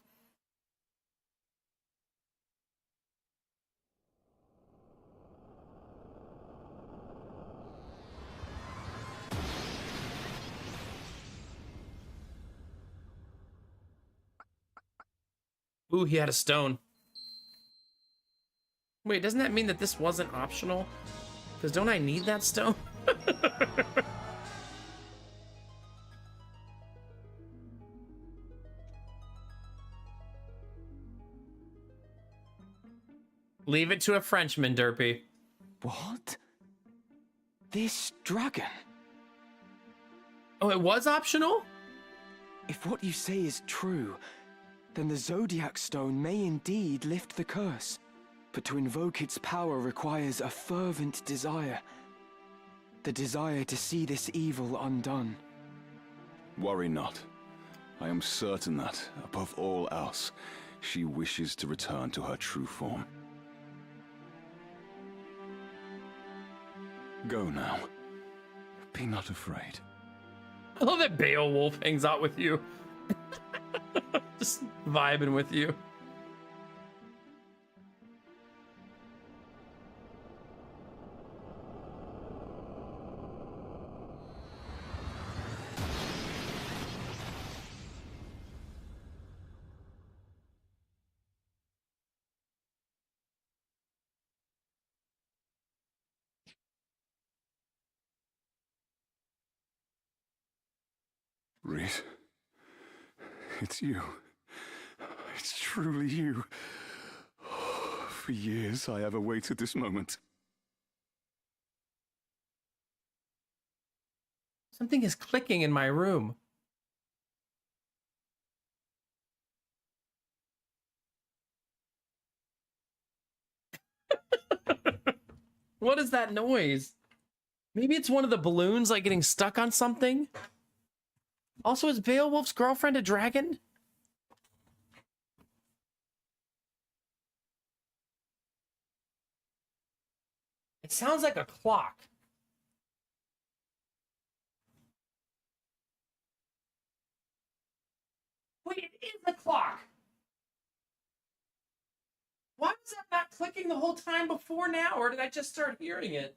Ooh, he had a stone. Wait, doesn't that mean that this wasn't optional? Because don't I need that stone? Leave it to a Frenchman, Derpy. What? This dragon? Oh, it was optional? If what you say is true, then the Zodiac Stone may indeed lift the curse. But to invoke its power requires a fervent desire. The desire to see this evil undone. Worry not. I am certain that, above all else, she wishes to return to her true form. Go now. Be not afraid. I love that Beowulf hangs out with you. Just vibing with you. Reese, it's you. It's truly you. For years I have awaited this moment. Something is clicking in my room. What is that noise? Maybe it's one of the balloons like getting stuck on something. Also, is Beowulf's girlfriend a dragon? It sounds like a clock. Wait, it is a clock. Why was that not clicking the whole time before now? Or did I just start hearing it?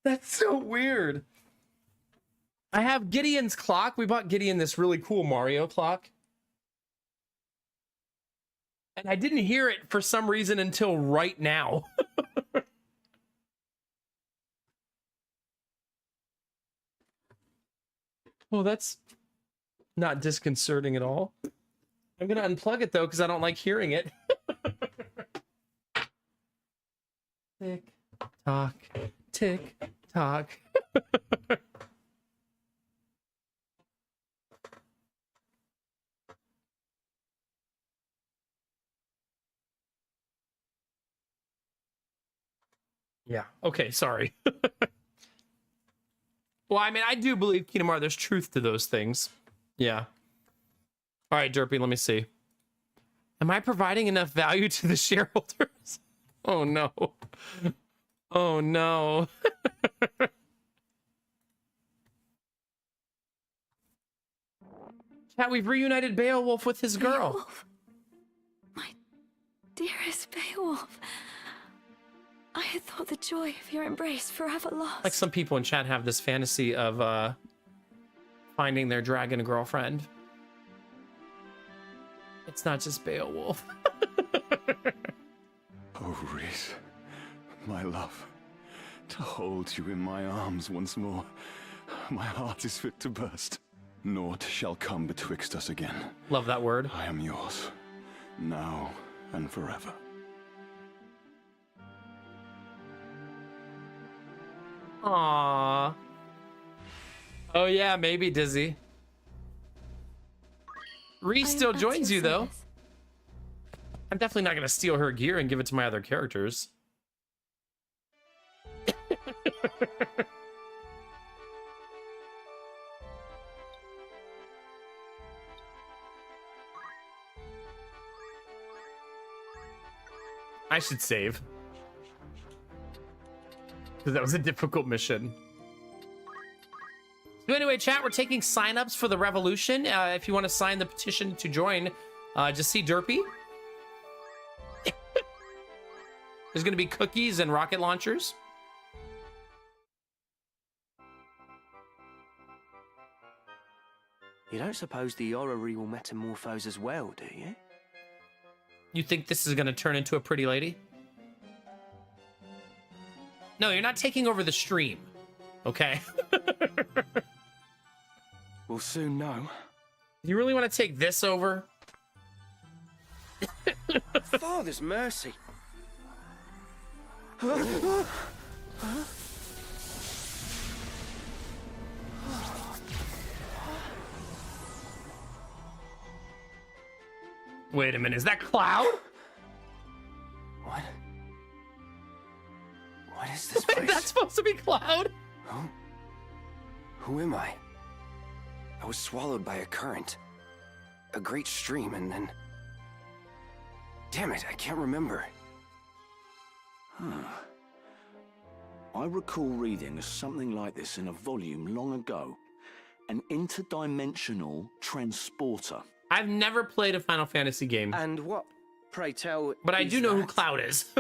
That's so weird. I have Gideon's clock. We bought Gideon this really cool Mario clock. And I didn't hear it for some reason until right now. Well, that's not disconcerting at all. I'm going to unplug it, though, because I don't like hearing it. Tick, tock, tick, tock. Yeah, okay, sorry. Well, I mean, I do believe Kingdom Hearts, there's truth to those things. Yeah. All right, Derpy, let me see. Am I providing enough value to the shareholders? Oh, no. Oh, no. Chat, we've reunited Beowulf with his girl. Beowulf. My dearest Beowulf. I had thought the joy of your embrace forever lost. Like some people in chat have this fantasy of finding their dragon girlfriend. It's not just Beowulf. Oh, Reese, my love, to hold you in my arms once more, my heart is fit to burst. Naught shall come betwixt us again. Love that word. I am yours, now and forever. Aww. Oh yeah, maybe Dizzy. Reese still joins you though. I'm definitely not gonna steal her gear and give it to my other characters. I should save. Because that was a difficult mission. So anyway, chat, we're taking signups for the revolution. If you want to sign the petition to join, just see Derpy. There's going to be cookies and rocket launchers. You don't suppose the orrery will metamorphose as well, do you? You think this is going to turn into a pretty lady? No, you're not taking over the stream, okay? We'll soon know. You really want to take this over? Father's mercy. Wait a minute, is that Cloud? What? What is this Wait, place? that's supposed to be Cloud? Who am I? I was swallowed by a current. A great stream, and then... Damn it, I can't remember. I recall reading something like this in a volume long ago. An interdimensional transporter. I've never played a Final Fantasy game. And what, pray tell, but I do know who that? Cloud is.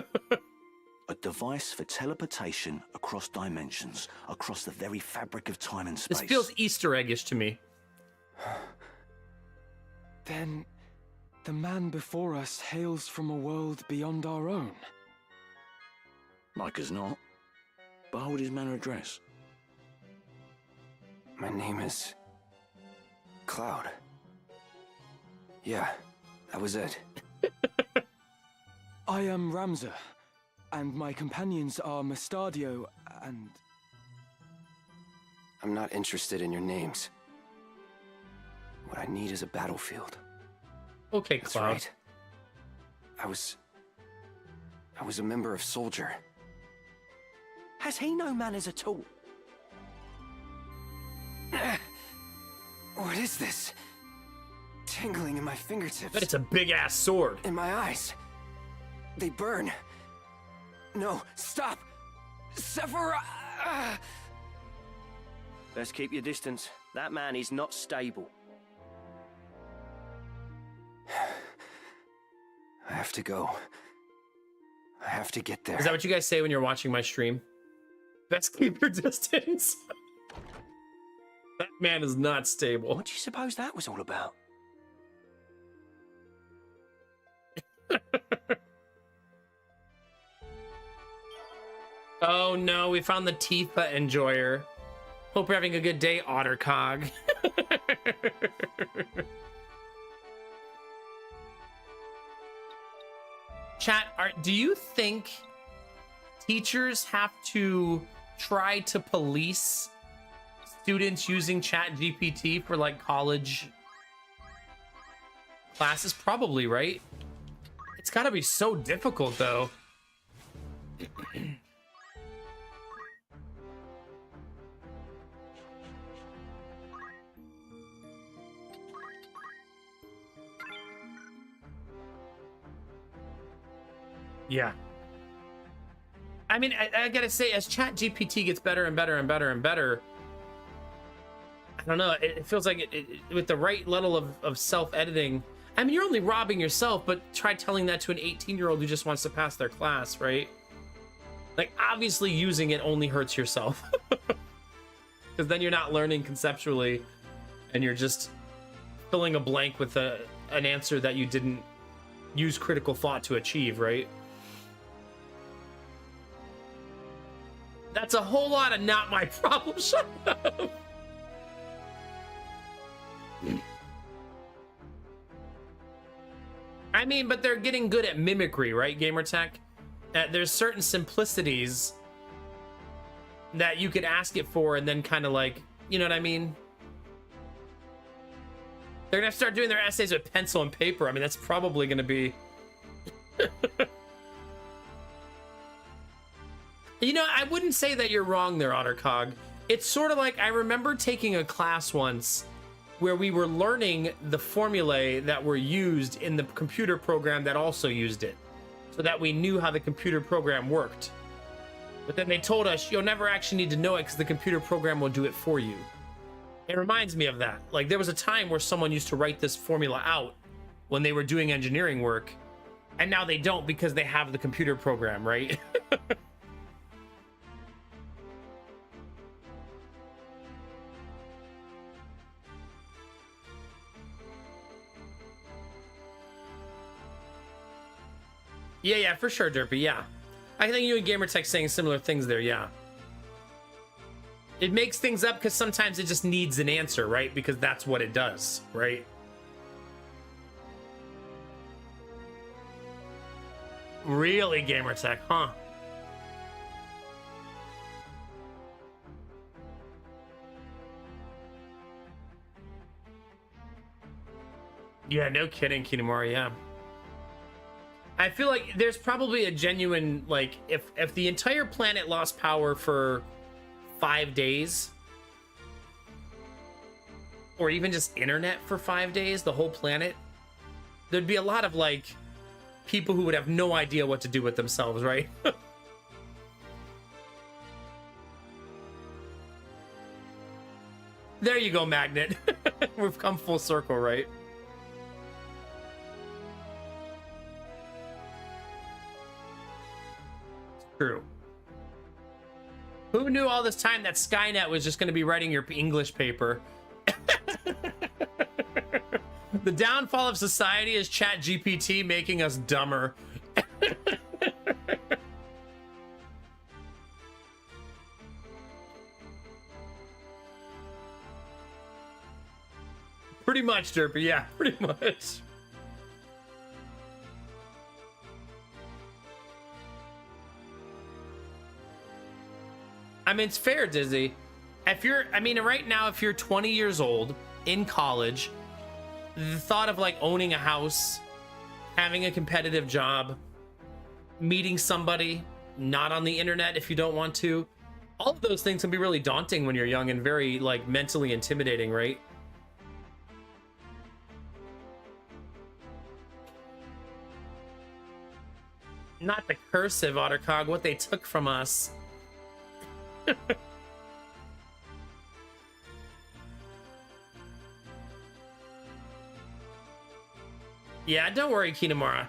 A device for teleportation across dimensions, across the very fabric of time and space. This feels Easter eggish to me. Then, the man before us hails from a world beyond our own. Like as not. But how would his manner address? My name is... Cloud. Yeah, that was it. I am Ramza, and my companions are Mustadio and... I'm not interested in your names. What I need is a battlefield. Okay, That's Cloud. right. I was a member of Soldier. Has he no manners at all? What is this? Tingling in my fingertips. But it's a big ass sword. In my eyes. They burn. No, stop! Sephora! Best keep your distance. That man is not stable. I have to go. I have to get there. Is that what you guys say when you're watching my stream? Best keep your distance. That man is not stable. What do you suppose that was all about? Oh no, we found the Tifa enjoyer. Hope you're having a good day, Ottercog. Chat, do you think teachers have to try to police students using ChatGPT for like college classes? Probably, right? It's gotta be so difficult though. Yeah. I mean, I gotta say, as ChatGPT gets better and better and better and better, I don't know, it feels like with the right level of self-editing, I mean, you're only robbing yourself, but try telling that to an 18-year-old who just wants to pass their class, right? Like, obviously using it only hurts yourself. Because then you're not learning conceptually, and you're just filling a blank with an answer that you didn't use critical thought to achieve, right? That's a whole lot of not my problem. Shut up. I mean, but they're getting good at mimicry, right, Gamertech? There's certain simplicities that you could ask it for and then kind of like, you know what I mean? They're gonna start doing their essays with pencil and paper. I mean, that's probably gonna be... You know, I wouldn't say that you're wrong there, Ottercog. It's sort of like, I remember taking a class once where we were learning the formulae that were used in the computer program that also used it, so that we knew how the computer program worked. But then they told us, you'll never actually need to know it because the computer program will do it for you. It reminds me of that. Like, there was a time where someone used to write this formula out when they were doing engineering work, and now they don't because they have the computer program, right? Yeah, for sure, Derpy, yeah. I think you and Gamertech saying similar things there, yeah. It makes things up because sometimes it just needs an answer, right? Because that's what it does, right? Really, Gamertech, huh? Yeah, no kidding, Kinemura, yeah. I feel like there's probably a genuine, like, if the entire planet lost power for 5 days, or even just internet for 5 days, the whole planet, there'd be a lot of, like, people who would have no idea what to do with themselves, right? There you go, Magnet. We've come full circle, right? True. Who knew all this time that Skynet was just going to be writing your English paper? The downfall of society is ChatGPT making us dumber. Pretty much, Derpy. Yeah, pretty much. I mean, it's fair, Dizzy. If you're, I mean, right now, if you're 20 years old in college, the thought of like owning a house, having a competitive job, meeting somebody, not on the internet if you don't want to, all of those things can be really daunting when you're young and very like mentally intimidating, right? Not the cursive, Ottercog, what they took from us. Yeah, don't worry, Kinamara.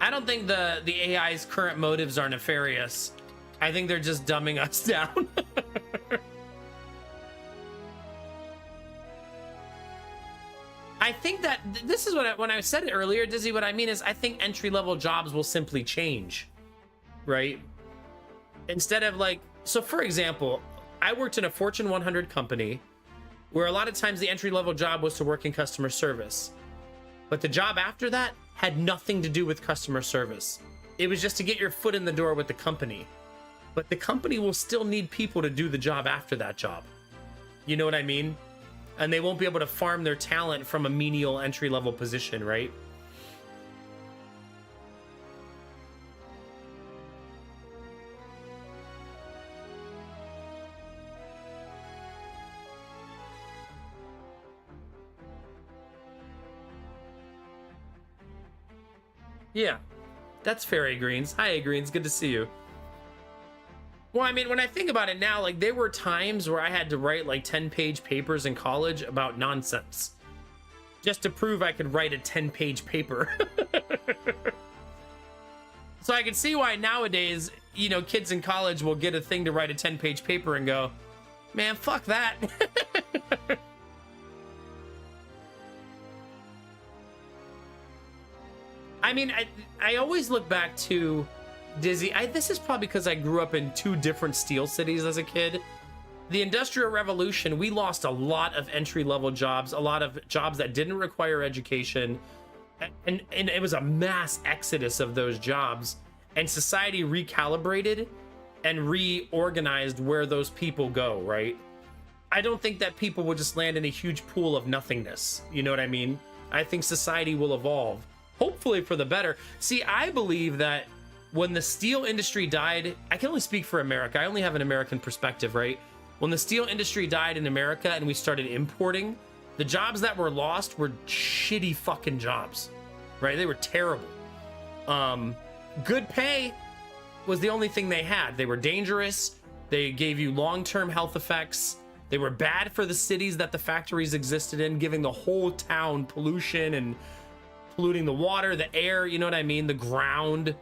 I don't think the AI's current motives are nefarious. I think they're just dumbing us down. I think that this is what when I said it earlier, Dizzy, what I mean is I think entry-level jobs will simply change, right? Instead of like, so for example, I worked in a Fortune 100 company where a lot of times the entry-level job was to work in customer service. But the job after that had nothing to do with customer service. It was just to get your foot in the door with the company. But the company will still need people to do the job after that job. You know what I mean? And they won't be able to farm their talent from a menial entry-level position, right? Yeah, that's fair, A-Greens. Hi, A-Greens. Good to see you. Well, I mean, when I think about it now, like, there were times where I had to write, like, 10-page papers in college about nonsense. Just to prove I could write a 10-page paper. So I can see why nowadays, you know, kids in college will get a thing to write a 10-page paper and go, man, fuck that. I mean, I always look back to Dizzy. This is probably because I grew up in 2 different steel cities as a kid. The Industrial Revolution, we lost a lot of entry-level jobs, a lot of jobs that didn't require education, and it was a mass exodus of those jobs, and society recalibrated and reorganized where those people go, right? I don't think that people will just land in a huge pool of nothingness. You know what I mean? I think society will evolve. Hopefully for the better. See, I believe that when the steel industry died, I can only speak for America. I only have an American perspective, right? When the steel industry died in America and we started importing, the jobs that were lost were shitty fucking jobs, right? They were terrible. Good pay was the only thing they had. They were dangerous. They gave you long-term health effects. They were bad for the cities that the factories existed in, giving the whole town pollution and polluting the water, the air, you know what I mean? The ground.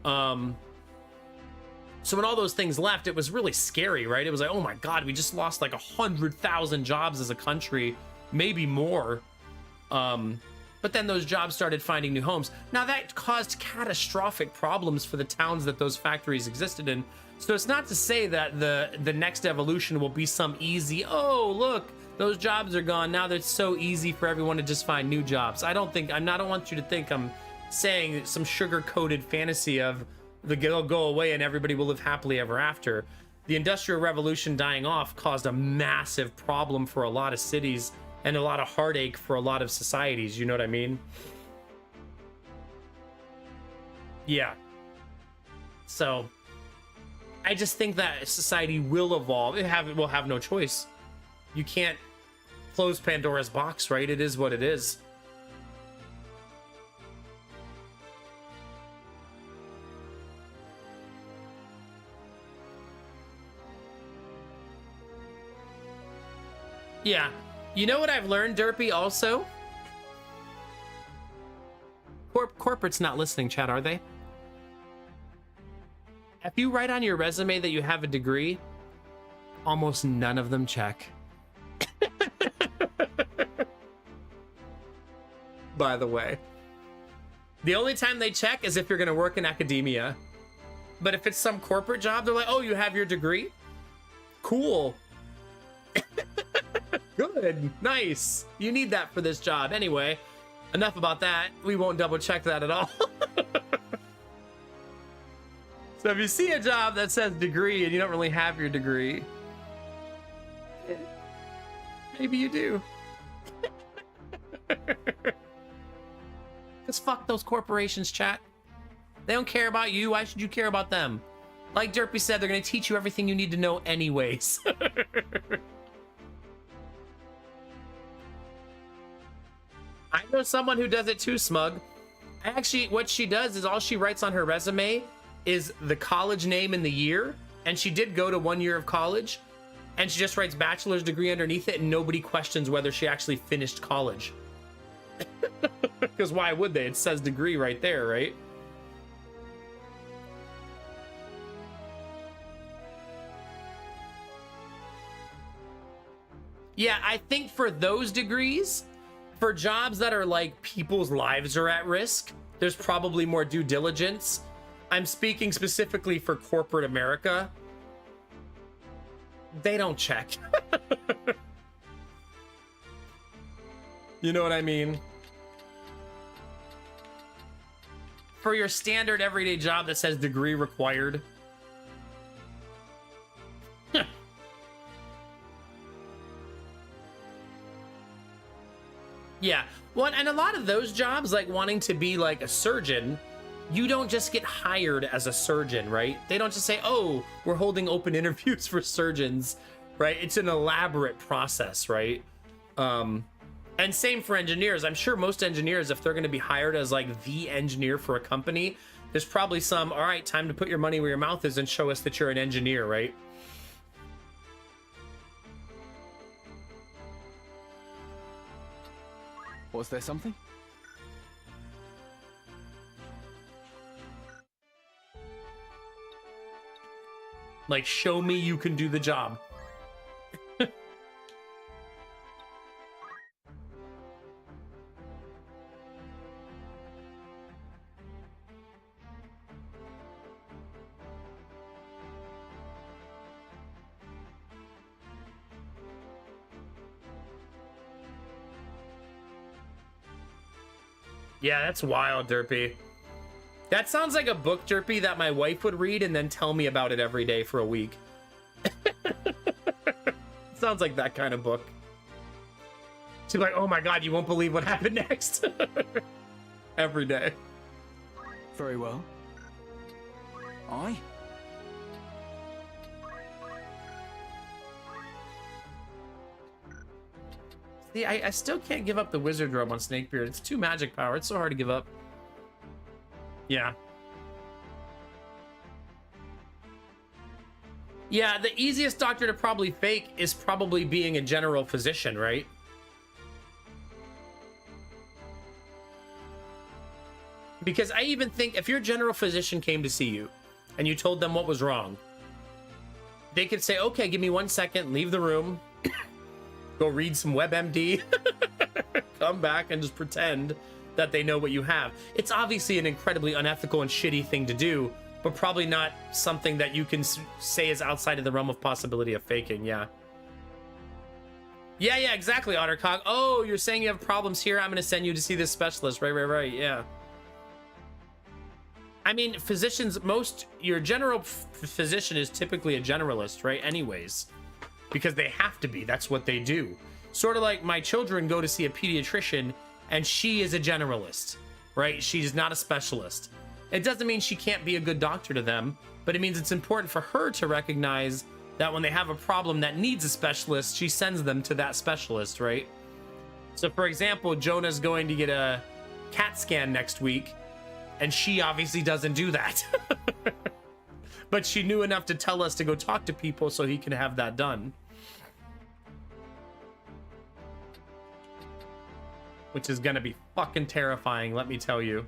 So when all those things left, it was really scary, right? It was like, oh my God, we just lost like 100,000 jobs as a country, maybe more. But then those jobs started finding new homes. Now that caused catastrophic problems for the towns that those factories existed in. So it's not to say that the next evolution will be some easy, oh, look, those jobs are gone. Now that it's so easy for everyone to just find new jobs. I don't want you to think I'm saying some sugar-coated fantasy of they'll go away and everybody will live happily ever after. The Industrial Revolution dying off caused a massive problem for a lot of cities and a lot of heartache for a lot of societies. You know what I mean? Yeah. So I just think that society will evolve. We'll have no choice. You can't close Pandora's box, right? It is what it is. Yeah. You know what I've learned, Derpy, also? Corporate's not listening, chat, are they? If you write on your resume that you have a degree, almost none of them check. By the way. The only time they check is if you're going to work in academia. But if it's some corporate job, they're like, oh, you have your degree? Cool. Good. Nice. You need that for this job. Anyway, enough about that. We won't double check that at all. So if you see a job that says degree and you don't really have your degree, maybe you do. Because fuck those corporations, chat. They don't care about you. Why should you care about them? Like Derpy said, they're going to teach you everything you need to know anyways. I know someone who does it too, Smug. Actually, what she does is all she writes on her resume is the college name and the year. And she did go to 1 year of college. And she just writes bachelor's degree underneath it, and nobody questions whether she actually finished college. Because why would they? It says degree right there, right? Yeah, I think for those degrees, for jobs that are like people's lives are at risk, there's probably more due diligence. I'm speaking specifically for corporate America. They don't check. You know what I mean? For your standard everyday job that says degree required. Yeah, well, and a lot of those jobs, like wanting to be like a surgeon, you don't just get hired as a surgeon, right? They don't just say, oh, we're holding open interviews for surgeons, right? It's an elaborate process, right? And same for engineers. I'm sure most engineers, if they're going to be hired as like the engineer for a company, there's probably some, all right, time to put your money where your mouth is and show us that you're an engineer, right? Was there something? Like, show me you can do the job. Yeah, that's wild, Derpy. That sounds like a book, Derpy, that my wife would read and then tell me about it every day for a week. Sounds like that kind of book. She's like, oh my god, you won't believe what happened next. Every day. Very well. Aye. See, I still can't give up the wizard robe on Snakebeard. It's too magic power. It's so hard to give up. Yeah. Yeah, the easiest doctor to probably fake is probably being a general physician, right? Because I even think if your general physician came to see you and you told them what was wrong, they could say, okay, give me 1 second, leave the room, go read some WebMD, come back and just pretend that they know what you have. It's obviously an incredibly unethical and shitty thing to do, but probably not something that you can say is outside of the realm of possibility of faking, yeah. Yeah, exactly, Ottercock. Oh, you're saying you have problems here? I'm gonna send you to see this specialist. Right, yeah. I mean, physicians, your general physician is typically a generalist, right? Anyways, because they have to be, that's what they do. Sort of like my children go to see a pediatrician and she is a generalist, right? She's not a specialist. It doesn't mean she can't be a good doctor to them, but it means it's important for her to recognize that when they have a problem that needs a specialist, she sends them to that specialist, right? So for example, Jonah's going to get a CAT scan next week, and she obviously doesn't do that. But she knew enough to tell us to go talk to people so he can have that done. Which is gonna be fucking terrifying, let me tell you.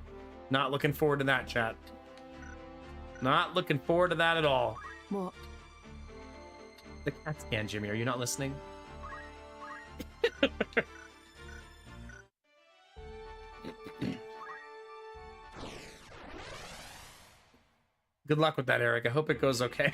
Not looking forward to that, chat. Not looking forward to that at all. What? The CAT scan, Jimmy, are you not listening? Good luck with that, Eric. I hope it goes okay.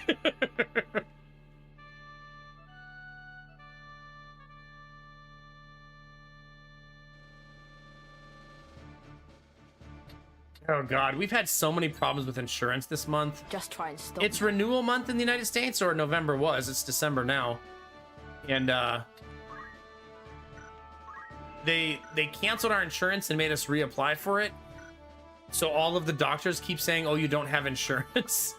Oh god, we've had so many problems with insurance this month. Just try and stop. It's renewal month in the United States, or November was. It's December now. And they canceled our insurance and made us reapply for it. So all of the doctors keep saying, "Oh, you don't have insurance."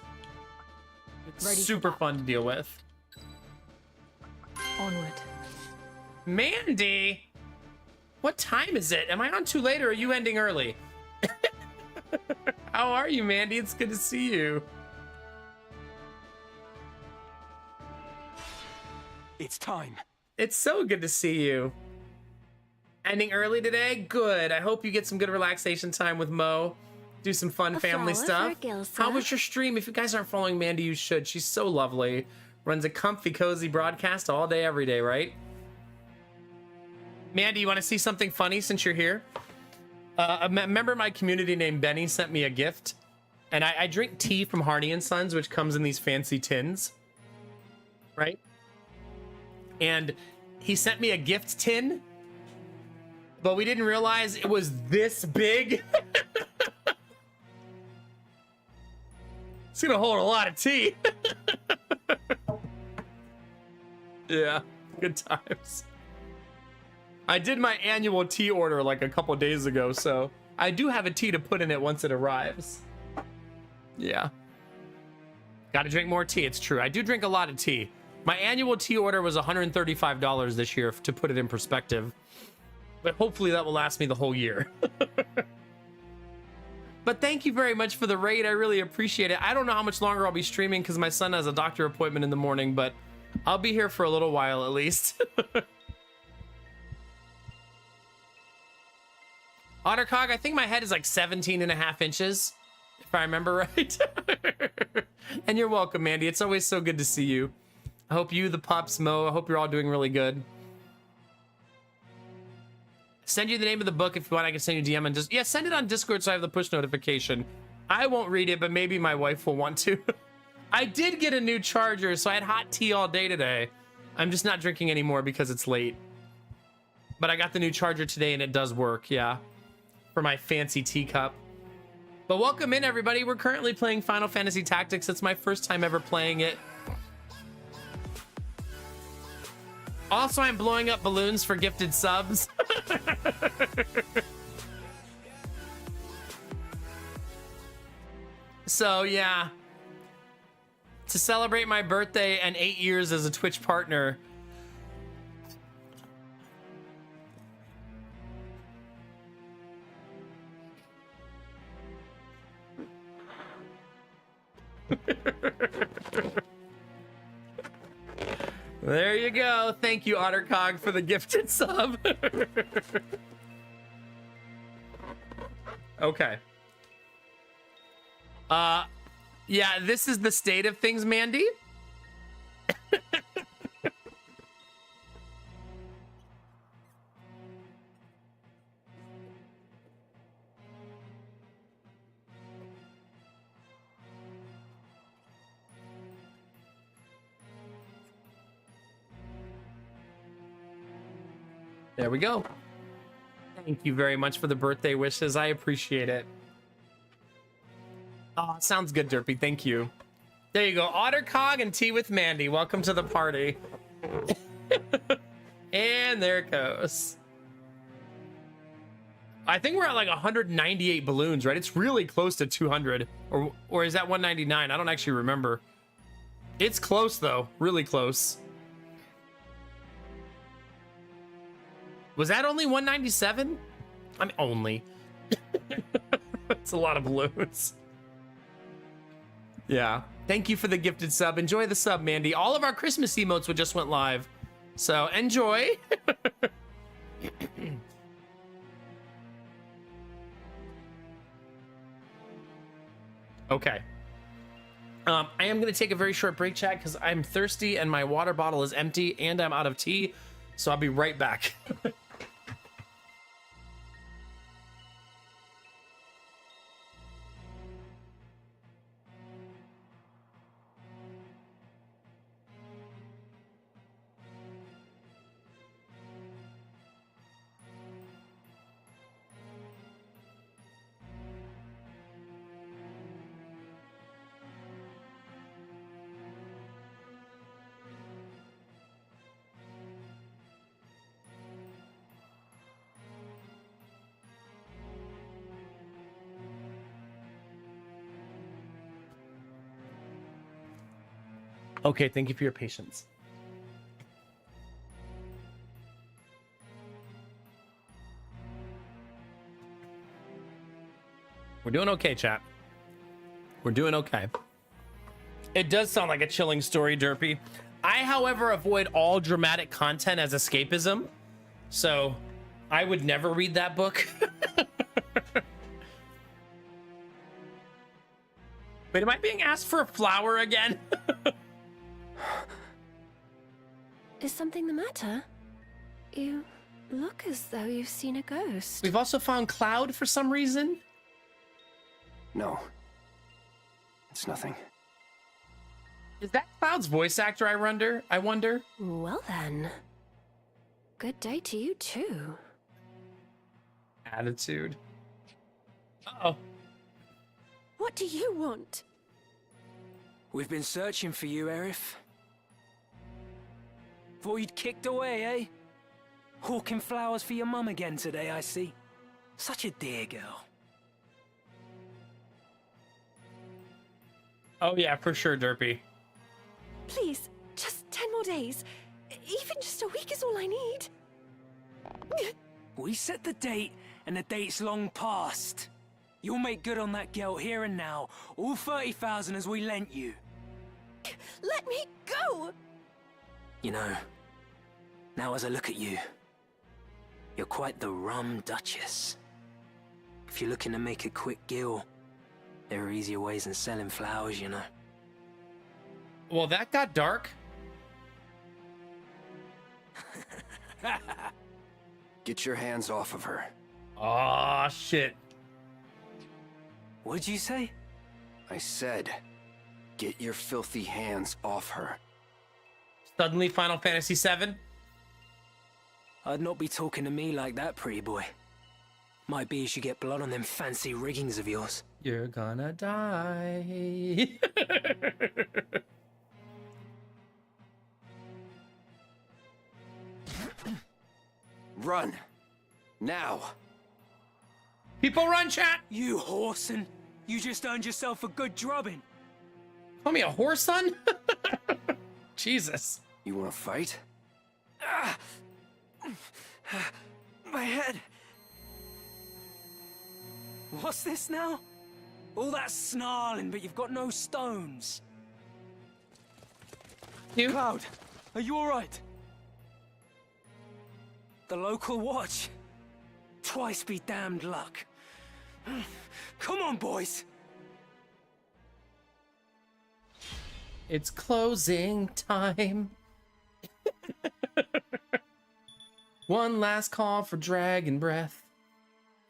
It's super fun to deal with. Onward. Mandy, what time is it? Am I on too late, or are you ending early? How are you, Mandy? It's good to see you. It's time. It's so good to see you. Ending early today? Good. I hope you get some good relaxation time with Mo. Do some fun family stuff. How was your stream? If you guys aren't following Mandy, you should. She's so lovely. Runs a comfy, cozy broadcast all day, every day, right? Mandy, you want to see something funny since you're here? A member of my community named Benny sent me a gift. And I drink tea from Hardy & Sons, which comes in these fancy tins. Right? And he sent me a gift tin. But we didn't realize it was this big. It's gonna hold a lot of tea. Yeah, good times. I did my annual tea order like a couple days ago, so I do have a tea to put in it once it arrives. Yeah. Gotta drink more tea, it's true. I do drink a lot of tea. My annual tea order was $135 this year, to put it in perspective. But hopefully that will last me the whole year. But thank you very much for the raid. I really appreciate it. I don't know how much longer I'll be streaming because my son has a doctor appointment in the morning, but I'll be here for a little while at least. Ottercog, I think my head is like 17.5 inches, if I remember right. And you're welcome, Mandy. It's always so good to see you. I hope you, the pups, Mo, I hope you're all doing really good. Send you the name of the book if you want. I can send you DM and just, yeah, send it on Discord so I have the push notification. I won't read it, but maybe my wife will want to. I did get a new charger, so I had hot tea all day today. I'm just not drinking anymore because it's late. But I got the new charger today and it does work, yeah. For my fancy teacup. But welcome in, everybody. We're currently playing Final Fantasy Tactics. It's my first time ever playing it. Also, I'm blowing up balloons for gifted subs. So, yeah. To celebrate my birthday and 8 years as a Twitch partner. There you go. Thank you, Ottercog, for the gifted sub. Okay. Yeah, this is the state of things, Mandy. There we go. Thank you very much for the birthday wishes. I appreciate it. Oh, sounds good, Derpy. Thank you. There you go. Ottercog and tea with Mandy. Welcome to the party. And there it goes. I think we're at like 198 balloons, right? It's really close to 200, or is that 199? I don't actually remember. It's close though, really close. Was that only 197? I mean, only. That's a lot of balloons. Yeah. Thank you for the gifted sub. Enjoy the sub, Mandy. All of our Christmas emotes just went live. So enjoy. Okay. I am going to take a very short break, chat, because I'm thirsty and my water bottle is empty and I'm out of tea. So I'll be right back. Okay, thank you for your patience. We're doing okay, chat. We're doing okay. It does sound like a chilling story, Derpy. I, however, avoid all dramatic content as escapism. So I would never read that book. Wait, am I being asked for a flower again? Is something the matter? You look as though you've seen a ghost. We've also found Cloud for some reason. No. It's nothing. Is that Cloud's voice actor, I wonder? Well then. Good day to you too. Attitude. Uh-oh. What do you want? We've been searching for you, Aerith. Thought you'd kicked away, eh? Hawking flowers for your mum again today, I see. Such a dear girl. Oh yeah, for sure, Derpy. Please, just 10 more days. Even just a week is all I need. We set the date, and the date's long past. You'll make good on that guilt here and now. All 30,000 as we lent you. Let me go! You know, now as I look at you, you're quite the rum duchess. If you're looking to make a quick gill, there are easier ways than selling flowers, you know. Well, that got dark. Get your hands off of her. Aw, shit. What'd you say? I said, get your filthy hands off her. Suddenly Final Fantasy VII? I'd not be talking to me like that, pretty boy. Might be you should get blood on them fancy riggings of yours. You're gonna die. Run. Now. People run, chat! You whoreson. You just earned yourself a good drubbing. Call me a whore, son? Jesus. You wanna fight? My head. What's this now? All that snarling, but you've got no stones. You? Cloud, are you alright? The local watch. Twice be damned luck. Come on, boys. It's closing time. One last call for dragon breath.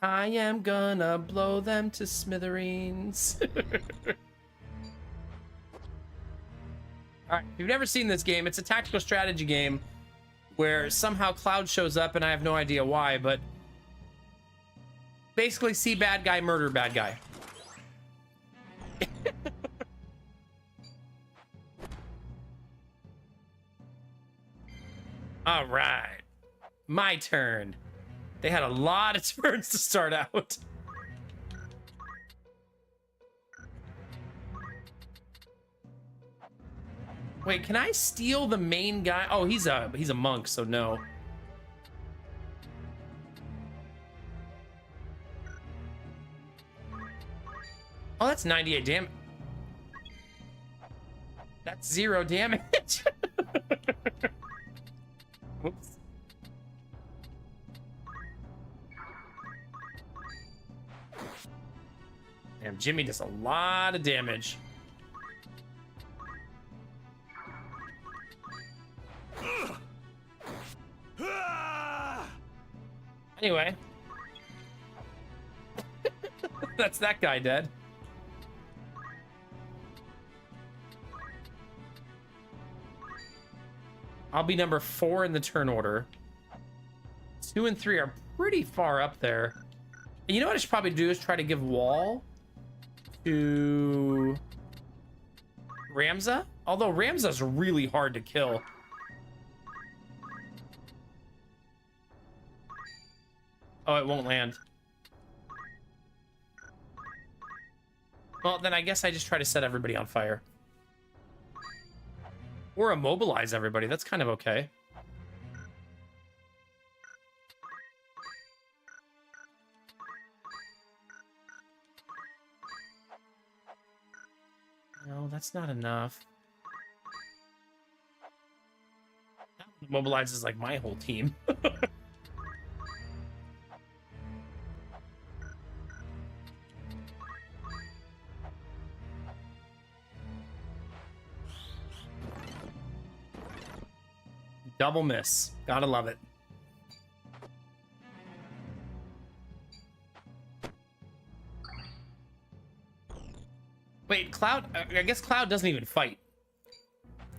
I am gonna blow them to smithereens. Alright, if you've never seen this game, it's a tactical strategy game where somehow Cloud shows up and I have no idea why, but basically see bad guy, murder bad guy. All right, my turn. They had a lot of turns to start out. Wait, can I steal the main guy? Oh, he's a monk, so no. Oh, that's 98 damage. That's 0 damage. Whoops. Damn, Jimmy does a lot of damage. Anyway. That's that guy dead. I'll be number 4 in the turn order. 2 and 3 are pretty far up there. And you know what I should probably do is try to give wall to Ramza. Although Ramza's really hard to kill. Oh, it won't land. Well, then I guess I just try to set everybody on fire. Or immobilize everybody. That's kind of okay. No, that's not enough. That mobilizes like my whole team. Double miss. Gotta love it. Wait, Cloud? I guess Cloud doesn't even fight.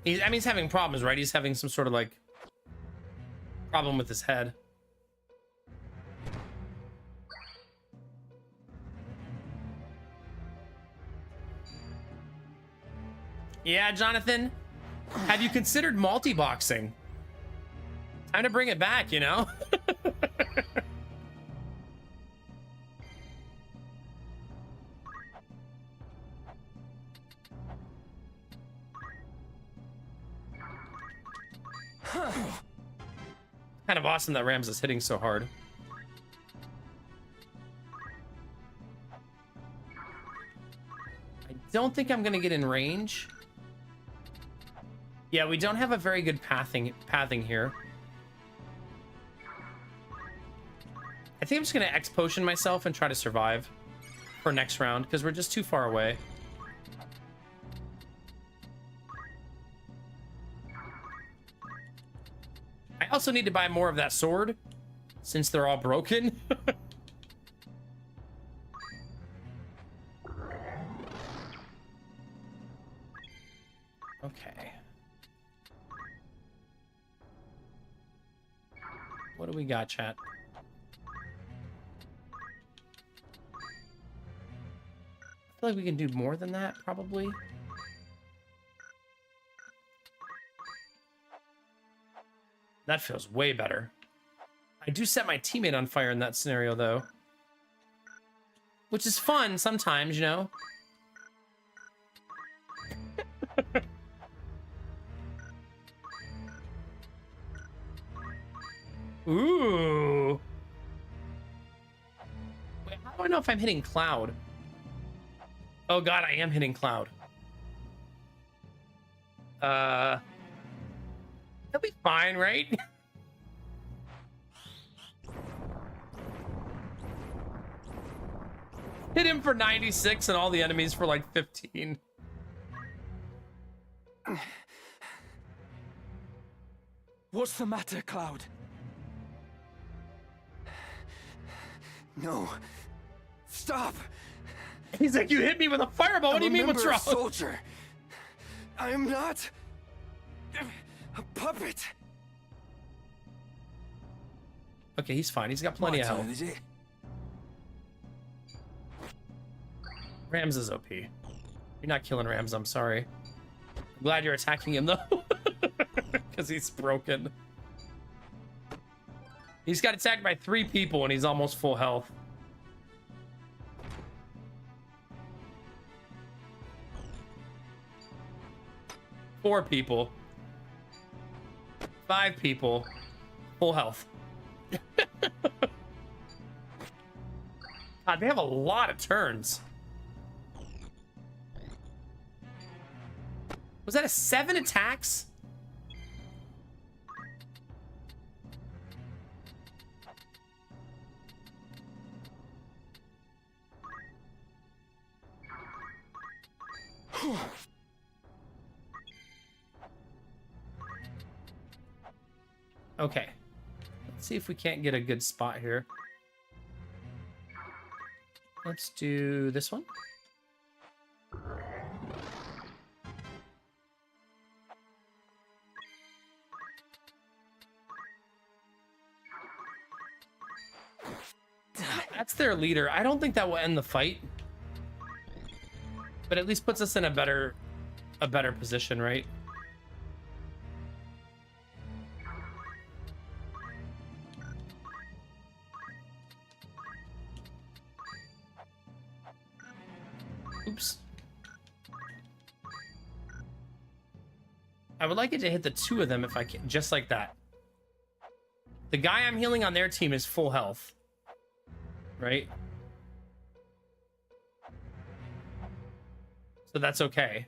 I mean, he's having problems, right? He's having some sort of, like, problem with his head. Yeah, Jonathan? Have you considered multi-boxing? Time to bring it back, you know? Kind of awesome that Rams is hitting so hard. I don't think I'm gonna get in range. Yeah, we don't have a very good pathing here. I think I'm just gonna X potion myself and try to survive for next round because we're just too far away. I also need to buy more of that sword since they're all broken. Okay. What do we got, chat? I feel like we can do more than that, probably. That feels way better. I do set my teammate on fire in that scenario, though. Which is fun sometimes, you know? Ooh. Wait, how do I know if I'm hitting Cloud? Oh god, I am hitting Cloud. He'll be fine, right? Hit him for 96 and all the enemies for like 15. What's the matter, Cloud? No. Stop! He's like, you hit me with a fireball. What do you mean, what's wrong? Soldier. I am not a puppet. Okay, he's fine. He's got plenty of health. Is it? Rams is OP. You're not killing Rams, I'm sorry. I'm glad you're attacking him, though. Because he's broken. He's got attacked by 3 people and he's almost full health. Four people. 5 people. Full health. God, they have a lot of turns. Was that a 7 attacks? Okay. Let's see if we can't get a good spot here. Let's do this one. That's their leader. I don't think that will end the fight. But at least puts us in a better position, right? Oops. I would like it to hit the 2 of them if I can, just like that. The guy I'm healing on their team is full health. Right? So that's okay.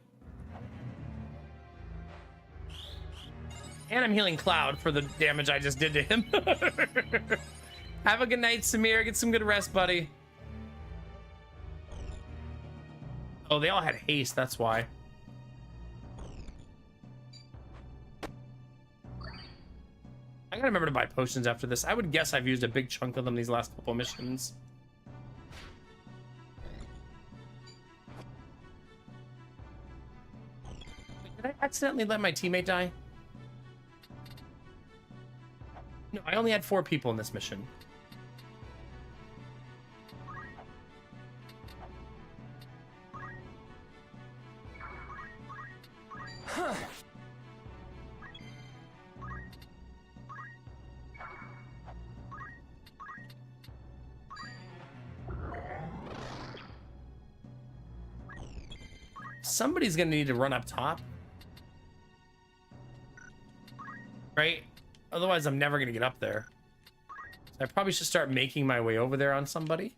And I'm healing Cloud for the damage I just did to him. Have a good night, Samir. Get some good rest, buddy. Oh, they all had haste, that's why. I gotta remember to buy potions after this. I would guess I've used a big chunk of them these last couple missions. Wait, did I accidentally let my teammate die? No, I only had 4 people in this mission. Somebody's gonna need to run up top. Right? Otherwise, I'm never gonna get up there. So I probably should start making my way over there on somebody.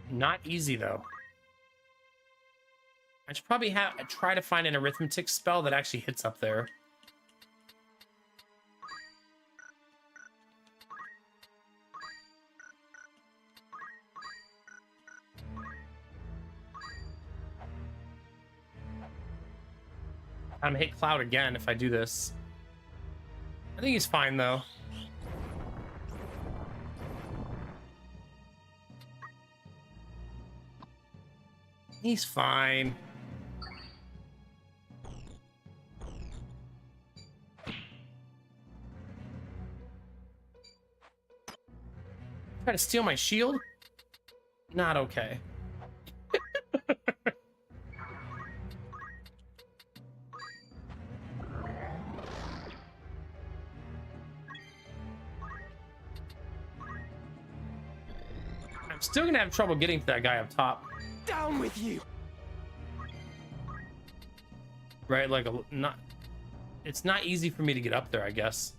Not easy, though. I should probably try to find an arithmetic spell that actually hits up there. I'm gonna hit Cloud again if I do this. I think he's fine though. He's fine. Try to steal my shield? Not okay. I'm still gonna have trouble getting to that guy up top. Down with you. Right, like it's not easy for me to get up there, I guess.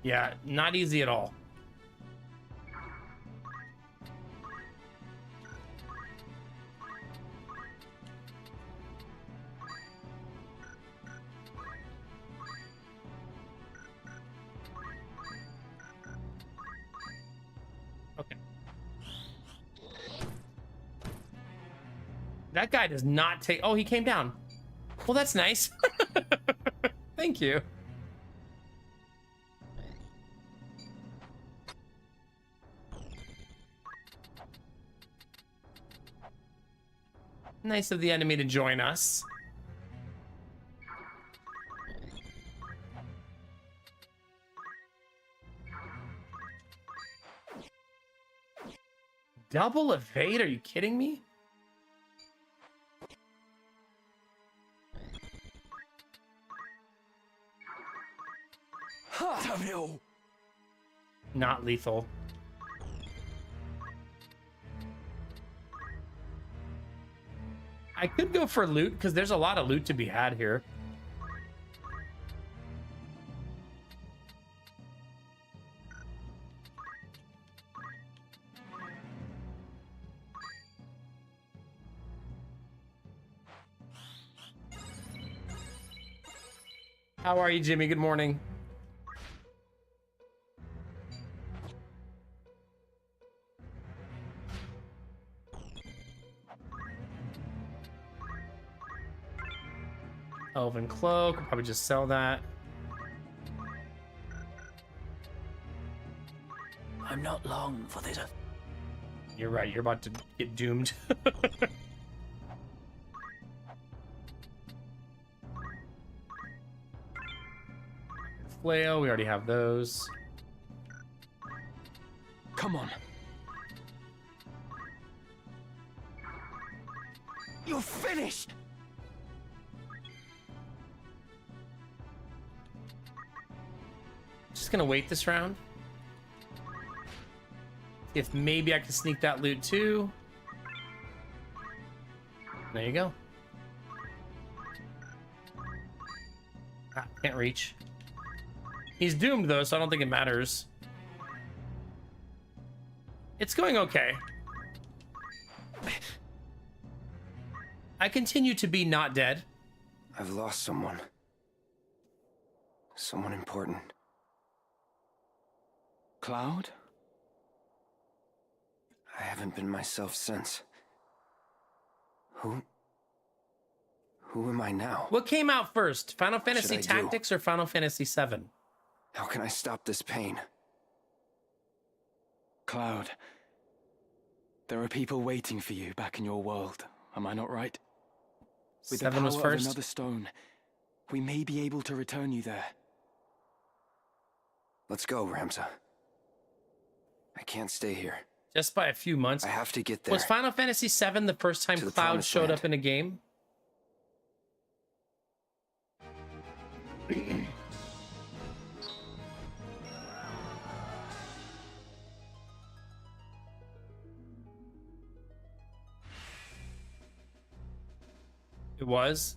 Yeah, not easy at all. Okay. That guy does not take... Oh, he came down. Well, that's nice. Thank you. Nice of the enemy to join us. double evade? Are you kidding me? Not lethal. I could go for loot because there's a lot of loot to be had here. How are you, Jimmy? Good morning. Elven Cloak. I'll probably just sell that. I'm not long for this. You're right. You're about to get doomed. Flail. We already have those. Come on. You're finished! Just gonna wait this round. If maybe I can sneak that loot too. There you go. Ah, can't reach. He's doomed though, so I don't think it matters. It's going okay. I continue to be not dead. I've lost someone. Someone important. Cloud? I haven't been myself since. Who am I now? What came out first? Final Fantasy should I do? Tactics or Final Fantasy VII? How can I stop this pain? Cloud. There are people waiting for you back in your world. Am I not right? With the 7 power was of first. another stone, we may be able to return you there. Let's go, Ramza. I can't stay here. Just by a few months. I have to get there. Was Final Fantasy VII the first time To the Cloud promised showed land. up in a game? It was.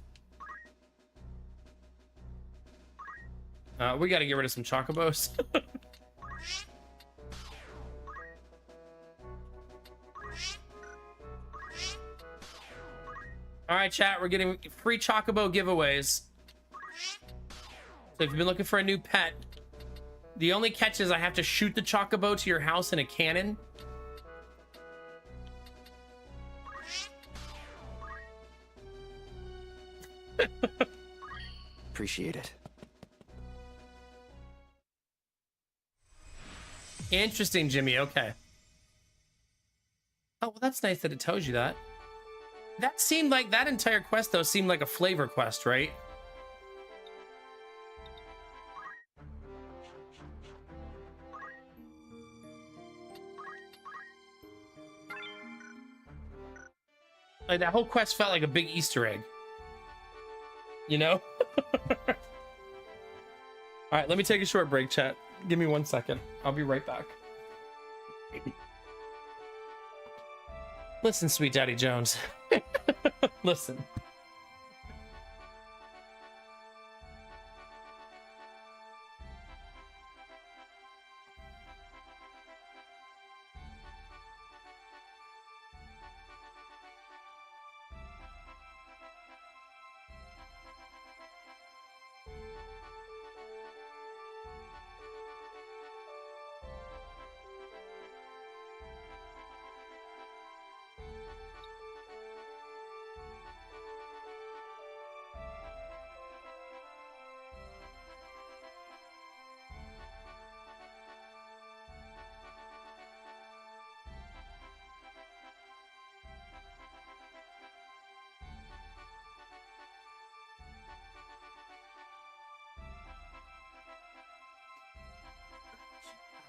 We got to get rid of some chocobos. All right, chat. We're getting free chocobo giveaways. So if you've been looking for a new pet, the only catch is I have to shoot the chocobo to your house in a cannon. Appreciate it. Interesting, Jimmy. Okay. Oh, well, that's nice that it tells you that. That seemed like, that entire quest, though, seemed like a flavor quest, right? Like, that whole quest felt like a big Easter egg. You know? All right, let me take a short break, chat. Give me 1 second. I'll be right back. Listen, sweet Daddy Jones. Listen.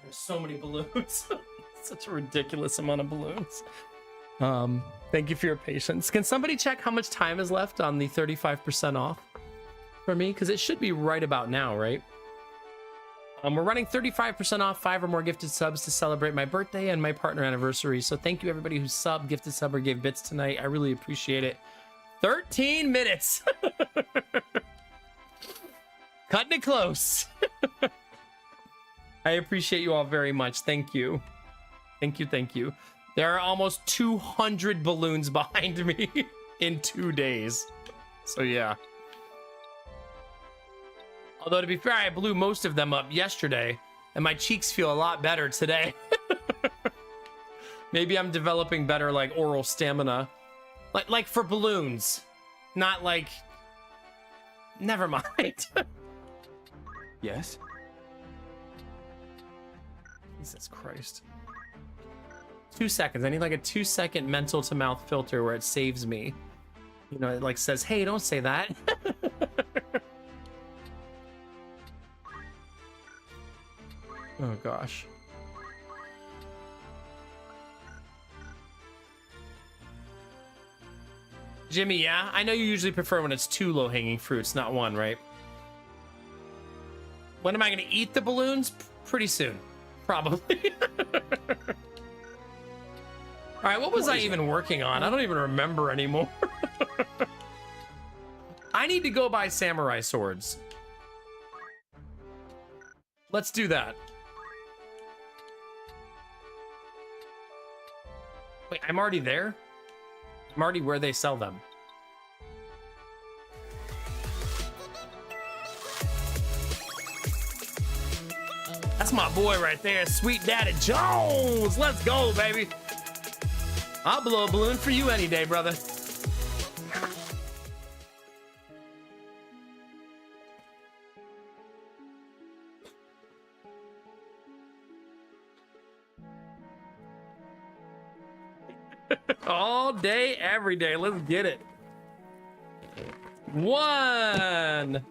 There's so many balloons. Such a ridiculous amount of balloons. Thank you for your patience. Can somebody check how much time is left on the 35% off for me? Because it should be right about now, right? We're running 35% off 5 or more gifted subs to celebrate my birthday and my partner anniversary. So thank you everybody who subbed, gifted sub, or gave bits tonight. I really appreciate it. 13 minutes. Cutting it close. I appreciate you all very much. Thank you. Thank you, thank you. There are almost 200 balloons behind me in 2 days. So yeah. Although to be fair, I blew most of them up yesterday, and my cheeks feel a lot better today. Maybe I'm developing better like oral stamina. Like for balloons. Not like... Never mind. Yes? Jesus Christ. 2 seconds. I need like a 2-second mental to mouth filter where it saves me. You know, it like says, hey, don't say that. Oh gosh. Jimmy, yeah? I know you usually prefer when it's 2 low-hanging fruits, not 1, right? When am I gonna eat the balloons? Pretty soon. Probably. All right, what was I even working on? I don't even remember anymore. I need to go buy samurai swords. Let's do that. Wait, I'm already there? I'm already where they sell them. That's my boy right there, Sweet Daddy Jones. Let's go, baby. I'll blow a balloon for you any day, brother. All day, every day. Let's get it. 1.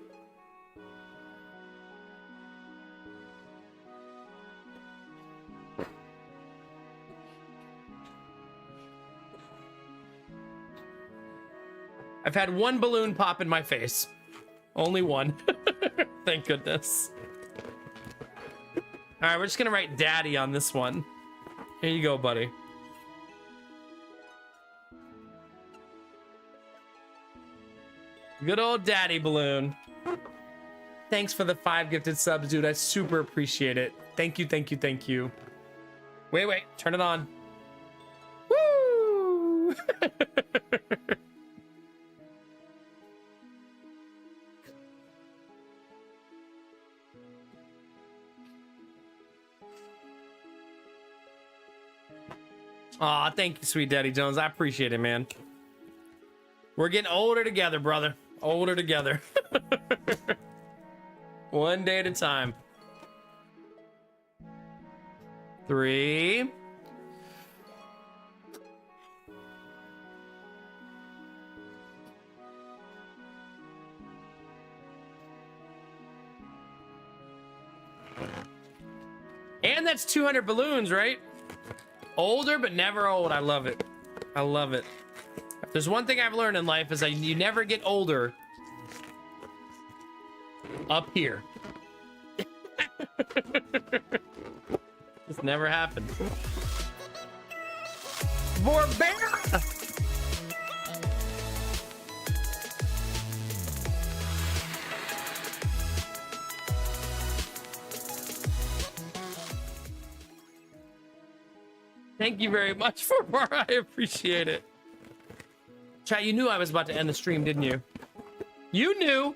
I've had 1 balloon pop in my face. Only 1. Thank goodness. All right, we're just gonna write daddy on this one. Here you go, buddy. Good old daddy balloon. Thanks for the 5 gifted subs, dude. I super appreciate it. Thank you, thank you, thank you. Wait, turn it on. Woo! Aw, thank you, Sweet Daddy Jones. I appreciate it, man. We're getting older together, brother. Older together. One day at a time. 3. And that's 200 balloons, right? Older, but never old. I love it. I love it. If there's one thing I've learned in life is that you never get older up here. This never happened. Barbara! Thank you very much, Barbara. I appreciate it. Chat, you knew I was about to end the stream, didn't you? You knew.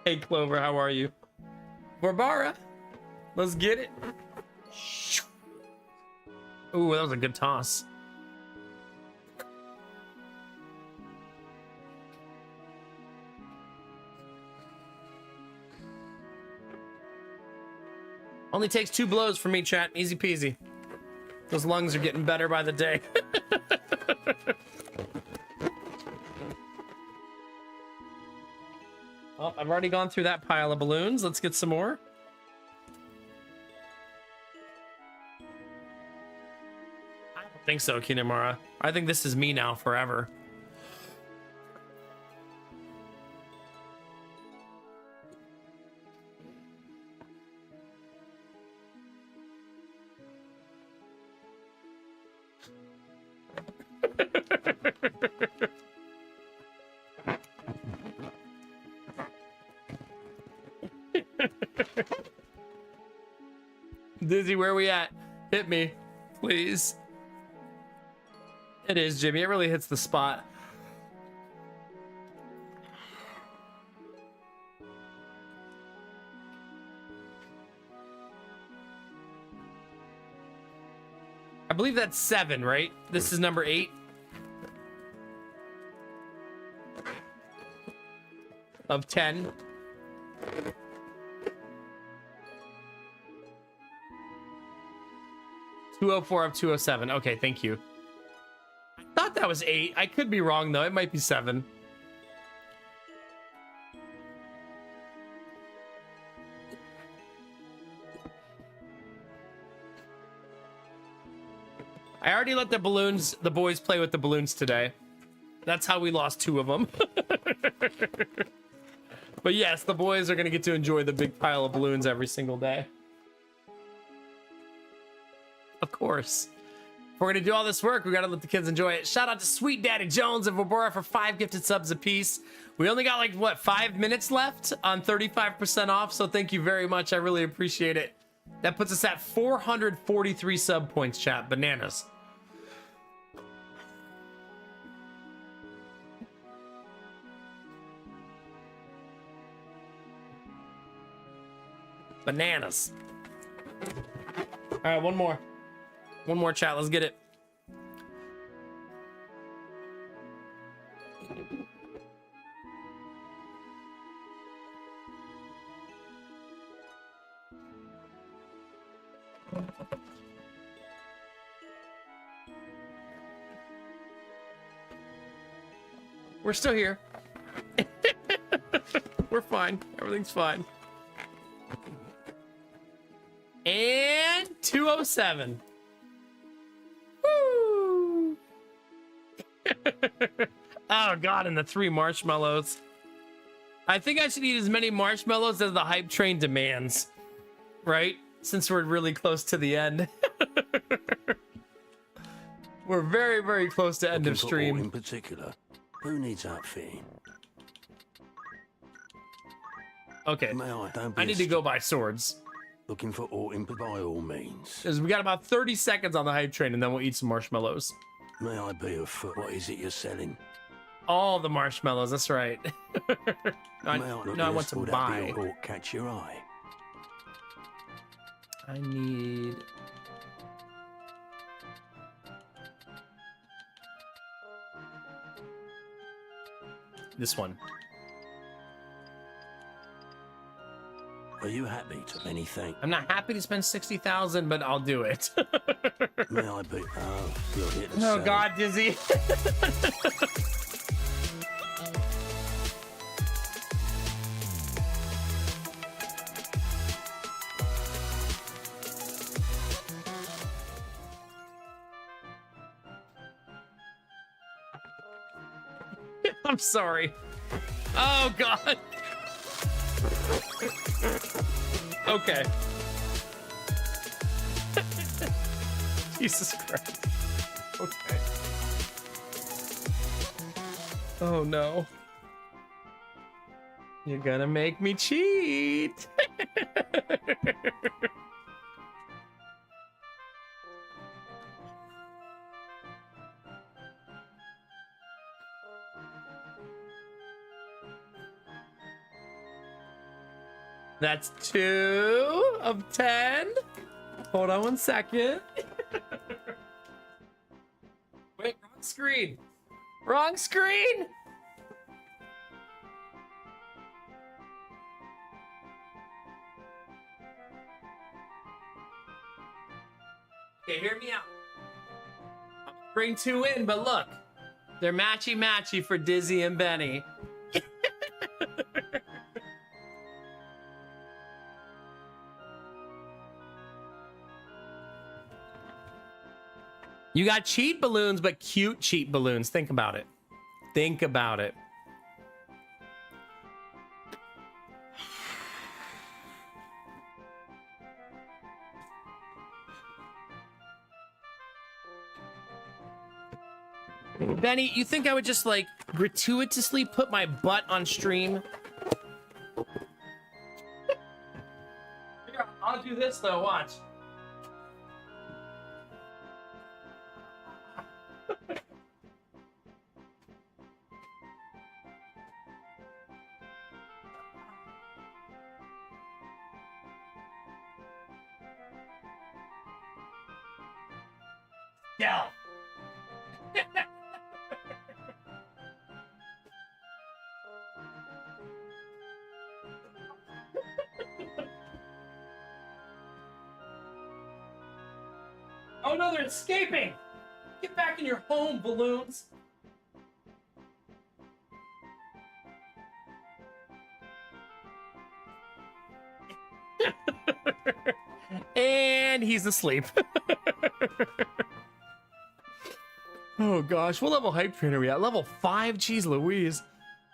Hey, Clover, how are you? Barbara, let's get it. Ooh, that was a good toss. Only takes 2 blows for me, chat. Easy peasy. Those lungs are getting better by the day. Well, I've already gone through that pile of balloons. Let's get some more. I don't think so, Kinemura. I think this is me now forever. Dizzy, where are we at? Hit me, please. It is, Jimmy. It really hits the spot. I believe that's 7, right? This is number 8. Of 10. $204 of 207. Okay, thank you. I thought that was 8. I could be wrong though. It might be 7. I already let the boys play with the balloons today. That's how we lost 2 of them. But yes, the boys are going to get to enjoy the big pile of balloons every single day. Of course. If we're going to do all this work, we got to let the kids enjoy it. Shout out to Sweet Daddy Jones and Vobora for 5 gifted subs apiece. We only got like, what, 5 minutes left on 35% off. So thank you very much. I really appreciate it. That puts us at 443 sub points, chat. Bananas. Bananas. All right, one more. One more, chat. Let's get it. We're still here. We're fine. Everything's fine. And 207. Woo! Oh god, and the 3 marshmallows. I think I should eat as many marshmallows as the hype train demands. Right? Since we're really close to the end. We're very, very close to end of stream. In particular, who needs outfitting? Okay. I need to go buy swords. Looking for aught by all means. Because we got about 30 seconds on the hype train, and then we'll eat some marshmallows. May I be of foot? What is it you're selling? All the marshmallows, that's right. I want to buy. Aught catch your eye? I need... this one. Are you happy to anything? I'm not happy to spend 60,000, but I'll do it. May I be? Oh, you're here to oh sell. God, Dizzy. I'm sorry. Oh God. Okay. Jesus Christ. Okay. Oh no. You're gonna make me cheat. That's 2 of 10. Hold on 1 second. Wait, wrong screen. Wrong screen. Okay, hear me out. I'm gonna bring 2 in, but look. They're matchy-matchy for Dizzy and Benny. You got cheap balloons, but cute cheap balloons. Think about it. Think about it. Benny, you think I would just like gratuitously put my butt on stream? Here, I'll do this though, watch. Yeah. Oh no, they're escaping! Get back in your home, balloons! And he's asleep. Oh gosh, what level hype train are we at? Level 5? Jeez Louise.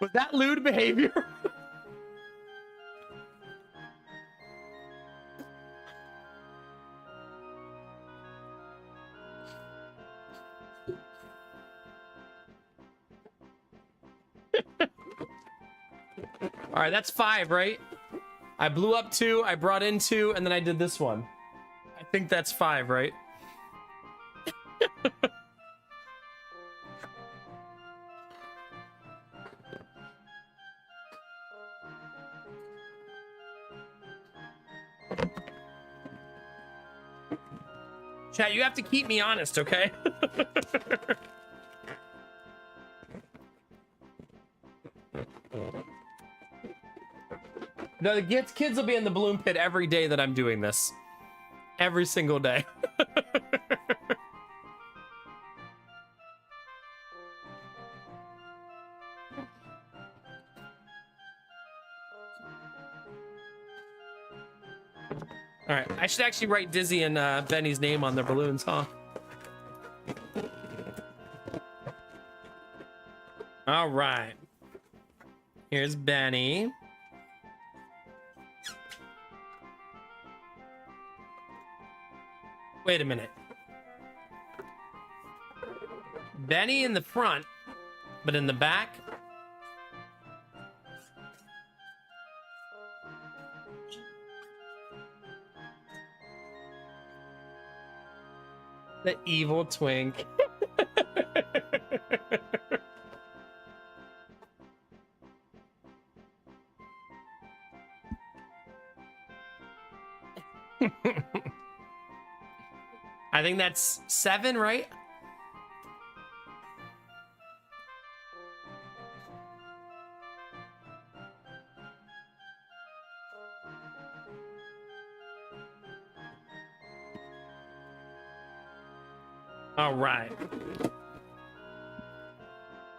Was that lewd behavior? All right, that's 5, right? I blew up 2, I brought in 2, and then I did this one. I think that's 5, right? Chat, you have to keep me honest, okay? No, the kids will be in the balloon pit every day that I'm doing this. Every single day. All right, I should actually write Dizzy and Benny's name on their balloons, huh? All right. Here's Benny. Wait a minute. Benny in the front, but in the back. The evil twink. I think that's 7, right? All right.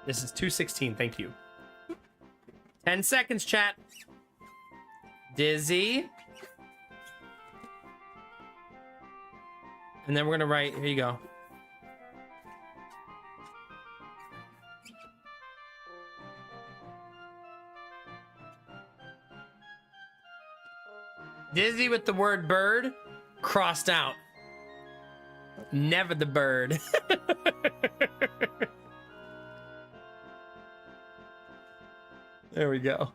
This is 2:16. Thank you. 10 seconds, chat. Dizzy. And then we're gonna write, here you go. Dizzy with the word bird crossed out. Never the bird. There we go.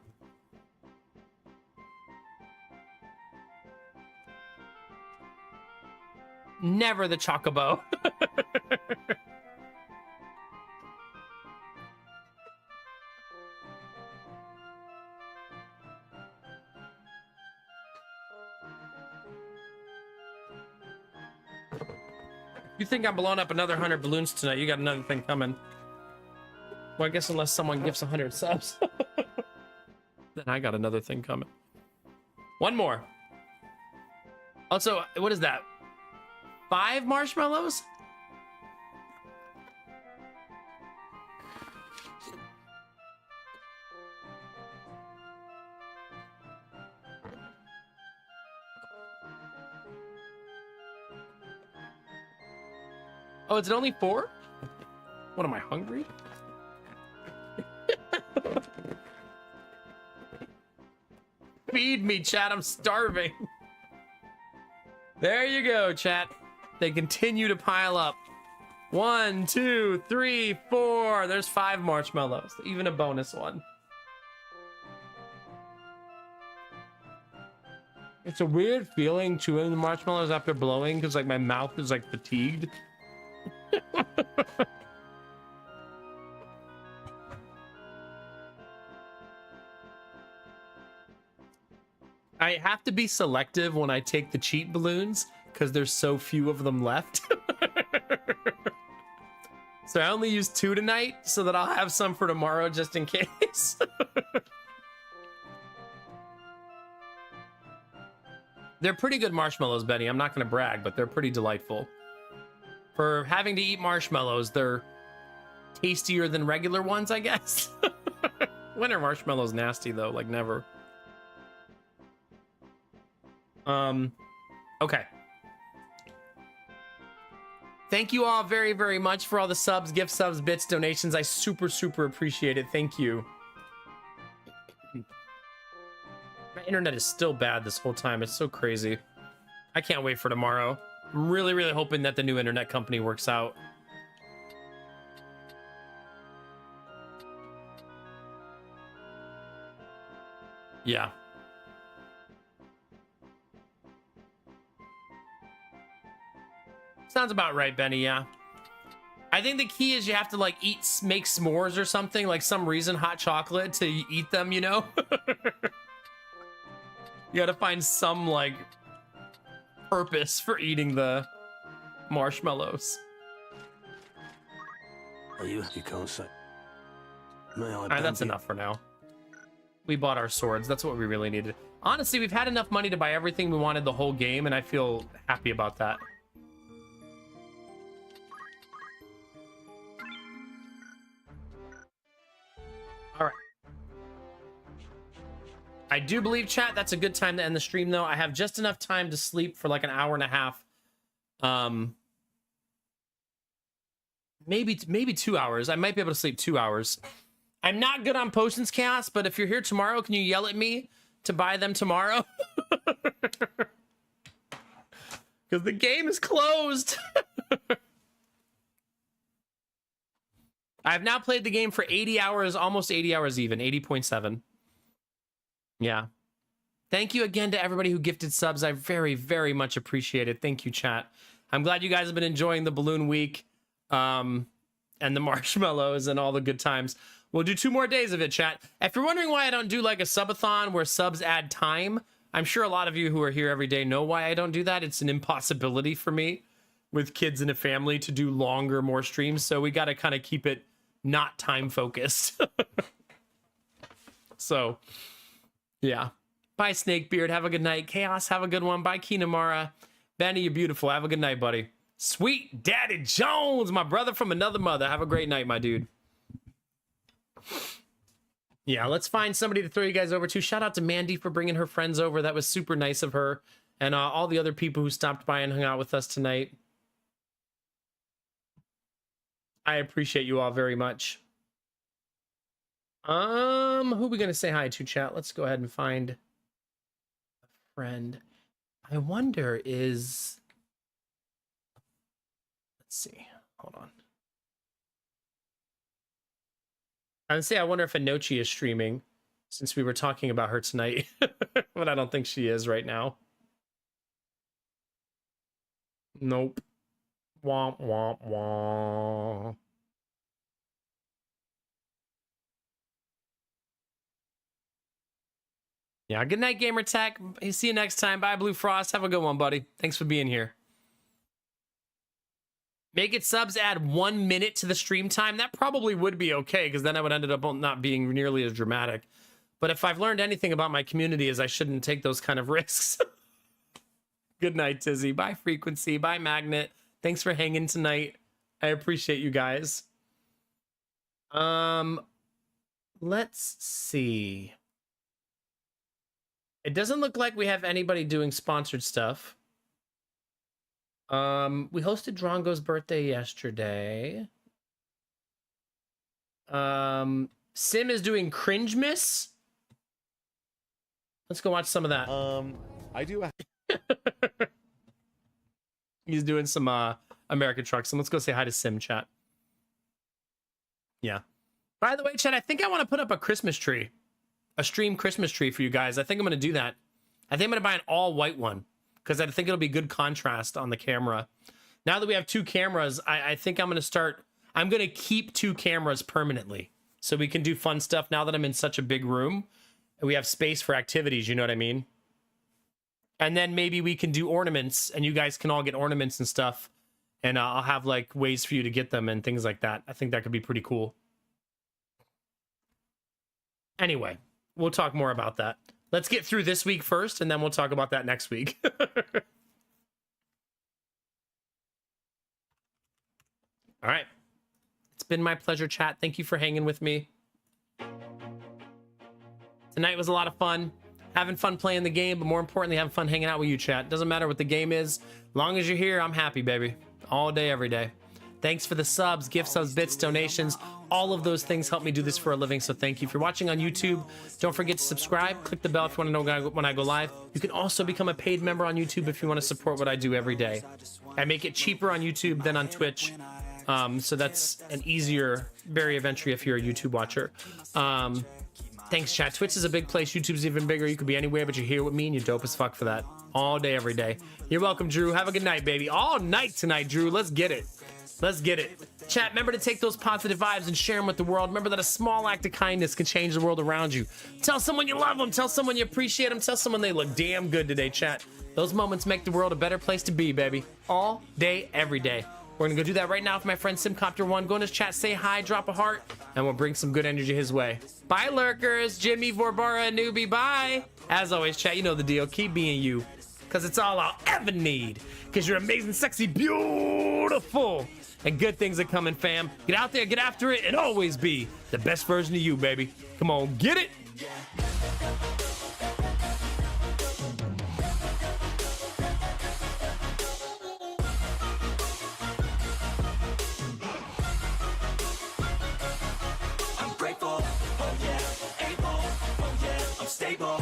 Never the chocobo. You think I'm blowing up another 100 balloons tonight? You got another thing coming. Well, I guess unless someone gives 100 subs. Then I got another thing coming. One more. Also, what is that? 5 marshmallows? Oh, is it only 4? What, am I hungry? Feed me, chat. I'm starving. There you go, chat. They continue to pile up. 1, 2, 3, 4. There's 5 marshmallows. Even a bonus one. It's a weird feeling chewing the marshmallows after blowing because like my mouth is like fatigued. I have to be selective when I take the cheat balloons because there's so few of them left. So I only used 2 tonight so that I'll have some for tomorrow just in case. They're pretty good marshmallows, Benny. I'm not going to brag, but they're pretty delightful. For having to eat marshmallows, they're tastier than regular ones, I guess. Winter marshmallows nasty, though, like never. Okay. Thank you all very, very much for all the subs, gift subs, bits, donations. I super, super appreciate it. Thank you. My internet is still bad this whole time. It's so crazy. I can't wait for tomorrow. I'm really, really hoping that the new internet company works out. Yeah. Sounds about right, Benny, yeah. I think the key is you have to, like, make s'mores or something, like some reason, hot chocolate, to eat them, you know? You gotta find some, like, purpose for eating the marshmallows. You can't say. Alright, that's enough for now. We bought our swords. That's what we really needed. Honestly, we've had enough money to buy everything we wanted the whole game, and I feel happy about that. Alright. I do believe, chat, that's a good time to end the stream, though. I have just enough time to sleep for like an hour and a half. Maybe 2 hours. I might be able to sleep 2 hours. I'm not good on potions, Chaos, but if you're here tomorrow, can you yell at me to buy them tomorrow? Because the game is closed. I've now played the game for 80 hours, almost 80 hours even, 80.7. Yeah. Thank you again to everybody who gifted subs. I very, very much appreciate it. Thank you, chat. I'm glad you guys have been enjoying the Balloon Week and the marshmallows and all the good times. We'll do 2 more days of it, chat. If you're wondering why I don't do like a subathon where subs add time, I'm sure a lot of you who are here every day know why I don't do that. It's an impossibility for me with kids and a family to do longer, more streams. So we got to kind of keep it not time focused. So, yeah. Bye, Snakebeard. Have a good night. Chaos, have a good one. Bye, Kinamara. Benny, you're beautiful. Have a good night, buddy. Sweet Daddy Jones, my brother from another mother. Have a great night, my dude. Yeah, let's find somebody to throw you guys over to. Shout out to Mandy for bringing her friends over. That was super nice of her. And all the other people who stopped by and hung out with us tonight. I appreciate you all very much. Who are we going to say hi to, chat? Let's go ahead and find a friend. I wonder is... Let's see. Hold on. I would say I wonder if Anochi is streaming, since we were talking about her tonight. But I don't think she is right now. Nope. Womp, womp, womp. Yeah, good night, Gamer Tech. See you next time. Bye, Blue Frost. Have a good one, buddy. Thanks for being here. Make it subs add 1 minute to the stream time. That probably would be okay, because then I would end up not being nearly as dramatic. But if I've learned anything about my community is I shouldn't take those kind of risks. Good night, Tizzy. Bye, Frequency. Bye, Magnet. Thanks for hanging tonight. I appreciate you guys. Let's see. It doesn't look like we have anybody doing sponsored stuff. We hosted Drongo's birthday yesterday. Sim is doing Cringe Miss. Let's go watch some of that. I do. He's doing some American Trucks. And let's go say hi to Sim, chat. Yeah. By the way, chat, I think I want to put up a Christmas tree. A stream Christmas tree for you guys. I think I'm going to do that. I think I'm going to buy an all white one because I think it'll be good contrast on the camera. Now that we have two cameras, I think I'm going to keep two cameras permanently so we can do fun stuff now that I'm in such a big room and we have space for activities. You know what I mean? And then maybe we can do ornaments and you guys can all get ornaments and stuff. And I'll have like ways for you to get them and things like that. I think that could be pretty cool. Anyway, we'll talk more about that. Let's get through this week first, and then we'll talk about that next week. All right. It's been my pleasure, chat. Thank you for hanging with me. Tonight was a lot of fun. Having fun playing the game, but more importantly, having fun hanging out with you, chat. Doesn't matter what the game is. As long as you're here, I'm happy, baby. All day, every day. Thanks for the subs, gift subs, bits, donations. All of those things help me do this for a living, so thank you. If you're watching on YouTube, don't forget to subscribe. Click the bell if you want to know when I go live. You can also become a paid member on YouTube if you want to support what I do every day. I make it cheaper on YouTube than on Twitch, so that's an easier barrier of entry if you're a YouTube watcher. Thanks, chat. Twitch is a big place. YouTube's even bigger. You could be anywhere, but you're here with me, and you're dope as fuck for that. All day, every day. You're welcome, Drew. Have a good night, baby. All night tonight, Drew. Let's get it. Let's get it. Chat, remember to take those positive vibes and share them with the world. Remember that a small act of kindness can change the world around you. Tell someone you love them. Tell someone you appreciate them. Tell someone they look damn good today, chat. Those moments make the world a better place to be, baby. All day, every day. We're going to go do that right now with my friend Simcopter1. Go in his chat, say hi, drop a heart, and we'll bring some good energy his way. Bye, lurkers. Jimmy, Vorbara, Newbie, bye. As always, chat, you know the deal. Keep being you, because it's all I'll ever need. Because you're amazing, sexy, beautiful, and good things are coming, fam. Get out there, get after it, and always be the best version of you, baby. Come on, get it. I'm grateful, oh yeah, able, oh yeah, I'm stable.